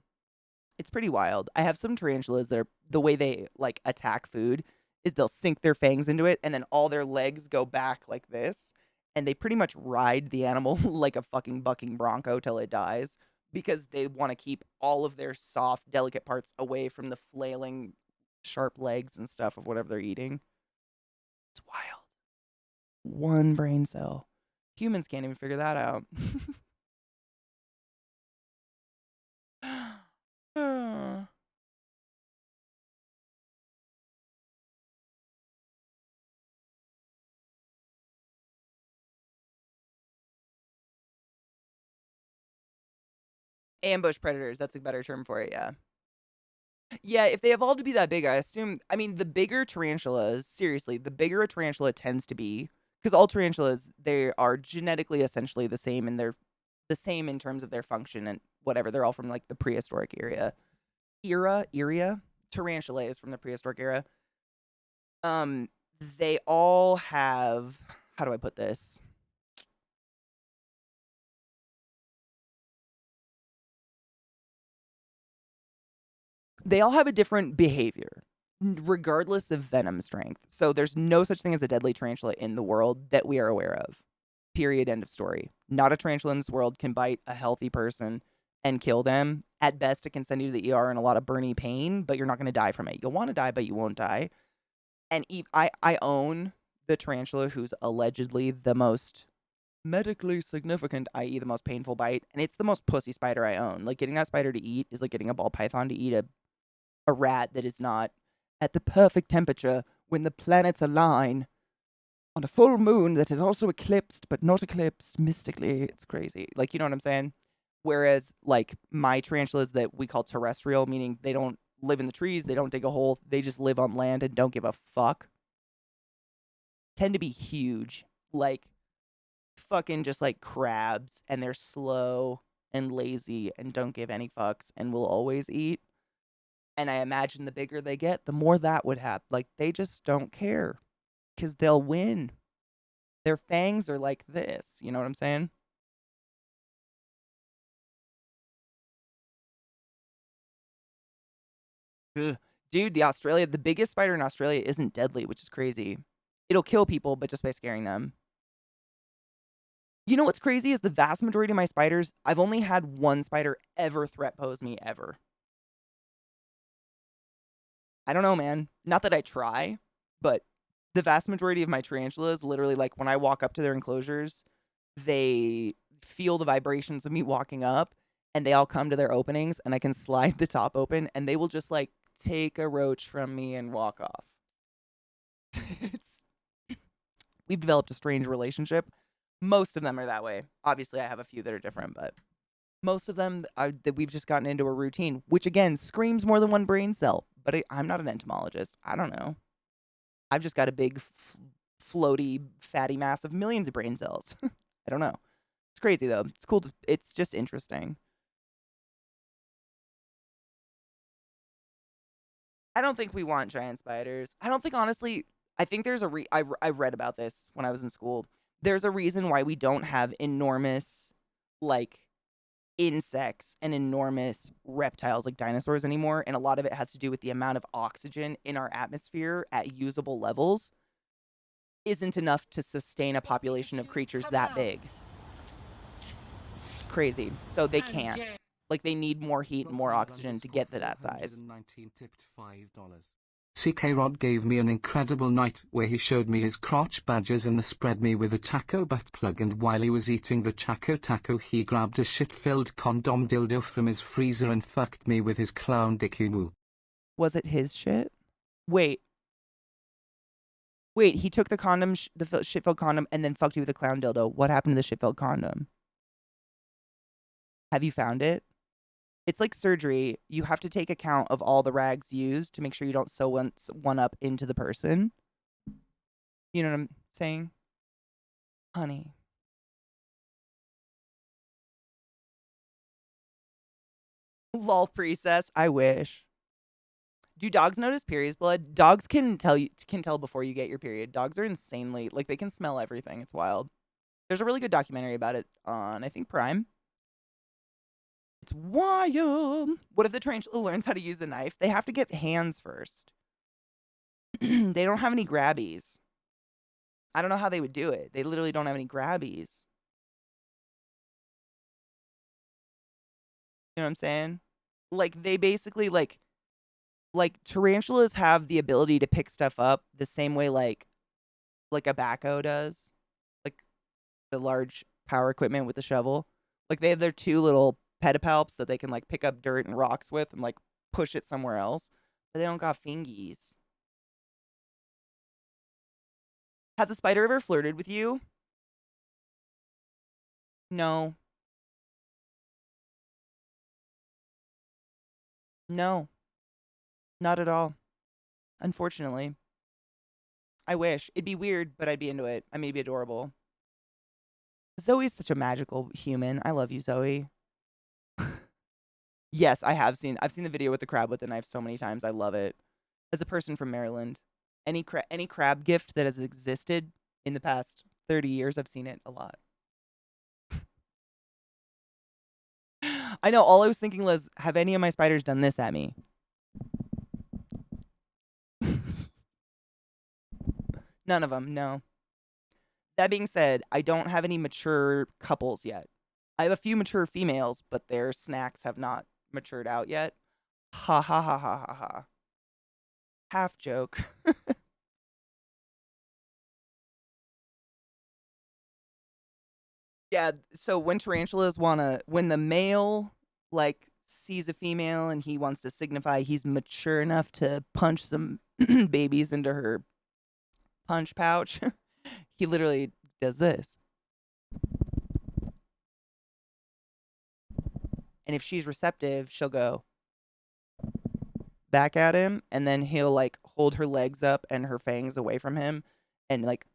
It's pretty wild. I have some tarantulas that are, the way they like attack food is they'll sink their fangs into it, and then all their legs go back like this, and they pretty much ride the animal like a fucking bucking bronco till it dies, because they want to keep all of their soft, delicate parts away from the flailing, sharp legs and stuff of whatever they're eating. It's wild. One brain cell. Humans can't even figure that out. Ambush predators, that's a better term for it, yeah. Yeah, if they evolve to be that big, I assume, I mean, the bigger tarantulas, seriously, the bigger a tarantula tends to be, because all tarantulas, they are genetically essentially the same, and they're the same in terms of their function and whatever. They're all from, like, the prehistoric area. Tarantula is from the prehistoric era. They all have, how do I put this? They all have a different behavior, regardless of venom strength. So there's no such thing as a deadly tarantula in the world that we are aware of. Period. End of story. Not a tarantula in this world can bite a healthy person and kill them. At best, it can send you to the ER in a lot of burny pain, but you're not going to die from it. You'll want to die, but you won't die. And I own the tarantula who's allegedly the most medically significant, i.e. the most painful bite, and it's the most pussy spider I own. Like, getting that spider to eat is like getting a ball python to eat a rat that is not at the perfect temperature when the planets align on a full moon that is also eclipsed, but not eclipsed mystically. It's crazy. Like, you know what I'm saying? Whereas, like, my tarantulas that we call terrestrial, meaning they don't live in the trees, they don't dig a hole, they just live on land and don't give a fuck, tend to be huge. Like, fucking just like crabs, and they're slow and lazy and don't give any fucks and will always eat. And I imagine the bigger they get, the more that would happen. Like, they just don't care because they'll win. Their fangs are like this. You know what I'm saying? Ugh. Dude, the biggest spider in Australia isn't deadly, which is crazy. It'll kill people, but just by scaring them. You know what's crazy is the vast majority of my spiders, I've only had one spider ever threat pose me ever. I don't know, man. Not that I try, but the vast majority of my tarantulas, literally, like, when I walk up to their enclosures, they feel the vibrations of me walking up, and they all come to their openings, and I can slide the top open, and they will just, like, take a roach from me and walk off. It's We've developed a strange relationship. Most of them are that way. Obviously, I have a few that are different, but most of them are that we've just gotten into a routine, which again screams more than one brain cell. But I'm not an entomologist. I don't know. I've just got a big, floaty, fatty mass of millions of brain cells. I don't know. It's crazy though. It's cool. It's just interesting. I don't think we want giant spiders. I don't think, honestly. I think there's I read about this when I was in school. There's a reason why we don't have enormous, like, insects and enormous reptiles like dinosaurs anymore, and a lot of it has to do with the amount of oxygen in our atmosphere at usable levels isn't enough to sustain a population of creatures that big. Crazy. So they can't. Like, they need more heat and more oxygen to get to that size. Tipped $5. CK Rod gave me an incredible night where he showed me his crotch badges and spread me with a taco butt plug, and while he was eating the Chaco taco he grabbed a shit-filled condom dildo from his freezer and fucked me with his clown dick. Was it his shit? Wait, he took the condom, the shit-filled condom, and then fucked you with a clown dildo. What happened to the shit-filled condom? Have you found it? It's like surgery. You have to take account of all the rags used to make sure you don't sew one up into the person. You know what I'm saying? Honey. Lol, priestess. I wish. Do dogs notice period blood? Dogs can tell before you get your period. Dogs are insanely, like, they can smell everything. It's wild. There's a really good documentary about it on, I think, Prime. It's wild. What if the tarantula learns how to use a knife? They have to get hands first. They don't have any grabbies. I don't know how they would do it. They literally don't have any grabbies. You know what I'm saying? Like they basically like tarantulas have the ability to pick stuff up the same way like a backhoe does. Like the large power equipment with the shovel. Like they have their two little pedipalps that they can like pick up dirt and rocks with and like push it somewhere else. But they don't got fingies. Has a spider ever flirted with you? No. No. Not at all. Unfortunately. I wish. It'd be weird, but I'd be into it. I mean, it'd be adorable. Zoe's such a magical human. I love you, Zoe. Yes, I've seen the video with the crab with the knife so many times. I love it. As a person from Maryland, any crab gift that has existed in the past 30 years, I've seen it a lot. I know. All I was thinking was, have any of my spiders done this at me? None of them, no. That being said, I don't have any mature couples yet. I have a few mature females, but their snacks have not matured out yet. Ha ha ha ha ha ha. Half joke. Yeah, so when tarantulas when the male like sees a female and he wants to signify he's mature enough to punch some babies into her punch pouch, he literally does this. And if she's receptive, she'll go back at him and then he'll like hold her legs up and her fangs away from him and like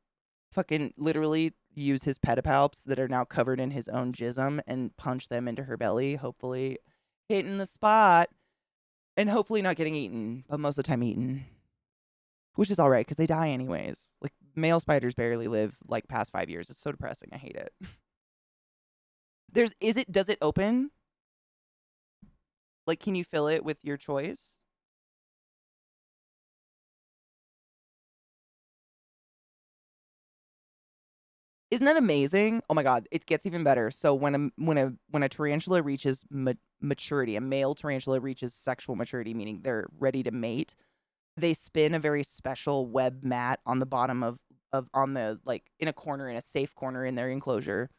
fucking literally use his pedipalps that are now covered in his own jism and punch them into her belly, hopefully hitting the spot and hopefully not getting eaten, but most of the time eaten. Which is all right because they die anyways. Like male spiders barely live like past 5 years. It's so depressing. I hate it. Does it open? Like, can you fill it with your choice? Isn't that amazing? Oh my god, it gets even better. So when a tarantula reaches maturity, a male tarantula reaches sexual maturity, meaning they're ready to mate, they spin a very special web mat on the bottom of on the like in a corner in a safe corner in their enclosure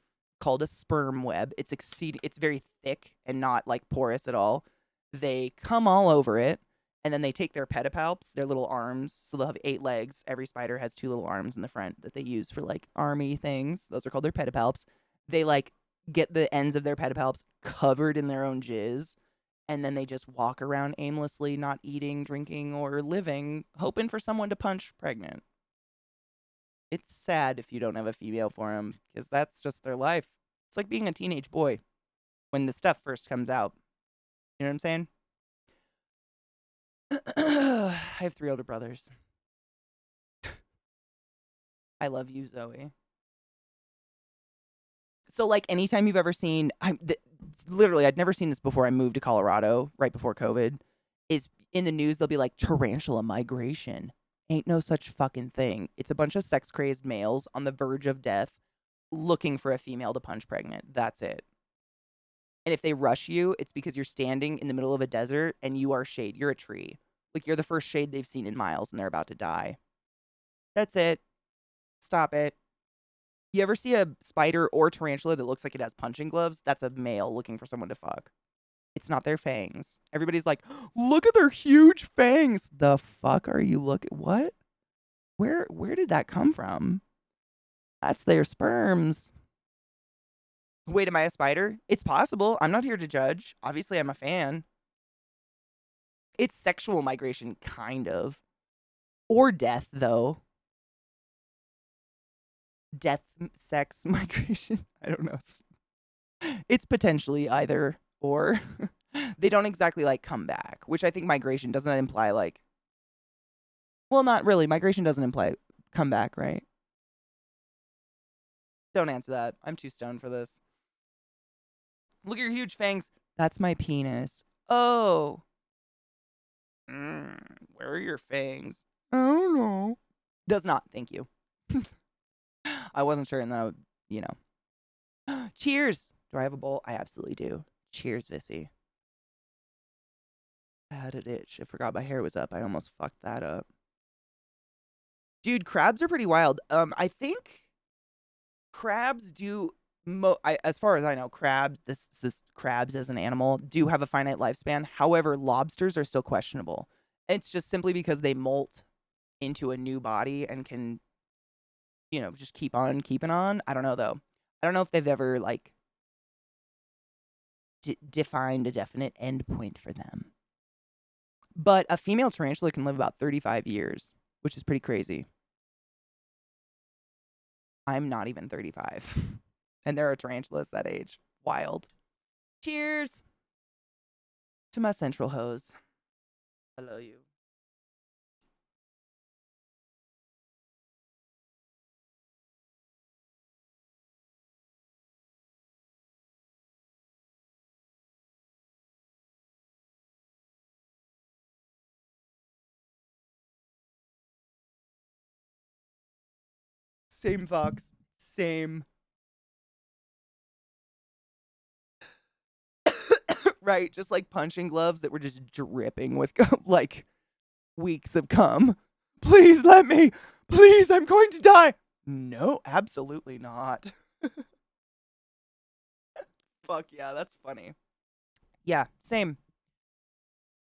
called a sperm web. It's very thick and not like porous at all. They come all over it and then they take their pedipalps, their little arms, so they'll have 8 legs. Every spider has 2 little arms in the front that they use for like army things. Those are called their pedipalps. They like get the ends of their pedipalps covered in their own jizz and then they just walk around aimlessly, not eating, drinking, or living, hoping for someone to punch pregnant. It's sad if you don't have a female for them, because that's just their life. It's like being a teenage boy when the stuff first comes out. You know what I'm saying? I have 3 older brothers. I love you, Zoe. So, like, anytime you've ever seen, literally, I'd never seen this before I moved to Colorado right before COVID, is in the news, they'll be like, tarantula migration. Ain't no such fucking thing. It's a bunch of sex crazed males on the verge of death looking for a female to punch pregnant. That's it. And if they rush you, it's because you're standing in the middle of a desert and you are shade. You're a tree. Like, you're the first shade they've seen in miles and they're about to die. That's it. Stop it. You ever see a spider or tarantula that looks like it has punching gloves? That's a male looking for someone to fuck. It's not their fangs. Everybody's like, look at their huge fangs. The fuck are you looking? What? Where did that come from? That's their sperms. Wait, am I a spider? It's possible. I'm not here to judge. Obviously, I'm a fan. It's sexual migration, kind of. Or death, though. Death, sex, migration. I don't know. It's potentially either or. They don't exactly like come back, which I think migration doesn't imply like. Well, not really. Migration doesn't imply come back, right? Don't answer that. I'm too stoned for this. Look at your huge fangs. That's my penis. Oh. Where are your fangs? I don't know. Does not. Thank you. I wasn't sure, and then I would, you know. Cheers. Do I have a bowl? I absolutely do. Cheers, Vissy. I had an itch. I forgot my hair was up. I almost fucked that up. Dude, crabs are pretty wild. I think crabs do as far as I know, crabs, this crabs as an animal do have a finite lifespan. However, lobsters are still questionable. It's just simply because they molt into a new body and can, you know, just keep on keeping on. I don't know though. I don't know if they've ever like defined a definite end point for them. But a female tarantula can live about 35 years, which is pretty crazy. I'm not even 35. And there are tarantulas that age. Wild. Cheers to my central hose. Hello, you. Same Fox. Same. Right, just like punching gloves that were just dripping with like weeks of cum. Please let me. Please, I'm going to die. No, absolutely not. Fuck yeah, that's funny. Yeah, same.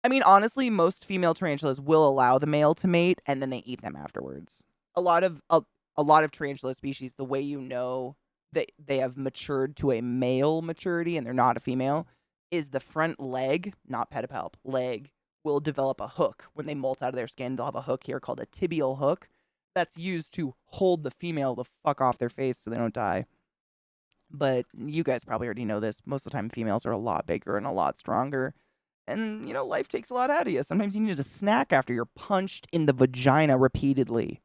I mean, honestly, most female tarantulas will allow the male to mate and then they eat them afterwards. A lot of tarantula species, the way you know that they have matured to a male maturity and they're not a female is the front leg, not pedipalp, leg will develop a hook. When they molt out of their skin, they'll have a hook here called a tibial hook that's used to hold the female the fuck off their face so they don't die. But you guys probably already know this. Most of the time, females are a lot bigger and a lot stronger. And, you know, life takes a lot out of you. Sometimes you need a snack after you're punched in the vagina repeatedly.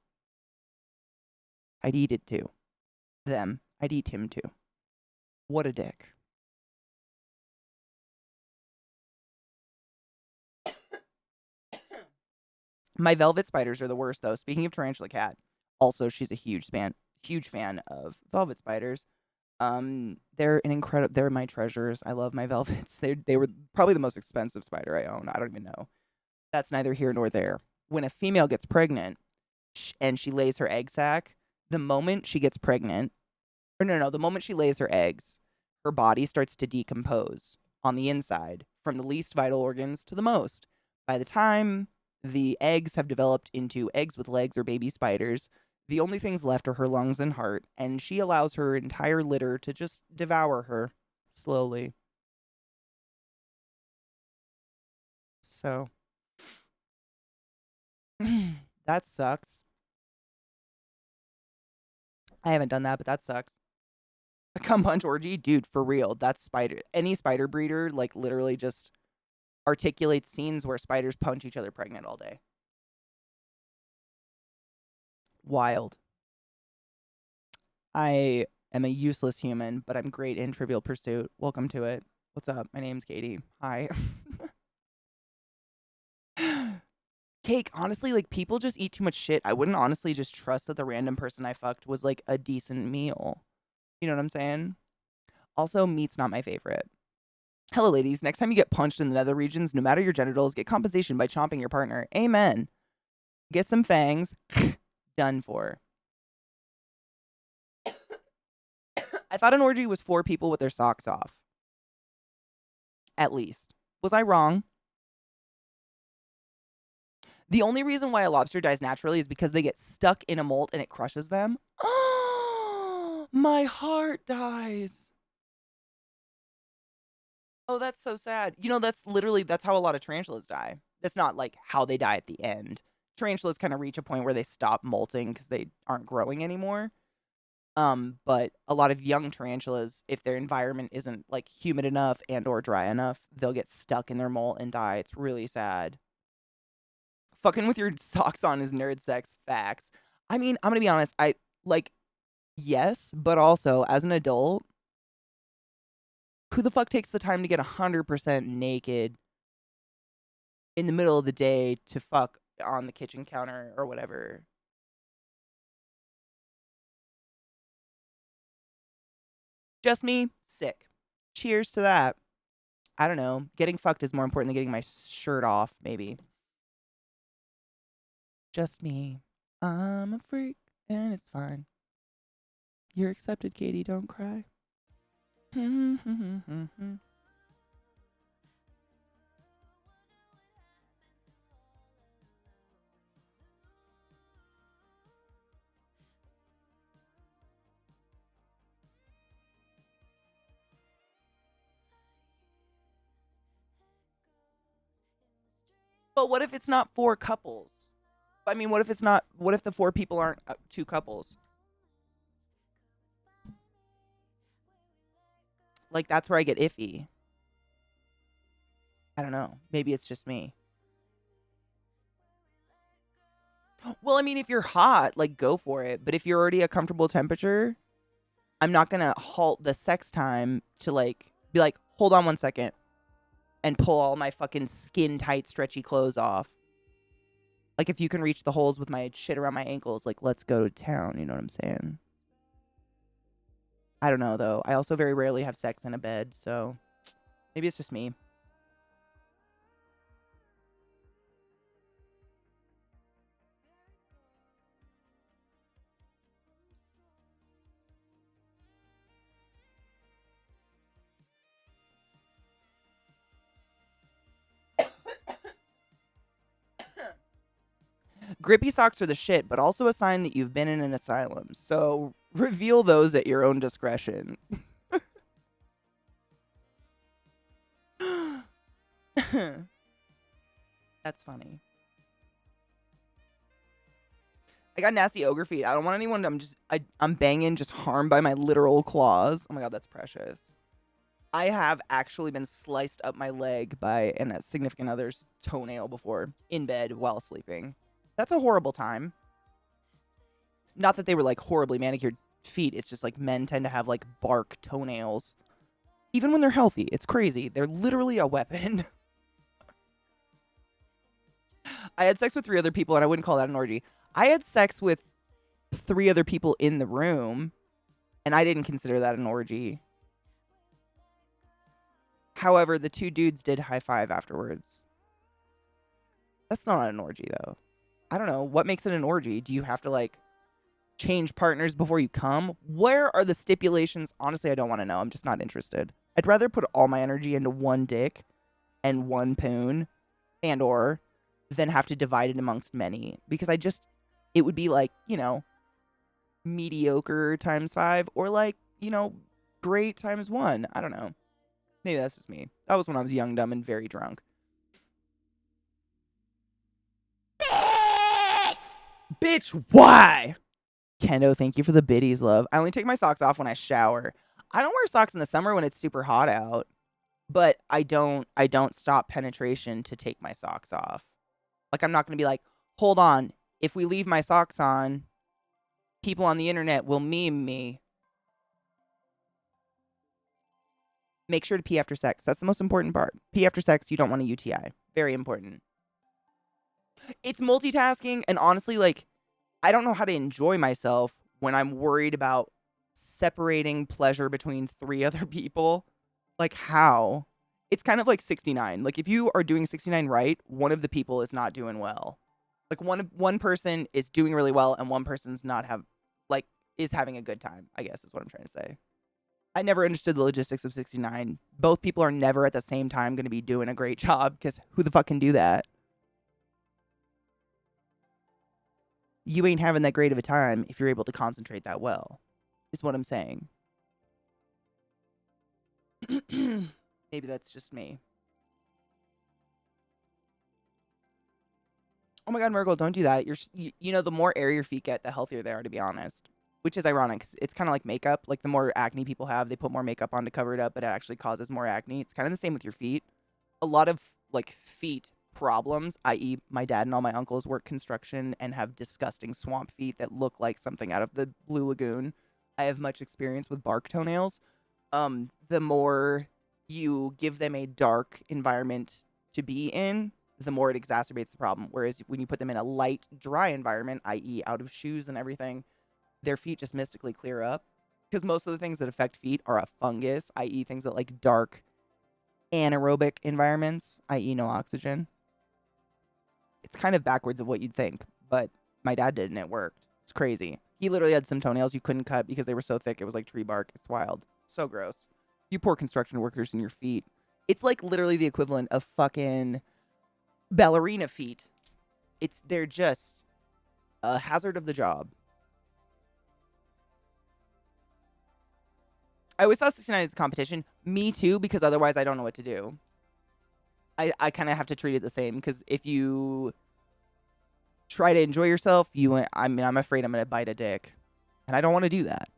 I'd eat it too. Them. I'd eat him too. What a dick. My velvet spiders are the worst, though. Speaking of tarantula cat, also she's a huge fan of velvet spiders. They're an incredible. They're my treasures. I love my velvets. They were probably the most expensive spider I own. I don't even know. That's neither here nor there. When a female gets pregnant and she lays her egg sac, the moment she gets pregnant, or no, the moment she lays her eggs, her body starts to decompose on the inside from the least vital organs to the most. By the time the eggs have developed into eggs with legs or baby spiders, the only things left are her lungs and heart, and she allows her entire litter to just devour her slowly. So, that sucks. I haven't done that, but that sucks. A cum punch orgy? Dude, for real. That's any spider breeder, like, literally just articulates scenes where spiders punch each other pregnant all day. Wild. I am a useless human, but I'm great in Trivial Pursuit. Welcome to it. What's up? My name's Katie. Hi. Cake, honestly, like, people just eat too much shit. I wouldn't honestly just trust that the random person I fucked was, like, a decent meal. You know what I'm saying? Also, meat's not my favorite. Hello, ladies. Next time you get punched in the nether regions, no matter your genitals, get compensation by chomping your partner. Amen. Get some fangs. Done for. I thought an orgy was 4 people with their socks off. At least. Was I wrong? The only reason why a lobster dies naturally is because they get stuck in a molt and it crushes them. Oh, my heart dies. Oh, that's so sad. You know, that's how a lot of tarantulas die. That's not like how they die at the end. Tarantulas kind of reach a point where they stop molting because they aren't growing anymore. But a lot of young tarantulas, if their environment isn't like humid enough and or dry enough, they'll get stuck in their molt and die. It's really sad. Fucking with your socks on is nerd sex. Facts. I mean, I'm gonna be honest. I like, yes, but also as an adult, who the fuck takes the time to get 100% naked in the middle of the day to fuck on the kitchen counter or whatever. Just me? Sick. Cheers to that. I don't know. Getting fucked is more important than getting my shirt off, maybe. Just me. I'm a freak, and it's fine. You're accepted, Katie. Don't cry. But what if it's not 4 couples? I mean, what if it's not? What if the 4 people aren't 2 couples? Like, that's where I get iffy. I don't know. Maybe it's just me. Well, I mean, if you're hot, like, go for it. But if you're already a comfortable temperature, I'm not gonna halt the sex time to, like, be like, hold on 1 second, and pull all my fucking skin tight, stretchy clothes off. Like, if you can reach the holes with my shit around my ankles, like, let's go to town. You know what I'm saying? I don't know, though. I also very rarely have sex in a bed, so maybe it's just me. Grippy socks are the shit, but also a sign that you've been in an asylum. So reveal those at your own discretion. That's funny. I got nasty ogre feet. I don't want anyone. I'm banging, just harmed by my literal claws. Oh my god, that's precious. I have actually been sliced up my leg by a significant other's toenail before in bed while sleeping. That's a horrible time. Not that they were like horribly manicured feet. It's just like men tend to have like bark toenails. Even when they're healthy. It's crazy. They're literally a weapon. I had sex with 3 other people and I wouldn't call that an orgy. I had sex with 3 other people in the room and I didn't consider that an orgy. However, the 2 dudes did high five afterwards. That's not an orgy though. I don't know. What makes it an orgy? Do you have to like change partners before you come? Where are the stipulations? Honestly, I don't want to know. I'm just not interested. I'd rather put all my energy into one dick and one poon and or than have to divide it amongst many. Because it would be like, you know, mediocre times 5 or like, you know, great times 1. I don't know. Maybe that's just me. That was when I was young, dumb, and very drunk. Bitch, why? Kendo, thank you for the biddies, love. I only take my socks off when I shower. I don't wear socks in the summer when it's super hot out, but I don't stop penetration to take my socks off. Like, I'm not going to be like, hold on, if we leave my socks on, people on the internet will meme me. Make sure to pee after sex. That's the most important part. Pee after sex, you don't want a UTI. Very important. It's multitasking, and honestly, like, I don't know how to enjoy myself when I'm worried about separating pleasure between 3 other people. Like, how? It's kind of like 69. Like, if you are doing 69 right, one of the people is not doing well. Like, one person is doing really well, and one person's is having a good time, I guess is what I'm trying to say. I never understood the logistics of 69. Both people are never at the same time going to be doing a great job, because who the fuck can do that? You ain't having that great of a time if you're able to concentrate that well, is what I'm saying. Maybe that's just me. Oh my god, Miracle, don't do that. You know, the more air your feet get, the healthier they are, to be honest. Which is ironic, 'cause it's kind of like makeup. Like, the more acne people have, they put more makeup on to cover it up, but it actually causes more acne. It's kind of the same with your feet. A lot of, like, feet problems, i.e. my dad and all my uncles work construction and have disgusting swamp feet that look like something out of the Blue Lagoon. I have much experience with bark toenails. The more you give them a dark environment to be in, the more it exacerbates the problem. Whereas when you put them in a light, dry environment, i.e. out of shoes and everything, their feet just mystically clear up. Because most of the things that affect feet are a fungus, i.e. things that like dark, anaerobic environments, i.e. no oxygen. It's kind of backwards of what you'd think, but my dad did and it worked. It's crazy. He literally had some toenails you couldn't cut because they were so thick it was like tree bark. It's wild. So gross. You poor construction workers in your feet. It's like literally the equivalent of fucking ballerina feet. They're just a hazard of the job. I always thought 69 is a competition. Me too, because otherwise I don't know what to do. I kind of have to treat it the same, because if you try to enjoy yourself, I'm afraid I'm going to bite a dick. And I don't want to do that.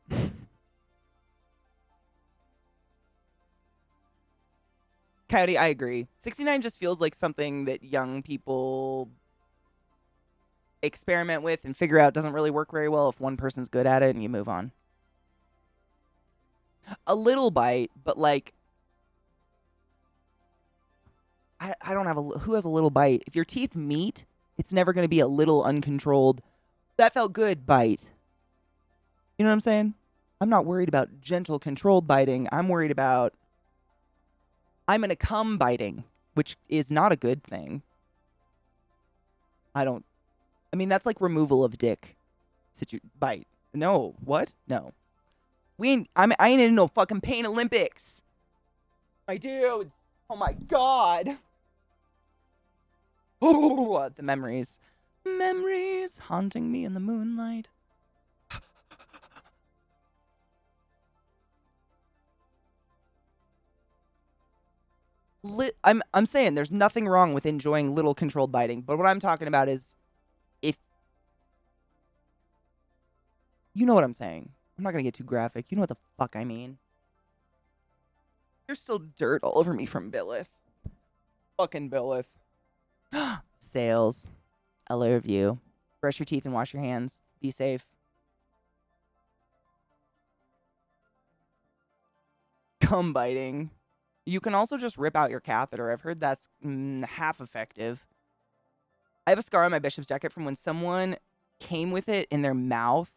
Coyote, I agree. 69 just feels like something that young people experiment with and figure out doesn't really work very well if one person's good at it and you move on. A little bite, but like, I don't have who has a little bite? If your teeth meet, it's never going to be a little uncontrolled, that felt good bite. You know what I'm saying? I'm not worried about gentle, controlled biting. I'm worried about I'm going to come biting, which is not a good thing. I mean, that's like removal of dick. Bite. No. What? No. I ain't in no fucking pain Olympics. My dudes. Oh my God. The memories. Memories haunting me in the moonlight. I'm saying there's nothing wrong with enjoying little controlled biting, but what I'm talking about is if you know what I'm saying. I'm not gonna get too graphic. You know what the fuck I mean. There's still dirt all over me from Billith. Fucking Billith. Sales. I love you. Brush your teeth and wash your hands. Be safe. Cum biting. You can also just rip out your catheter. I've heard that's half effective. I have a scar on my bishop's jacket from when someone came with it in their mouth.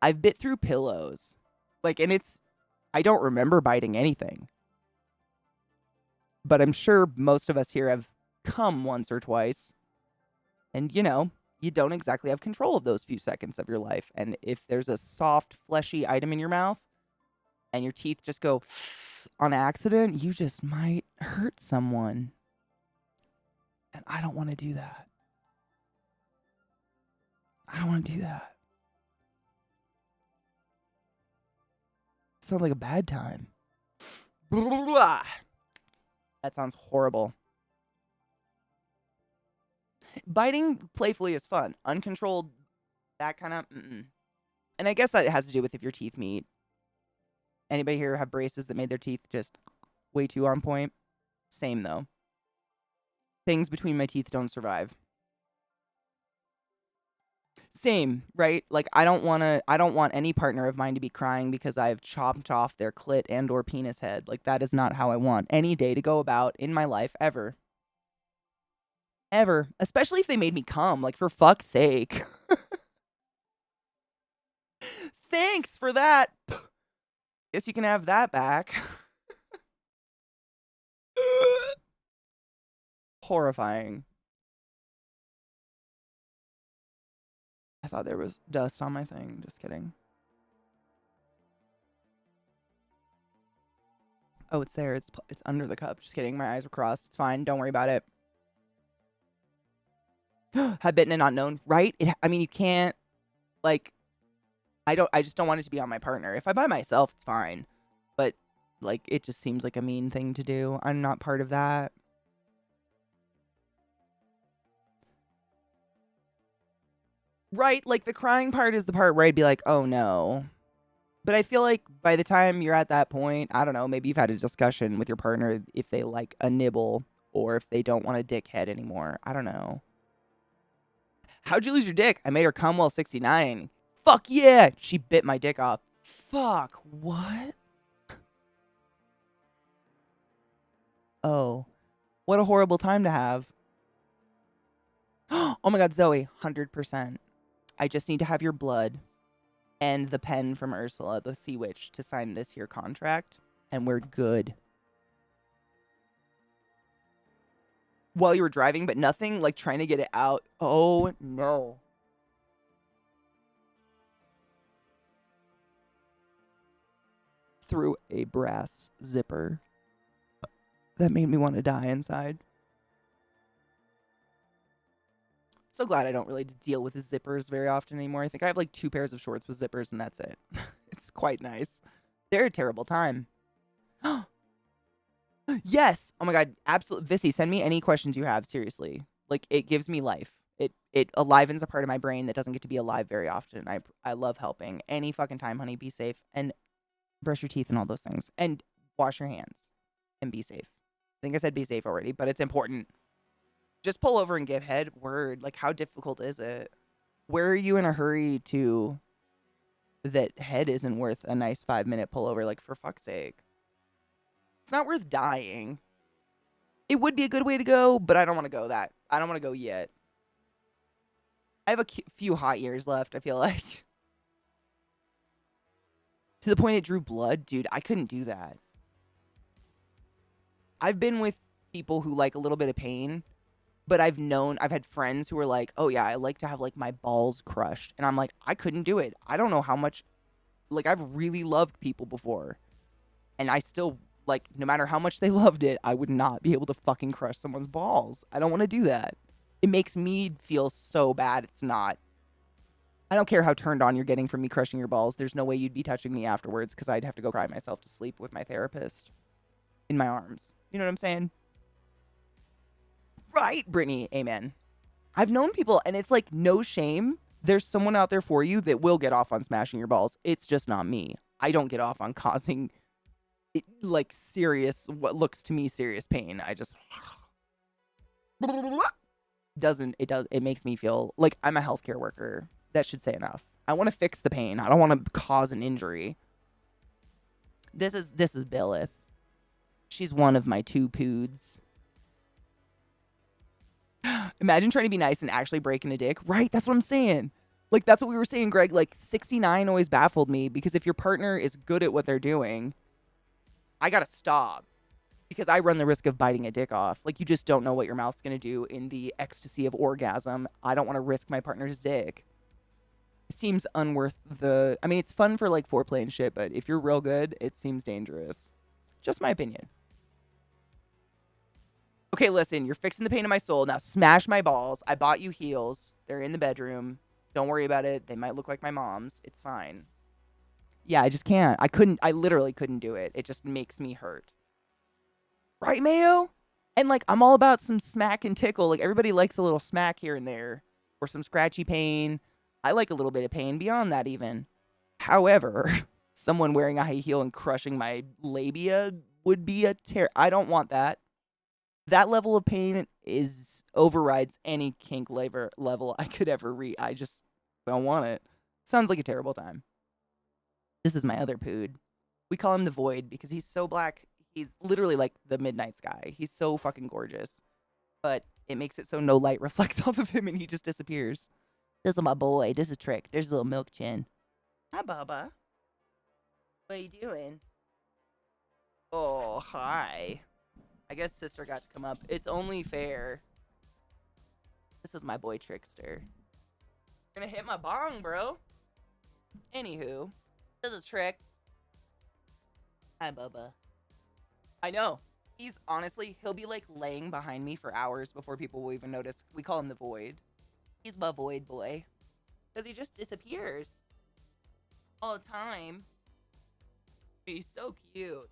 I've bit through pillows. Like, and I don't remember biting anything. But I'm sure most of us here have come once or twice. And, you know, you don't exactly have control of those few seconds of your life. And if there's a soft, fleshy item in your mouth and your teeth just go on accident, you just might hurt someone. And I don't want to do that. I don't want to do that. Sounds like a bad time. That sounds horrible. Biting playfully is fun. Uncontrolled, that kind of, And I guess that has to do with if your teeth meet. Anybody here have braces that made their teeth just way too on point? Same, though. Things between my teeth don't survive. Same, right? Like, I don't want any partner of mine to be crying because I've chopped off their clit and or penis head. Like, that is not how I want any day to go about in my life, ever. Ever. Especially if they made me come, like, for fuck's sake. Thanks for that. Guess you can have that back. Horrifying. I thought there was dust on my thing. Just kidding. Oh, it's there. It's under the cup. Just kidding. My eyes were crossed. It's fine. Don't worry about it. Have bitten and not known, right? I mean, you can't, like, I just don't want it to be on my partner. If I buy myself, it's fine. But, like, it just seems like a mean thing to do. I'm not part of that. Right? Like, the crying part is the part where I'd be like, oh, no. But I feel like by the time you're at that point, I don't know, maybe you've had a discussion with your partner if they like a nibble or if they don't want a dickhead anymore. I don't know. How'd you lose your dick? I made her come while 69. Fuck yeah! She bit my dick off. Fuck, what? Oh. What a horrible time to have. Oh my God, Zoe, 100%. I just need to have your blood and the pen from Ursula, the Sea Witch, to sign this here contract, and we're good. While you were driving, but nothing like trying to get it out. Oh no. Through a brass zipper. That made me want to die inside. So glad I don't really deal with zippers very often anymore. I think I have like 2 pairs of shorts with zippers and that's it. It's quite nice. They're a terrible time. Yes. Oh my God. Absolutely. Vissy, send me any questions you have. Seriously. Like, it gives me life. It alivens a part of my brain that doesn't get to be alive very often. I love helping. Any fucking time, honey. Be safe. And brush your teeth and all those things. And wash your hands. And be safe. I think I said be safe already, but it's important. Just pull over and give head. Word. Like, how difficult is it? Where are you in a hurry to that head isn't worth a nice 5-minute pullover? Like, for fuck's sake. It's not worth dying. It would be a good way to go, but I don't want to go that. I don't want to go yet. I have a few hot years left, I feel like. To the point it drew blood? Dude, I couldn't do that. I've been with people who like a little bit of pain, but I've had friends who were like, oh yeah, I like to have like my balls crushed. And I'm like, I couldn't do it. I don't know how much, like, I've really loved people before. And I still, like, no matter how much they loved it, I would not be able to fucking crush someone's balls. I don't want to do that. It makes me feel so bad. It's not. I don't care how turned on you're getting from me crushing your balls. There's no way you'd be touching me afterwards because I'd have to go cry myself to sleep with my therapist in my arms. You know what I'm saying? Right, Brittany. Amen. I've known people, and it's like, no shame. There's someone out there for you that will get off on smashing your balls. It's just not me. I don't get off on causing like serious, what looks to me serious pain. I just it makes me feel like I'm a healthcare worker. That should say enough. I want to fix the pain. I don't want to cause an injury. This is Billith. She's one of my 2 poods. Imagine trying to be nice and actually breaking a dick. Right? That's what I'm saying. Like, that's what we were saying, Greg. Like, 69 always baffled me because if your partner is good at what they're doing, I gotta stop because I run the risk of biting a dick off. Like, you just don't know what your mouth's gonna do in the ecstasy of orgasm. I don't want to risk my partner's dick. It seems unworth the... I mean, it's fun for, like, foreplay and shit, but if you're real good, it seems dangerous. Just my opinion. Okay, listen, you're fixing the pain in my soul. Now smash my balls. I bought you heels. They're in the bedroom. Don't worry about it. They might look like my mom's. It's fine. Yeah, I just can't. I literally couldn't do it. It just makes me hurt. Right, Mayo? And, like, I'm all about some smack and tickle. Like, everybody likes a little smack here and there. Or some scratchy pain. I like a little bit of pain beyond that, even. However, someone wearing a high heel and crushing my labia would be a I don't want that. That level of pain overrides any kink level I could ever reach. I just don't want it. Sounds like a terrible time. This is my other pood. We call him the Void because he's so black. He's literally like the midnight sky. He's so fucking gorgeous. But it makes it so no light reflects off of him and he just disappears. This is my boy. This is a trick. There's a little milk chin. Hi, Baba. What are you doing? Oh, hi. I guess sister got to come up. It's only fair. This is my boy Trickster. Gonna hit my bong, bro. Anywho, this is Trick. Hi, Bubba. I know. He'll be like laying behind me for hours before people will even notice. We call him the Void. He's my Void boy. Because he just disappears. All the time. He's so cute.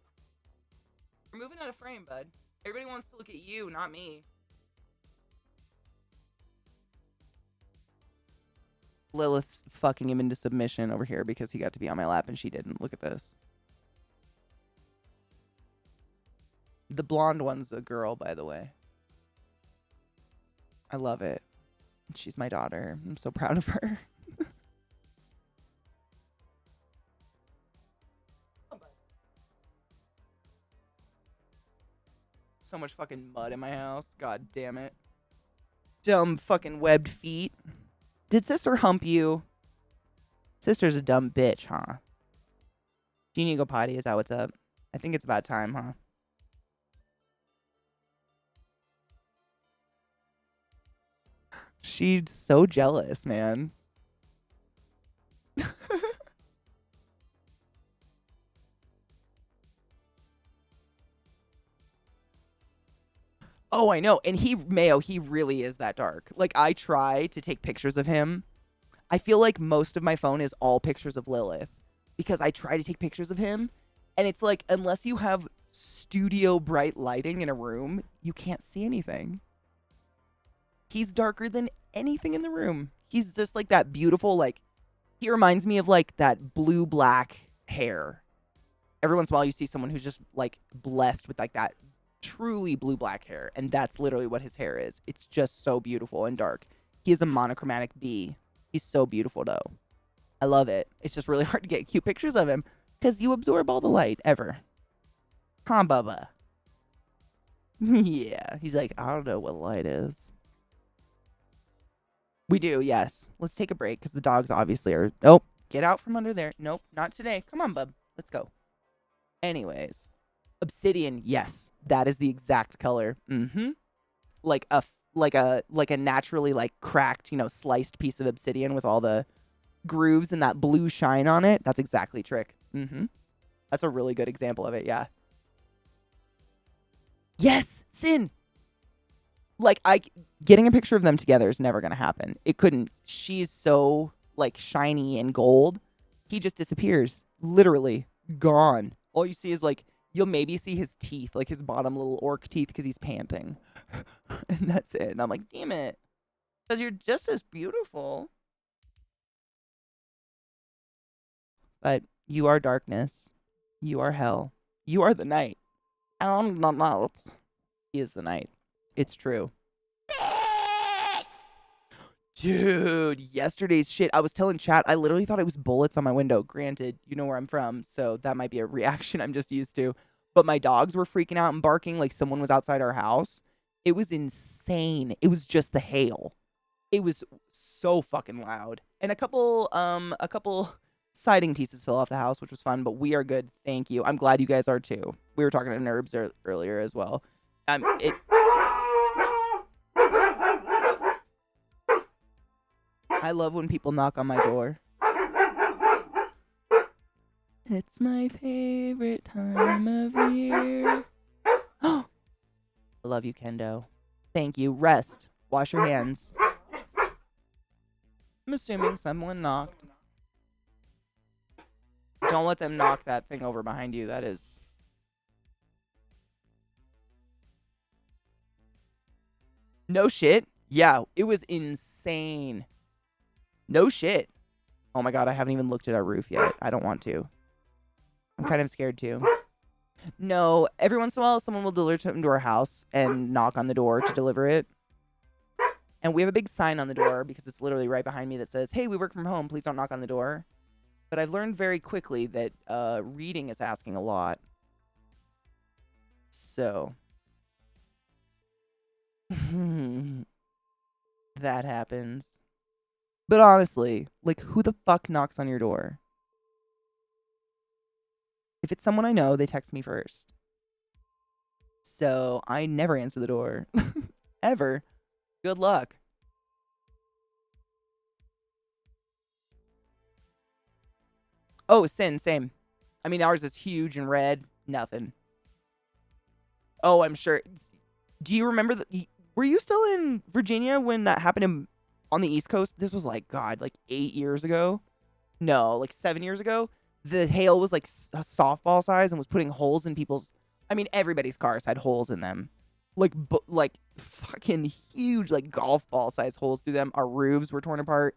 We're moving out of frame, bud. Everybody wants to look at you, not me. Lilith's fucking him into submission over here because he got to be on my lap and she didn't. Look at this. The blonde one's a girl, by the way. I love it. She's my daughter. I'm so proud of her. So much fucking mud in my house. God damn it. Dumb fucking webbed feet. Did sister hump you? Sister's a dumb bitch, huh? Do you need to go potty? Is that what's up? I think it's about time, huh? She's so jealous, man. Oh, I know. And Mayo, he really is that dark. Like, I try to take pictures of him. I feel like most of my phone is all pictures of Lilith because I try to take pictures of him. And it's like, unless you have studio bright lighting in a room, you can't see anything. He's darker than anything in the room. He's just like that beautiful, like, he reminds me of like that blue-black hair. Every once in a while you see someone who's just like blessed with like that truly blue-black hair. And that's literally what his hair is. It's just so beautiful and dark. He is a monochromatic bee. He's so beautiful though. I love it. It's just really hard to get cute pictures of him because you absorb all the light ever. Huh, Bubba? Yeah. He's like, I don't know what light is. We do, yes. Let's take a break because the dogs obviously are... Nope. Get out from under there. Nope, not today. Come on, bub. Let's go. Anyways. Obsidian, yes. That is the exact color. Mm-hmm. Like a naturally like cracked, sliced piece of obsidian with all the grooves and that blue shine on it. That's exactly Trick. Mm-hmm. That's a really good example of it, yeah. Yes, Sin. Like, getting a picture of them together is never gonna happen. It couldn't. She's so like shiny and gold. He just disappears. Literally gone. All you see is like, you'll maybe see his teeth, like his bottom little orc teeth because he's panting. And that's it. And I'm like, damn it. Because you're just as beautiful. But you are darkness. You are hell. You are the night. I'm the night. He is the night. It's true. Dude, yesterday's shit. I was telling chat, I literally thought it was bullets on my window. Granted, you know where I'm from, so that might be a reaction I'm just used to. But my dogs were freaking out and barking like someone was outside our house. It was insane. It was just the hail. It was so fucking loud. And a couple siding pieces fell off the house, which was fun, but we are good. Thank you. I'm glad you guys are too. We were talking to Nerbs earlier as well. I love when people knock on my door. It's my favorite time of year. I love you, Kendo. Thank you. Rest. Wash your hands. I'm assuming someone knocked. Don't let them knock that thing over behind you. That is... No shit. Yeah, it was insane. No shit. Oh my god, I haven't even looked at our roof yet. I don't want to. I'm kind of scared too. No, every once in a while, someone will deliver something to our house and knock on the door to deliver it. And we have a big sign on the door because it's literally right behind me that says, hey, we work from home. Please don't knock on the door. But I've learned very quickly that reading is asking a lot. So. That happens. But honestly, like, who the fuck knocks on your door? If it's someone I know, they text me first. So I never answer the door. Ever. Good luck. Oh, Sin, same. I mean, ours is huge and red. Nothing. Oh, I'm sure. Do you remember were you still in Virginia when that happened on the East Coast? This was like, God, like 8 years ago? No, like 7 years ago. The hail was like a softball size and was putting holes in people's... I mean, everybody's cars had holes in them. Like fucking huge, like golf ball size holes through them. Our roofs were torn apart.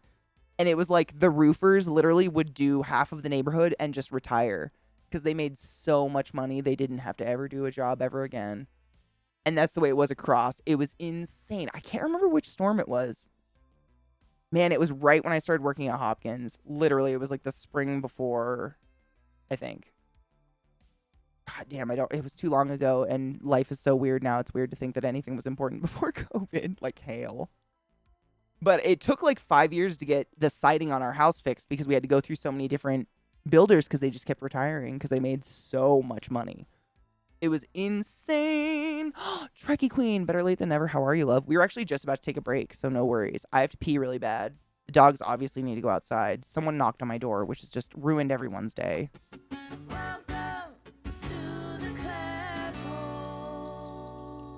And it was like the roofers literally would do half of the neighborhood and just retire. Because they made so much money, they didn't have to ever do a job ever again. And that's the way it was across. It was insane. I can't remember which storm it was. Man, it was right when I started working at Hopkins. Literally, it was like the spring before, I think. God damn, it was too long ago, and life is so weird now. It's weird to think that anything was important before COVID, like hail. But it took like 5 years to get the siding on our house fixed because we had to go through so many different builders because they just kept retiring because they made so much money. It was insane. Trekkie Queen, better late than never. How are you, love? We were actually just about to take a break, so no worries. I have to pee really bad. The dogs obviously need to go outside. Someone knocked on my door, which has just ruined everyone's day.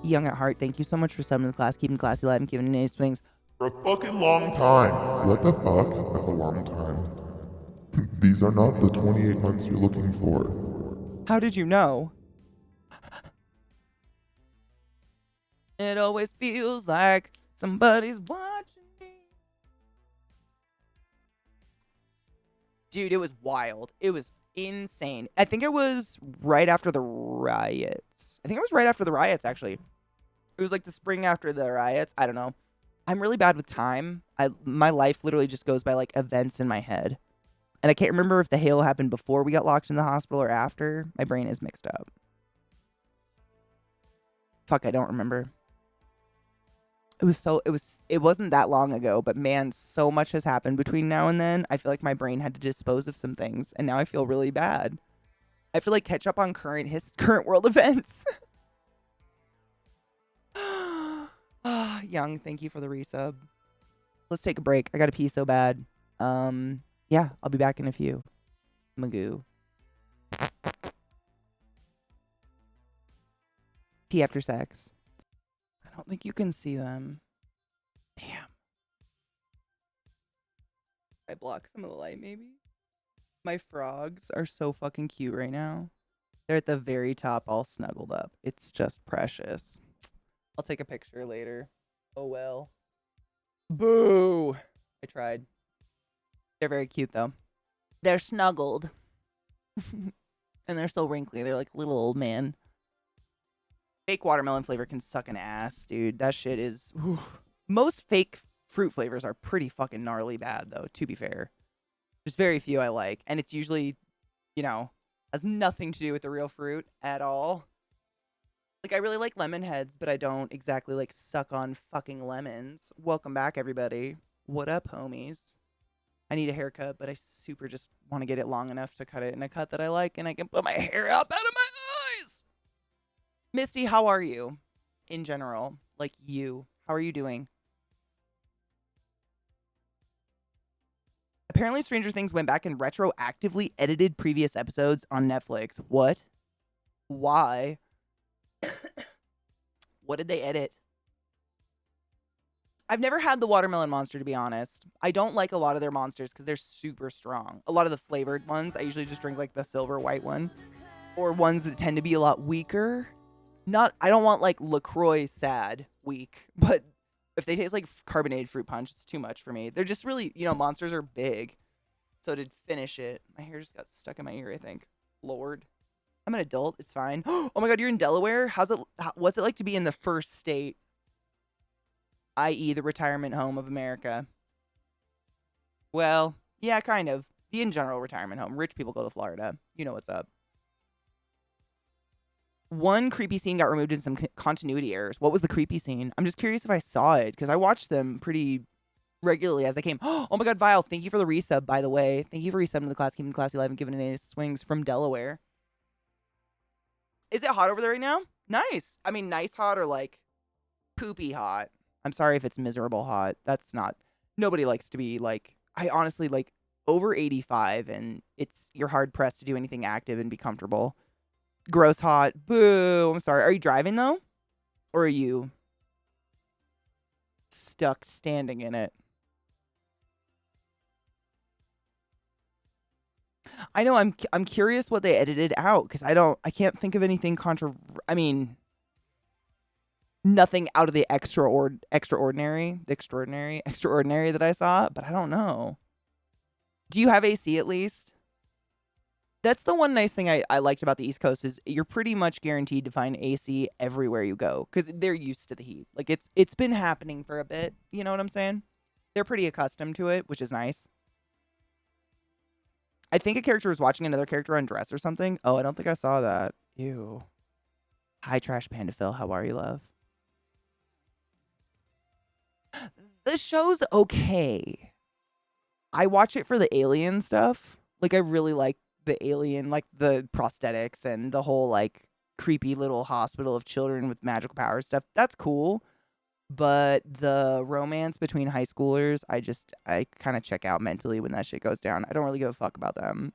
Young at heart, thank you so much for summoning the class, keeping classy alive, and giving it any swings. For a fucking long time. What the fuck? That's a long time. These are not the 28 months you're looking for. How did you know? It always feels like somebody's watching me. Dude, it was wild. It was insane. I think it was right after the riots. Actually. It was like the spring after the riots. I don't know. I'm really bad with time. My life literally just goes by like events in my head. And I can't remember if the hail happened before we got locked in the hospital or after. My brain is mixed up. Fuck, I don't remember. It wasn't that long ago, but man, so much has happened between now and then. I feel like my brain had to dispose of some things, and now I feel really bad. I have to like catch up on current world events. Young, thank you for the resub. Let's take a break. I gotta pee so bad. Yeah, I'll be back in a few. Magoo. Pee after sex. I don't think you can see them. Damn. I block some of the light, maybe? My frogs are so fucking cute right now. They're at the very top, all snuggled up. It's just precious. I'll take a picture later. Oh well. Boo! I tried. They're very cute, though. They're snuggled. And they're so wrinkly. They're like little old man. Fake watermelon flavor can suck an ass, dude. That shit is... Whew. Most fake fruit flavors are pretty fucking gnarly bad, though, to be fair. There's very few I like. And it's usually, you know, has nothing to do with the real fruit at all. Like, I really like lemon heads, but I don't exactly, like, suck on fucking lemons. Welcome back, everybody. What up, homies? I need a haircut, but I super just want to get it long enough to cut it in a cut that I like, and I can put my hair up out of my eyes. Misty, how are you? In general, like you. How are you doing? Apparently, Stranger Things went back and retroactively edited previous episodes on Netflix. What? Why? What did they edit? I've never had the watermelon monster, to be honest. I don't like a lot of their monsters because they're super strong. A lot of the flavored ones, I usually just drink like the silver white one. Or ones that tend to be a lot weaker. I don't want like LaCroix sad weak, but if they taste like carbonated fruit punch, it's too much for me. They're just really, monsters are big. So to finish it, my hair just got stuck in my ear, I think. Lord. I'm an adult. It's fine. Oh my God, you're in Delaware? What's it like to be in the first state? I.e. the retirement home of America. Well, yeah, kind of. The in general retirement home. Rich people go to Florida. You know what's up. One creepy scene got removed in some continuity errors. What was the creepy scene? I'm just curious if I saw it, because I watched them pretty regularly as they came. Oh my God, Vile, thank you for the resub, by the way. Thank you for resubbing to the class, keeping the classy alive, and giving it a swings from Delaware. Is it hot over there right now? Nice. I mean, nice hot or like poopy hot? I'm sorry if it's miserable hot. That's not... Nobody likes to be like... I honestly like over 85 and you're hard pressed to do anything active and be comfortable. Gross hot. Boo. I'm sorry. Are you driving though? Or are you stuck standing in it? I know I'm curious what they edited out because I can't think of anything nothing out of the extraordinary that I saw, but I don't know. Do you have AC at least? That's the one nice thing I liked about the East Coast is you're pretty much guaranteed to find AC everywhere you go because they're used to the heat. Like it's been happening for a bit. You know what I'm saying? They're pretty accustomed to it, which is nice. I think a character was watching another character undress or something. Oh, I don't think I saw that. Ew. Hi, Trash Panda Phil. How are you, love? The show's okay. I watch it for the alien stuff. Like, I really like the alien, like the prosthetics and the whole, like, creepy little hospital of children with magical powers stuff. That's cool. But the romance between high schoolers, I kind of check out mentally when that shit goes down. I don't really give a fuck about them.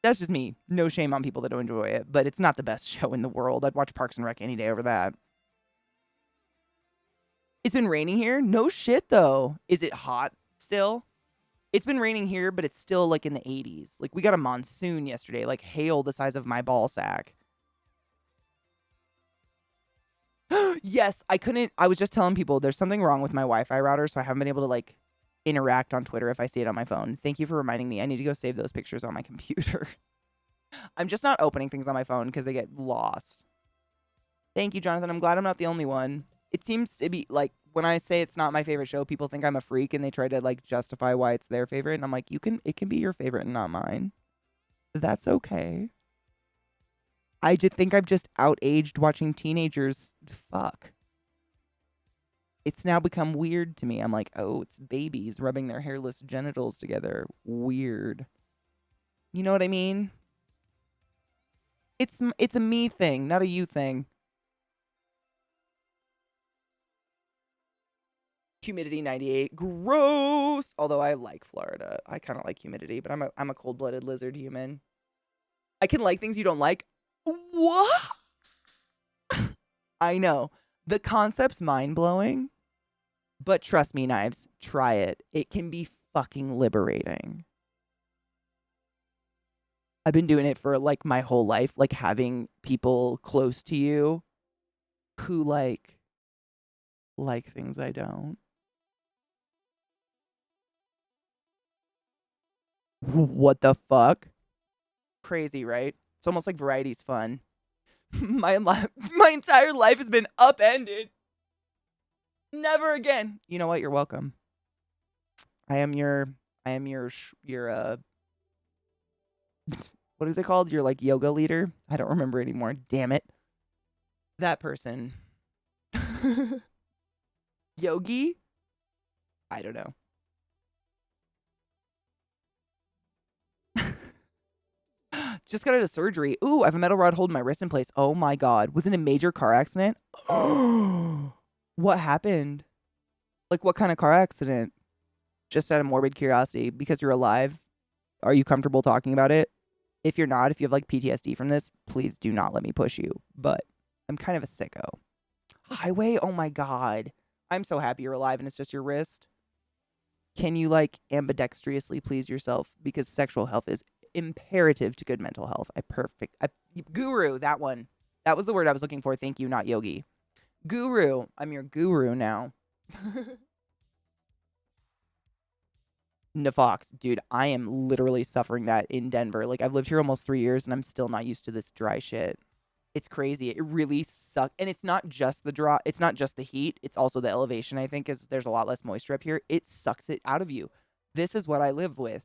That's just me. No shame on people that don't enjoy it, but it's not the best show in the world. I'd watch Parks and Rec any day over that. It's been raining here? No shit, though. Is it hot still? It's been raining here, but it's still, like, in the 80s. Like, we got a monsoon yesterday, like, hail the size of my ball sack. Yes, I was just telling people there's something wrong with my Wi-Fi router, so I haven't been able to, like, interact on Twitter if I see it on my phone. Thank you for reminding me. I need to go save those pictures on my computer. I'm just not opening things on my phone because they get lost. Thank you, Jonathan. I'm glad I'm not the only one. It seems to be, like, when I say it's not my favorite show, people think I'm a freak and they try to, like, justify why it's their favorite. And I'm like, it can be your favorite and not mine. That's okay. I just think I've just outaged watching teenagers fuck. It's now become weird to me. I'm like, oh, it's babies rubbing their hairless genitals together. Weird. You know what I mean? It's a me thing, not a you thing. Humidity 98. Gross. Although I like Florida. I kind of like humidity, but I'm a cold-blooded lizard human. I can like things you don't like. What? I know. The concept's mind-blowing. But trust me, Knives, try it. It can be fucking liberating. I've been doing it for, like, my whole life. Like, having people close to you who, like things I don't. What the fuck? Crazy, right? It's almost like variety's fun. My entire life has been upended. Never again. You know what? You're welcome. I am your what is it called? Your, like, yoga leader? I don't remember anymore. Damn it. That person. Yogi? I don't know. Just got out of surgery. Ooh, I have a metal rod holding my wrist in place. Oh my god. Was it a major car accident? What happened? Like, what kind of car accident? Just out of morbid curiosity, because you're alive, are you comfortable talking about it? If you're not, if you have, like, PTSD from this, please do not let me push you. But I'm kind of a sicko. Highway? Oh my god. I'm so happy you're alive and it's just your wrist. Can you, like, ambidextrously please yourself? Because sexual health is imperative to good mental health. Guru, that one. That was the word I was looking for. Thank you, not yogi. Guru. I'm your guru now. Nafox, dude, I am literally suffering that in Denver. Like, I've lived here almost 3 years and I'm still not used to this dry shit. It's crazy. It really sucks. And it's not just the dry, it's not just the heat. It's also the elevation, I think, is there's a lot less moisture up here. It sucks it out of you. This is what I live with.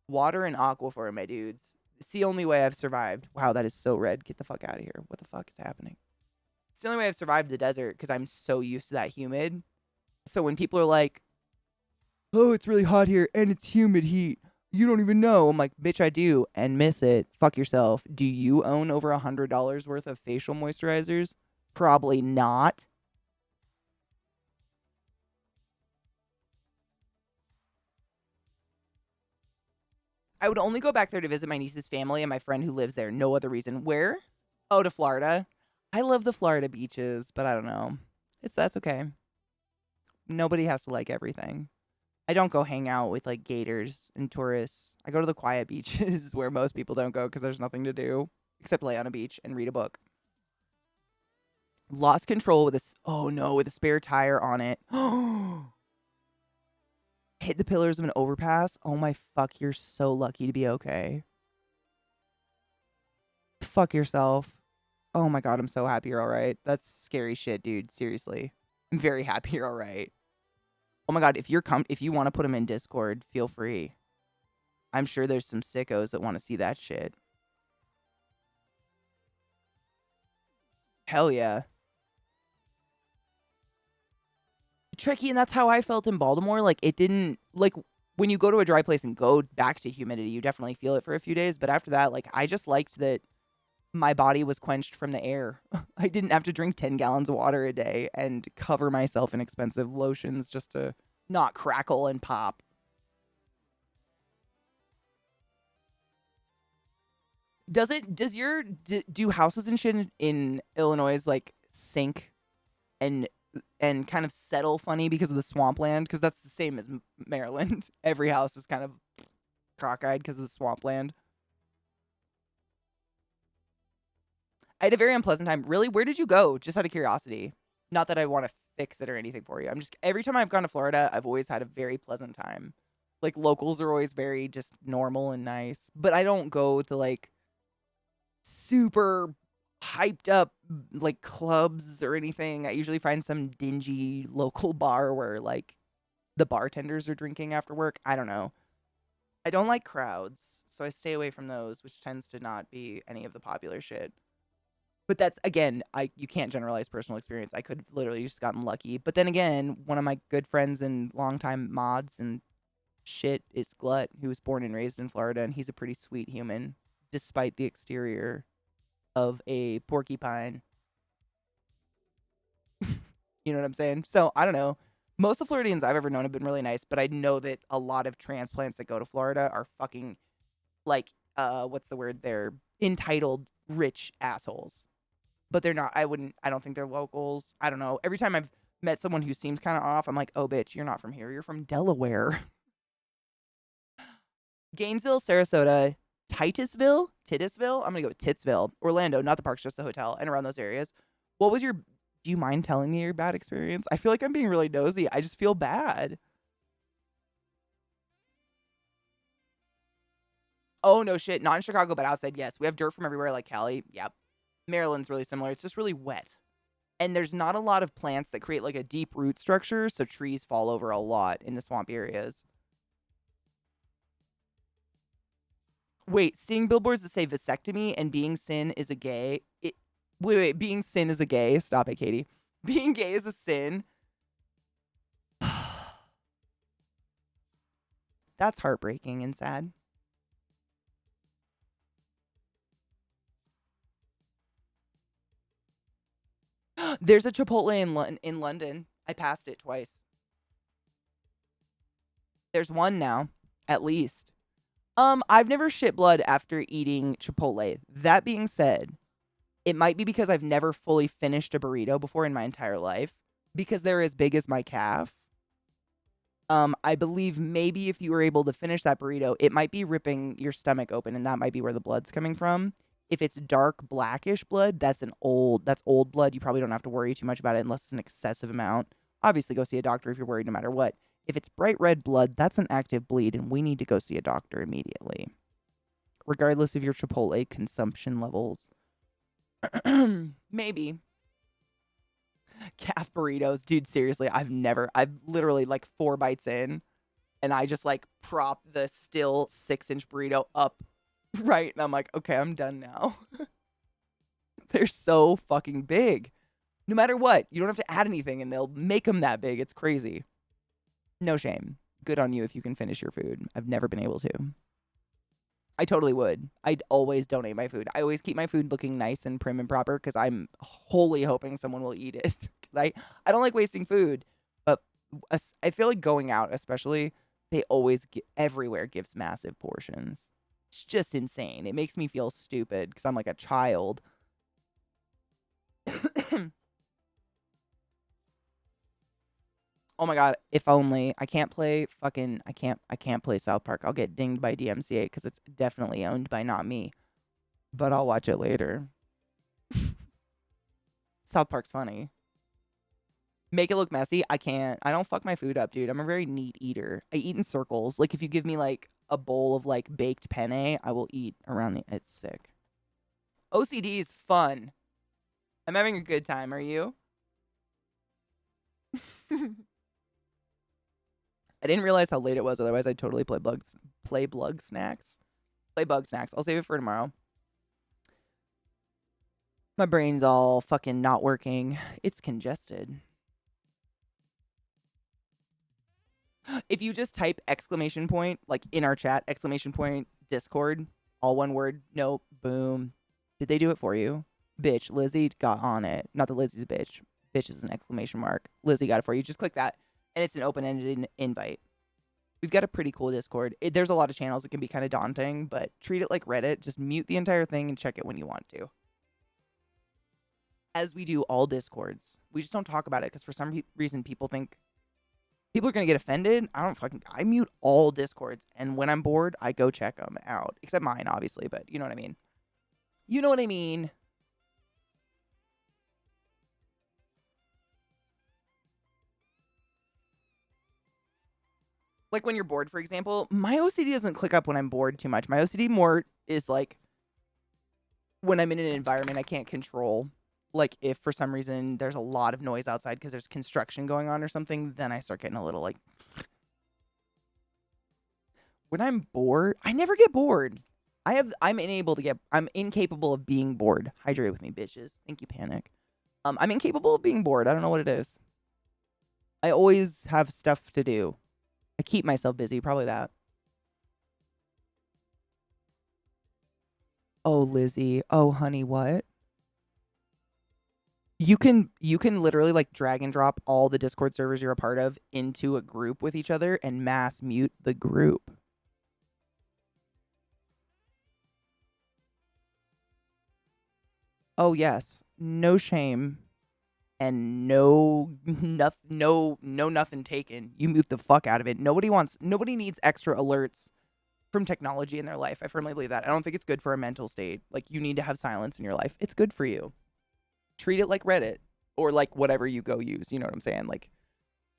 Water and aquifer, my dudes. It's the only way I've survived. Wow, that is so red. Get the fuck out of here. What the fuck is happening? It's the only way I've survived the desert because I'm so used to that humid. So when people are like, oh, it's really hot here and it's humid heat, you don't even know. I'm like, bitch, I do, and miss it. Fuck yourself. Do you own over $100 worth of facial moisturizers? Probably not. I would only go back there to visit my niece's family and my friend who lives there. No other reason. Where? Oh, to Florida. I love the Florida beaches, but I don't know. That's okay. Nobody has to like everything. I don't go hang out with, like, gators and tourists. I go to the quiet beaches where most people don't go because there's nothing to do except lay on a beach and read a book. Lost control with with a spare tire on it. Hit the pillars of an overpass. Oh my fuck, you're so lucky to be okay. Fuck yourself. Oh my god, I'm so happy you're alright. That's scary shit, dude. Seriously. I'm very happy you're alright. Oh my god, if you want to put them in Discord, feel free. I'm sure there's some sickos that want to see that shit. Hell yeah. Tricky, and that's how I felt in Baltimore. Like, it didn't, like, when you go to a dry place and go back to humidity, you definitely feel it for a few days. But after that, like, I just liked that my body was quenched from the air. I didn't have to drink 10 gallons of water a day and cover myself in expensive lotions just to not crackle and pop. Do houses and shit in Illinois like sink and kind of settle funny because of the swampland? Because that's the same as Maryland. Every house is kind of cockeyed because of the swampland. I had a very unpleasant time. Really? Where did you go? Just out of curiosity. Not that I want to fix it or anything for you. I'm just, every time I've gone to Florida, I've always had a very pleasant time. Like, locals are always very just normal and nice. But I don't go to, like, super hyped up, like, clubs or anything. I usually find some dingy local bar where, like, the bartenders are drinking after work. I don't know. I don't like crowds, so I stay away from those, which tends to not be any of the popular shit. But that's, again, you can't generalize personal experience. I could have literally just gotten lucky. But then again, one of my good friends and longtime mods and shit is Glut, who was born and raised in Florida, and he's a pretty sweet human, despite the exterior of a porcupine. You know what I'm saying? So, I don't know. Most of the Floridians I've ever known have been really nice, but I know that a lot of transplants that go to Florida are fucking, like, what's the word? They're entitled rich assholes. But they're not. I don't think they're locals. I don't know. Every time I've met someone who seems kind of off, I'm like, oh, bitch, you're not from here. You're from Delaware. Gainesville, Sarasota, Titusville? I'm going to go with Titsville. Orlando, not the parks, just the hotel, and around those areas. Do you mind telling me your bad experience? I feel like I'm being really nosy. I just feel bad. Oh, no shit. Not in Chicago, but outside, yes. We have dirt from everywhere like Cali. Yep. Maryland's really similar. It's just really wet. And there's not a lot of plants that create like a deep root structure, so trees fall over a lot in the swamp areas. Wait, seeing billboards that say vasectomy and being sin is a gay. Being sin is a gay. Stop it, Katie. Being gay is a sin. That's heartbreaking and sad. There's a Chipotle in London. I passed it twice. There's one now, at least. I've never shit blood after eating Chipotle. That being said, it might be because I've never fully finished a burrito before in my entire life, because they're as big as my calf. I believe maybe if you were able to finish that burrito, it might be ripping your stomach open, and that might be where the blood's coming from. If it's dark blackish blood, that's old blood. You probably don't have to worry too much about it unless it's an excessive amount. Obviously, go see a doctor if you're worried no matter what. If it's bright red blood, that's an active bleed, and we need to go see a doctor immediately, regardless of your Chipotle consumption levels. Maybe. Calf burritos. Dude, seriously, I've literally like 4 bites in, and I just like prop the still 6-inch burrito up right, and I'm like, okay, I'm done now. They're so fucking big. No matter what, you don't have to add anything, and they'll make them that big. It's crazy. No shame. Good on you if you can finish your food. I've never been able to. I totally would. I'd always donate my food. I always keep my food looking nice and prim and proper because I'm wholly hoping someone will eat it. I don't like wasting food, but I feel like going out, especially, they always everywhere gives massive portions. It's just insane. It makes me feel stupid because I'm like a child. Oh my god, if only. I can't play South Park. I'll get dinged by DMCA because it's definitely owned by not me. But I'll watch it later. South Park's funny. Make it look messy? I can't. I don't fuck my food up, dude. I'm a very neat eater. I eat in circles. Like, if you give me, like, a bowl of, like, baked penne, I will eat around it's sick. OCD is fun. I'm having a good time. Are you? I didn't realize how late it was. Otherwise, I'd totally play bug snacks. Play bug snacks. I'll save it for tomorrow. My brain's all fucking not working. It's congested. If you just type exclamation point, like in our chat, exclamation point, Discord, all one word, nope, boom. Did they do it for you? Bitch, Lizzie got on it. Not that Lizzie's a bitch. Bitch is an exclamation mark. Lizzie got it for you. Just click that, and it's an open-ended invite. We've got a pretty cool Discord. There's a lot of channels. It can be kind of daunting, but treat it like Reddit. Just mute the entire thing and check it when you want to. As we do all Discords. We just don't talk about it because for some reason people think people are going to get offended. I mute all Discords, and when I'm bored, I go check them out. Except mine, obviously, but you know what I mean. You know what I mean. Like when you're bored, for example, my OCD doesn't click up when I'm bored too much. My OCD more is like when I'm in an environment I can't control. Like if for some reason there's a lot of noise outside because there's construction going on or something, then I start getting a little like... When I'm bored, I never get bored. I'm incapable of being bored. Hydrate with me, bitches. Thank you, Panic. I'm incapable of being bored. I don't know what it is. I always have stuff to do. I keep myself busy, probably that. Oh, Lizzie. Oh, honey, what? You can literally like drag and drop all the Discord servers you're a part of into a group with each other and mass mute the group. Oh, yes. No shame and no nothing taken. You mute the fuck out of it. Nobody needs extra alerts from technology in their life. I firmly believe that. I don't think it's good for a mental state. Like, you need to have silence in your life. It's good for you. Treat it like Reddit or like whatever you go use. You know what I'm saying? Like,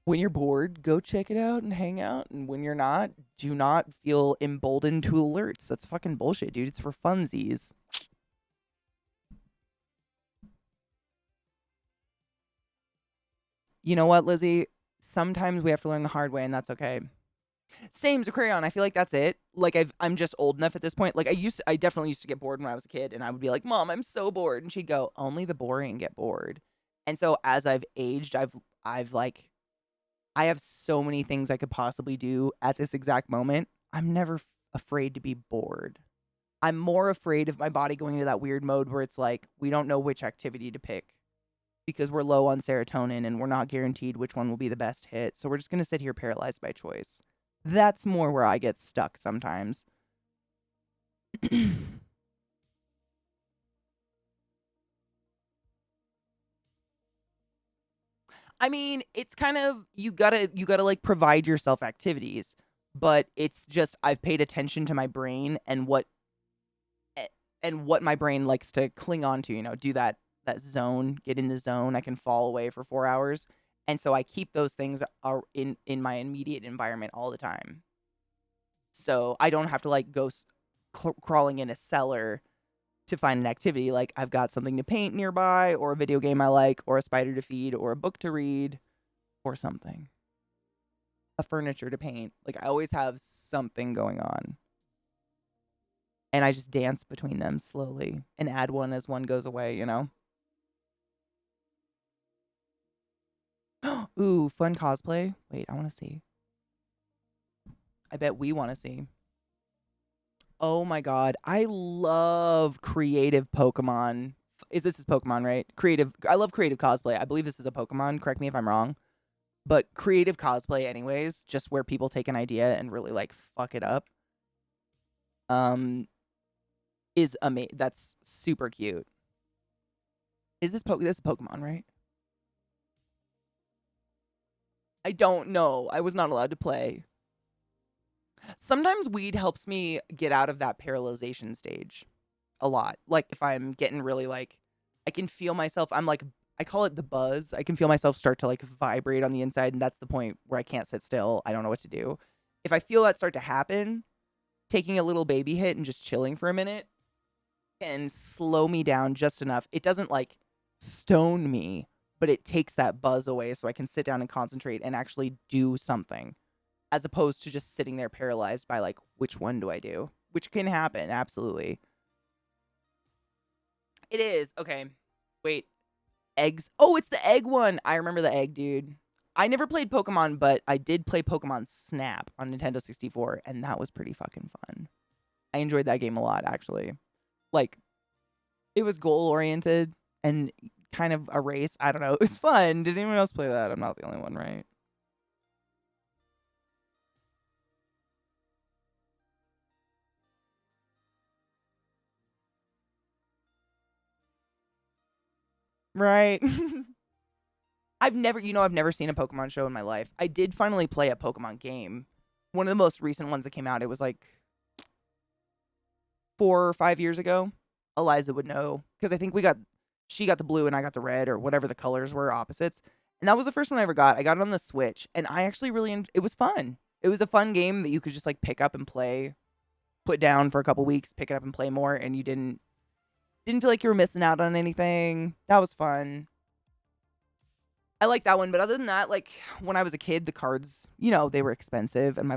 when you're bored, go check it out and hang out. And when you're not, do not feel emboldened to alerts. That's fucking bullshit, dude. It's for funsies. You know what, Lizzie? Sometimes we have to learn the hard way, and that's okay. Same as Crayon. I feel like that's it. Like I'm just old enough at this point. Like I definitely used to get bored when I was a kid, and I would be like, "Mom, I'm so bored," and she'd go, "Only the boring get bored." And so as I've aged, I've like, I have so many things I could possibly do at this exact moment. I'm never afraid to be bored. I'm more afraid of my body going into that weird mode where it's like we don't know which activity to pick because we're low on serotonin and we're not guaranteed which one will be the best hit. So we're just going to sit here paralyzed by choice. That's more where I get stuck sometimes. I mean, it's kind of you gotta like provide yourself activities, but it's just I've paid attention to my brain and what my brain likes to cling on to, you know, do that zone, get in the zone. I can fall away for 4 hours. And so I keep those things in my immediate environment all the time. So I don't have to like go crawling in a cellar to find an activity. Like I've got something to paint nearby, or a video game I like, or a spider to feed, or a book to read, or something. A furniture to paint. Like I always have something going on. And I just dance between them slowly and add one as one goes away, you know? Ooh, fun cosplay. Wait, I want to see. I bet we want to see. Oh my god, I love creative Pokemon. This is Pokemon, right? I love creative cosplay. I believe this is a Pokemon. Correct me if I'm wrong. But creative cosplay anyways, just where people take an idea and really like fuck it up. Is amazing. That's super cute. Is this this is Pokemon, right? I don't know. I was not allowed to play. Sometimes weed helps me get out of that paralyzation stage a lot. Like if I'm getting really like, I can feel myself. I'm like, I call it the buzz. I can feel myself start to like vibrate on the inside. And that's the point where I can't sit still. I don't know what to do. If I feel that start to happen, taking a little baby hit and just chilling for a minute can slow me down just enough. It doesn't like stone me, but it takes that buzz away so I can sit down and concentrate and actually do something, as opposed to just sitting there paralyzed by like, which one do I do? Which can happen, absolutely. It is. Okay. Wait, eggs. Oh, it's the egg one. I remember the egg, dude. I never played Pokemon, but I did play Pokemon Snap on Nintendo 64, and that was pretty fucking fun. I enjoyed that game a lot, actually. Like, it was goal-oriented and kind of a race. I don't know. It was fun. Did anyone else play that? I'm not the only one, right? Right. I've never seen a Pokemon show in my life. I did finally play a Pokemon game. One of the most recent ones that came out, it was like 4 or 5 years ago. Eliza would know because I think she got the blue and I got the red or whatever the colors were opposites. And that was the first one I ever got. I got it on the Switch and I actually it was fun. It was a fun game that you could just like pick up and play, put down for a couple weeks, pick it up and play more, and you didn't feel like you were missing out on anything. That was fun. I like that one, but other than that, like when I was a kid, the cards, they were expensive, and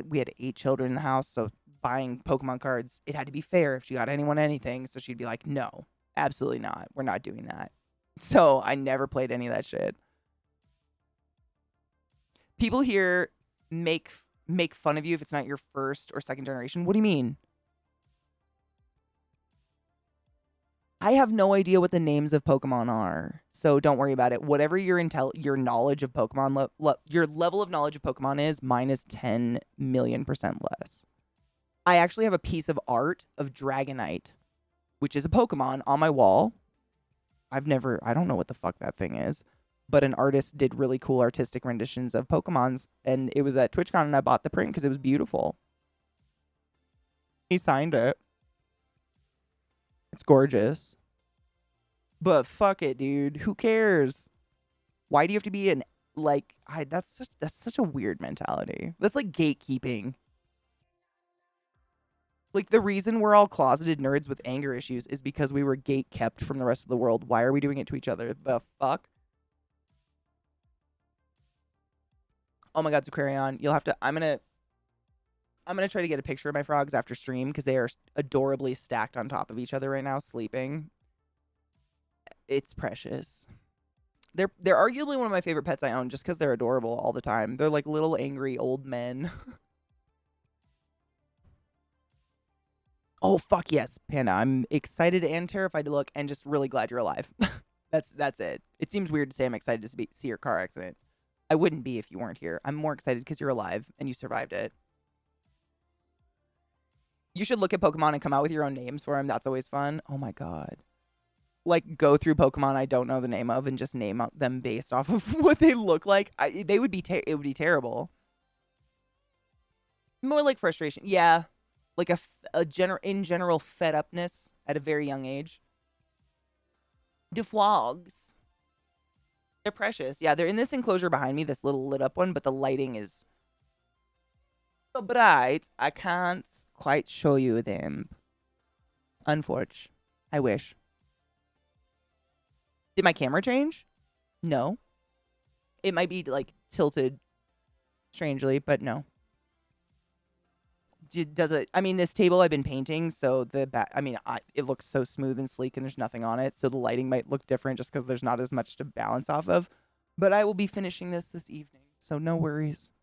we had 8 children in the house, so buying Pokemon cards, it had to be fair if she got anyone anything, so she'd be like, no, absolutely not. We're not doing that. So I never played any of that shit. People here make fun of you if it's not your first or second generation. What do you mean? I have no idea what the names of Pokemon are, so don't worry about it. Whatever your knowledge of Pokemon, your level of knowledge of Pokemon is, mine is 10 million% less. I actually have a piece of art of Dragonite, which is a Pokemon, on my wall. I don't know what the fuck that thing is, but an artist did really cool artistic renditions of Pokemons, and it was at TwitchCon, and I bought the print because it was beautiful. He signed it. It's gorgeous. But fuck it, dude. Who cares? Why do you have to be that's such a weird mentality. That's like gatekeeping. Like, the reason we're all closeted nerds with anger issues is because we were gate kept from the rest of the world. Why are we doing it to each other? The fuck? Oh my god, so carry on. You'll have to I'm gonna try to get a picture of my frogs after stream because they are adorably stacked on top of each other right now, sleeping. It's precious. They're arguably one of my favorite pets I own just because they're adorable all the time. They're like little angry old men. Oh, fuck yes, Panda. I'm excited and terrified to look and just really glad you're alive. That's it. It seems weird to say I'm excited to see your car accident. I wouldn't be if you weren't here. I'm more excited because you're alive and you survived it. You should look at Pokemon and come out with your own names for them. That's always fun. Oh my god. Like, go through Pokemon I don't know the name of and just name them based off of what they look like. It would be terrible. More like frustration. Yeah. Like in general fed upness at a very young age. The frogs. They're precious. Yeah, they're in this enclosure behind me, this little lit up one, but the lighting is so bright, I can't quite show you them. Unfortunately. I wish. Did my camera change? No. It might be like tilted strangely, but no. Does it? I mean, this table I've been painting, so it looks so smooth and sleek and there's nothing on it, so the lighting might look different just because there's not as much to balance off of. But I will be finishing this evening, so no worries.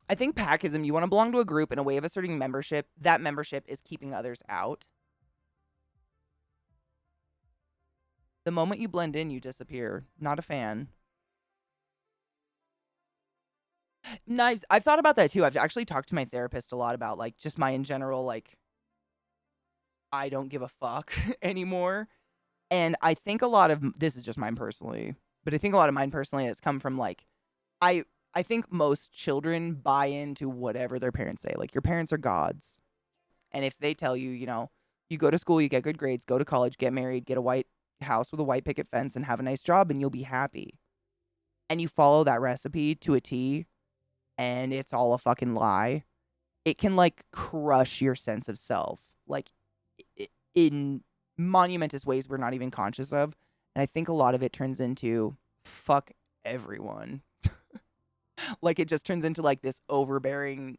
I think packism, you want to belong to a group in a way of asserting membership. That membership is keeping others out. The moment you blend in, you disappear. Not a fan. Knives. I've thought about that too. I've actually talked to my therapist a lot about like just my in general, like, I don't give a fuck anymore. And I think a lot of this is just mine personally, but I think a lot of mine personally has come from like, I think most children buy into whatever their parents say. Like, your parents are gods. And if they tell you, you go to school, you get good grades, go to college, get married, get a white house with a white picket fence, and have a nice job, and you'll be happy. And you follow that recipe to a T, and it's all a fucking lie. It can, like, crush your sense of self. Like, in monumentous ways we're not even conscious of. And I think a lot of it turns into, fuck everyone. Like, it just turns into like this overbearing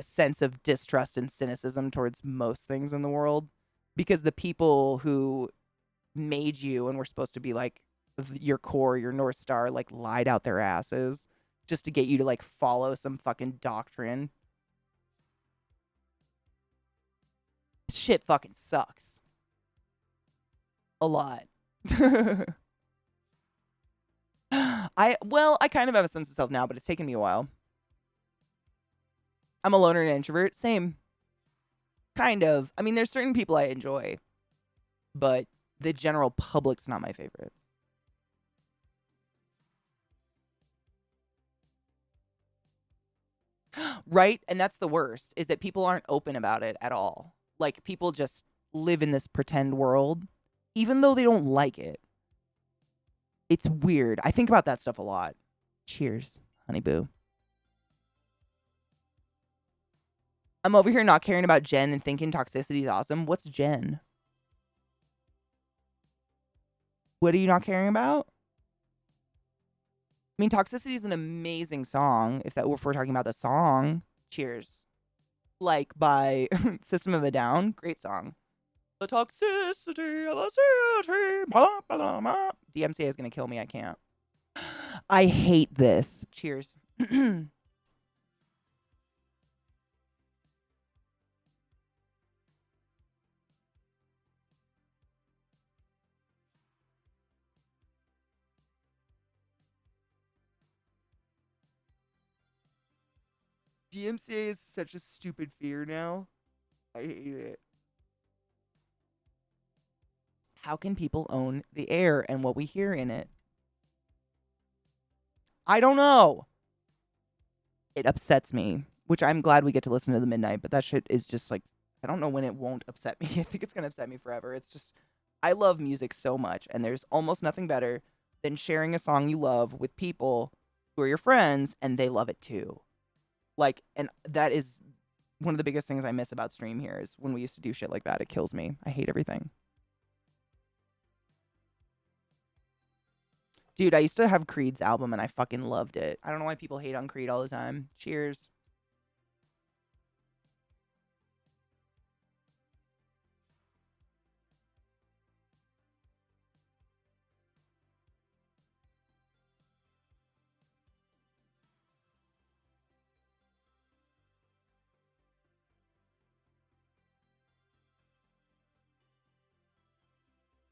sense of distrust and cynicism towards most things in the world, because the people who made you and were supposed to be like your core, your North Star, like lied out their asses just to get you to like follow some fucking doctrine. Shit fucking sucks. A lot. I kind of have a sense of self now, but it's taken me a while. I'm a loner and an introvert. Same. Kind of. I mean, there's certain people I enjoy, but the general public's not my favorite. Right? And that's the worst, is that people aren't open about it at all. Like, people just live in this pretend world, even though they don't like it. It's weird. I think about that stuff a lot. Cheers, honey boo. I'm over here not caring about Jen and thinking toxicity is awesome. What's Jen? What are you not caring about? I mean, Toxicity is an amazing song. If we're talking about the song, Cheers, like by System of a Down, great song. The toxicity of the city. Blah, blah, blah. DMCA is gonna kill me. I can't. I hate this. Cheers. DMCA is such a stupid fear now. I hate it. How can people own the air and what we hear in it? I don't know. It upsets me, which I'm glad we get to listen to the midnight, but that shit is just like, I don't know when it won't upset me. I think it's going to upset me forever. It's just, I love music so much, and there's almost nothing better than sharing a song you love with people who are your friends and they love it too. Like, and that is one of the biggest things I miss about Stream here is when we used to do shit like that. It kills me. I hate everything. Dude, I used to have Creed's album and I fucking loved it. I don't know why people hate on Creed all the time. Cheers.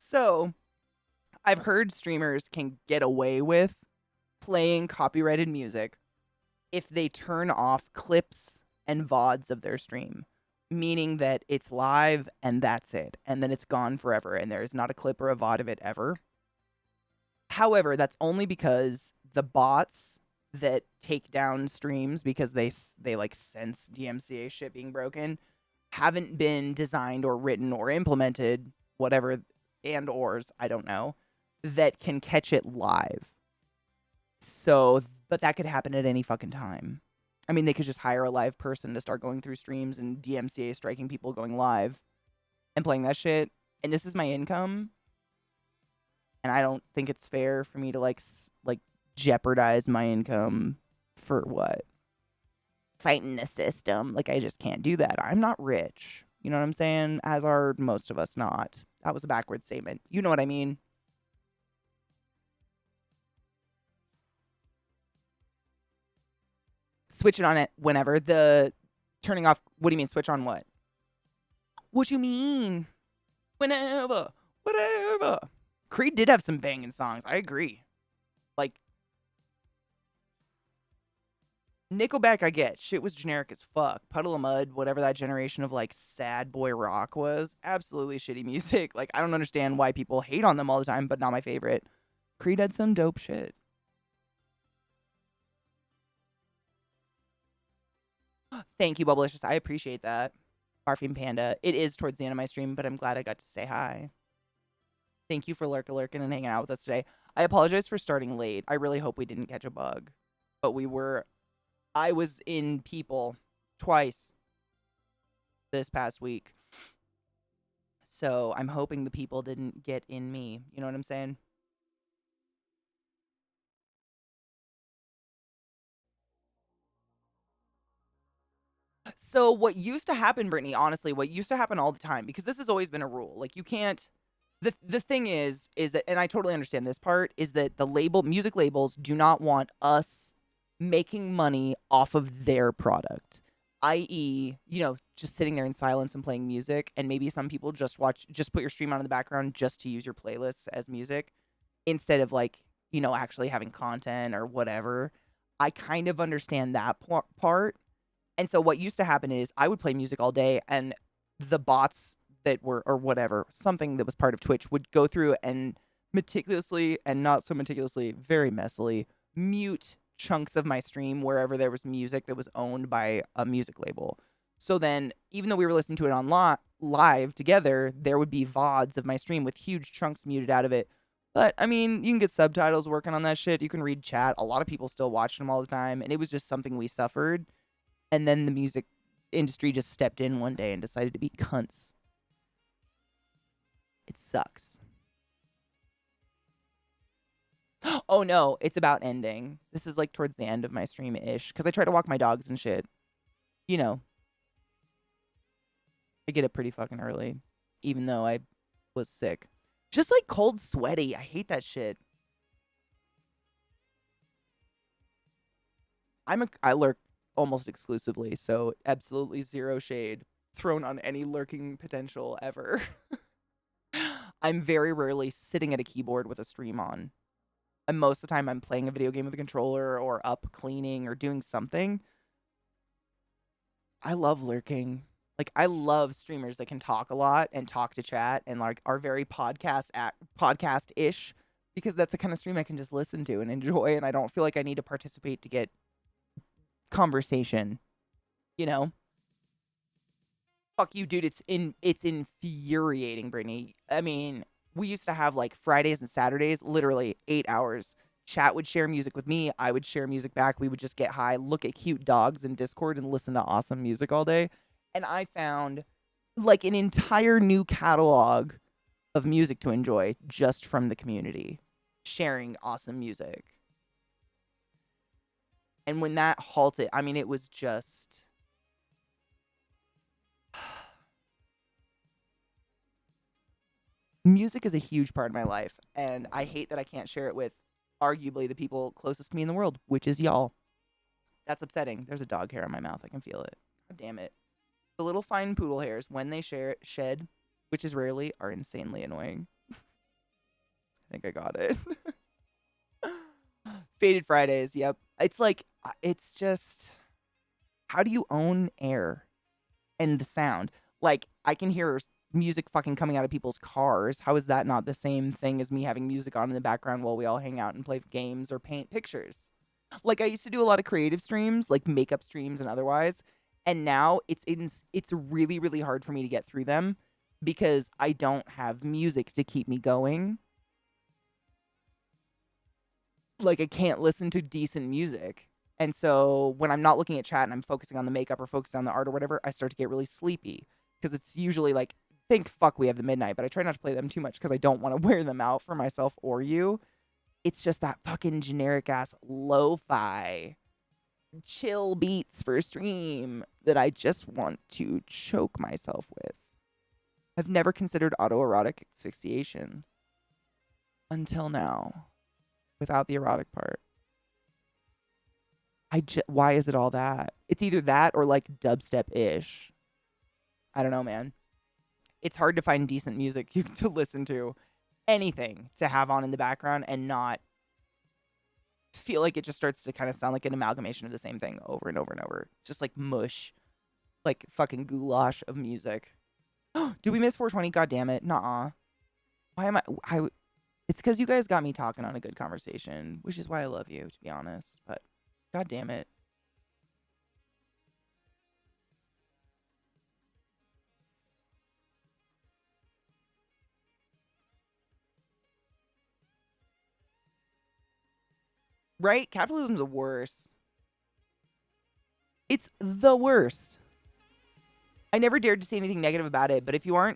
So, I've heard streamers can get away with playing copyrighted music if they turn off clips and VODs of their stream, meaning that it's live and that's it, and then it's gone forever, and there's not a clip or a VOD of it ever. However, that's only because the bots that take down streams because they like sense DMCA shit being broken haven't been designed or written or implemented, whatever and ors, I don't know, that can catch it live. So, but that could happen at any fucking time. I mean, they could just hire a live person to start going through streams and DMCA striking people going live and playing that shit. And this is my income. And I don't think it's fair for me to like jeopardize my income for what? Fighting the system. Like, I just can't do that. I'm not rich. You know what I'm saying? As are most of us not. That was a backward statement. You know what I mean? Switch it on it whenever. The turning off. What do you mean? Switch on what? What you mean? Whenever. Whatever. Creed did have some banging songs. I agree. Like, Nickelback, I get. Shit was generic as fuck. Puddle of Mud, whatever that generation of, like, sad boy rock was. Absolutely shitty music. Like, I don't understand why people hate on them all the time, but not my favorite. Creed had some dope shit. Thank you, Bubblicious. I appreciate that. Barfing Panda. It is towards the end of my stream, but I'm glad I got to say hi. Thank you for lurking and hanging out with us today. I apologize for starting late. I really hope we didn't catch a bug. But I was in people twice this past week. So I'm hoping the people didn't get in me. You know what I'm saying? So what used to happen, Brittany, honestly, what used to happen all the time, because this has always been a rule. Like you can't the thing is that, and I totally understand this part, is that the music labels do not want us making money off of their product. I.e., just sitting there in silence and playing music, and maybe some people just put your stream on in the background just to use your playlists as music instead of like, actually having content or whatever. I kind of understand that part. And so what used to happen is I would play music all day, and the bots that were, or whatever, something that was part of Twitch would go through and meticulously, and not so meticulously, very messily, mute chunks of my stream wherever there was music that was owned by a music label. So then, even though we were listening to it on live together, there would be VODs of my stream with huge chunks muted out of it. But, I mean, you can get subtitles working on that shit. You can read chat. A lot of people still watch them all the time. And it was just something we suffered. And then the music industry just stepped in one day and decided to be cunts. It sucks. Oh no, it's about ending. This is like towards the end of my stream-ish, because I try to walk my dogs and shit. I get up pretty fucking early, even though I was sick. Just like cold sweaty. I hate that shit. I lurk almost exclusively, so absolutely zero shade thrown on any lurking potential ever. I'm very rarely sitting at a keyboard with a stream on. And most of the time I'm playing a video game with a controller or up cleaning or doing something. I love lurking. Like, I love streamers that can talk a lot and talk to chat and like are very podcast-ish, because that's the kind of stream I can just listen to and enjoy, and I don't feel like I need to participate to get conversation. Fuck you, dude. It's infuriating, Brittany. I mean, we used to have like Fridays and Saturdays, literally 8 hours. Chat would share music with me. I would share music back. We would just get high, look at cute dogs in Discord, and listen to awesome music all day. And I found like an entire new catalog of music to enjoy just from the community sharing awesome music. And when that halted, I mean, it was just... Music is a huge part of my life, and I hate that I can't share it with arguably the people closest to me in the world, which is y'all. That's upsetting. There's a dog hair on my mouth. I can feel it. God damn it. The little fine poodle hairs, when they shed, which is rarely, are insanely annoying. I think I got it. Faded Fridays, yep. It's like, it's just, how do you own air and the sound? Like, I can hear music fucking coming out of people's cars. How is that not the same thing as me having music on in the background while we all hang out and play games or paint pictures? Like, I used to do a lot of creative streams, like makeup streams and otherwise, and now it's really, really hard for me to get through them because I don't have music to keep me going. Like, I can't listen to decent music. And so when I'm not looking at chat and I'm focusing on the makeup or focusing on the art or whatever, I start to get really sleepy, because it's usually like, thank fuck we have the midnight, but I try not to play them too much because I don't want to wear them out for myself or you. It's just that fucking generic ass lo-fi chill beats for stream that I just want to choke myself with. I've never considered autoerotic asphyxiation until now, without the erotic part. Why is it all that? It's either that or like dubstep-ish. I don't know, man. It's hard to find decent music to listen to, anything to have on in the background and not feel like it just starts to kind of sound like an amalgamation of the same thing over and over and over. It's just like mush, like fucking goulash of music. Do we miss 420? God damn it. Nuh-uh. Why am I... It's because you guys got me talking on a good conversation, which is why I love you, to be honest. But god damn it. Right? Capitalism's the worst. It's the worst. I never dared to say anything negative about it, but if you are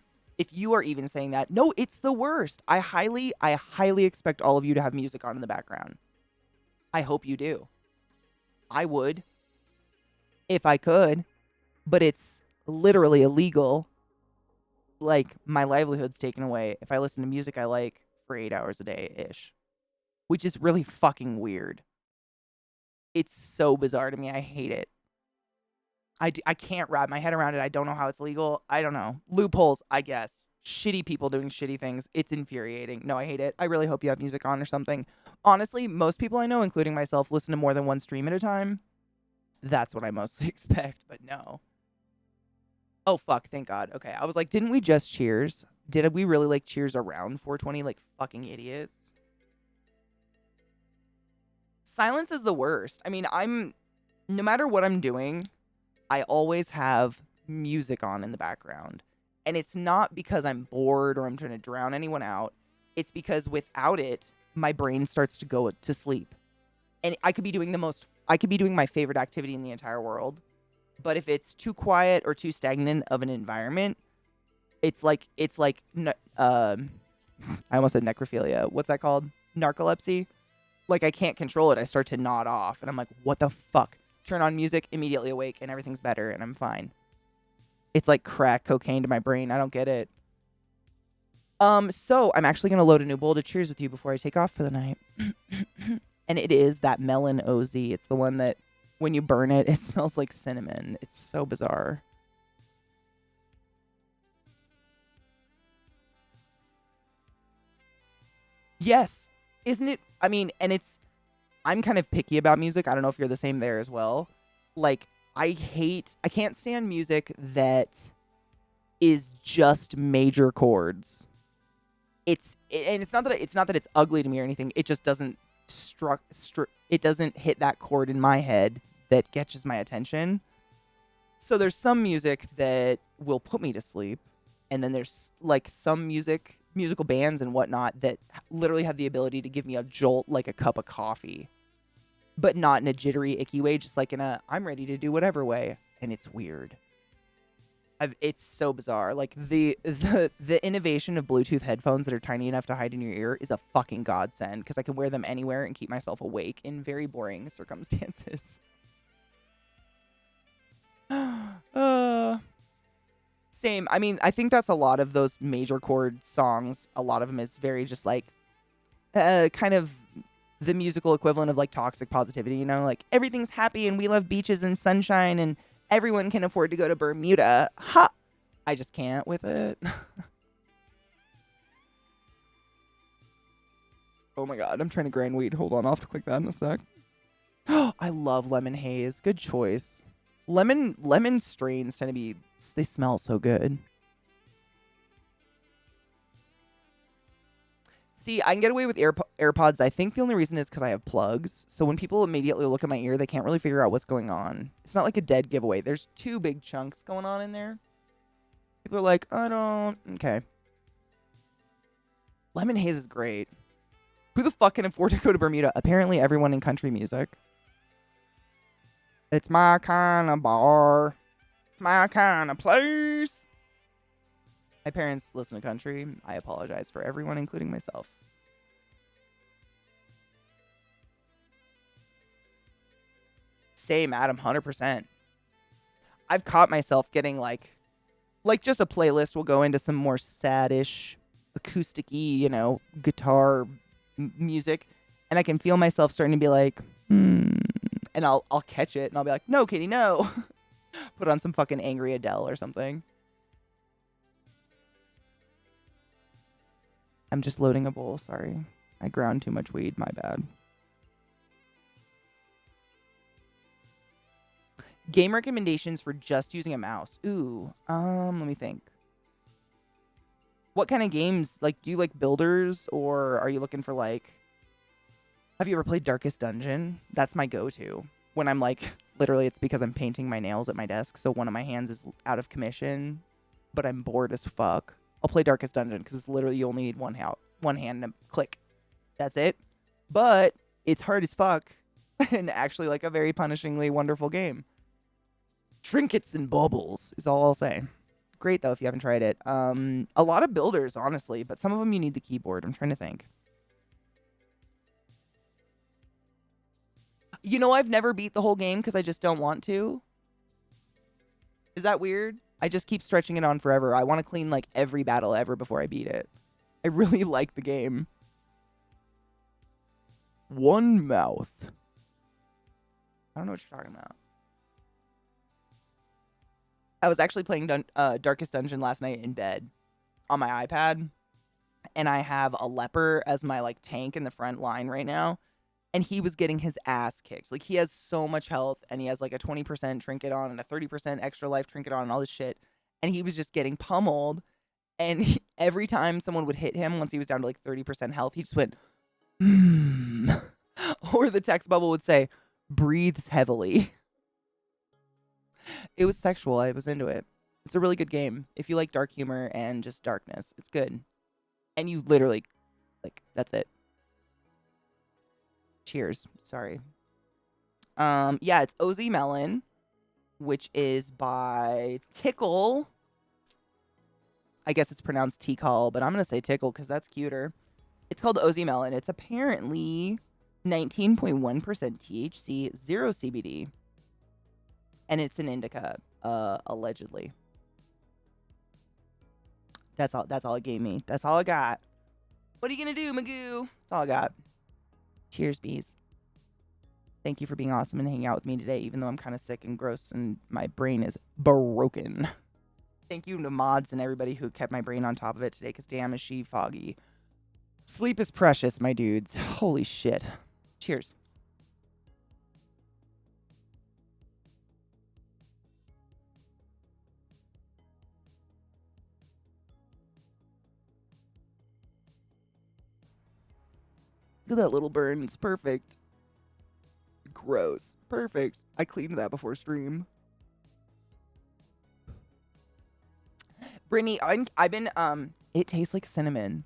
even saying that, no, it's the worst. I highly expect all of you to have music on in the background. I hope you do. I would, if I could. but it's literally illegal. Like, my livelihood's taken away if I listen to music I like for 8 hours a day-ish, which is really fucking weird. It's so bizarre to me. I hate it. I can't wrap my head around it. I don't know how it's legal. I don't know. Loopholes, I guess. Shitty people doing shitty things. It's infuriating. No, I hate it. I really hope you have music on or something. Honestly, most people I know, including myself, listen to more than one stream at a time. That's what I mostly expect, but no. Oh, fuck. Thank God. Okay. I was like, didn't we just cheers? Did we really like cheers around 420 like fucking idiots? Silence is the worst. I mean, no matter what I'm doing, I always have music on in the background. And it's not because I'm bored or I'm trying to drown anyone out. It's because without it, my brain starts to go to sleep. And I could be doing my favorite activity in the entire world. But if it's too quiet or too stagnant of an environment, it's like I almost said necrophilia. What's that called? Narcolepsy. Like, I can't control it. I start to nod off and I'm like, what the fuck? Turn on music, immediately awake, and everything's better, and I'm fine. It's like crack cocaine to my brain. I don't get it. So I'm actually gonna load a new bowl to cheers with you before I take off for the night. And it is that melon OZ. It's the one that when you burn it, it smells like cinnamon. It's so bizarre. Yes. Isn't it? I mean, and I'm kind of picky about music. I don't know if you're the same there as well. Like, I can't stand music that is just major chords. And it's not that it's ugly to me or anything. It just doesn't it doesn't hit that chord in my head that catches my attention. So there's some music that will put me to sleep, and then there's like some musical bands and whatnot that literally have the ability to give me a jolt like a cup of coffee, but not in a jittery, icky way, just like in a I'm ready to do whatever way, and it's weird. It's so bizarre. Like the innovation of Bluetooth headphones that are tiny enough to hide in your ear is a fucking godsend because I can wear them anywhere and keep myself awake in very boring circumstances. Same. I mean, I think that's a lot of those major chord songs. A lot of them is very just like kind of the musical equivalent of like toxic positivity, you know, like everything's happy and we love beaches and sunshine and everyone can afford to go to Bermuda. Ha! I just can't with it. Oh my God, I'm trying to grind weed. Hold on, I'll have to click that in a sec. I love lemon haze. Good choice. Lemon strains they smell so good. See, I can get away with AirPods. I think the only reason is because I have plugs. So when people immediately look at my ear, they can't really figure out what's going on. It's not like a dead giveaway. There's two big chunks going on in there. People are like, I don't... Okay. Lemon haze is great. Who the fuck can afford to go to Bermuda? Apparently everyone in country music. It's my kind of bar. My kind of place. My parents listen to country. I apologize for everyone, including myself. Same, Adam, 100%. I've caught myself getting like just a playlist will go into some more saddish, acoustic-y, you know, guitar music, and I can feel myself starting to be like, and I'll catch it, and I'll be like, no, Katie, no. Put on some fucking angry Adele or something. I'm just loading a bowl, sorry. I ground too much weed, my bad. Game recommendations for just using a mouse. Ooh, let me think. What kind of games? Like, do you like builders, or are you looking for like... Have you ever played Darkest Dungeon? That's my go-to. When I'm like, literally it's because I'm painting my nails at my desk, so one of my hands is out of commission, but I'm bored as fuck. I'll play Darkest Dungeon because it's literally you only need one hand to click. That's it. But it's hard as fuck and actually like a very punishingly wonderful game. Trinkets and baubles is all I'll say. Great though if you haven't tried it. A lot of builders, honestly, but some of them you need the keyboard. I'm trying to think. You know, I've never beat the whole game because I just don't want to. Is that weird? I just keep stretching it on forever. I want to clean like every battle ever before I beat it. I really like the game. One mouth. I don't know what you're talking about. I was actually playing Darkest Dungeon last night in bed on my iPad. And I have a leper as my like tank in the front line right now. And he was getting his ass kicked. Like, he has so much health, and he has like a 20% trinket on and a 30% extra life trinket on and all this shit. And he was just getting pummeled. And every time someone would hit him, once he was down to like 30% health, he just went, or the text bubble would say, breathes heavily. It was sexual. I was into it. It's a really good game. If you like dark humor and just darkness, it's good. And you literally, like, that's it. Cheers. Sorry. Yeah, it's OZ Melon, which is by Tickle. I guess it's pronounced T-Call, but I'm going to say Tickle because that's cuter. It's called OZ Melon. It's apparently 19.1% THC, 0 CBD. And it's an indica, allegedly. That's all it gave me. That's all I got. What are you going to do, Magoo? That's all I got. Cheers, bees. Thank you for being awesome and hanging out with me today, even though I'm kind of sick and gross and my brain is broken. Thank you to mods and everybody who kept my brain on top of it today, because damn is she foggy. Sleep is precious, my dudes. Holy shit. Cheers. Look at that little burn. It's perfect. Gross. Perfect. I cleaned that before stream. Brittany, I've been, it tastes like cinnamon.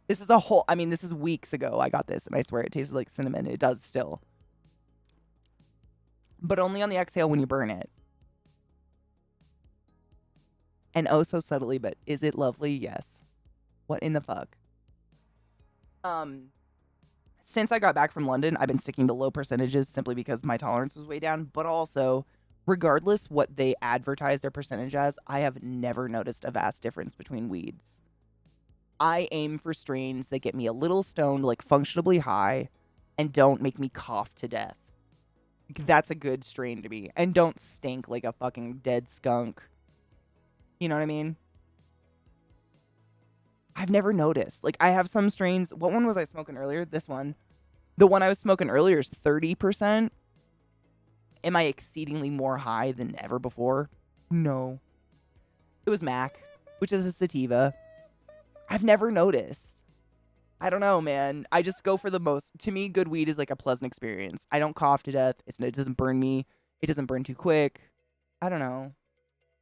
This is this is weeks ago I got this, and I swear it tastes like cinnamon. It does still. But only on the exhale when you burn it. And oh so subtly, but is it lovely? Yes. What in the fuck? Since I got back from London, I've been sticking to low percentages simply because my tolerance was way down, but also, regardless what they advertise their percentage as, I have never noticed a vast difference between weeds. I aim for strains that get me a little stoned, like functionably high, and don't make me cough to death. That's a good strain to me. And don't stink like a fucking dead skunk. You know what I mean? I've never noticed. Like, I have some strains. What one was I smoking earlier? This one. The one I was smoking earlier is 30%. Am I exceedingly more high than ever before? No. It was Mac, which is a sativa. I've never noticed. I don't know, man. I just go for the most. To me, good weed is like a pleasant experience. I don't cough to death. It doesn't burn me. It doesn't burn too quick. I don't know.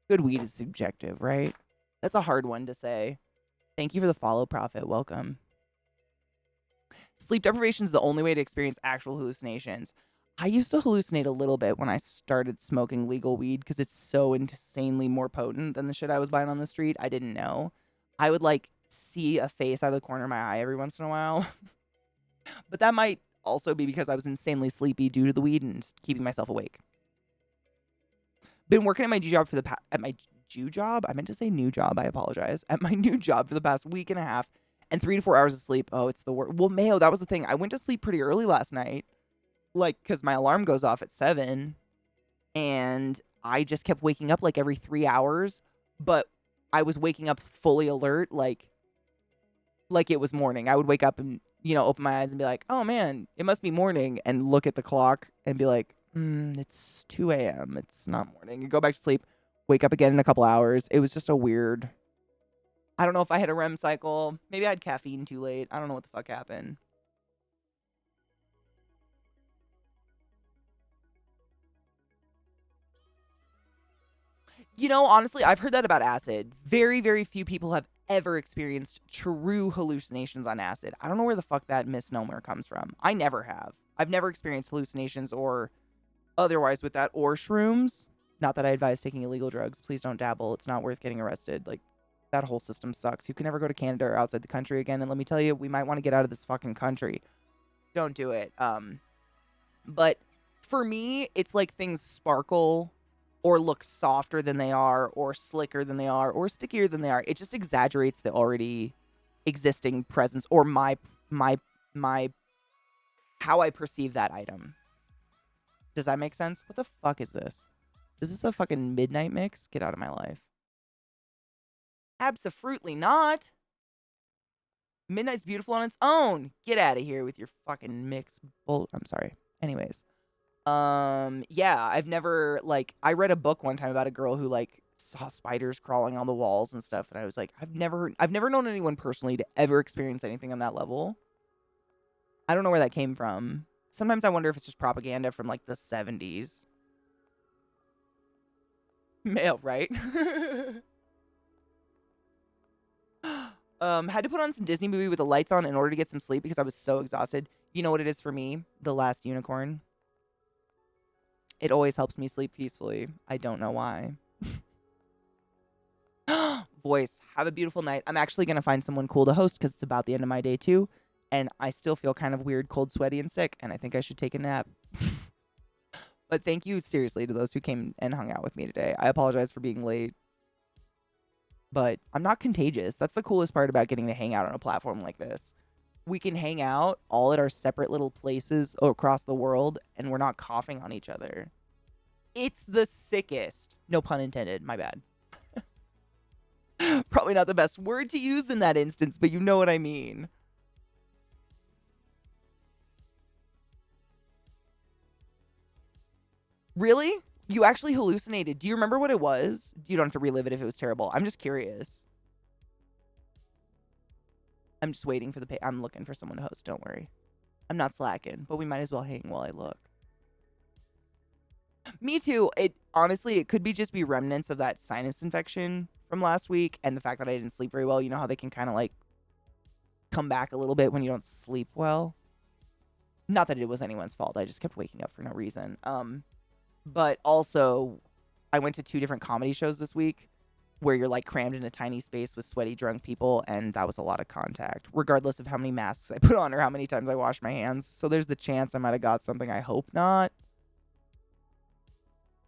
Good weed is subjective, right? That's a hard one to say. Thank you for the follow, Prophet. Welcome. Sleep deprivation is the only way to experience actual hallucinations. I used to hallucinate a little bit when I started smoking legal weed because it's so insanely more potent than the shit I was buying on the street. I didn't know. I would like see a face out of the corner of my eye every once in a while. But that might also be because I was insanely sleepy due to the weed and keeping myself awake. Been working at my Jew job at my Jew job. I meant to say new job. I apologize. At my new job for the past week and a half, and 3 to 4 hours of sleep. Oh, it's the worst. Well, Mayo, that was the thing. I went to sleep pretty early last night, like because my alarm goes off at 7, and I just kept waking up like every 3 hours. But I was waking up fully alert, like it was morning. I would wake up and open my eyes and be like, oh man, it must be morning, and look at the clock and be like, it's 2 a.m. It's not morning. And go back to sleep, wake up again in a couple hours. It was just a weird. I don't know if I had a REM cycle. Maybe I had caffeine too late. I don't know what the fuck happened. Honestly, I've heard that about acid. Very, very few people have ever experienced true hallucinations on acid. I don't know where the fuck that misnomer comes from. I never have. I've never experienced hallucinations or otherwise with that, or shrooms. Not that I advise taking illegal drugs. Please don't dabble. It's not worth getting arrested. Like, that whole system sucks. You can never go to Canada or outside the country again. And let me tell you, we might want to get out of this fucking country. Don't do it. But for me, it's like things sparkle or look softer than they are, or slicker than they are, or stickier than they are. It just exaggerates the already existing presence or my how I perceive that item. Does that make sense? What the fuck is this? Is this a fucking midnight mix? Get out of my life. Absolutely not. Midnight's beautiful on its own. Get out of here with your fucking mix bull. I'm sorry. Anyways. Yeah, I've never, like, I read a book one time about a girl who, like, saw spiders crawling on the walls and stuff, and I was like, I've never known anyone personally to ever experience anything on that level. I don't know where that came from. Sometimes I wonder if it's just propaganda from, like, the 70s. Male, right? Had to put on some Disney movie with the lights on in order to get some sleep because I was so exhausted. You know what it is for me? The Last Unicorn. It always helps me sleep peacefully. I don't know why. Voice, have a beautiful night. I'm actually going to find someone cool to host because it's about the end of my day too. And I still feel kind of weird, cold, sweaty, and sick. And I think I should take a nap. But thank you seriously to those who came and hung out with me today. I apologize for being late. But I'm not contagious. That's the coolest part about getting to hang out on a platform like this. We can hang out all at our separate little places across the world, and we're not coughing on each other. It's the sickest. No pun intended. My bad. Probably not the best word to use in that instance, but you know what I mean. Really? You actually hallucinated. Do you remember what it was? You don't have to relive it if it was terrible. I'm just curious. I'm just waiting for the I'm looking for someone to host. Don't worry. I'm not slacking, but we might as well hang while I look. Me too. Honestly, it could just be remnants of that sinus infection from last week and the fact that I didn't sleep very well. You know how they can kind of like come back a little bit when you don't sleep well? Not that it was anyone's fault. I just kept waking up for no reason. But also, I went to 2 different comedy shows this week where you're like crammed in a tiny space with sweaty, drunk people, and that was a lot of contact, regardless of how many masks I put on or how many times I wash my hands. So there's the chance I might have got something. I hope not.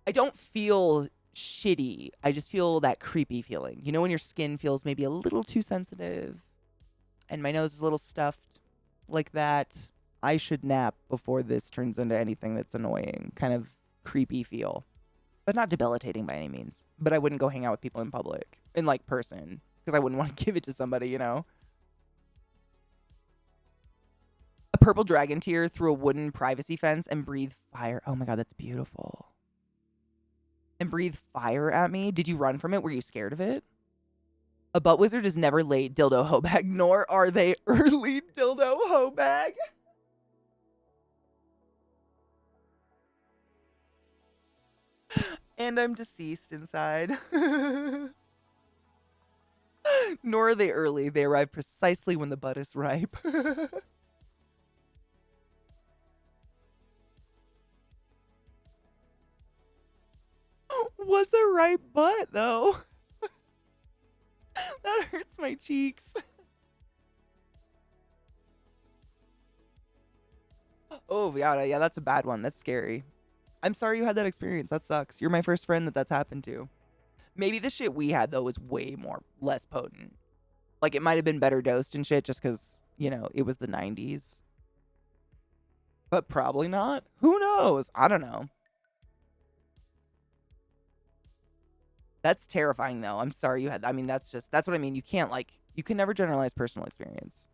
I don't feel shitty. I just feel that creepy feeling. You know when your skin feels maybe a little too sensitive and my nose is a little stuffed like that? I should nap before this turns into anything that's annoying. Kind of creepy feel. But not debilitating by any means. But I wouldn't go hang out with people in public, in like person, because I wouldn't want to give it to somebody, you know? A purple dragon tear through a wooden privacy fence and breathe fire. Oh my god, that's beautiful. And breathe fire at me? Did you run from it? Were you scared of it? A butt wizard is never late dildo hoe bag, nor are they early dildo hoe bag. And I'm deceased inside. Nor are they early. They arrive precisely when the butt is ripe. What's a ripe butt, though? That hurts my cheeks. Oh, yeah, that's a bad one. That's scary. I'm sorry you had that experience. That sucks. You're my first friend that's happened to. Maybe the shit we had, though, was way less potent. Like, it might have been better dosed and shit just because, you know, it was the 90s. But probably not. Who knows? I don't know. That's terrifying, though. I'm sorry you had... I mean, that's what I mean. You can't, like... You can never generalize personal experience.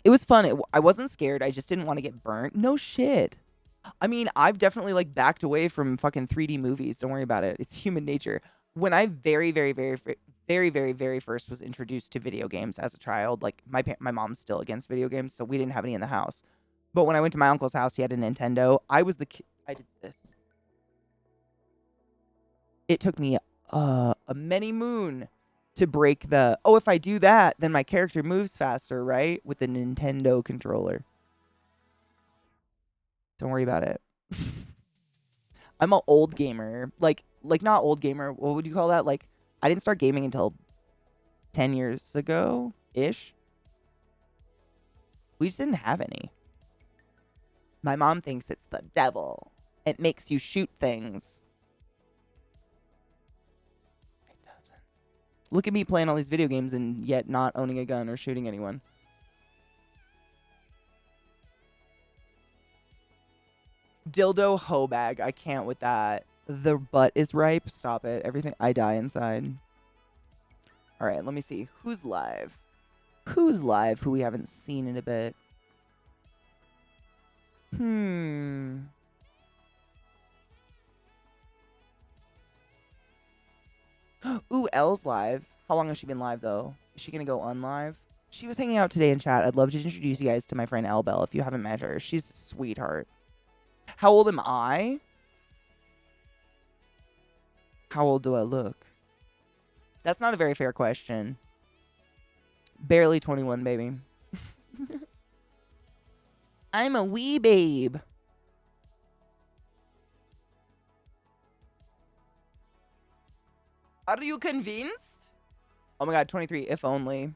It was fun. I wasn't scared. I just didn't want to get burnt. No shit. I mean, I've definitely like backed away from fucking 3D movies. Don't worry about it. It's human nature. When I very first was introduced to video games as a child, like my mom's still against video games, so we didn't have any in the house. But when I went to my uncle's house, he had a Nintendo. I was the kid. I did this. It took me a many moon to break the, oh, if I do that, then my character moves faster, right? With the Nintendo controller. Don't worry about it. I'm an old gamer. Like not old gamer. What would you call that? Like, I didn't start gaming until 10 years ago-ish. We just didn't have any. My mom thinks it's the devil. It makes you shoot things. It doesn't. Look at me playing all these video games and yet not owning a gun or shooting anyone. Dildo hoe bag. I can't with that. The butt is ripe. Stop it. Everything. I die inside. All right, let me see. Who's live? Who's live who we haven't seen in a bit? Ooh, Elle's live. How long has she been live, though? Is she going to go unlive? She was hanging out today in chat. I'd love to introduce you guys to my friend Elle Bell if you haven't met her. She's a sweetheart. How old am I? How old do I look? That's not a very fair question. Barely 21, baby. I'm a wee babe. Are you convinced? Oh my god, 23, if only.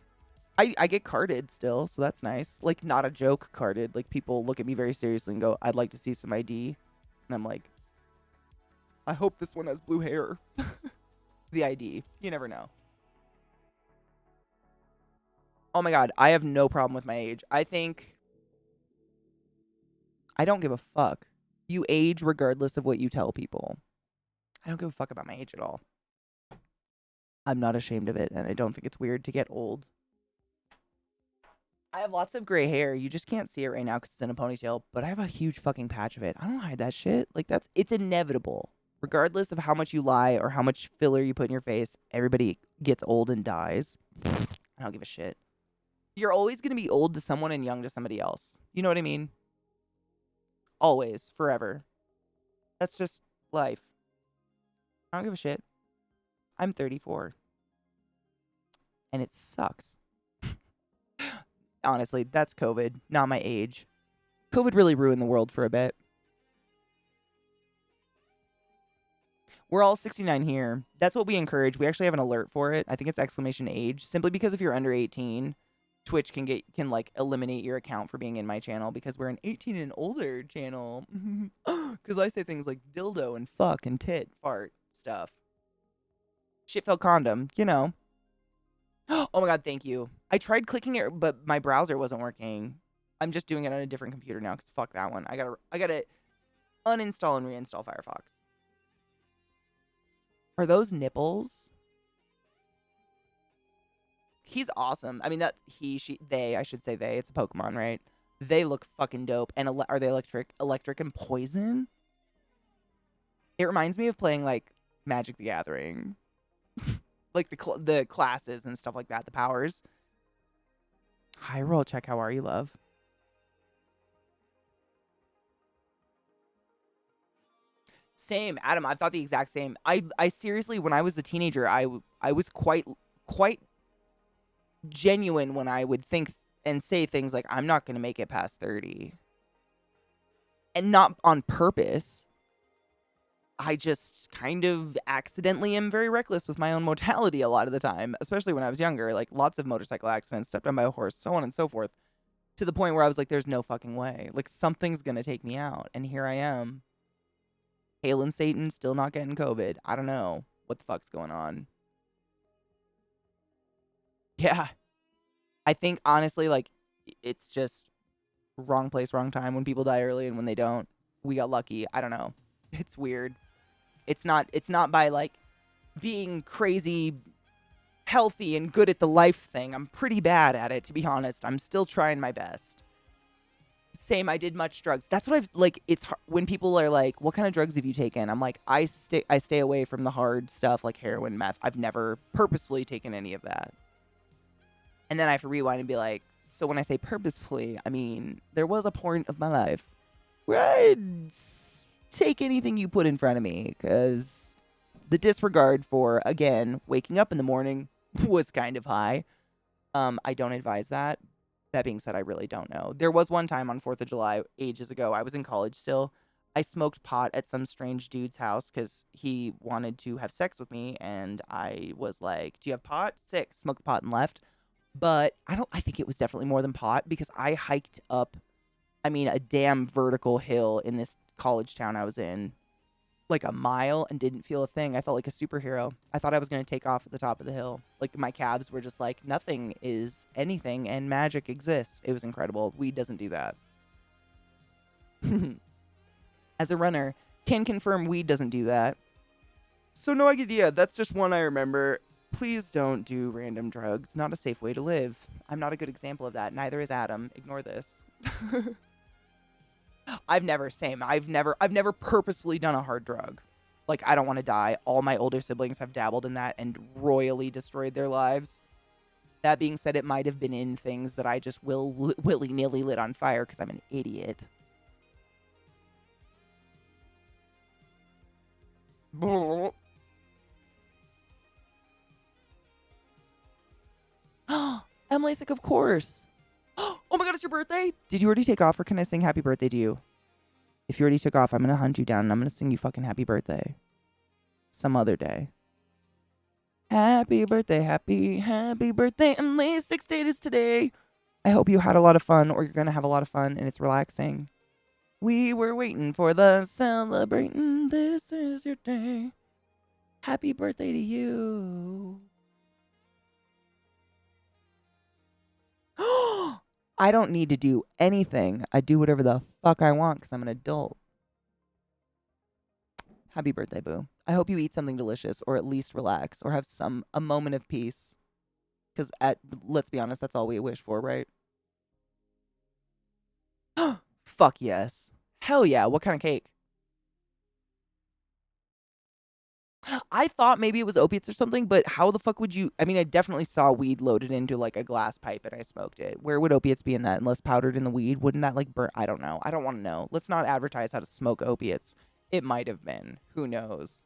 I get carded still, so that's nice. Like, not a joke carded. Like, people look at me very seriously and go, I'd like to see some ID. And I'm like, I hope this one has blue hair. The ID. You never know. Oh my god, I have no problem with my age. I think I don't give a fuck. You age regardless of what you tell people. I don't give a fuck about my age at all. I'm not ashamed of it, and I don't think it's weird to get old. I have lots of gray hair. You just can't see it right now because it's in a ponytail, but I have a huge fucking patch of it. I don't hide that shit. Like, it's inevitable. Regardless of how much you lie or how much filler you put in your face, everybody gets old and dies. I don't give a shit. You're always going to be old to someone and young to somebody else. You know what I mean? Always. Forever. That's just life. I don't give a shit. I'm 34. And it sucks. Honestly, that's COVID, not my age. COVID really ruined the world for a bit. We're all 69 here. That's what we encourage. We actually have an alert for it. I think it's exclamation age. Simply because if you're under 18, Twitch can like eliminate your account for being in my channel because we're an 18 and older channel. Because I say things like dildo and fuck and tit, fart stuff. Shit filled condom, you know. Oh my god, thank you. I tried clicking it, but my browser wasn't working. I'm just doing it on a different computer now because fuck that one. I gotta uninstall and reinstall Firefox. Are those nipples? He's awesome. I mean, they, I should say they. It's a Pokemon, right? They look fucking dope. And are they electric and poison? It reminds me of playing, like, Magic the Gathering. Like, the classes and stuff like that. The powers. Hi, roll check. How are you, love? Same, Adam. I thought the exact same. I seriously, when I was a teenager, I was quite genuine when I would think and say things like, I'm not going to make it past 30. And not on purpose. I just kind of accidentally am very reckless with my own mortality a lot of the time, especially when I was younger. Like, lots of motorcycle accidents, stepped on by a horse, so on and so forth. To the point where I was like, there's no fucking way. Like, something's going to take me out. And here I am. Hailing Satan, still not getting COVID. I don't know what the fuck's going on. Yeah. I think, honestly, like, it's just wrong place, wrong time when people die early and when they don't. We got lucky. I don't know. It's weird. It's not by, like, being crazy healthy and good at the life thing. I'm pretty bad at it, to be honest. I'm still trying my best. Same, I did much drugs. That's what I've, like, it's hard, when people are like, what kind of drugs have you taken? I'm like, I stay away from the hard stuff like heroin, meth. I've never purposefully taken any of that. And then I have to rewind and be like, so when I say purposefully, I mean, there was a point of my life where I'd take anything you put in front of me, because the disregard for, again, waking up in the morning was kind of high. I don't advise that. That being said, I really don't know. There was one time on 4th of July, ages ago, I was in college still. I smoked pot at some strange dude's house because he wanted to have sex with me, and I was like, do you have pot? Sick. Smoked the pot and left. But I think it was definitely more than pot because I hiked up I mean, a damn vertical hill in this college town I was in, like a mile, and didn't feel a thing. I felt like a superhero. I thought I was going to take off at the top of the hill. Like, my calves were just like, nothing is anything and magic exists. It was incredible. Weed doesn't do that. As a runner, can confirm weed doesn't do that. So no idea. That's just one I remember. Please don't do random drugs. Not a safe way to live. I'm not a good example of that. Neither is Adam. Ignore this. I've never purposefully done a hard drug. Like, I don't want to die. All my older siblings have dabbled in that and royally destroyed their lives. That being said, it might have been in things that I just willy-nilly lit on fire because I'm an idiot. Emily's like, of course. Oh my god, it's your birthday? Did you already take off, or can I sing happy birthday to you? If you already took off, I'm gonna hunt you down and I'm gonna sing you fucking happy birthday. Some other day. Happy birthday, happy birthday, Emily. 6th date is today. I hope you had a lot of fun, or you're gonna have a lot of fun and it's relaxing. We were waiting for the celebrating. This is your day. Happy birthday to you. I don't need to do anything. I do whatever the fuck I want because I'm an adult. Happy birthday, boo. I hope you eat something delicious, or at least relax, or have a moment of peace. Because let's be honest, that's all we wish for, right? Fuck yes. Hell yeah. What kind of cake? I thought maybe it was opiates or something, but how the fuck would you... I mean, I definitely saw weed loaded into, like, a glass pipe and I smoked it. Where would opiates be in that unless powdered in the weed? Wouldn't that, like, burn? I don't know. I don't want to know. Let's not advertise how to smoke opiates. It might have been. Who knows?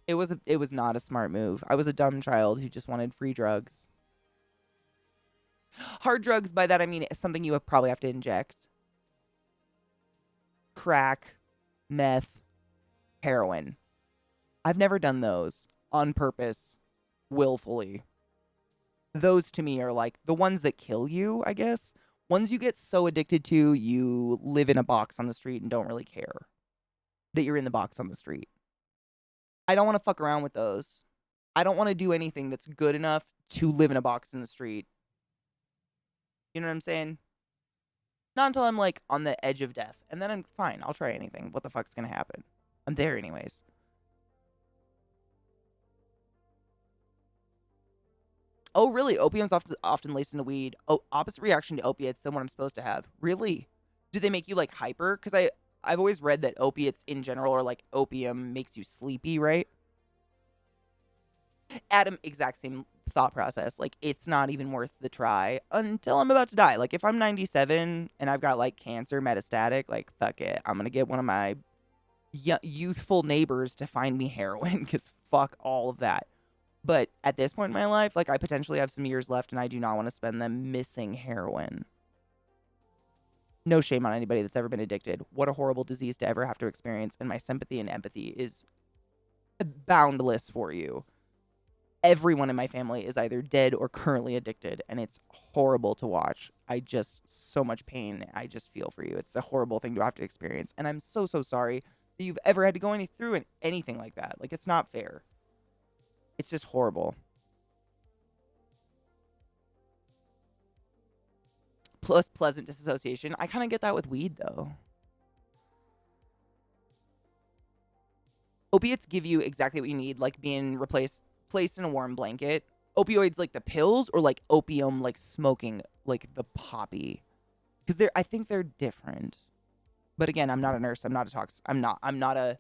It was not a smart move. I was a dumb child who just wanted free drugs. Hard drugs, by that I mean something you probably have to inject. Crack, meth, heroin. I've never done those on purpose, willfully. Those to me are like the ones that kill you, I guess. Ones you get so addicted to, you live in a box on the street and don't really care that you're in the box on the street. I don't want to fuck around with those. I don't want to do anything that's good enough to live in a box in the street. You know what I'm saying? Not until I'm like on the edge of death. And then I'm fine. I'll try anything. What the fuck's going to happen? I'm there anyways. Oh, really? Opium's often laced into weed. Oh, opposite reaction to opiates than what I'm supposed to have. Really? Do they make you like hyper? Because I've always read that opiates in general, or like opium, makes you sleepy, right? Adam, exact same thought process. Like, it's not even worth the try until I'm about to die. Like, if I'm 97 and I've got like cancer metastatic, like, fuck it. I'm going to get one of my youthful neighbors to find me heroin because fuck all of that. But at this point in my life, like, I potentially have some years left and I do not want to spend them missing heroin. No shame on anybody that's ever been addicted. What a horrible disease to ever have to experience. And my sympathy and empathy is boundless for you. Everyone in my family is either dead or currently addicted, and it's horrible to watch. So much pain. I just feel for you. It's a horrible thing to have to experience. And I'm so, so sorry that you've ever had to go through anything like that. Like, it's not fair. It's just horrible. Plus pleasant disassociation. I kind of get that with weed, though. Opiates give you exactly what you need, like being placed in a warm blanket. Opioids, like the pills, or like opium, like smoking, like the poppy. Because I think they're different. But again, I'm not a nurse. I'm not a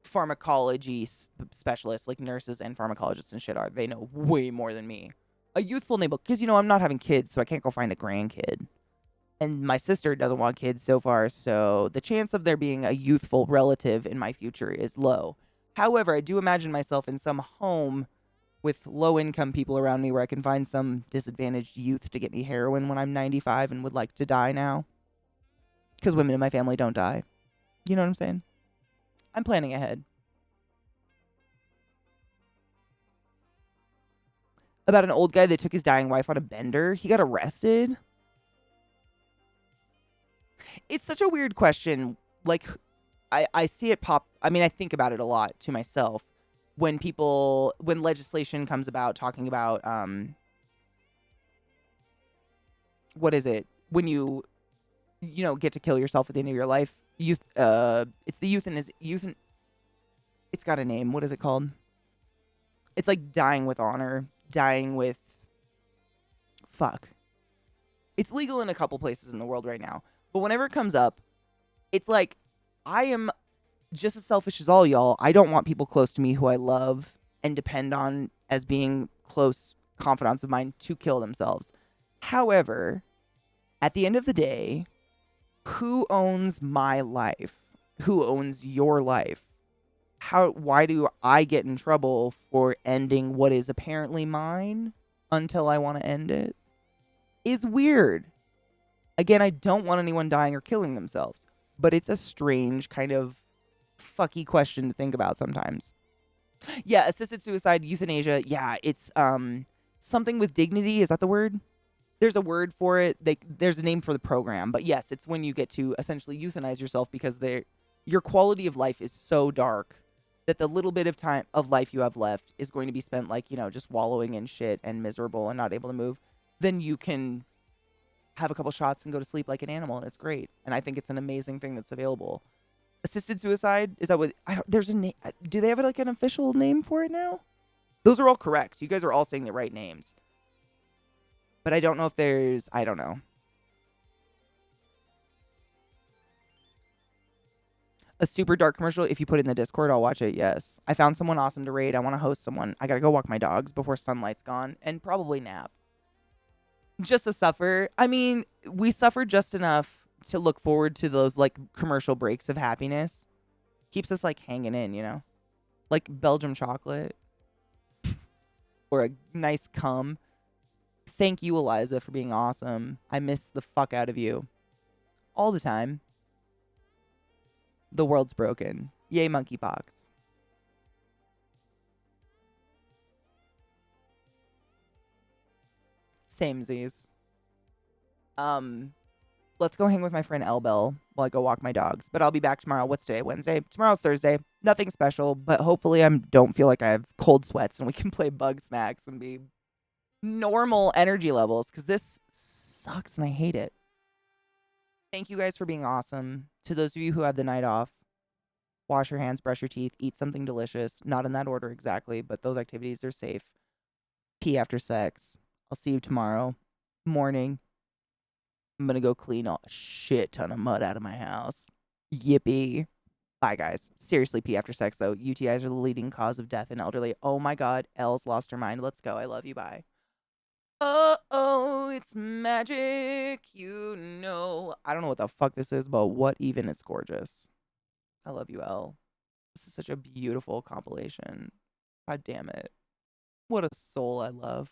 pharmacology specialist like nurses and pharmacologists and shit are. They know way more than me. A youthful neighbor, because, you know, I'm not having kids, so I can't go find a grandkid. And my sister doesn't want kids so far, so the chance of there being a youthful relative in my future is low. However, I do imagine myself in some home with low-income people around me where I can find some disadvantaged youth to get me heroin when I'm 95 and would like to die now. Because women in my family don't die. You know what I'm saying? I'm planning ahead. About an old guy that took his dying wife on a bender. He got arrested. It's such a weird question. Like, I see it pop. I mean, I think about it a lot to myself when legislation comes about talking about, what is it? When you get to kill yourself at the end of your life. It's the it's got a name. What is it called? It's like dying with honor, dying with, fuck. It's legal in a couple places in the world right now. But whenever it comes up, it's like, I am just as selfish as all y'all. I don't want people close to me who I love and depend on as being close confidants of mine to kill themselves. However, at the end of the day, who owns my life? Who owns your life? Why do I get in trouble for ending what is apparently mine until I want to end it? Is weird. Again, I don't want anyone dying or killing themselves, but it's a strange kind of fucky question to think about sometimes. Yeah, assisted suicide, euthanasia. Yeah, it's something with dignity. Is that the word? There's a word for it. There's a name for the program, but yes, it's when you get to essentially euthanize yourself because your quality of life is so dark that the little bit of time of life you have left is going to be spent like, just wallowing in shit and miserable and not able to move. Then you can have a couple shots and go to sleep like an animal, and it's great. And I think it's an amazing thing that's available. Assisted suicide, is that what there's a name? Do they have like an official name for it now? Those are all correct. You guys are all saying the right names. But I don't know if I don't know. A super dark commercial, if you put it in the Discord, I'll watch it, yes. I found someone awesome to raid. I want to host someone. I gotta go walk my dogs before sunlight's gone, and probably nap. Just to suffer. I mean, we suffer just enough to look forward to those, like, commercial breaks of happiness. Keeps us, like, hanging in, Like Belgium chocolate. Or a nice cum. Thank you, Eliza, for being awesome. I miss the fuck out of you. All the time. The world's broken. Yay, monkeypox. Samesies. Let's go hang with my friend Elbel while I go walk my dogs. But I'll be back tomorrow. What's today? Wednesday? Tomorrow's Thursday. Nothing special, but hopefully I don't feel like I have cold sweats and we can play bug snacks and be normal energy levels, because this sucks and I hate it. Thank you guys for being awesome. To those of you who have the night off, wash your hands, brush your teeth, eat something delicious. Not in that order exactly, but those activities are safe. Pee after sex. I'll see you tomorrow morning. I'm going to go clean a shit ton of mud out of my house. Yippee. Bye, guys. Seriously, pee after sex, though. UTIs are the leading cause of death in elderly. Oh, my God. Elle's lost her mind. Let's go. I love you. Bye. Oh, it's magic. I don't know what the fuck this is, but what even? It's gorgeous. I love you, Elle. This is such a beautiful compilation. God damn it. What a soul I love.